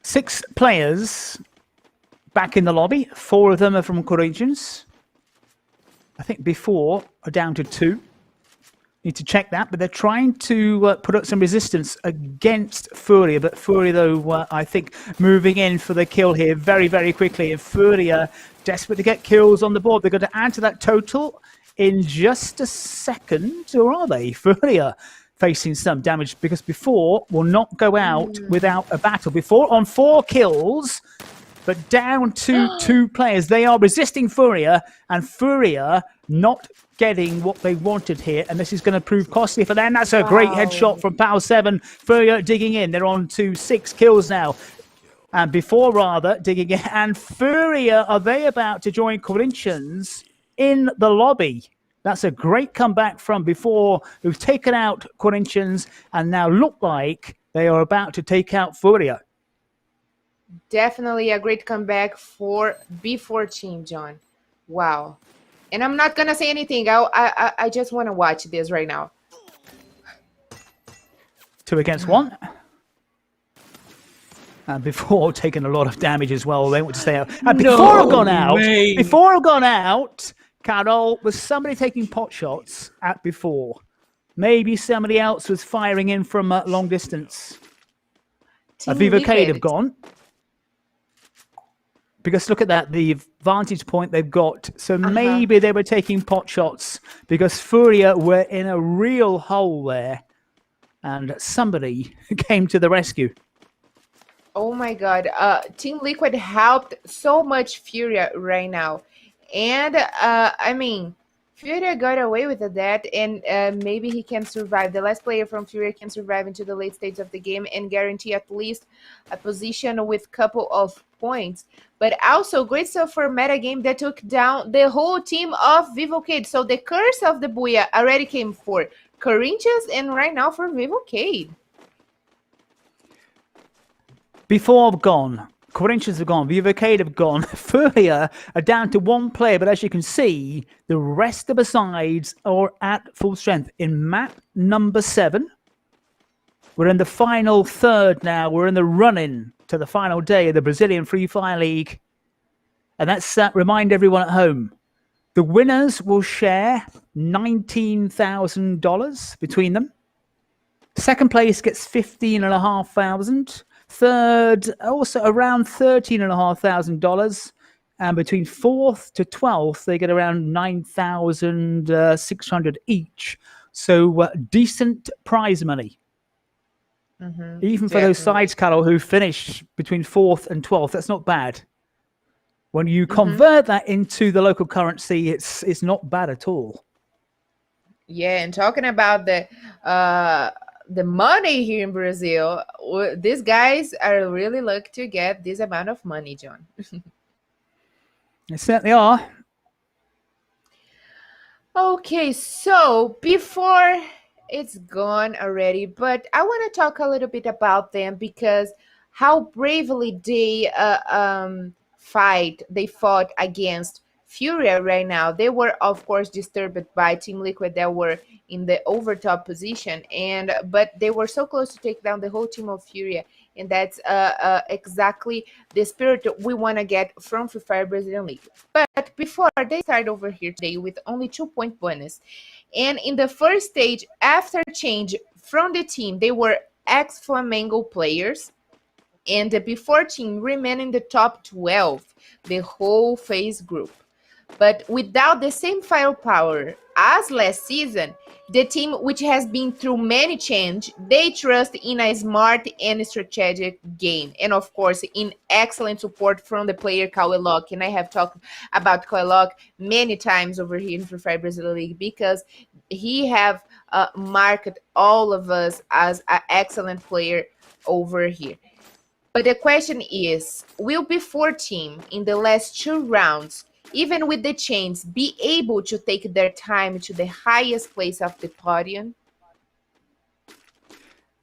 Speaker 2: 6 players back in the lobby. 4 of them are from Corinthians. I think Before are down to 2. Need to check that, but they're trying to put up some resistance against Furia. But Furia, though, I think moving in for the kill here very, very quickly. And Furia desperate to get kills on the board. They're going to add to that total in just a second, or are they? Furia facing some damage because Before will not go out without a battle. Before on 4 kills, but down to 2 players. They are resisting Furia, and Furia not getting what they wanted here, and this is going to prove costly for them. That's a great headshot from Power 7. Furia digging in. They're on to 6 kills now. And Before, rather, digging in. And Furia, are they about to join Corinthians in the lobby? That's a great comeback from Before, who've taken out Corinthians and now look like they are about to take out Furia.
Speaker 3: Definitely a great comeback for Before team, John. Wow. And I'm not going to say anything. I just want to watch this right now.
Speaker 2: 2 against 1. And Before taking a lot of damage as well. They want to stay out. And Before have gone out. Before have gone out. Carol, was somebody taking pot shots at Before? Maybe somebody else was firing in from long distance. Vivo Keyd have gone. Because look at that, the vantage point they've got. So maybe they were taking pot shots because Furia were in a real hole there. And somebody came to the rescue.
Speaker 3: Oh my God. Team Liquid helped so much Furia right now. And I mean, Furia got away with that, and maybe he can survive. The last player from Furia can survive into the late stage of the game and guarantee at least a position with couple of points. But also great stuff for meta game that took down the whole team of Vivo Keyd. So the curse of the Booyah already came for Corinthians and right now for Vivo Keyd.
Speaker 2: Before gone. Corinthians have gone. Vivo Keyd have gone. Furia are down to 1 player, but as you can see, the rest of the sides are at full strength. In map number 7, we're in the final third now. We're in the run-in to the final day of the Brazilian Free Fire League. And that's remind everyone at home. The winners will share $19,000 between them. Second place gets $15,500. Third, also around $13,500. And between 4th to 12th, they get around $9,600 each. So decent prize money. Even for those
Speaker 3: Definitely.
Speaker 2: sides, Carol, who finished between 4th and 12th, that's not bad. When you convert that into the local currency, it's not bad at all.
Speaker 3: Yeah, and talking about the money here in Brazil, these guys are really lucky to get this amount of money, John.
Speaker 2: They certainly are.
Speaker 3: Okay, so before it's gone already, but I want to talk a little bit about them because how bravely they fought against Furia right now. They were, of course, disturbed by Team Liquid that were in the overtop position, and but they were so close to take down the whole team of Furia, and that's exactly the spirit that we want to get from Free Fire Brazilian League. But before they start over here today with only 2-point bonus, and in the first stage after change from the team, they were ex-Flamengo players, and the before team remained in the top 12, the whole phase group. But without the same firepower as last season, the team, which has been through many change, they trust in a smart and strategic game. And of course, in excellent support from the player Kawelok. And I have talked about Kawelok many times over here in Free Fire Brazil League because he have marked all of us as an excellent player over here. But the question is, will B4 team in the last 2 rounds, even with the chains, be able to take their time to the highest place of the podium?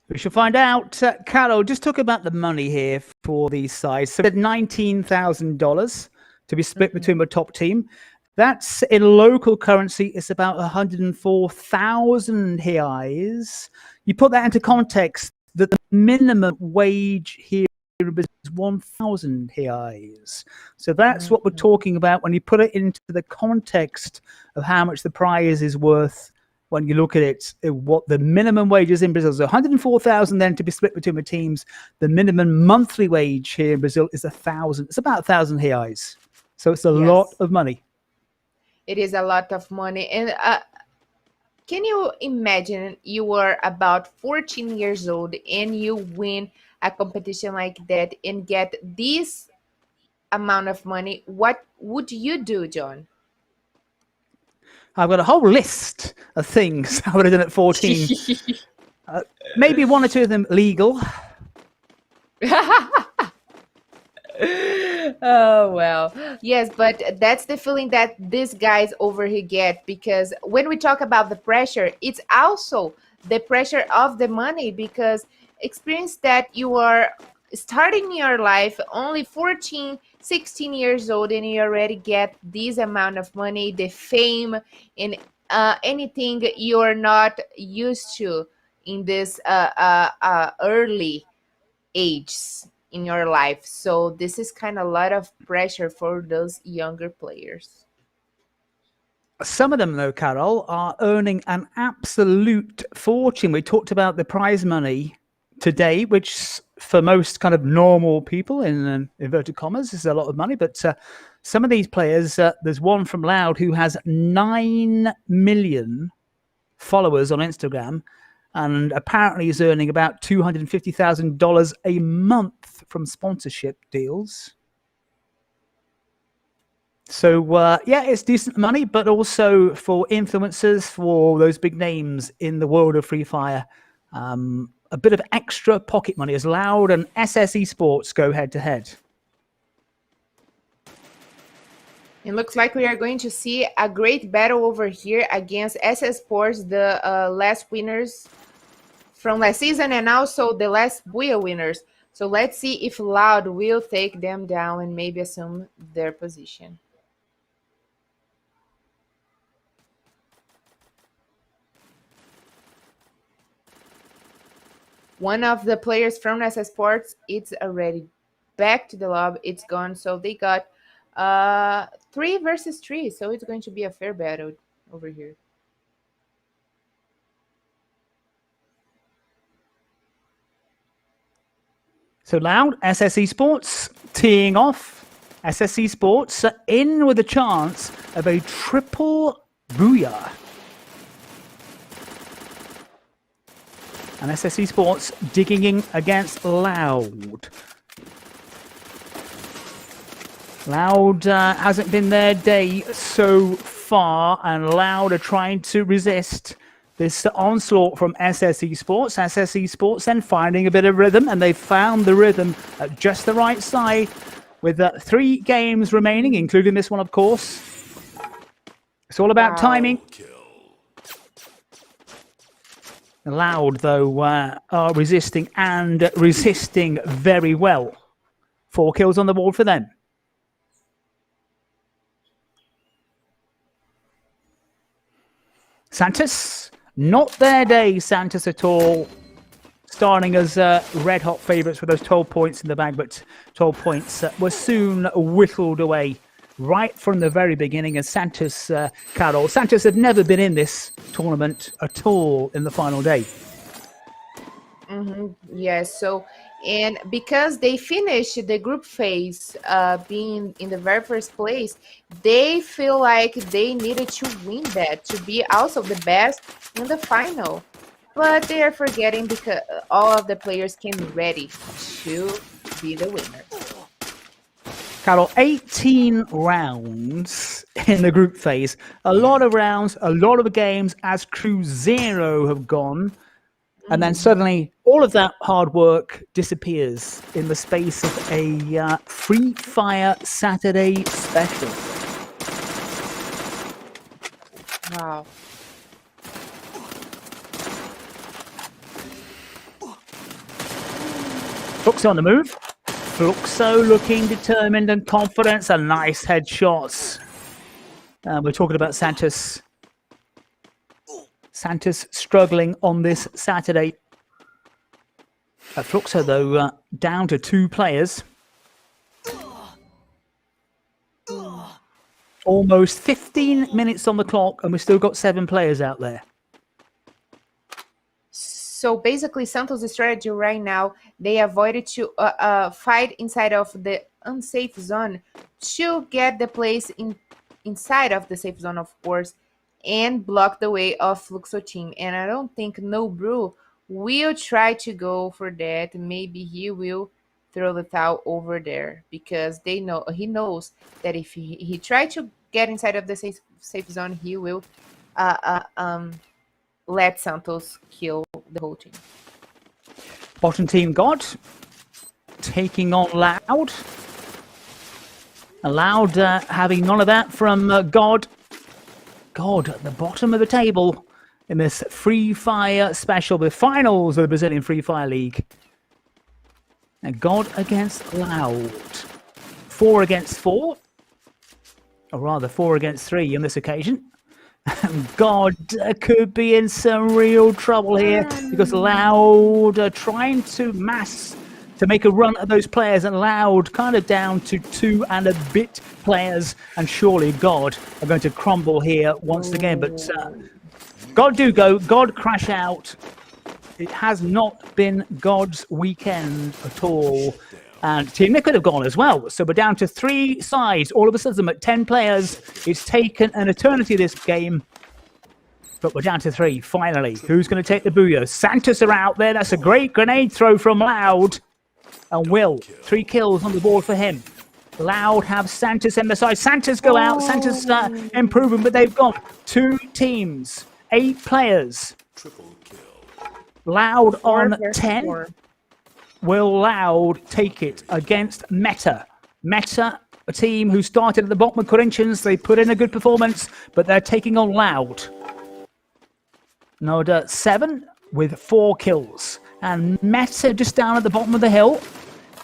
Speaker 2: We shall find out. Carol, just talk about the money here for these sides. So $19,000 to be split between the top team. That's in local currency, it's about 104,000 reais. You put that into context, that the minimum wage here is 1,000 reais. So that's what we're talking about when you put it into the context of how much the prize is worth. When you look at it, what the minimum wage is in Brazil. So 104,000 then to be split between the teams. The minimum monthly wage here in Brazil is 1,000. It's about 1,000 reais. So it's a lot of money.
Speaker 3: It is a lot of money. And can you imagine you were about 14 years old and you win a competition like that and get this amount of money? What would you do, John?
Speaker 2: I've got a whole list of things I would have done at 14. Maybe 1 or 2 of them legal.
Speaker 3: Oh, well, yes, but that's the feeling that these guys over here get, because when we talk about the pressure, it's also the pressure of the money, because experience that you are starting your life only 14, 16 years old and you already get this amount of money, the fame, and anything you're not used to in this early ages in your life. So this is kind of a lot of pressure for those younger players.
Speaker 2: Some of them, though, Carol, are earning an absolute fortune. We talked about the prize money today, which for most kind of normal people, in inverted commas, is a lot of money. But some of these players, there's one from Loud who has 9 million followers on Instagram, and apparently is earning about $250,000 a month from sponsorship deals. So, yeah, it's decent money, but also for influencers, for those big names in the world of Free Fire, a bit of extra pocket money as Loud and SS Esports go head-to-head.
Speaker 3: It looks like we are going to see a great battle over here against SS Sports, the last winners from last season and also the last Buia winners. So let's see if Loud will take them down and maybe assume their position. One of the players from SS Sports, it's already back to the lobby. It's gone. So they got 3 versus 3. So it's going to be a fair battle over here.
Speaker 2: So Loud, SS Esports teeing off. SS Esports in with a chance of a triple booyah. And SS Esports digging in against Loud. Loud hasn't been their day so far, and Loud are trying to resist this onslaught from SS Esports. SS Esports then finding a bit of rhythm, and they found the rhythm at just the right side with 3 games remaining, including this one, of course. It's all about timing. Loud, though, are resisting and resisting very well. 4 kills on the board for them. Santos, not their day, Santos at all. Starting as red-hot favourites with those 12 points in the bag, but 12 points were soon whittled away right from the very beginning. And Santos, Carol, Santos had never been in this tournament at all in the final day.
Speaker 3: Yes, so, and because they finished the group phase being in the very first place, they feel like they needed to win that to be also the best in the final. But they are forgetting because all of the players came ready to be the winners.
Speaker 2: Carol, 18 rounds in the group phase. A lot of rounds, a lot of games as Cuzeiro have gone. And then suddenly all of that hard work disappears in the space of a Free Fire Saturday special.
Speaker 3: Wow.
Speaker 2: Fluxo on the move. Fluxo looking determined and confident. A nice headshots. We're talking about Santos. Santos struggling on this Saturday. Fluxo, though, down to 2 players. Almost 15 minutes on the clock, and we've still got 7 players out there.
Speaker 3: So basically, Santos' strategy right now, they avoided to fight inside of the unsafe zone to get the place inside of the safe zone, of course, and block the way of Fluxo team. And I don't think No Brew will try to go for that. Maybe he will throw the towel over there because he knows that if he try to get inside of the safe zone, he will let Santos kill the whole team.
Speaker 2: Bottom team God taking on Loud. Loud having none of that from God. God at the bottom of the table in this Free Fire special, the finals of the Brazilian Free Fire League. And God against Loud. 4 against 4. Or rather 4 against 3 on this occasion. God could be in some real trouble here because Loud are trying to make a run at those players, and Loud kind of down to 2 and a bit players, and surely God are going to crumble here once again. But God do go, God crash out. It has not been God's weekend at all. And Team Nick could have gone as well. So we're down to 3 sides. All of a sudden at 10 players. It's taken an eternity, this game. But we're down to 3, finally. Who's going to take the booyah? Santos are out there. That's a great grenade throw from Loud. And Will, 3 kills on the board for him. Loud have Santos in the side. Santos go out. Santos improving, but they've got 2 teams, 8 players. Loud on 10. Will Loud take it against Meta? Meta, a team who started at the bottom of Corinthians. They put in a good performance, but they're taking on Loud. Noda 7 with 4 kills. And Meta just down at the bottom of the hill.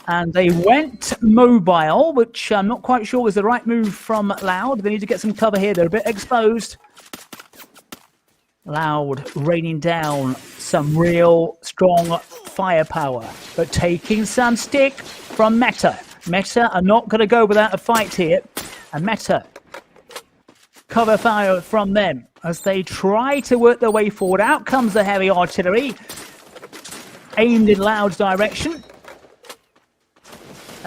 Speaker 2: And they went mobile, which I'm not quite sure was the right move from Loud. They need to get some cover here. They're a bit exposed. Loud raining down some real strong firepower, but taking some stick from Meta. Meta are not going to go without a fight here. And Meta cover fire from them as they try to work their way forward. Out comes the heavy artillery, aimed in Loud's direction.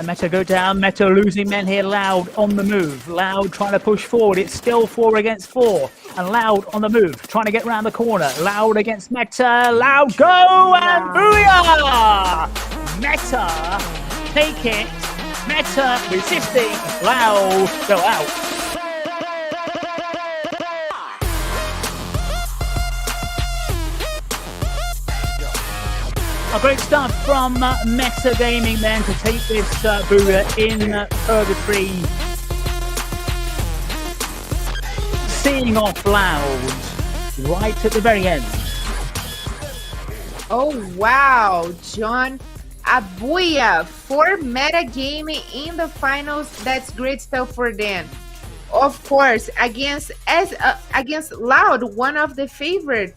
Speaker 2: And Meta go down. Meta losing men here. Loud on the move. Loud trying to push forward. It's still 4 against 4. And Loud on the move. Trying to get round the corner. Loud against Meta. Loud go and booyah! Meta take it. Meta resisting. Loud go out. A great start from Meta Gaming then to take this Furia in purgatory. Seeing off Loud right at the very end.
Speaker 3: Oh, wow, John. A booyah for Meta Gaming in the finals. That's great stuff for them. Of course, against Loud, one of the favorite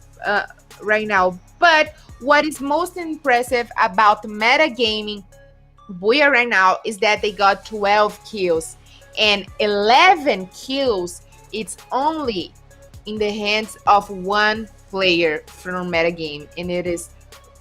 Speaker 3: right now. But what is most impressive about Meta Gaming Booyah right now is that they got 12 kills and 11 kills. It's only in the hands of one player from Meta Game, and it is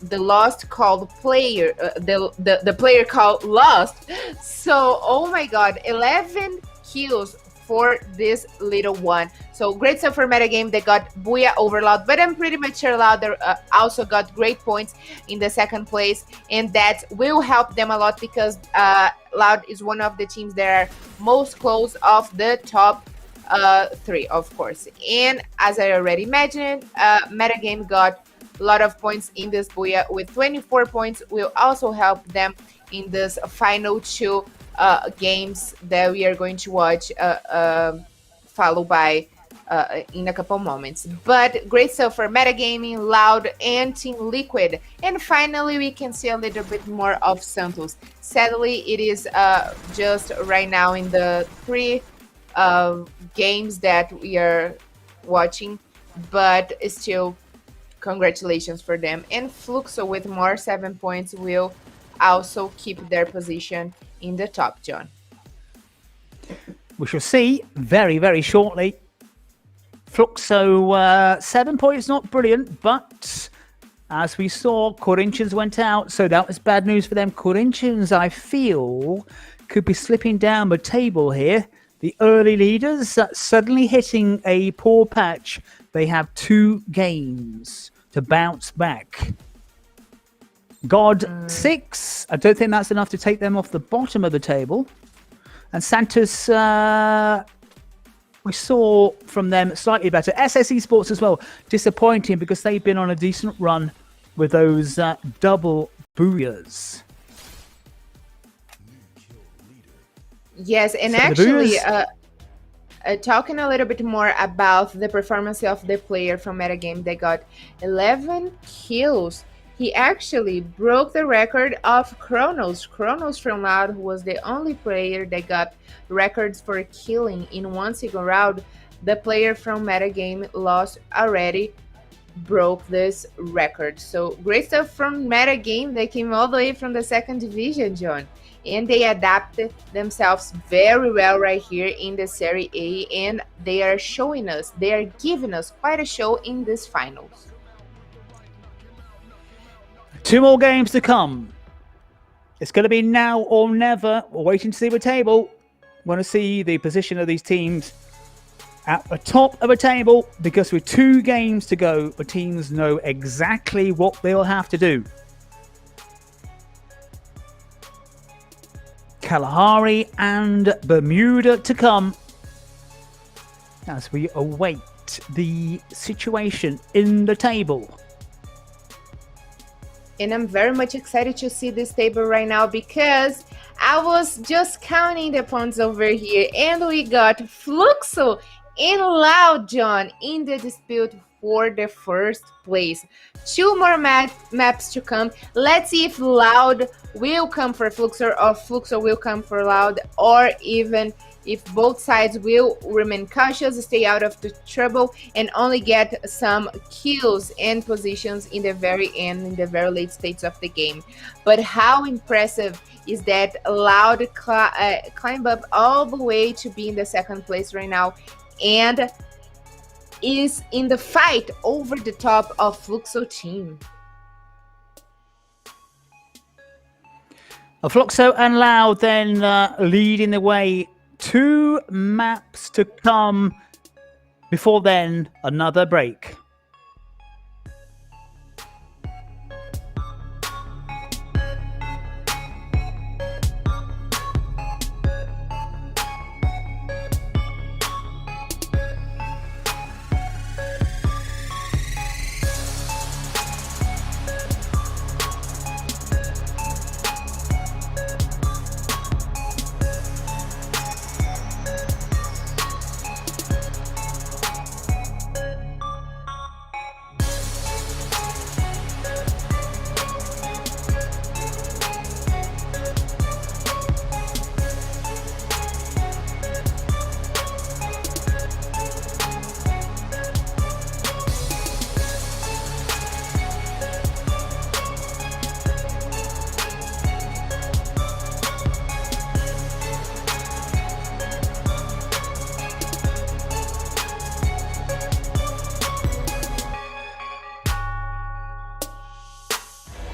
Speaker 3: the Lost called player, the player called Lost. So, oh my God, 11 kills for this little one. So great stuff for Metagame. They got Booyah over Loud, but I'm pretty much sure Loud also got great points in the second place, and that will help them a lot because Loud is one of the teams that are most close of the top 3, of course. And as I already mentioned, Metagame got a lot of points in this Booyah with 24 points. Will also help them in this final 2 games that we are going to watch, followed by in a couple moments. But great stuff for Metagaming, Loud, and Team Liquid. And finally, we can see a little bit more of Santos. Sadly, it is just right now in the 3 games that we are watching, but still, congratulations for them. And Fluxo with more 7 points will also keep their position in the top, John.
Speaker 2: We shall see very, very shortly. Fluxo, 7 points, not brilliant, but as we saw, Corinthians went out, so that was bad news for them. Corinthians, I feel, could be slipping down the table here. The early leaders suddenly hitting a poor patch. They have 2 games to bounce back. God 6. I don't think that's enough to take them off the bottom of the table. And Santos, we saw from them slightly better. SS Esports as well, disappointing because they've been on a decent run with those double booyahs.
Speaker 3: Yes, and actually, talking a little bit more about the performance of the player from Metagame, they got 11 kills. He actually broke the record of Kronos. Kronos from Loud, who was the only player that got records for killing in one single round. The player from Metagame lost already broke this record. So great stuff from Metagame. They came all the way from the 2nd division, John. And they adapted themselves very well right here in the Serie A. And they are showing us, they are giving us quite a show in this finals.
Speaker 2: 2 more games to come. It's going to be now or never. We're waiting to see the table. Want to see the position of these teams at the top of the table, because with 2 games to go, the teams know exactly what they'll have to do. Kalahari and Bermuda to come as we await the situation in the table.
Speaker 3: And I'm very much excited to see this table right now because I was just counting the points over here and we got Fluxo and Loud, John, in the dispute for the first place. 2 more maps to come. Let's see if Loud will come for Fluxo or Fluxo will come for Loud, or even if both sides will remain cautious, stay out of the trouble, and only get some kills and positions in the very end, in the very late stages of the game. But how impressive is that Loud climb up all the way to be in the 2nd place right now, and is in the fight over the top of Fluxo team.
Speaker 2: Fluxo and Lau then leading the way. 2 maps to come. Before then, another break.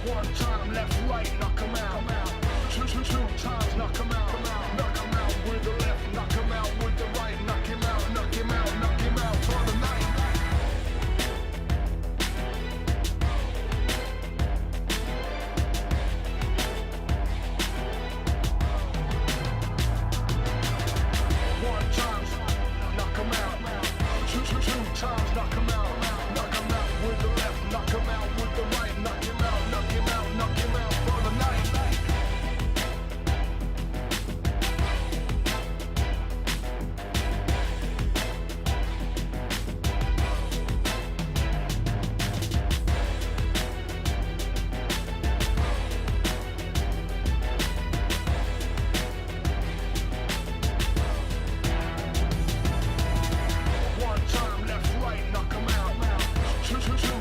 Speaker 1: One time left, right, knock 'em out. Two times, knock 'em out. Knock 'em out with the left, knock 'em out with the right. Knock him out, knock him out, knock him out for the night. One time, knock 'em out. Two times, knock 'em out. Knock 'em out with the left, knock 'em out with the right. Knock him out, knock him out, knock him out for the night. One time left, right, knock 'em out. Two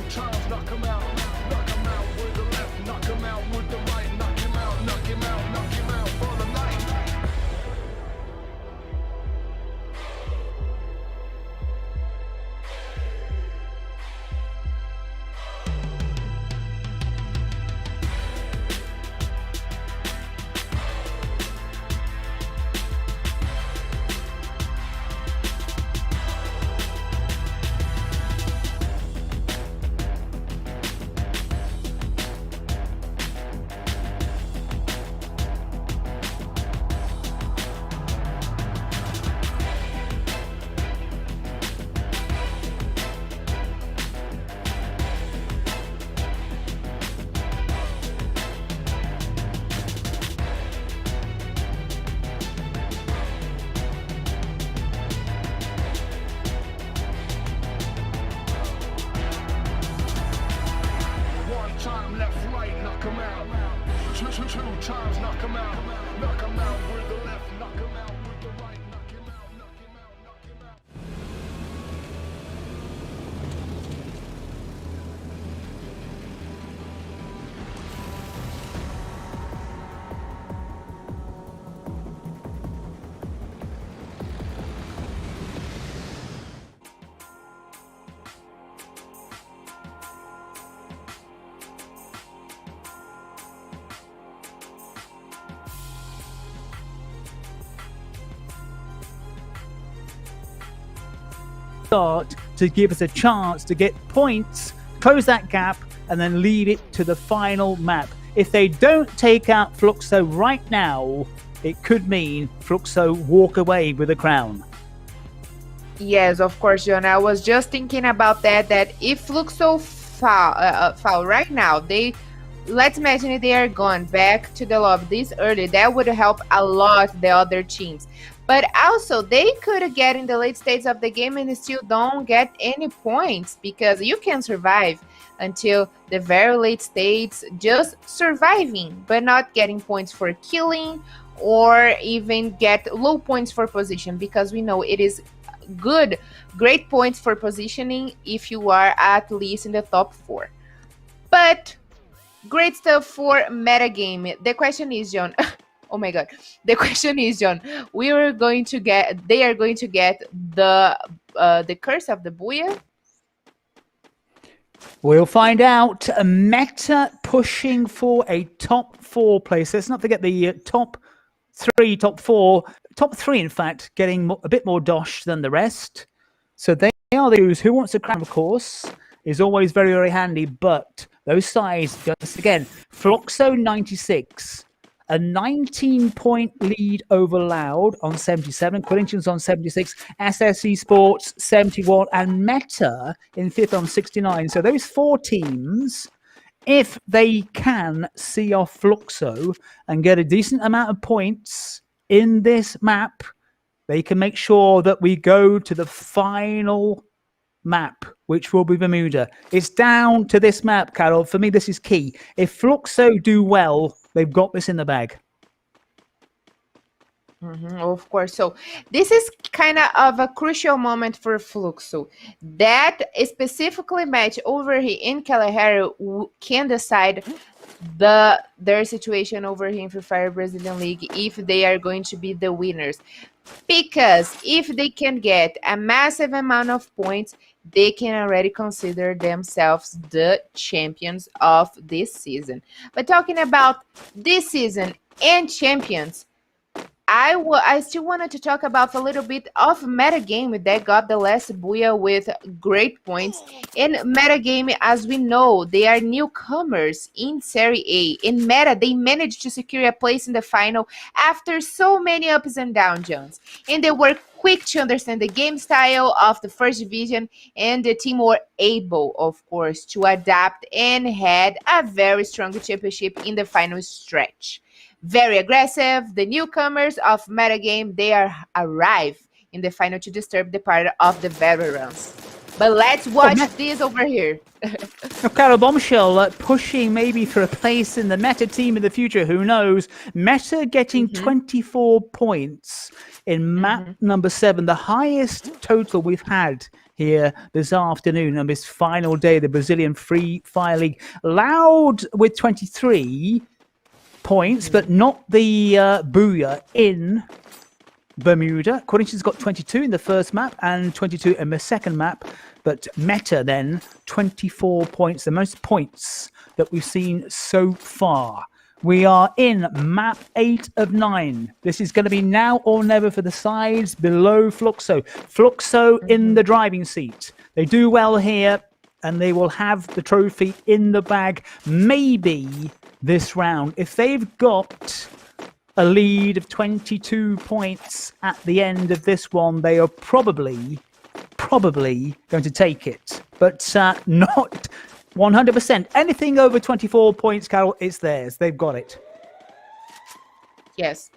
Speaker 1: times, knock 'em out. Knock 'em out with the left, knock 'em out with the right. Knock him out, knock him out, knock him out for the night. One time left, right, knock 'em out. Two times, knock 'em out. Knock 'em out with the left, knock 'em out with the right. Knock him out, knock him out, knock him out.
Speaker 2: Start to give us a chance to get points, close that gap, and then lead it to the final map. If they don't take out Fluxo right now, it could mean Fluxo walk away with a crown.
Speaker 3: Yes, of course, John. I was just thinking about that if Fluxo fall right now, let's imagine they are gone back to the lobby this early. That would help a lot the other teams. But also, they could get in the late stages of the game and still don't get any points, because you can survive until the very late stages just surviving, but not getting points for killing or even get low points for position, because we know it is great points for positioning if you are at least in the top 4. But great stuff for metagame. The question is, John, oh my god. The question is, John, they are going to get the curse of the Booyah?
Speaker 2: We'll find out. Meta pushing for a top 4 place. Let's not forget the top 3, top 4, top 3, in fact, getting a bit more dosh than the rest. So they are those who wants to crown, of course, is always very, very handy. But those sides, just again, Fluxo 96. A 19-point lead over Loud on 77, Corinthians on 76, SS Esports 71, and Meta in 5th on 69. So those 4 teams, if they can see off Fluxo and get a decent amount of points in this map, they can make sure that we go to the final map, which will be Bermuda. It's down to this map, Carol. For me, this is key. If Fluxo do well, they've got this in the bag.
Speaker 3: Of course. So this is kind of a crucial moment for Fluxo. That specifically match over here in Kalahari can decide their situation over here in Free Fire Brazilian League if they are going to be the winners. Because if they can get a massive amount of points, they can already consider themselves the champions of this season. But talking about this season and champions, I still wanted to talk about a little bit of Metagame that got the last Booyah with great points. In Metagame, as we know, they are newcomers in Serie A. In Meta, they managed to secure a place in the final after so many ups and downs, Jones. And they were quick to understand the game style of the first division, and the team were able, of course, to adapt and had a very strong championship in the final stretch. Very aggressive. The newcomers of Metagame, they arrive in the final to disturb the party of the veterans. But let's watch this over here.
Speaker 2: Carol Bombshell pushing maybe for a place in the Meta team in the future. Who knows? Meta getting 24 points in map number 7, the highest total we've had here this afternoon on this final day of the Brazilian Free Fire League. Loud with 23 points, but not the Booyah in Bermuda. Corinthians got 22 in the first map and 22 in the second map, but Meta then 24 points, the most points that we've seen so far. We are in map 8 of 9. This is going to be now or never for the sides below Fluxo. Fluxo in the driving seat. They do well here, and they will have the trophy in the bag maybe this round. If they've got a lead of 22 points at the end of this one, they are probably going to take it. But not 100%. Anything over 24 points, Carol, it's theirs. They've got it.
Speaker 3: Yes,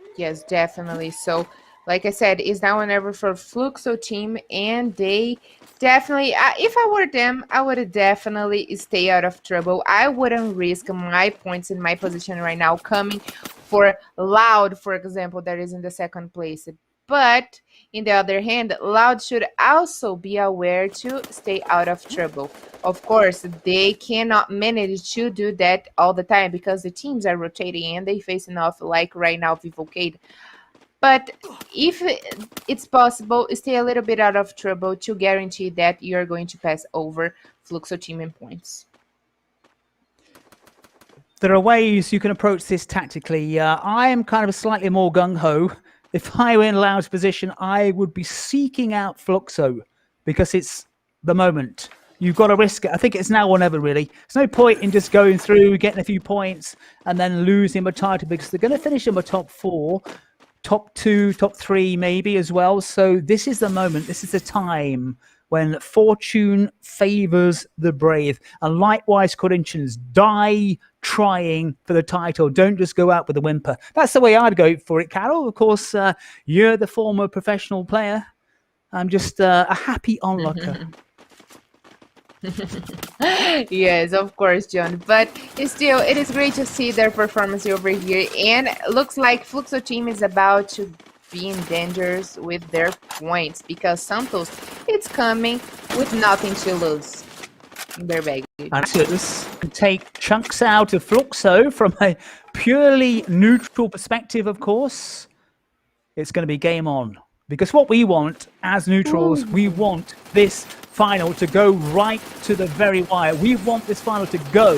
Speaker 3: definitely. So, like I said, it's now or never for Fluxo team, and they definitely, if I were them, I would definitely stay out of trouble. I wouldn't risk my points in my position right now coming for Loud, for example, that is in the second place. But in the other hand, Loud should also be aware to stay out of trouble. Of course, they cannot manage to do that all the time because the teams are rotating and they facing off, like right now, Vivo Keyd. But if it's possible, stay a little bit out of trouble to guarantee that you're going to pass over Fluxo team in points.
Speaker 2: There are ways you can approach this tactically. I am kind of slightly more gung-ho. If I were in Loud's position, I would be seeking out Fluxo because it's the moment. You've got to risk it. I think it's now or never, really. There's no point in just going through, getting a few points, and then losing the title because they're going to finish in the top 4. Top 2, top 3 maybe as well. So this is the moment. This is the time when fortune favors the brave. And likewise, Corinthians, die trying for the title. Don't just go out with a whimper. That's the way I'd go for it, Carol. Of course, you're the former professional player. I'm just a happy onlooker.
Speaker 3: Yes, of course, John. But still, it is great to see their performance over here. And looks like Fluxo team is about to be in danger with their points because Santos is coming with nothing to lose in their bag.
Speaker 2: Santos can take chunks out of Fluxo from a purely neutral perspective, of course. It's going to be game on. Because what we want as neutrals, we want this final to go right to the very wire. We want this final to go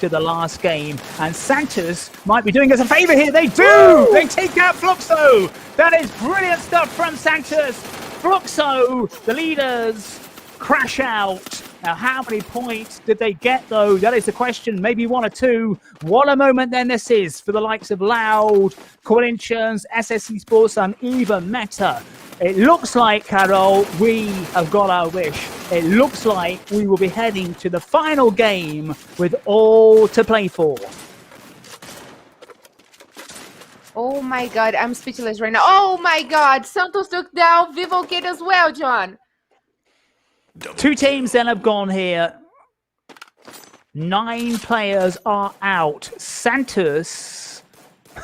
Speaker 2: to the last game. And Santos might be doing us a favor here. They do! Woo! They take out Fluxo. That is brilliant stuff from Santos. Fluxo, the leaders, crash out. Now, how many points did they get, though? That is the question. Maybe 1 or 2. What a moment then this is for the likes of Loud, Corinthians, SSE Sports, and even Meta. It looks like, Carol, we have got our wish. It looks like we will be heading to the final game with all to play for.
Speaker 3: Oh my God, I'm speechless right now. Oh my God, Santos took down Vivo Keyd as well, John.
Speaker 2: 2 teams then have gone here. 9 players are out. Santos,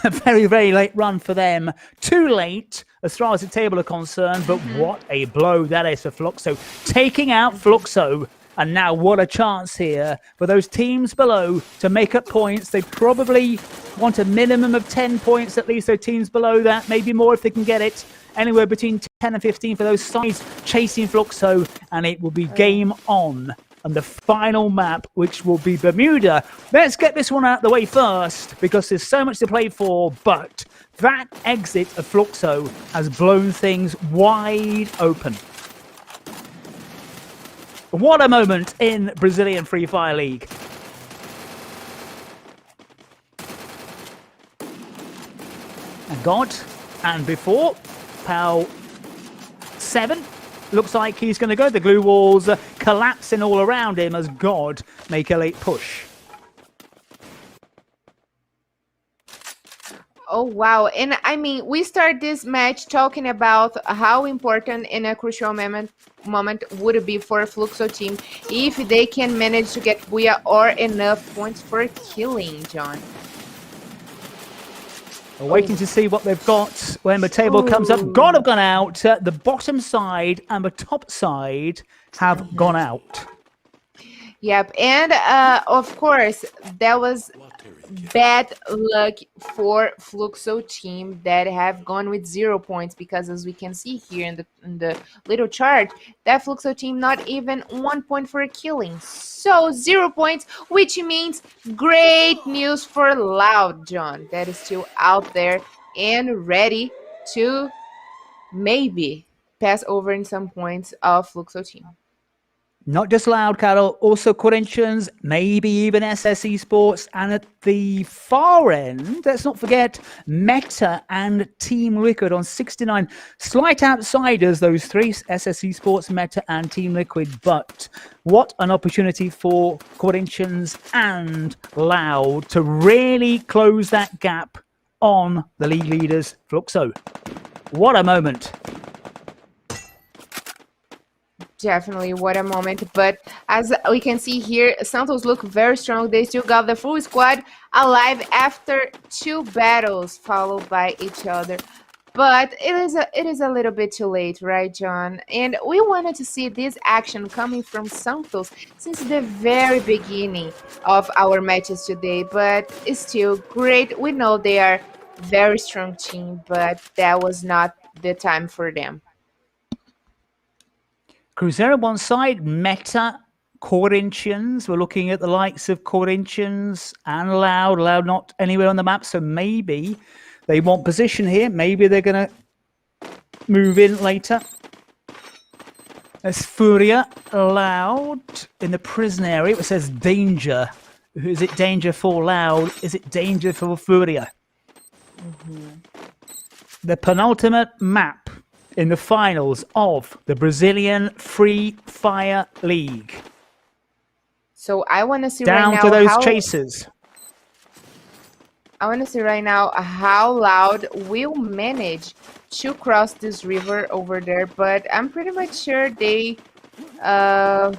Speaker 2: a very, very late run for them. Too late as far as the table are concerned, but what a blow that is for Fluxo. Taking out Fluxo. And now what a chance here for those teams below to make up points. They probably want a minimum of 10 points, at least those teams below that, maybe more if they can get it. Anywhere between 10 and 15 for those sides chasing Fluxo, and it will be game on. And the final map, which will be Bermuda. Let's get this one out of the way first, because there's so much to play for, but that exit of Fluxo has blown things wide open. What a moment in Brazilian Free Fire League. And God, and before, Pal 7 looks like he's going to go. The glue walls collapsing all around him as God make a late push.
Speaker 3: Oh, wow. And I mean, we start this match talking about how important in a crucial moment would it be for a Fluxo team if they can manage to get Furia or enough points for killing, John.
Speaker 2: We're waiting to see what they've got when the table comes up. God have gone out. The bottom side and the top side have gone out.
Speaker 3: Yep. And of course, that was bad luck for Fluxo team that have gone with 0 points, because as we can see here in the little chart, that Fluxo team not even 1 point for a killing. So 0 points, which means great news for Loud, John, that is still out there and ready to maybe pass over in some points of Fluxo team.
Speaker 2: Not just Loud, Carol, also Corinthians, maybe even SSE Sports, and at the far end, let's not forget Meta and Team Liquid on 69. Slight outsiders, those 3, SSE Sports, Meta and Team Liquid, but what an opportunity for Corinthians and Loud to really close that gap on the league leaders, Fluxo. What a moment.
Speaker 3: Definitely, what a moment. But as we can see here, Santos look very strong. They still got the full squad alive after 2 battles followed by each other. But it is a little bit too late, right, John? And we wanted to see this action coming from Santos since the very beginning of our matches today. But it's still great. We know they are a very strong team, but that was not the time for them.
Speaker 2: Cuzeiro one side, Meta, Corinthians. We're looking at the likes of Corinthians and Loud. Loud not anywhere on the map, so maybe they want position here. Maybe they're going to move in later. There's Furia, Loud in the prison area. It says danger. Is it danger for Loud? Is it danger for Furia? The penultimate map in the finals of the Brazilian Free Fire League.
Speaker 3: So I want to see
Speaker 2: down
Speaker 3: right
Speaker 2: to
Speaker 3: now
Speaker 2: those chasers.
Speaker 3: I want to see right now how Loud will manage to cross this river over there, but I'm pretty much sure they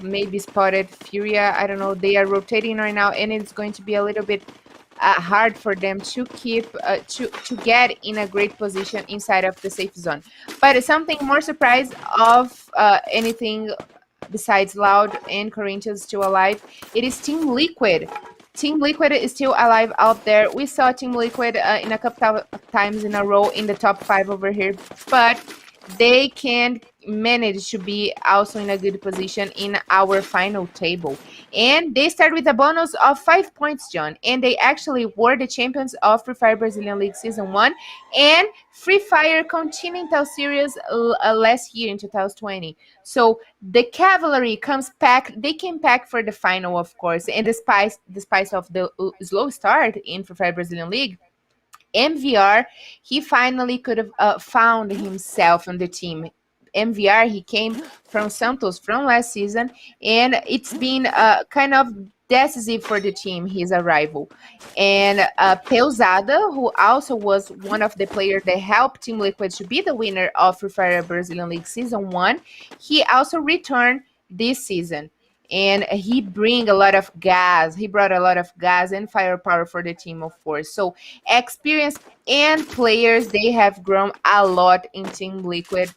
Speaker 3: maybe spotted Furia. I don't know. They are rotating right now, and it's going to be a little bit hard for them to keep to get in a great position inside of the safe zone. But something more surprise of anything besides Loud and Corinthians still alive, it is Team Liquid. Team Liquid is still alive out there. We saw Team Liquid in a couple of times in a row in the top 5 over here, but they can manage to be also in a good position in our final table. And they start with a bonus of 5 points, John. And they actually were the champions of Free Fire Brazilian League Season 1 and Free Fire Continental Series last year in 2020. So the cavalry comes packed. They came packed for the final, of course. And despite of the slow start in Free Fire Brazilian League, MVR, he finally could have found himself on the team. MVR, he came from Santos from last season, and it's been kind of decisive for the team, his arrival. And Peusada, who also was one of the players that helped Team Liquid to be the winner of Free Fire Brazilian League Season 1, he also returned this season. And he bring a lot of gas. He brought a lot of gas and firepower for the team, of course. So experience and players, they have grown a lot in Team Liquid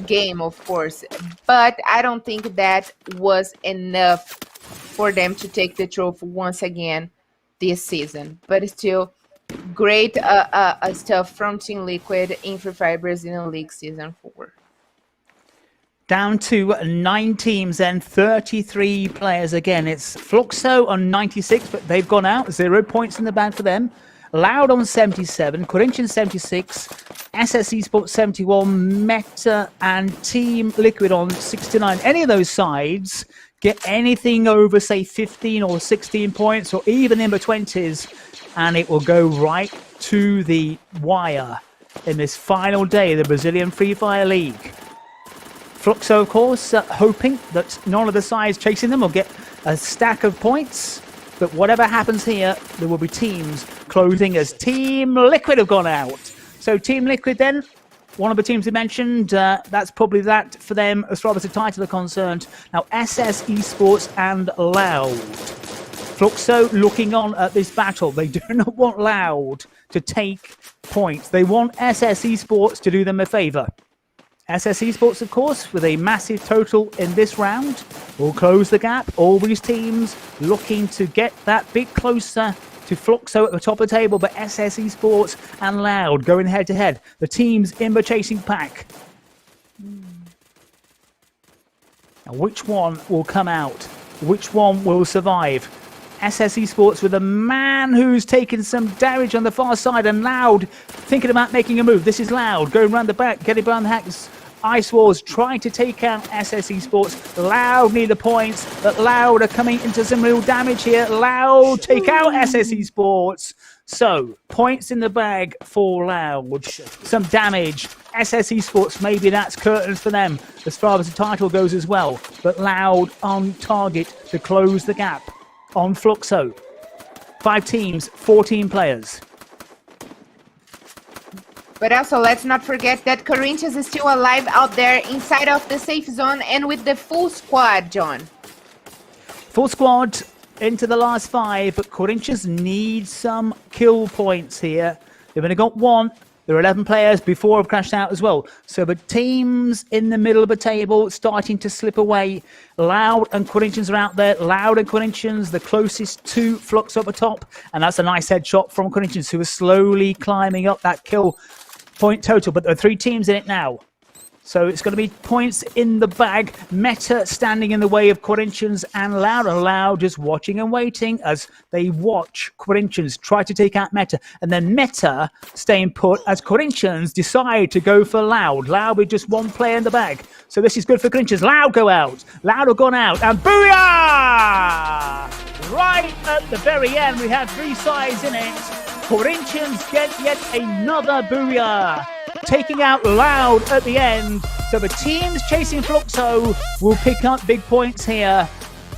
Speaker 3: game, of course. But I don't think that was enough for them to take the trophy once again this season. But still, great stuff from Team Liquid in Free Fire Brazilian League Season 4.
Speaker 2: Down to 9 teams and 33 players again. It's Fluxo on 96, but they've gone out. 0 points in the bag for them. Loud on 77, Corinthians 76, SS Esports 71, Meta and Team Liquid on 69. Any of those sides get anything over, say, 15 or 16 points or even in the 20s, and it will go right to the wire in this final day of the Brazilian Free Fire League. Fluxo, of course, hoping that none of the sides chasing them will get a stack of points. But whatever happens here, there will be teams closing as Team Liquid have gone out. So Team Liquid then, one of the teams we mentioned, that's probably that for them as far as the title are concerned. Now SS Esports and Loud. Fluxo looking on at this battle. They do not want Loud to take points. They want SS Esports to do them a favour. SS Esports, of course, with a massive total in this round, will close the gap. All these teams looking to get that bit closer to Fluxo at the top of the table, but SS Esports and Loud going head-to-head. The teams in the chasing pack. Now, which one will come out? Which one will survive? SS Esports with a man who's taken some damage on the far side, and Loud thinking about making a move. This is Loud going around the back, getting around the hacks. Ice Wars trying to take out SS Esports. Loud need the points, but Loud are coming into some real damage here. Loud take out SS Esports. So, points in the bag for Loud. Some damage. SS Esports, maybe that's curtains for them as far as the title goes as well. But Loud on target to close the gap on Fluxo. 5 teams, 14 players.
Speaker 3: But also, let's not forget that Corinthians is still alive out there inside of the safe zone and with the full squad, John.
Speaker 2: Full squad into the last 5, but Corinthians need some kill points here. They've only got 1. There are 11 players before have crashed out as well. So the teams in the middle of the table starting to slip away. Loud and Corinthians are out there. Loud and Corinthians, the closest to Flux up the top. And that's a nice headshot from Corinthians, who are slowly climbing up that kill point total. But there are 3 teams in it now. So it's going to be points in the bag. Meta standing in the way of Corinthians and Loud just watching and waiting as they watch Corinthians try to take out Meta. And then Meta staying put as Corinthians decide to go for Loud. Loud with just 1 player in the bag. So this is good for Corinthians. Loud go out. Loud have gone out. And booyah! Right at the very end, we had 3 sides in it. Corinthians get yet another booyah, taking out Loud at the end. So the teams chasing Fluxo will pick up big points here.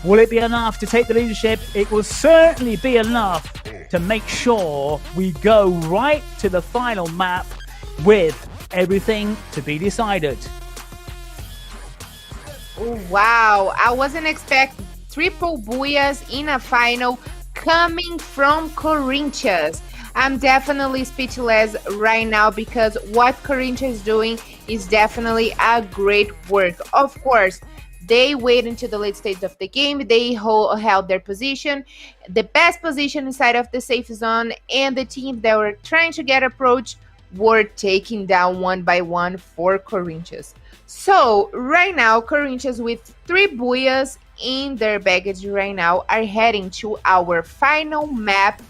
Speaker 2: Will it be enough to take the leadership? It will certainly be enough to make sure we go right to the final map with everything to be decided.
Speaker 3: Wow, I wasn't expecting triple booyahs in a final coming from Corinthians. I'm definitely speechless right now because what Corinthians is doing is definitely a great work. Of course, they wait until the late stage of the game. They held their position, the best position inside of the safe zone, and the teams that were trying to get approach were taken down one by one for Corinthians. So right now, Corinthians with 3 booyahs in their baggage right now are heading to our final map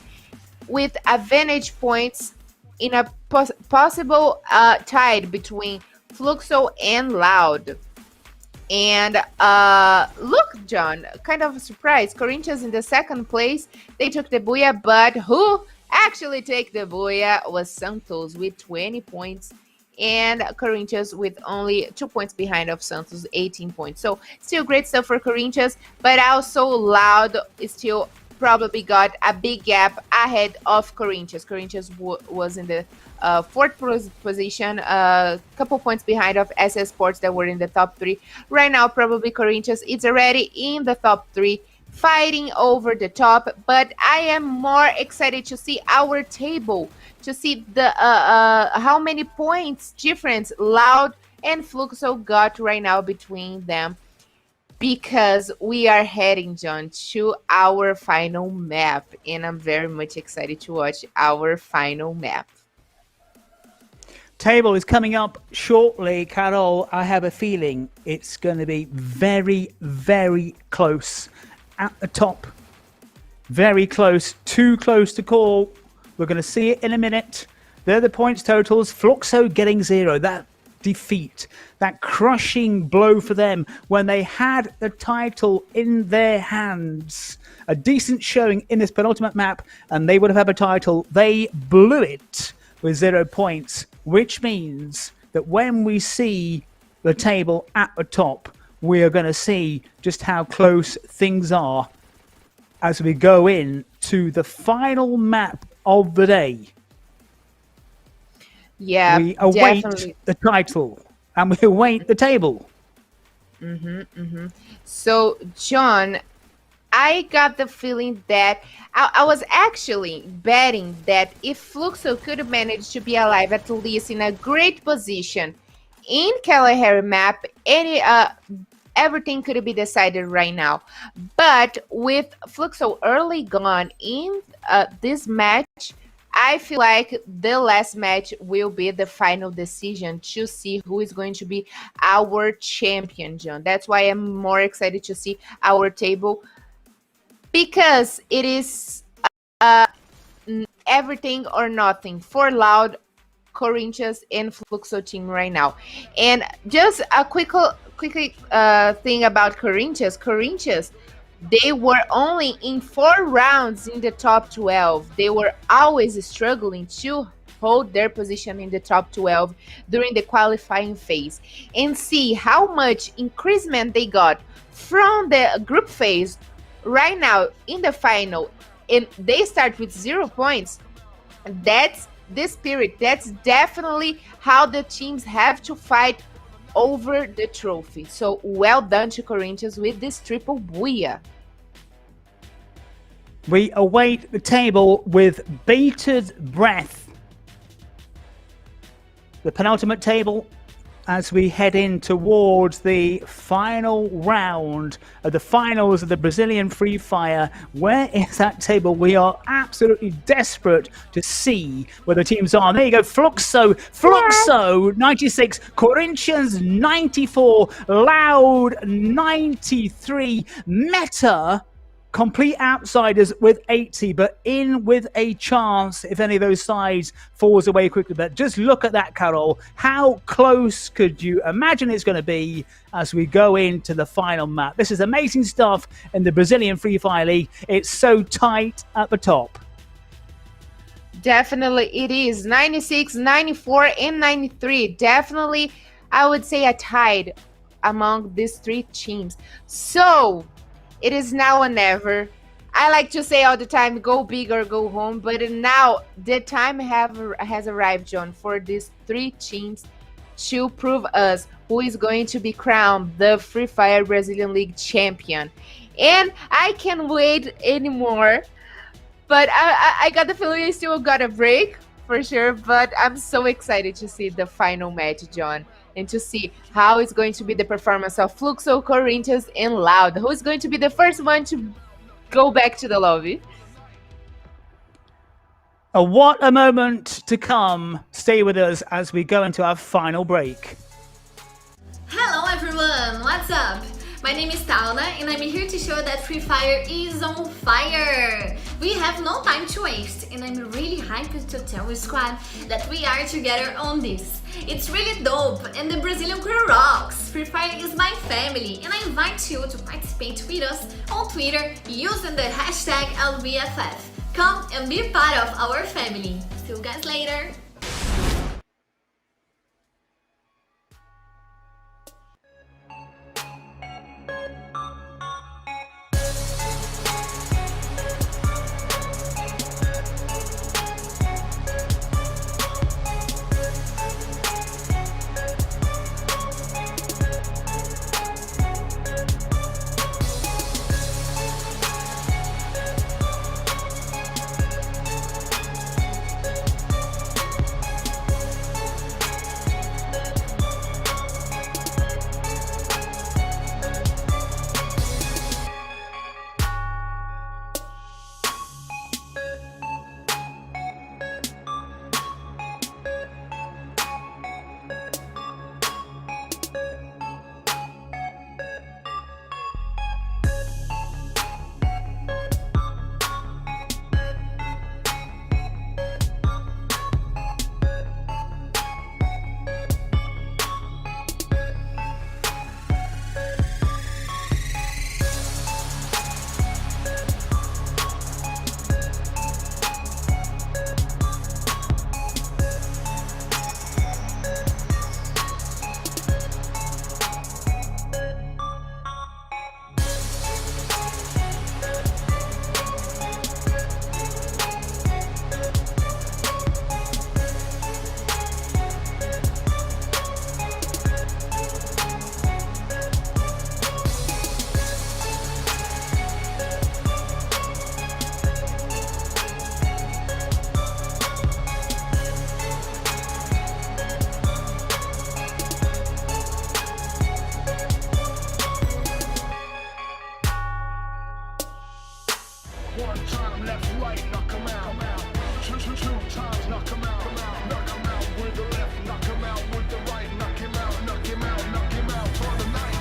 Speaker 3: with advantage points in a possible tied between Fluxo and Loud. And look, John, kind of a surprise. Corinthians in the second place, they took the booyah, but who actually take the booyah was Santos with 20 points, and Corinthians with only 2 points behind of Santos, 18 points. So still great stuff for Corinthians, but also Loud still probably got a big gap ahead of Corinthians. Corinthians was in the fourth position, a couple points behind of Esports that were in the top 3. Right now, probably Corinthians is already in the top 3, fighting over the top. But I am more excited to see our table, to see the how many points difference Loud and Fluxo got right now between them, because we are heading, John, to our final map, and I'm very much excited to watch our final map.
Speaker 2: Table is coming up shortly, Carol. I have a feeling it's going to be very, very close at the top. Very close, too close to call. We're going to see it in a minute. There are the points totals. Fluxo getting 0. That defeat, that crushing blow for them when they had the title in their hands. A decent showing in this penultimate map, and they would have had a title. They blew it with 0 points, which means that when we see the table at the top, we are going to see just how close things are as we go in to the final map of the day.
Speaker 3: Yeah,
Speaker 2: we await
Speaker 3: definitely
Speaker 2: the title and we await the table.
Speaker 3: So, John, I got the feeling that I was actually betting that if Fluxo could manage to be alive at least in a great position in Kalahari map, everything could be decided right now. But with Fluxo early gone in this match, I feel like the last match will be the final decision to see who is going to be our champion, John. That's why I'm more excited to see our table, because it is everything or nothing for Loud, Corinthians, and Fluxo team right now. And just a quick thing about Corinthians. They were only in 4 rounds in the top 12. They were always struggling to hold their position in the top 12 during the qualifying phase. And see how much increasement they got from the group phase right now in the final. And they start with 0 points. That's the spirit. That's definitely how the teams have to fight over the trophy. So well done to Corinthians with this triple booyah.
Speaker 2: We await the table with bated breath. The penultimate table as we head in towards the final round of the finals of the Brazilian Free Fire. Where is that table? We are absolutely desperate to see where the teams are. There you go, Fluxo 96, Corinthians 94, Loud 93, Meta complete outsiders with 80, but in with a chance if any of those sides falls away quickly. But just look at that, Carol. How close could you imagine it's going to be as we go into the final map? This is amazing stuff in the Brazilian Free Fire League. It's so tight at the top.
Speaker 3: Definitely it is. 96, 94, and 93. Definitely, I would say a tied among these 3 teams. So it is now or never. I like to say all the time, go big or go home. But now the time has arrived, John, for these 3 teams to prove us who is going to be crowned the Free Fire Brazilian League champion. And I can't wait anymore. But I got the feeling I still got a break for sure. But I'm so excited to see the final match, John, and to see how it's going to be the performance of Fluxo, Corinthians, and Loud. Who's going to be the first one to go back to the lobby?
Speaker 2: What a moment to come. Stay with us as we go into our final break.
Speaker 10: Hello everyone, what's up? My name is Tauna and I'm here to show that Free Fire is on fire! We have no time to waste and I'm really hyped to tell you squad that we are together on this. It's really dope and the Brazilian crew rocks! Free Fire is my family and I invite you to participate with us on Twitter using the hashtag LBFF. Come and be part of our family. See you guys later!
Speaker 1: One time left, right, knock him out. Two times, knock him out. Knock him out with the left, knock him out with the right. Knock him out, knock him out, knock him out for the night.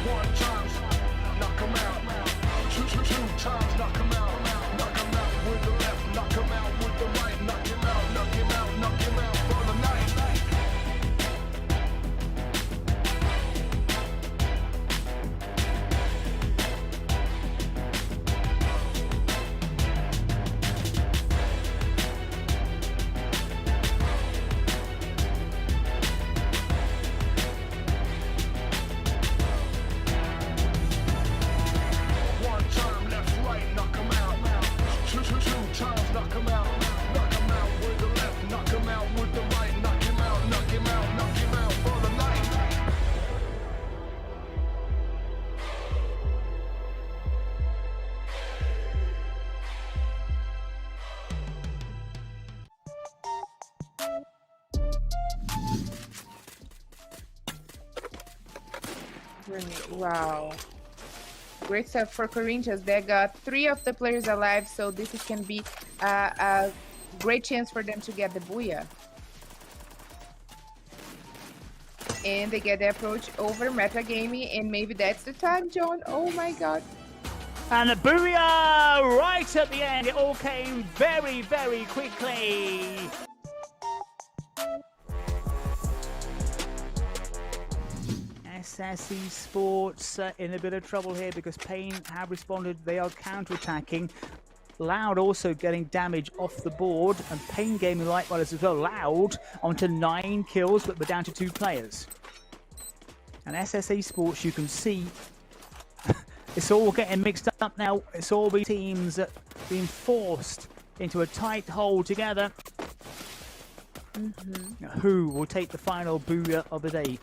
Speaker 1: One time, knock him out. Two times, knock him out. Knock him out with the left, knock him out with the right. Knock him out, knock him out, knock him out for the night. One time left, right, knock him out. Two times, knock him out. Knock him out with the left, knock him out with the right. Knock him out, knock him out, knock him out for the night.
Speaker 3: Wow. Great stuff for Corinthians. They got 3 of the players alive, so this can be a great chance for them to get the booyah. And they get the approach over metagaming, and maybe that's the time, John. Oh my god.
Speaker 2: And the booyah right at the end. It all came very, very quickly. SS Esports in a bit of trouble here because Pain have responded. They are counter-attacking. Loud also getting damage off the board, and Pain Gaming likewise as well. Loud onto 9 kills, but we're down to 2 players. And SS Esports, you can see, it's all getting mixed up now. It's all these teams being forced into a tight hole together. Who will take the final booyah of the day?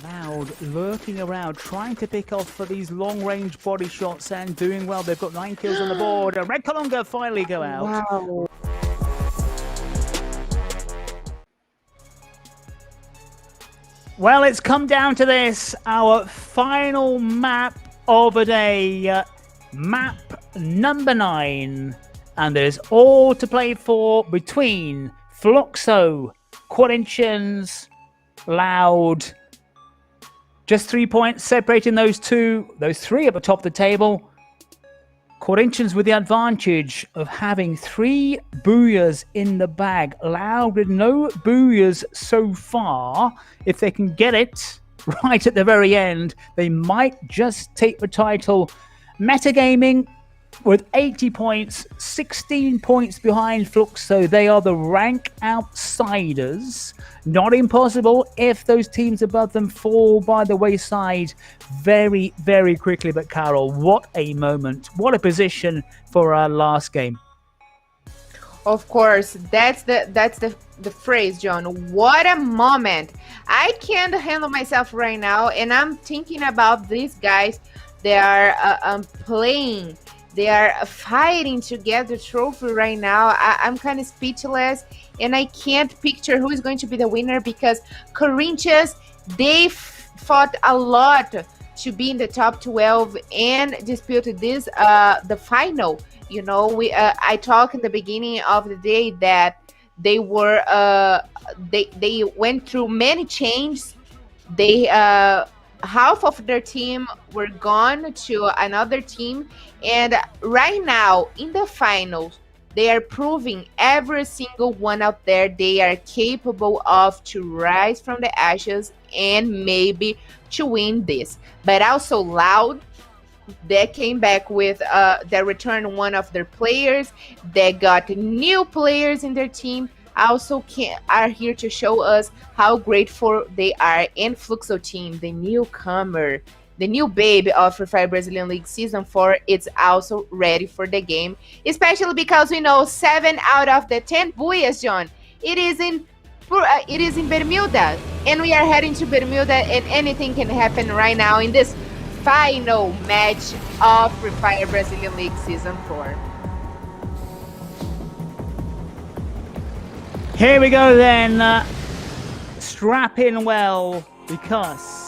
Speaker 2: Loud lurking around, trying to pick off for these long-range body shots and doing well. They've got 9 kills on the board. And Red Colunga finally go out.
Speaker 3: Wow.
Speaker 2: Well, it's come down to this, our final map of the day, map number 9. And there's all to play for between Fluxo, Corinthians, Loud. Just 3 points separating those three at the top of the table. Corinthians with the advantage of having 3 booyahs in the bag. Loud with no booyahs so far. If they can get it right at the very end, they might just take the title. Metagaming with 80 points, 16 points behind Fluxo. They are the rank outsiders. Not impossible if those teams above them fall by the wayside very, very quickly. But Carol, what a moment. What a position for our last game.
Speaker 3: Of course, that's the phrase, John. What a moment. I can't handle myself right now, and I'm thinking about these guys. They are playing. They are fighting to get the trophy right now. I'm kind of speechless, and I can't picture who is going to be the winner because Corinthians, they fought a lot to be in the top 12 and disputed this the final. You know, I talked in the beginning of the day that they were they went through many changes. They half of their team were gone to another team, and right now in the finals they are proving every single one out there they are capable of to rise from the ashes and maybe to win this. But also Loud, they came back with they returned one of their players. They got new players in their team, also are here to show us how grateful they are. And Fluxo team, the newcomer, the new baby of Free Fire Brazilian League Season 4, it's also ready for the game, especially because we know 7 out of the 10 booyahs, John, it is in Bermuda, and we are heading to Bermuda, and anything can happen right now in this final match of Free Fire Brazilian League Season 4.
Speaker 2: Here we go then. Strap in well, because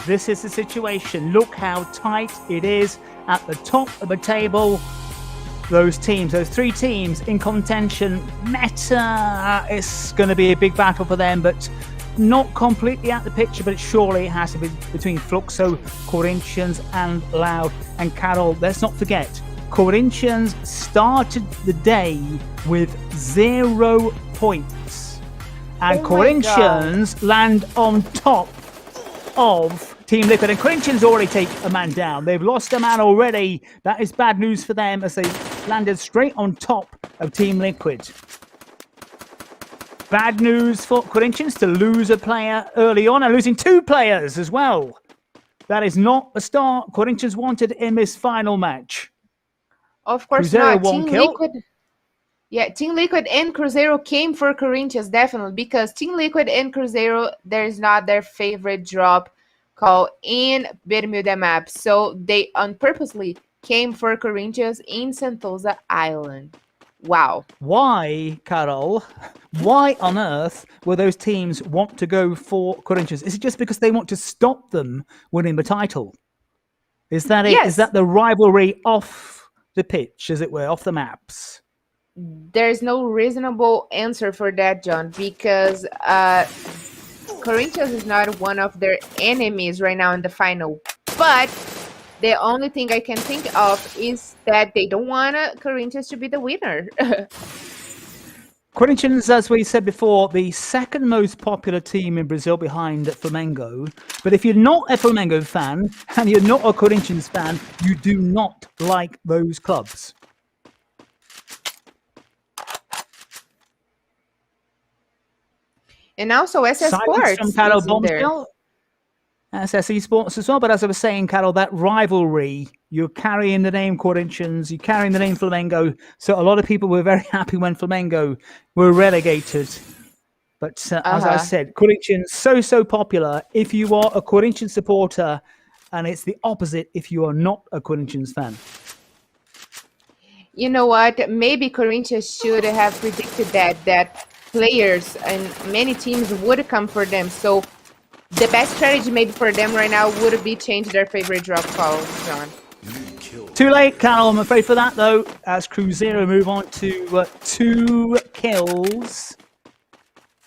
Speaker 2: this is the situation. Look how tight it is at the top of the table. Those teams, those 3 teams in contention. Meta, it's going to be a big battle for them, but not completely out the picture, but surely it has to be between Fluxo, Corinthians and Loud. And Carol, let's not forget, Corinthians started the day with 0 points. And Corinthians land on top of Team Liquid. And Corinthians already take a man down. They've lost a man already. That is bad news for them as they landed straight on top of Team Liquid. Bad news for Corinthians to lose a player early on and losing 2 players as well. That is not a start Corinthians wanted in this final match.
Speaker 3: Of course
Speaker 2: Cuzeiro
Speaker 3: not. Team Liquid. Yeah, Team Liquid and Cuzeiro came for Corinthians, definitely, because Team Liquid and Cuzeiro, there's not their favorite drop call in Bermuda map. So they purposely came for Corinthians in Sentosa Island. Wow.
Speaker 2: Why, Carol? Why on earth will those teams want to go for Corinthians? Is it just because they want to stop them winning the title? Is that it?
Speaker 3: Yes.
Speaker 2: Is that the rivalry off the pitch, as it were, off the maps?
Speaker 3: There's no reasonable answer for that, John, because Corinthians is not one of their enemies right now in the final. But the only thing I can think of is that they don't want Corinthians to be the winner.
Speaker 2: Corinthians, as we said before, the second most popular team in Brazil behind Flamengo. But if you're not a Flamengo fan and you're not a Corinthians fan, you do not like those clubs.
Speaker 3: And also SS Sports
Speaker 2: From Carol
Speaker 3: is in there.
Speaker 2: Bombshell. SS Esports as well. But as I was saying, Carol, that rivalry, you're carrying the name Corinthians, you're carrying the name Flamengo. So a lot of people were very happy when Flamengo were relegated. But as I said, Corinthians so popular if you are a Corinthians supporter, and it's the opposite if you are not a Corinthians fan.
Speaker 3: You know what? Maybe Corinthians should have predicted that players and many teams would come for them. So the best strategy maybe for them right now would be change their favorite drop call, John.
Speaker 2: Too late, Carol, I'm afraid for that, though, as Cuzeiro move on to 2 kills.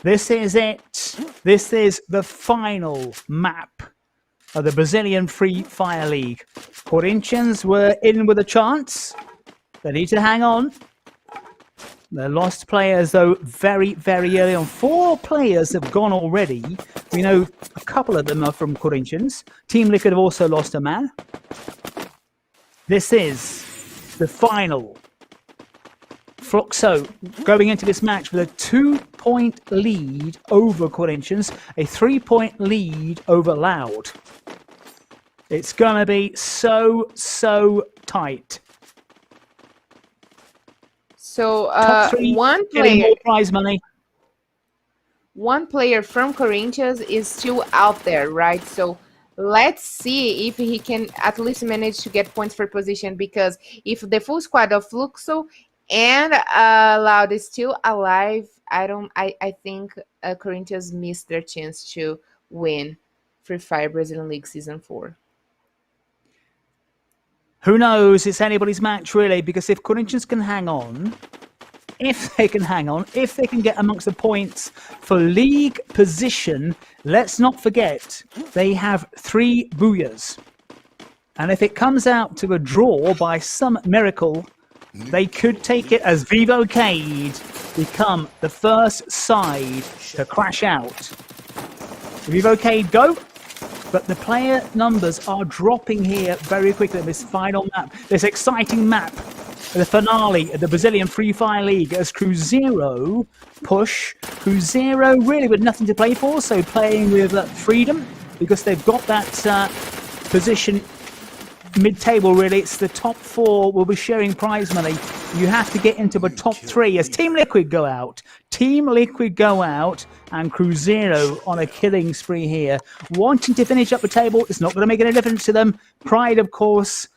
Speaker 2: This is it. This is the final map of the Brazilian Free Fire League. Corinthians were in with a chance. They need to hang on. They lost players, though, very, very early on. 4 players have gone already. We know a couple of them are from Corinthians. Team Liquid have also lost a man. This is the final. Fluxo going into this match with a 2-point lead over Corinthians, a 3-point lead over Loud. It's going to be so tight.
Speaker 3: So
Speaker 2: Top 3
Speaker 3: one
Speaker 2: getting
Speaker 3: player,
Speaker 2: more prize money.
Speaker 3: one player from Corinthians is still out there, right? So let's see if he can at least manage to get points for position, because if the full squad of Fluxo and Loud is still alive, I think Corinthians missed their chance to win Free Fire Brazilian League Season 4.
Speaker 2: Who knows? It's anybody's match, really, because if Corinthians can hang on, if they can get amongst the points for league position, let's not forget, they have 3 booyahs. And if it comes out to a draw by some miracle, they could take it as Vivo Keyd become the first side to crash out. Vivo Keyd go. But the player numbers are dropping here very quickly in this final map, this exciting map, the finale of the Brazilian Free Fire League, as Cuzeiro push. Cuzeiro really with nothing to play for, so playing with freedom, because they've got that position mid-table, really. It's the top 4 will be sharing prize money. You have to get into the top 3 as Team Liquid go out. Team Liquid go out, and Cuzeiro on a killing spree here. Wanting to finish up the table, it's not going to make any difference to them. Pride, of course,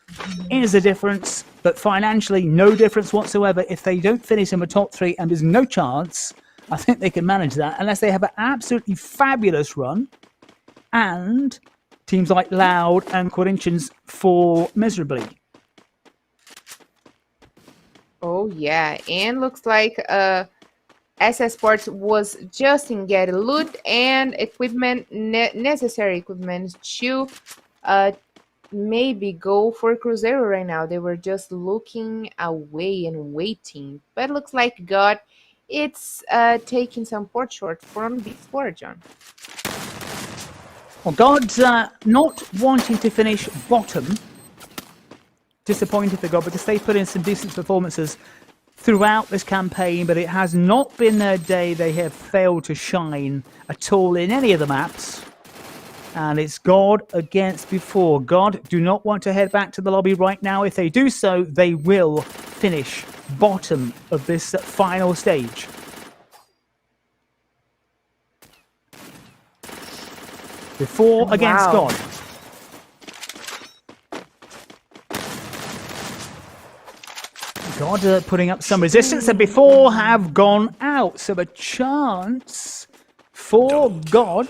Speaker 2: is a difference, but financially, no difference whatsoever. If they don't finish in the top 3, and there's no chance, I think they can manage that, unless they have an absolutely fabulous run, and teams like Loud and Corinthians fall miserably.
Speaker 3: Oh yeah, and looks like SS Sports was just in getting loot and equipment, necessary equipment to maybe go for Cuzeiro right now. They were just looking away and waiting, but looks like God, it's taking some port short from before, John.
Speaker 2: Well, God's not wanting to finish bottom. Disappointed for God, because they put in some decent performances throughout this campaign, but it has not been their day. They have failed to shine at all in any of the maps. And it's God against before. God do not want to head back to the lobby right now. If they do so, they will finish bottom of this final stage. Before against God. God putting up some resistance, and before have gone out. So a chance for God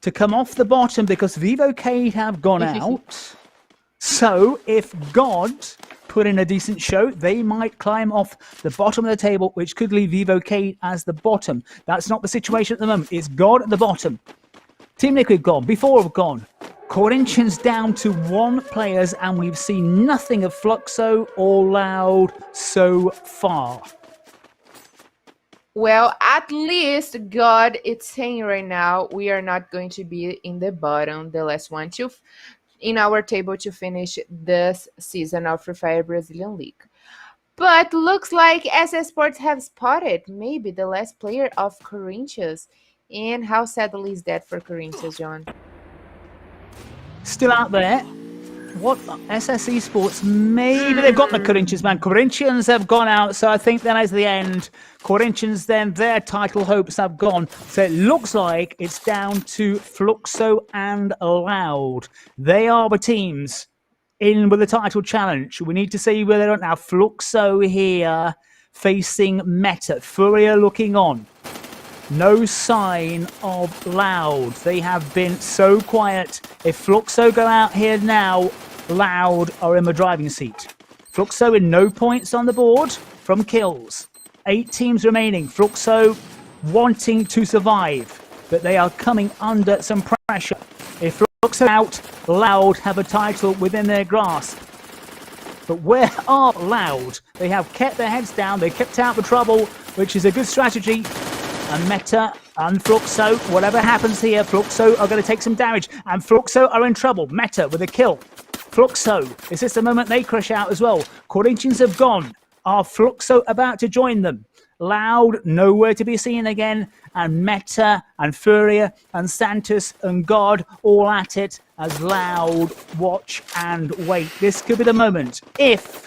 Speaker 2: to come off the bottom, because Vivo Keyd have gone out. So if God put in a decent show, they might climb off the bottom of the table, which could leave Vivo Keyd as the bottom. That's not the situation at the moment. It's God at the bottom. Team Liquid gone, before have gone. Corinthians down to 1 players, and we've seen nothing of Fluxo or Loud so far.
Speaker 3: Well, at least God, it's saying right now we are not going to be in the bottom, the last one to in our table to finish this season of Free Fire Brazilian League. But looks like SS Sports have spotted maybe the last player of Corinthians. And how sadly is that for Corinthians, John?
Speaker 2: Still out there. What? SS Esports, maybe they've got the Corinthians, man. Corinthians have gone out, so I think that is the end. Corinthians, then, their title hopes have gone. So it looks like it's down to Fluxo and Loud. They are the teams in with the title challenge. We need to see where they're at now. Fluxo here facing Meta. Furia looking on. No sign of Loud. They have been so quiet. If Fluxo go out here now, Loud are in the driving seat. Fluxo with no points on the board from kills. 8 teams remaining. Fluxo wanting to survive, but they are coming under some pressure. If Fluxo out, Loud have a title within their grasp. But where are Loud? They have kept their heads down. They kept out the trouble, which is a good strategy. And Meta and Fluxo, whatever happens here, Fluxo are going to take some damage. And Fluxo are in trouble. Meta with a kill. Fluxo, is this the moment they crash out as well? Corinthians have gone. Are Fluxo about to join them? Loud, nowhere to be seen again. And Meta and Furia and Santos and God all at it as Loud watch and wait. This could be the moment if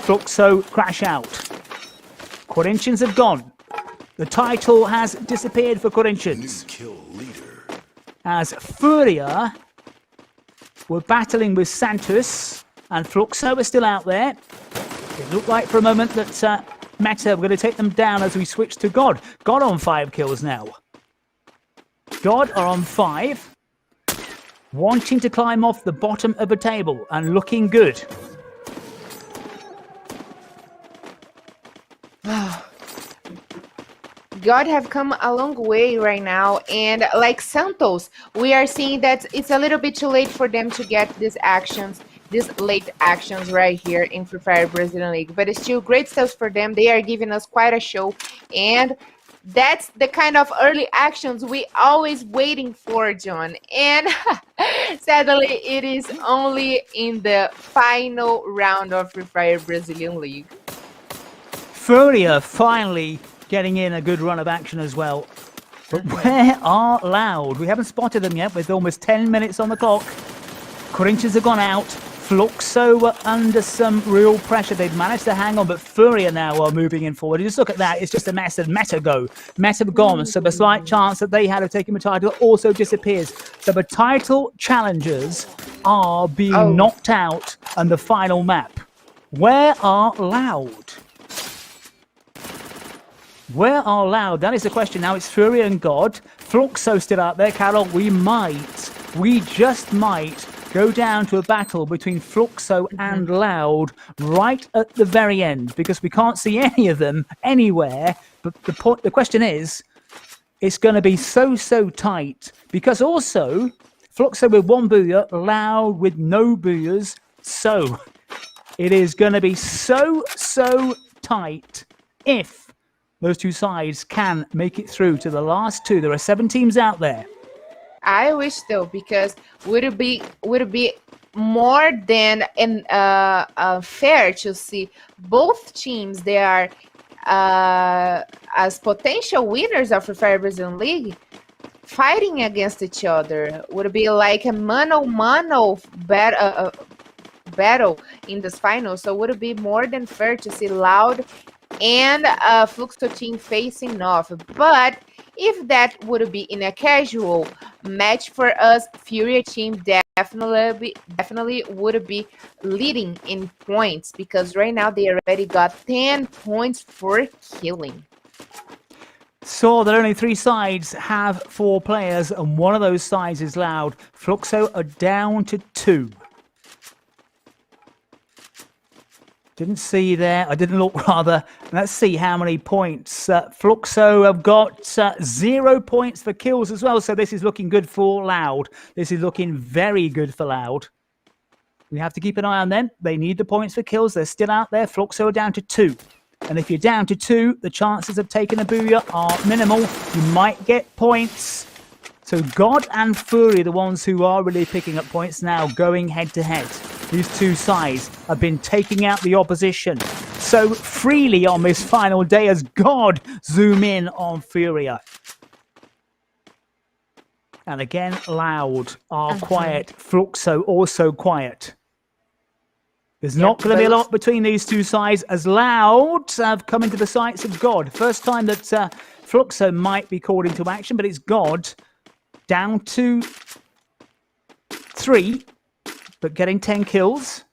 Speaker 2: Fluxo crash out. Corinthians have gone. The title has disappeared for Corinthians. As Furia were battling with Santos and Fluxo are still out there. It looked like for a moment that Meta were going to take them down as we switch to God. God on 5 kills now. God are on 5. Wanting to climb off the bottom of the table and looking good.
Speaker 3: God have come a long way right now, and like Santos, we are seeing that it's a little bit too late for them to get these late actions right here in Free Fire Brazilian League, but it's still great stuff for them. They are giving us quite a show, and that's the kind of early actions we always waiting for, John. And sadly, it is only in the final round of Free Fire Brazilian League.
Speaker 2: Furia finally getting in a good run of action as well. But where are Loud? We haven't spotted them yet with almost 10 minutes on the clock. Corinthians have gone out. Fluxo were under some real pressure. They've managed to hang on, but Furia now are moving in forward. Just look at that. It's just a mess of Meta go. Meta gone, so the slight chance that they had of taking the title also disappears. So the title challengers are being knocked out on the final map. Where are Loud? Where are Loud? That is the question. Now it's Furia and God. Fluxo still out there. Carol, we just might go down to a battle between Fluxo and Loud right at the very end, because we can't see any of them anywhere. But the question is, it's going to be so tight, because also Fluxo with 1 booyah, Loud with no booyahs. So it is going to be so tight if those two sides can make it through to the last 2. There are 7 teams out there.
Speaker 3: I wish though, because would it be more than fair to see both teams they are as potential winners of the Free Fire Brazilian League fighting against each other? Would it be like a mano battle in this final? So would it be more than fair to see Loud and Fluxo team facing off? But if that would be in a casual match for us, Furia team definitely would be leading in points, because right now they already got 10 points for killing.
Speaker 2: Saw that only 3 sides have 4 players, and one of those sides is Loud. Fluxo are down to 2. Didn't see there. I didn't look, rather. Let's see how many points. Fluxo have got 0 points for kills as well. So this is looking good for Loud. This is looking very good for Loud. We have to keep an eye on them. They need the points for kills. They're still out there. Fluxo are down to 2. And if you're down to 2, the chances of taking a booyah are minimal. You might get points. So God and Fury, the ones who are really picking up points now, going head to head. These two sides have been taking out the opposition so freely on this final day as God zoom in on Furia. And again, Loud are quiet. Fluxo also quiet. There's not going to be a lot between these two sides as Loud have come into the sights of God. First time that Fluxo might be called into action, but it's God down to 3. But getting 10 kills.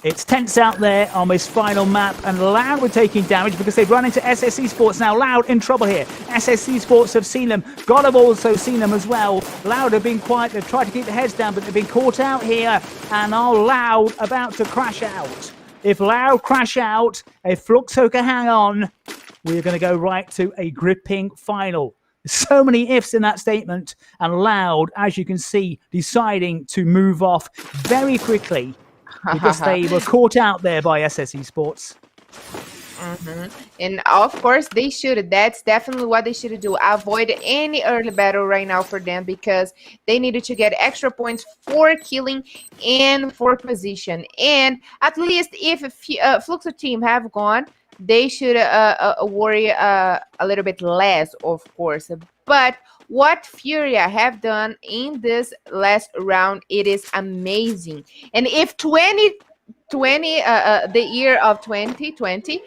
Speaker 2: It's tense out there on this final map, and Loud were taking damage because they've run into SSE Sports. Now Loud in trouble here. SSE Sports have seen them. God have also seen them as well. Loud have been quiet. They've tried to keep their heads down, but they've been caught out here, and are Loud about to crash out. If Loud crash out, if Fluxo can hang on, we're going to go right to a gripping final. So many ifs in that statement, and Loud, as you can see, deciding to move off very quickly because they were caught out there by SSE Sports.
Speaker 3: And of course they should. That's definitely what they should do. Avoid any early battle right now for them, because they needed to get extra points for killing and for position. And at least if Fluxo team have gone, they should worry a little bit less, of course. But what Furia have done in this last round, it is amazing. And if the year of 2020,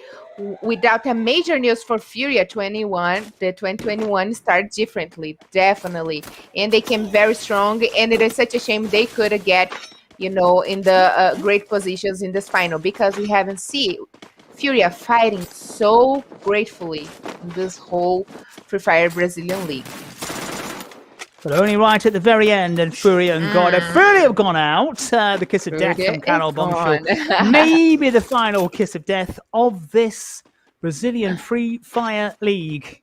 Speaker 3: without a major news for Furia 21, the 2021 started differently, definitely. And they came very strong, and it is such a shame they could get, in the great positions in this final, because we haven't seen Furia fighting so gratefully in this whole Free Fire Brazilian League.
Speaker 2: But only right at the very end, and Furia and God have gone out. The kiss of death from Carol Bombshell. Maybe the final kiss of death of this Brazilian Free Fire League.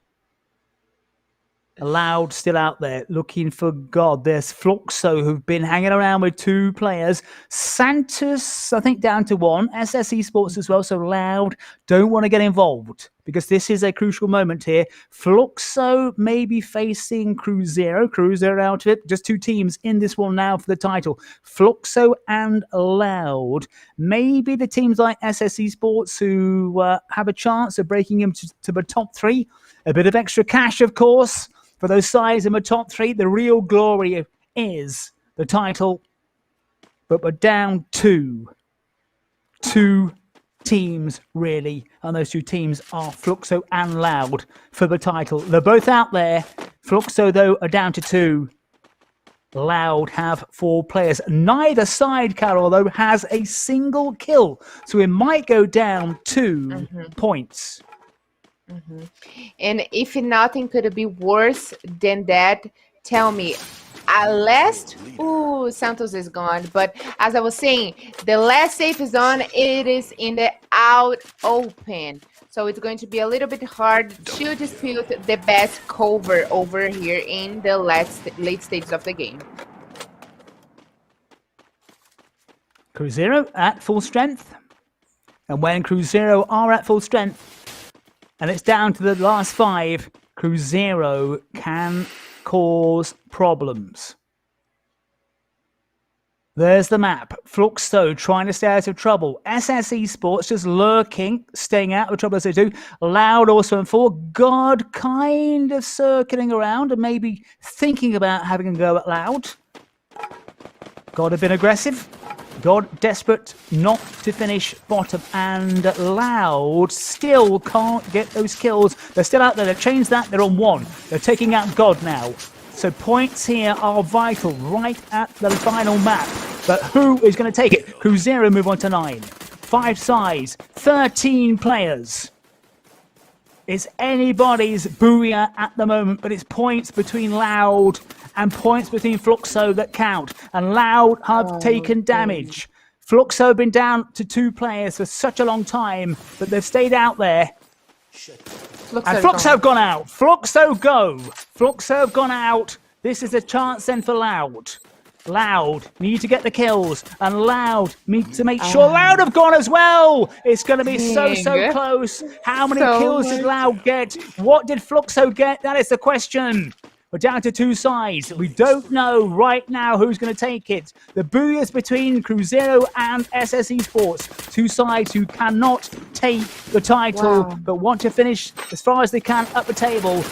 Speaker 2: Loud still out there looking for God. There's Fluxo, who've been hanging around with 2 players. Santos, I think, down to 1. SSE Sports as well. So Loud don't want to get involved because this is a crucial moment here. Fluxo may be facing Cuzeiro. Cuzeiro out of it. Just 2 teams in this one now for the title. Fluxo and Loud. Maybe the teams like SSE Sports who have a chance of breaking into the top 3. A bit of extra cash, of course, for those sides in the top 3. The real glory is the title. But we're down to 2 teams, really. And those 2 teams are Fluxo and Loud for the title. They're both out there. Fluxo, though, are down to 2. Loud have 4 players. Neither side, Carol, though, has a single kill. So it might go down 2 points.
Speaker 3: And if nothing could be worse than that, tell me, Santos is gone. But as I was saying, the last safe zone, it is in the out open. So it's going to be a little bit hard to dispute the best cover over here in the late stages of the game.
Speaker 2: Cuzeiro at full strength. And when Cuzeiro are at full strength, and it's down to the last 5, Cuzeiro can cause problems. There's the map. Fluxo trying to stay out of trouble. SSE Sports just lurking, staying out of trouble as they do. Loud also in 4. God kind of circling around and maybe thinking about having a go at Loud. God have been aggressive. God desperate not to finish bottom, and Loud still can't get those kills. They're still out there. They've changed that. They're on 1. They're taking out God now. So points here are vital right at the final map. But who is going to take it? Cuzeiro move on to 9. 5 sides, 13 players. It's anybody's booyah at the moment, but it's points between Loud and points between Fluxo that count. And Loud have taken damage. Fluxo have been down to 2 players for such a long time, but they've stayed out there. And Fluxo have gone out. Fluxo go. Fluxo have gone out. This is a chance then for Loud. Loud need to get the kills, and Loud need to make sure Loud have gone as well. It's going to be so close. How many kills did Loud get? What did Fluxo get? That is the question. We're down to 2 sides. We don't know right now who's going to take it. The booyahs between Cuzeiro and SSE Sports. 2 sides who cannot take the title, but want to finish as far as they can up the table.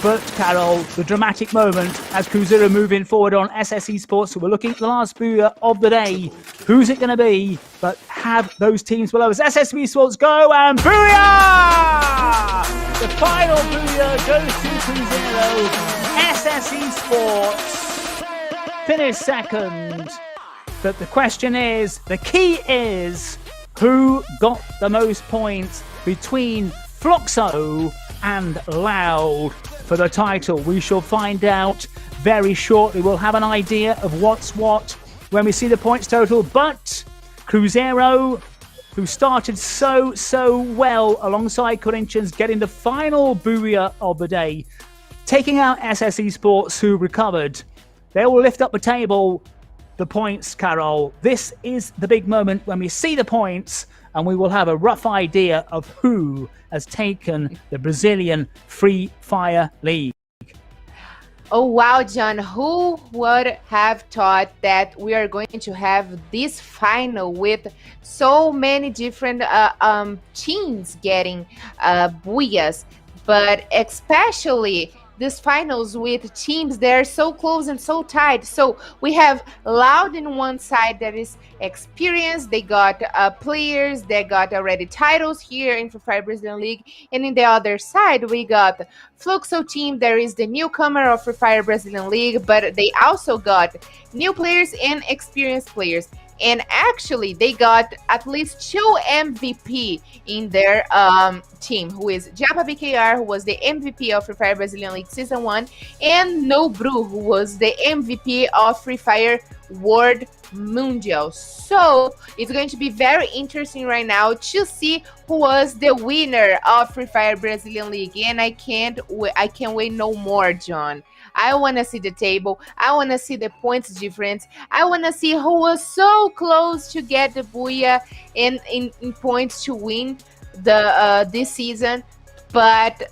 Speaker 2: But, Carol, the dramatic moment as Cuzeiro moving forward on SSE Sports. So we're looking at the last booyah of the day. Who's it going to be? But have those teams below us. SSE Sports go, and booyah! The final booyah goes to Cuzeiro. SSE Sports finish second. But the question is, the key is, who got the most points between Fluxo and Loud for the title? We shall find out very shortly. We'll have an idea of what's what when we see the points total. But Cuzeiro, who started so well alongside Corinthians, getting the final booyah of the day, taking out SS Esports, who recovered. They will lift up the table, the points, Carol. This is the big moment when we see the points, and we will have a rough idea of who has taken the Brazilian Free Fire League.
Speaker 3: Oh wow, John, who would have thought that we are going to have this final with so many different teams getting booyahs, but especially these finals with teams that are so close and so tight. So we have Loud in one side that is experienced. They got players that got already titles here in Free Fire Brazilian League. And in the other side, we got Fluxo team. There is the newcomer of Free Fire Brazilian League, but they also got new players and experienced players. And actually, they got at least 2 MVP in their team, who is Japa BKR, who was the MVP of Free Fire Brazilian League Season 1, and Nobru, who was the MVP of Free Fire World Mundial. So it's going to be very interesting right now to see who was the winner of Free Fire Brazilian League. And I can't wait no more, John. I want to see the table. I want to see the points difference. I want to see who was so close to get the booyah in points to win the this season. But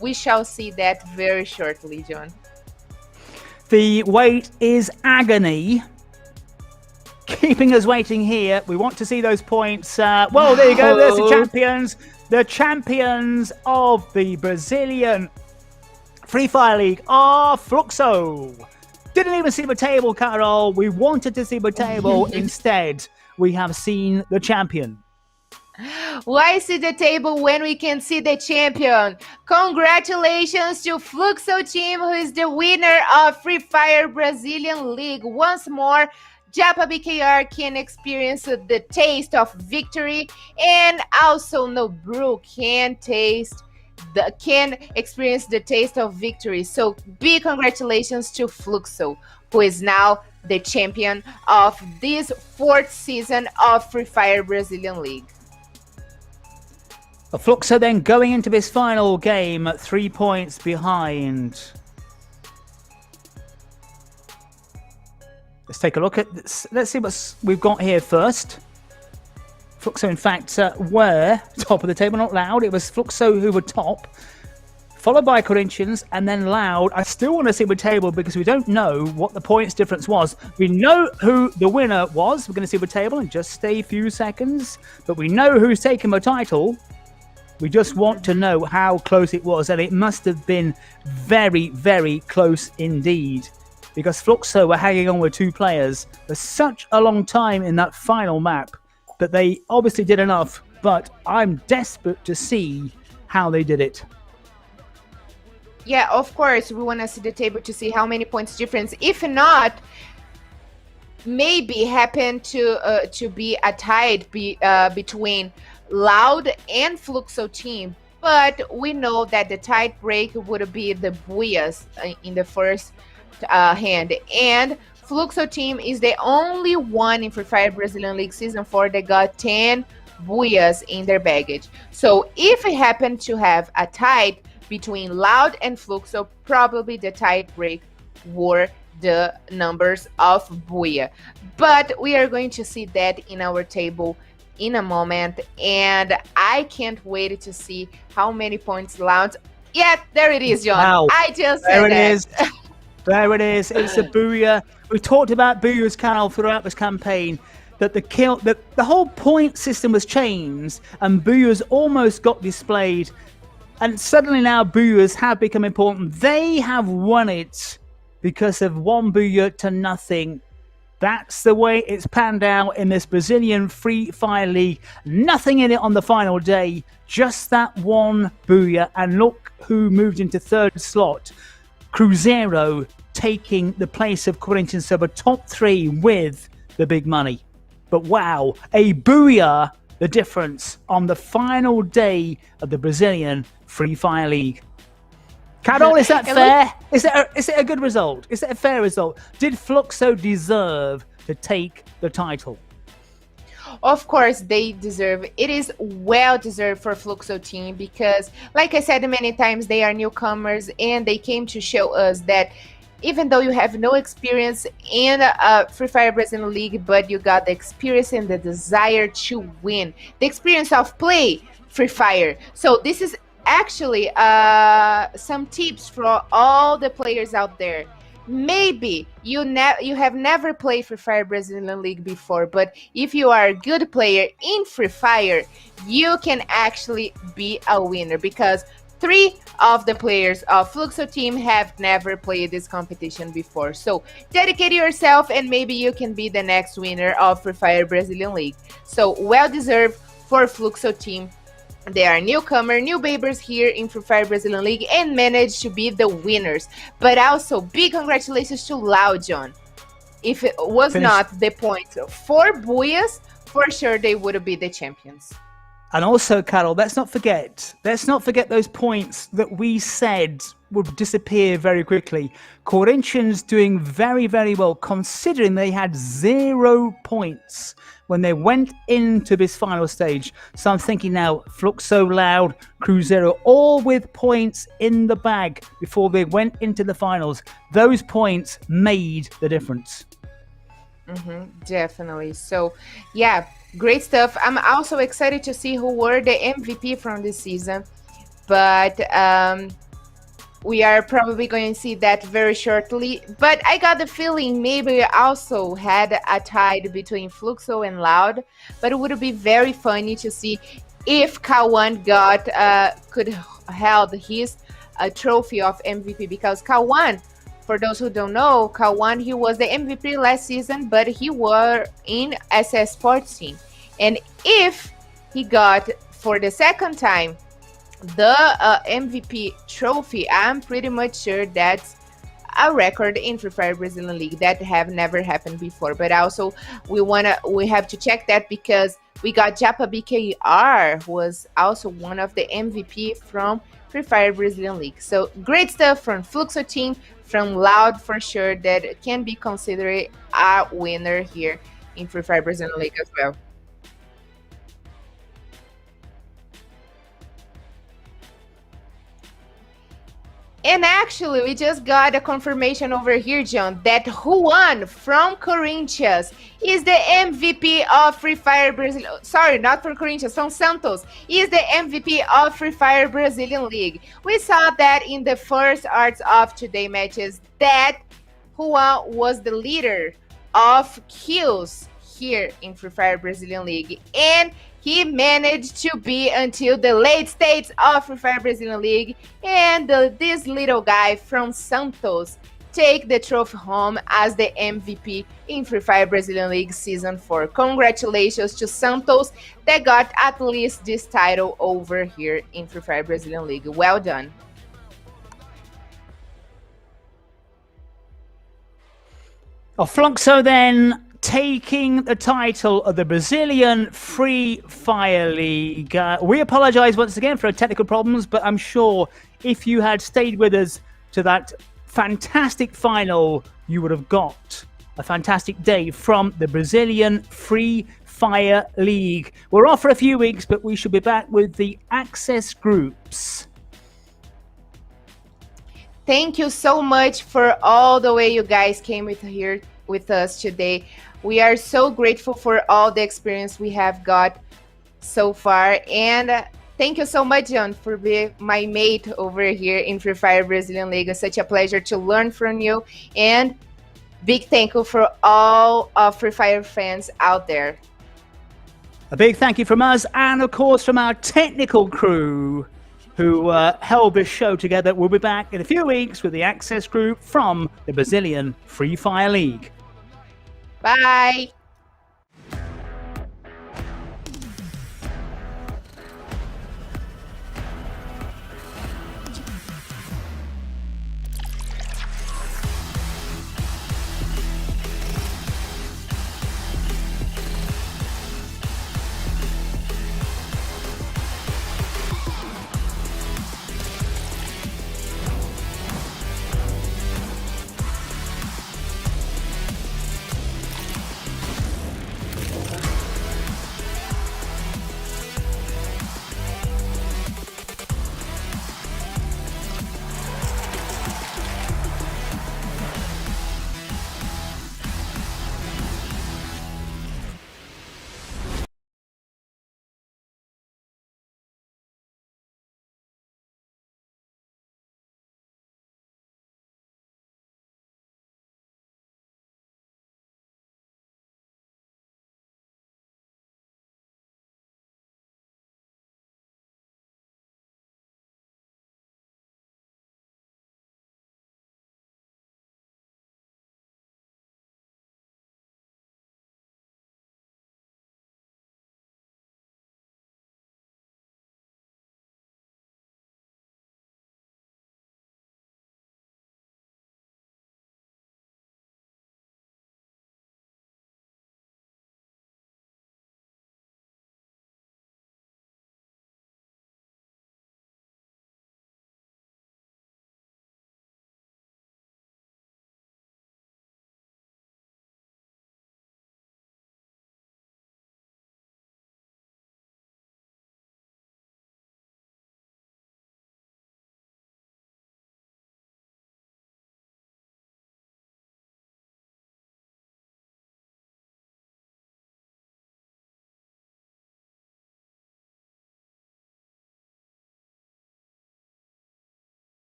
Speaker 3: we shall see that very shortly, John.
Speaker 2: The wait is agony, keeping us waiting here. We want to see those points. Well, there you go. There's the champions. The champions of the Brazilian Free Fire League are Fluxo. Didn't even see the table, Carol. We wanted to see the table. Instead, we have seen the champion.
Speaker 3: Why see the table when we can see the champion? Congratulations to Fluxo team, who is the winner of Free Fire Brazilian League. Once more, Japa BKR can experience the taste of victory, and also Nobru can experience the taste of victory. So big congratulations to Fluxo, who is now the champion of this 4th season of Free Fire Brazilian League.
Speaker 2: Fluxo then going into this final game 3 points behind. Let's take a look at this. Let's see what we've got here first. Fluxo, in fact, were top of the table, not Loud. It was Fluxo who were top, followed by Corinthians, and then Loud. I still want to see the table because we don't know what the points difference was. We know who the winner was. We're going to see the table in just a few seconds, but we know who's taken the title. We just want to know how close it was, and it must have been very, very close indeed, because Fluxo were hanging on with 2 players for such a long time in that final map. But they obviously did enough, but I'm desperate to see how they did it.
Speaker 3: Yeah, of course, we want to see the table to see how many points difference. If not, maybe happen to be a tie between Loud and Fluxo team. But we know that the tie break would be the booyahs in the first hand. And Fluxo team is the only one in Free Fire Brazilian League Season 4 that got 10 booyahs in their baggage. So if it happened to have a tie between Loud and Fluxo, probably the tie break were the numbers of booyah. But we are going to see that in our table in a moment, and I can't wait to see how many points Loud. Yeah, there it is, John.
Speaker 2: Wow.
Speaker 3: I just said that.
Speaker 2: There it is. It's a booyah. We talked about booyahs, Carol, throughout this campaign. That the whole point system was changed, and booyahs almost got displayed. And suddenly now booyahs have become important. They have won it because of 1 booyah to nothing. That's the way it's panned out in this Brazilian Free Fire League. Nothing in it on the final day. Just that 1 booyah. And look who moved into 3rd slot. Cuzeiro taking the place of Corinthians, so the top 3 with the big money. But wow, a booyah, the difference on the final day of the Brazilian Free Fire League. Carol, is that fair? Is it a good result? Is it a fair result? Did Fluxo deserve to take the title?
Speaker 3: Of course, they deserve. It is well deserved for Fluxo team because, like I said many times, they are newcomers and they came to show us that even though you have no experience in Free Fire Brazilian League, but you got the experience and the desire to win, the experience of play Free Fire. So this is actually some tips for all the players out there. Maybe you have never played Free Fire Brazilian League before, but if you are a good player in Free Fire, you can actually be a winner because 3 of the players of Fluxo team have never played this competition before. So dedicate yourself and maybe you can be the next winner of Free Fire Brazilian League. So well deserved for Fluxo team. They are newcomer, new babers here in Free Fire Brazilian League and managed to be the winners. But also, big congratulations to Loud John. If it was not the point for Buyas, for sure they would be the champions.
Speaker 2: And also, Carol, let's not forget those points that we said would disappear very quickly. Corinthians doing very, very well, considering they had 0 points when they went into this final stage. So I'm thinking now, Fluxo, Loud, Cuzeiro, all with points in the bag before they went into the finals. Those points made the difference.
Speaker 3: Definitely. So, yeah, great stuff. I'm also excited to see who were the MVP from this season, but we are probably going to see that very shortly. But I got the feeling maybe we also had a tie between Fluxo and Loud, but it would be very funny to see if Kawan could held his trophy of MVP, because Kawan, for those who don't know, Kawan, he was the MVP last season, but he was in SS Sports team. And if he got for the second time the MVP trophy, I'm pretty much sure that's a record in Free Fire Brazilian League that have never happened before. But also we have to check that because we got Japa BKR, who was also one of the MVP from Free Fire Brazilian League. So great stuff from Fluxo team, from Loud for sure, that can be considered a winner here in Free Fire Brazilian League as well. And actually, we just got a confirmation over here, John, that Juan from Corinthians is the MVP of Free Fire Brazil. Sorry, not from Corinthians, from Santos. Is the MVP of Free Fire Brazilian League. We saw that in the first Arts of Today matches that Juan was the leader of kills here in Free Fire Brazilian League. And he managed to be until the late stages of Free Fire Brazilian League, and this little guy from Santos take the trophy home as the MVP in Free Fire Brazilian League Season 4. Congratulations to Santos that got at least this title over here in Free Fire Brazilian League. Well done.
Speaker 2: Fluxo then taking the title of the Brazilian Free Fire League. We apologize once again for our technical problems, but I'm sure if you had stayed with us to that fantastic final, you would have got a fantastic day from the Brazilian Free Fire League. We're off for a few weeks, but we should be back with the access groups.
Speaker 3: Thank you so much for all the way you guys came here with us today. We are so grateful for all the experience we have got so far. And thank you so much, John, for being my mate over here in Free Fire Brazilian League. It's such a pleasure to learn from you. And big thank you for all of Free Fire fans out there.
Speaker 2: A big thank you from us and, of course, from our technical crew who held this show together. We'll be back in a few weeks with the access group from the Brazilian Free Fire League.
Speaker 3: Bye.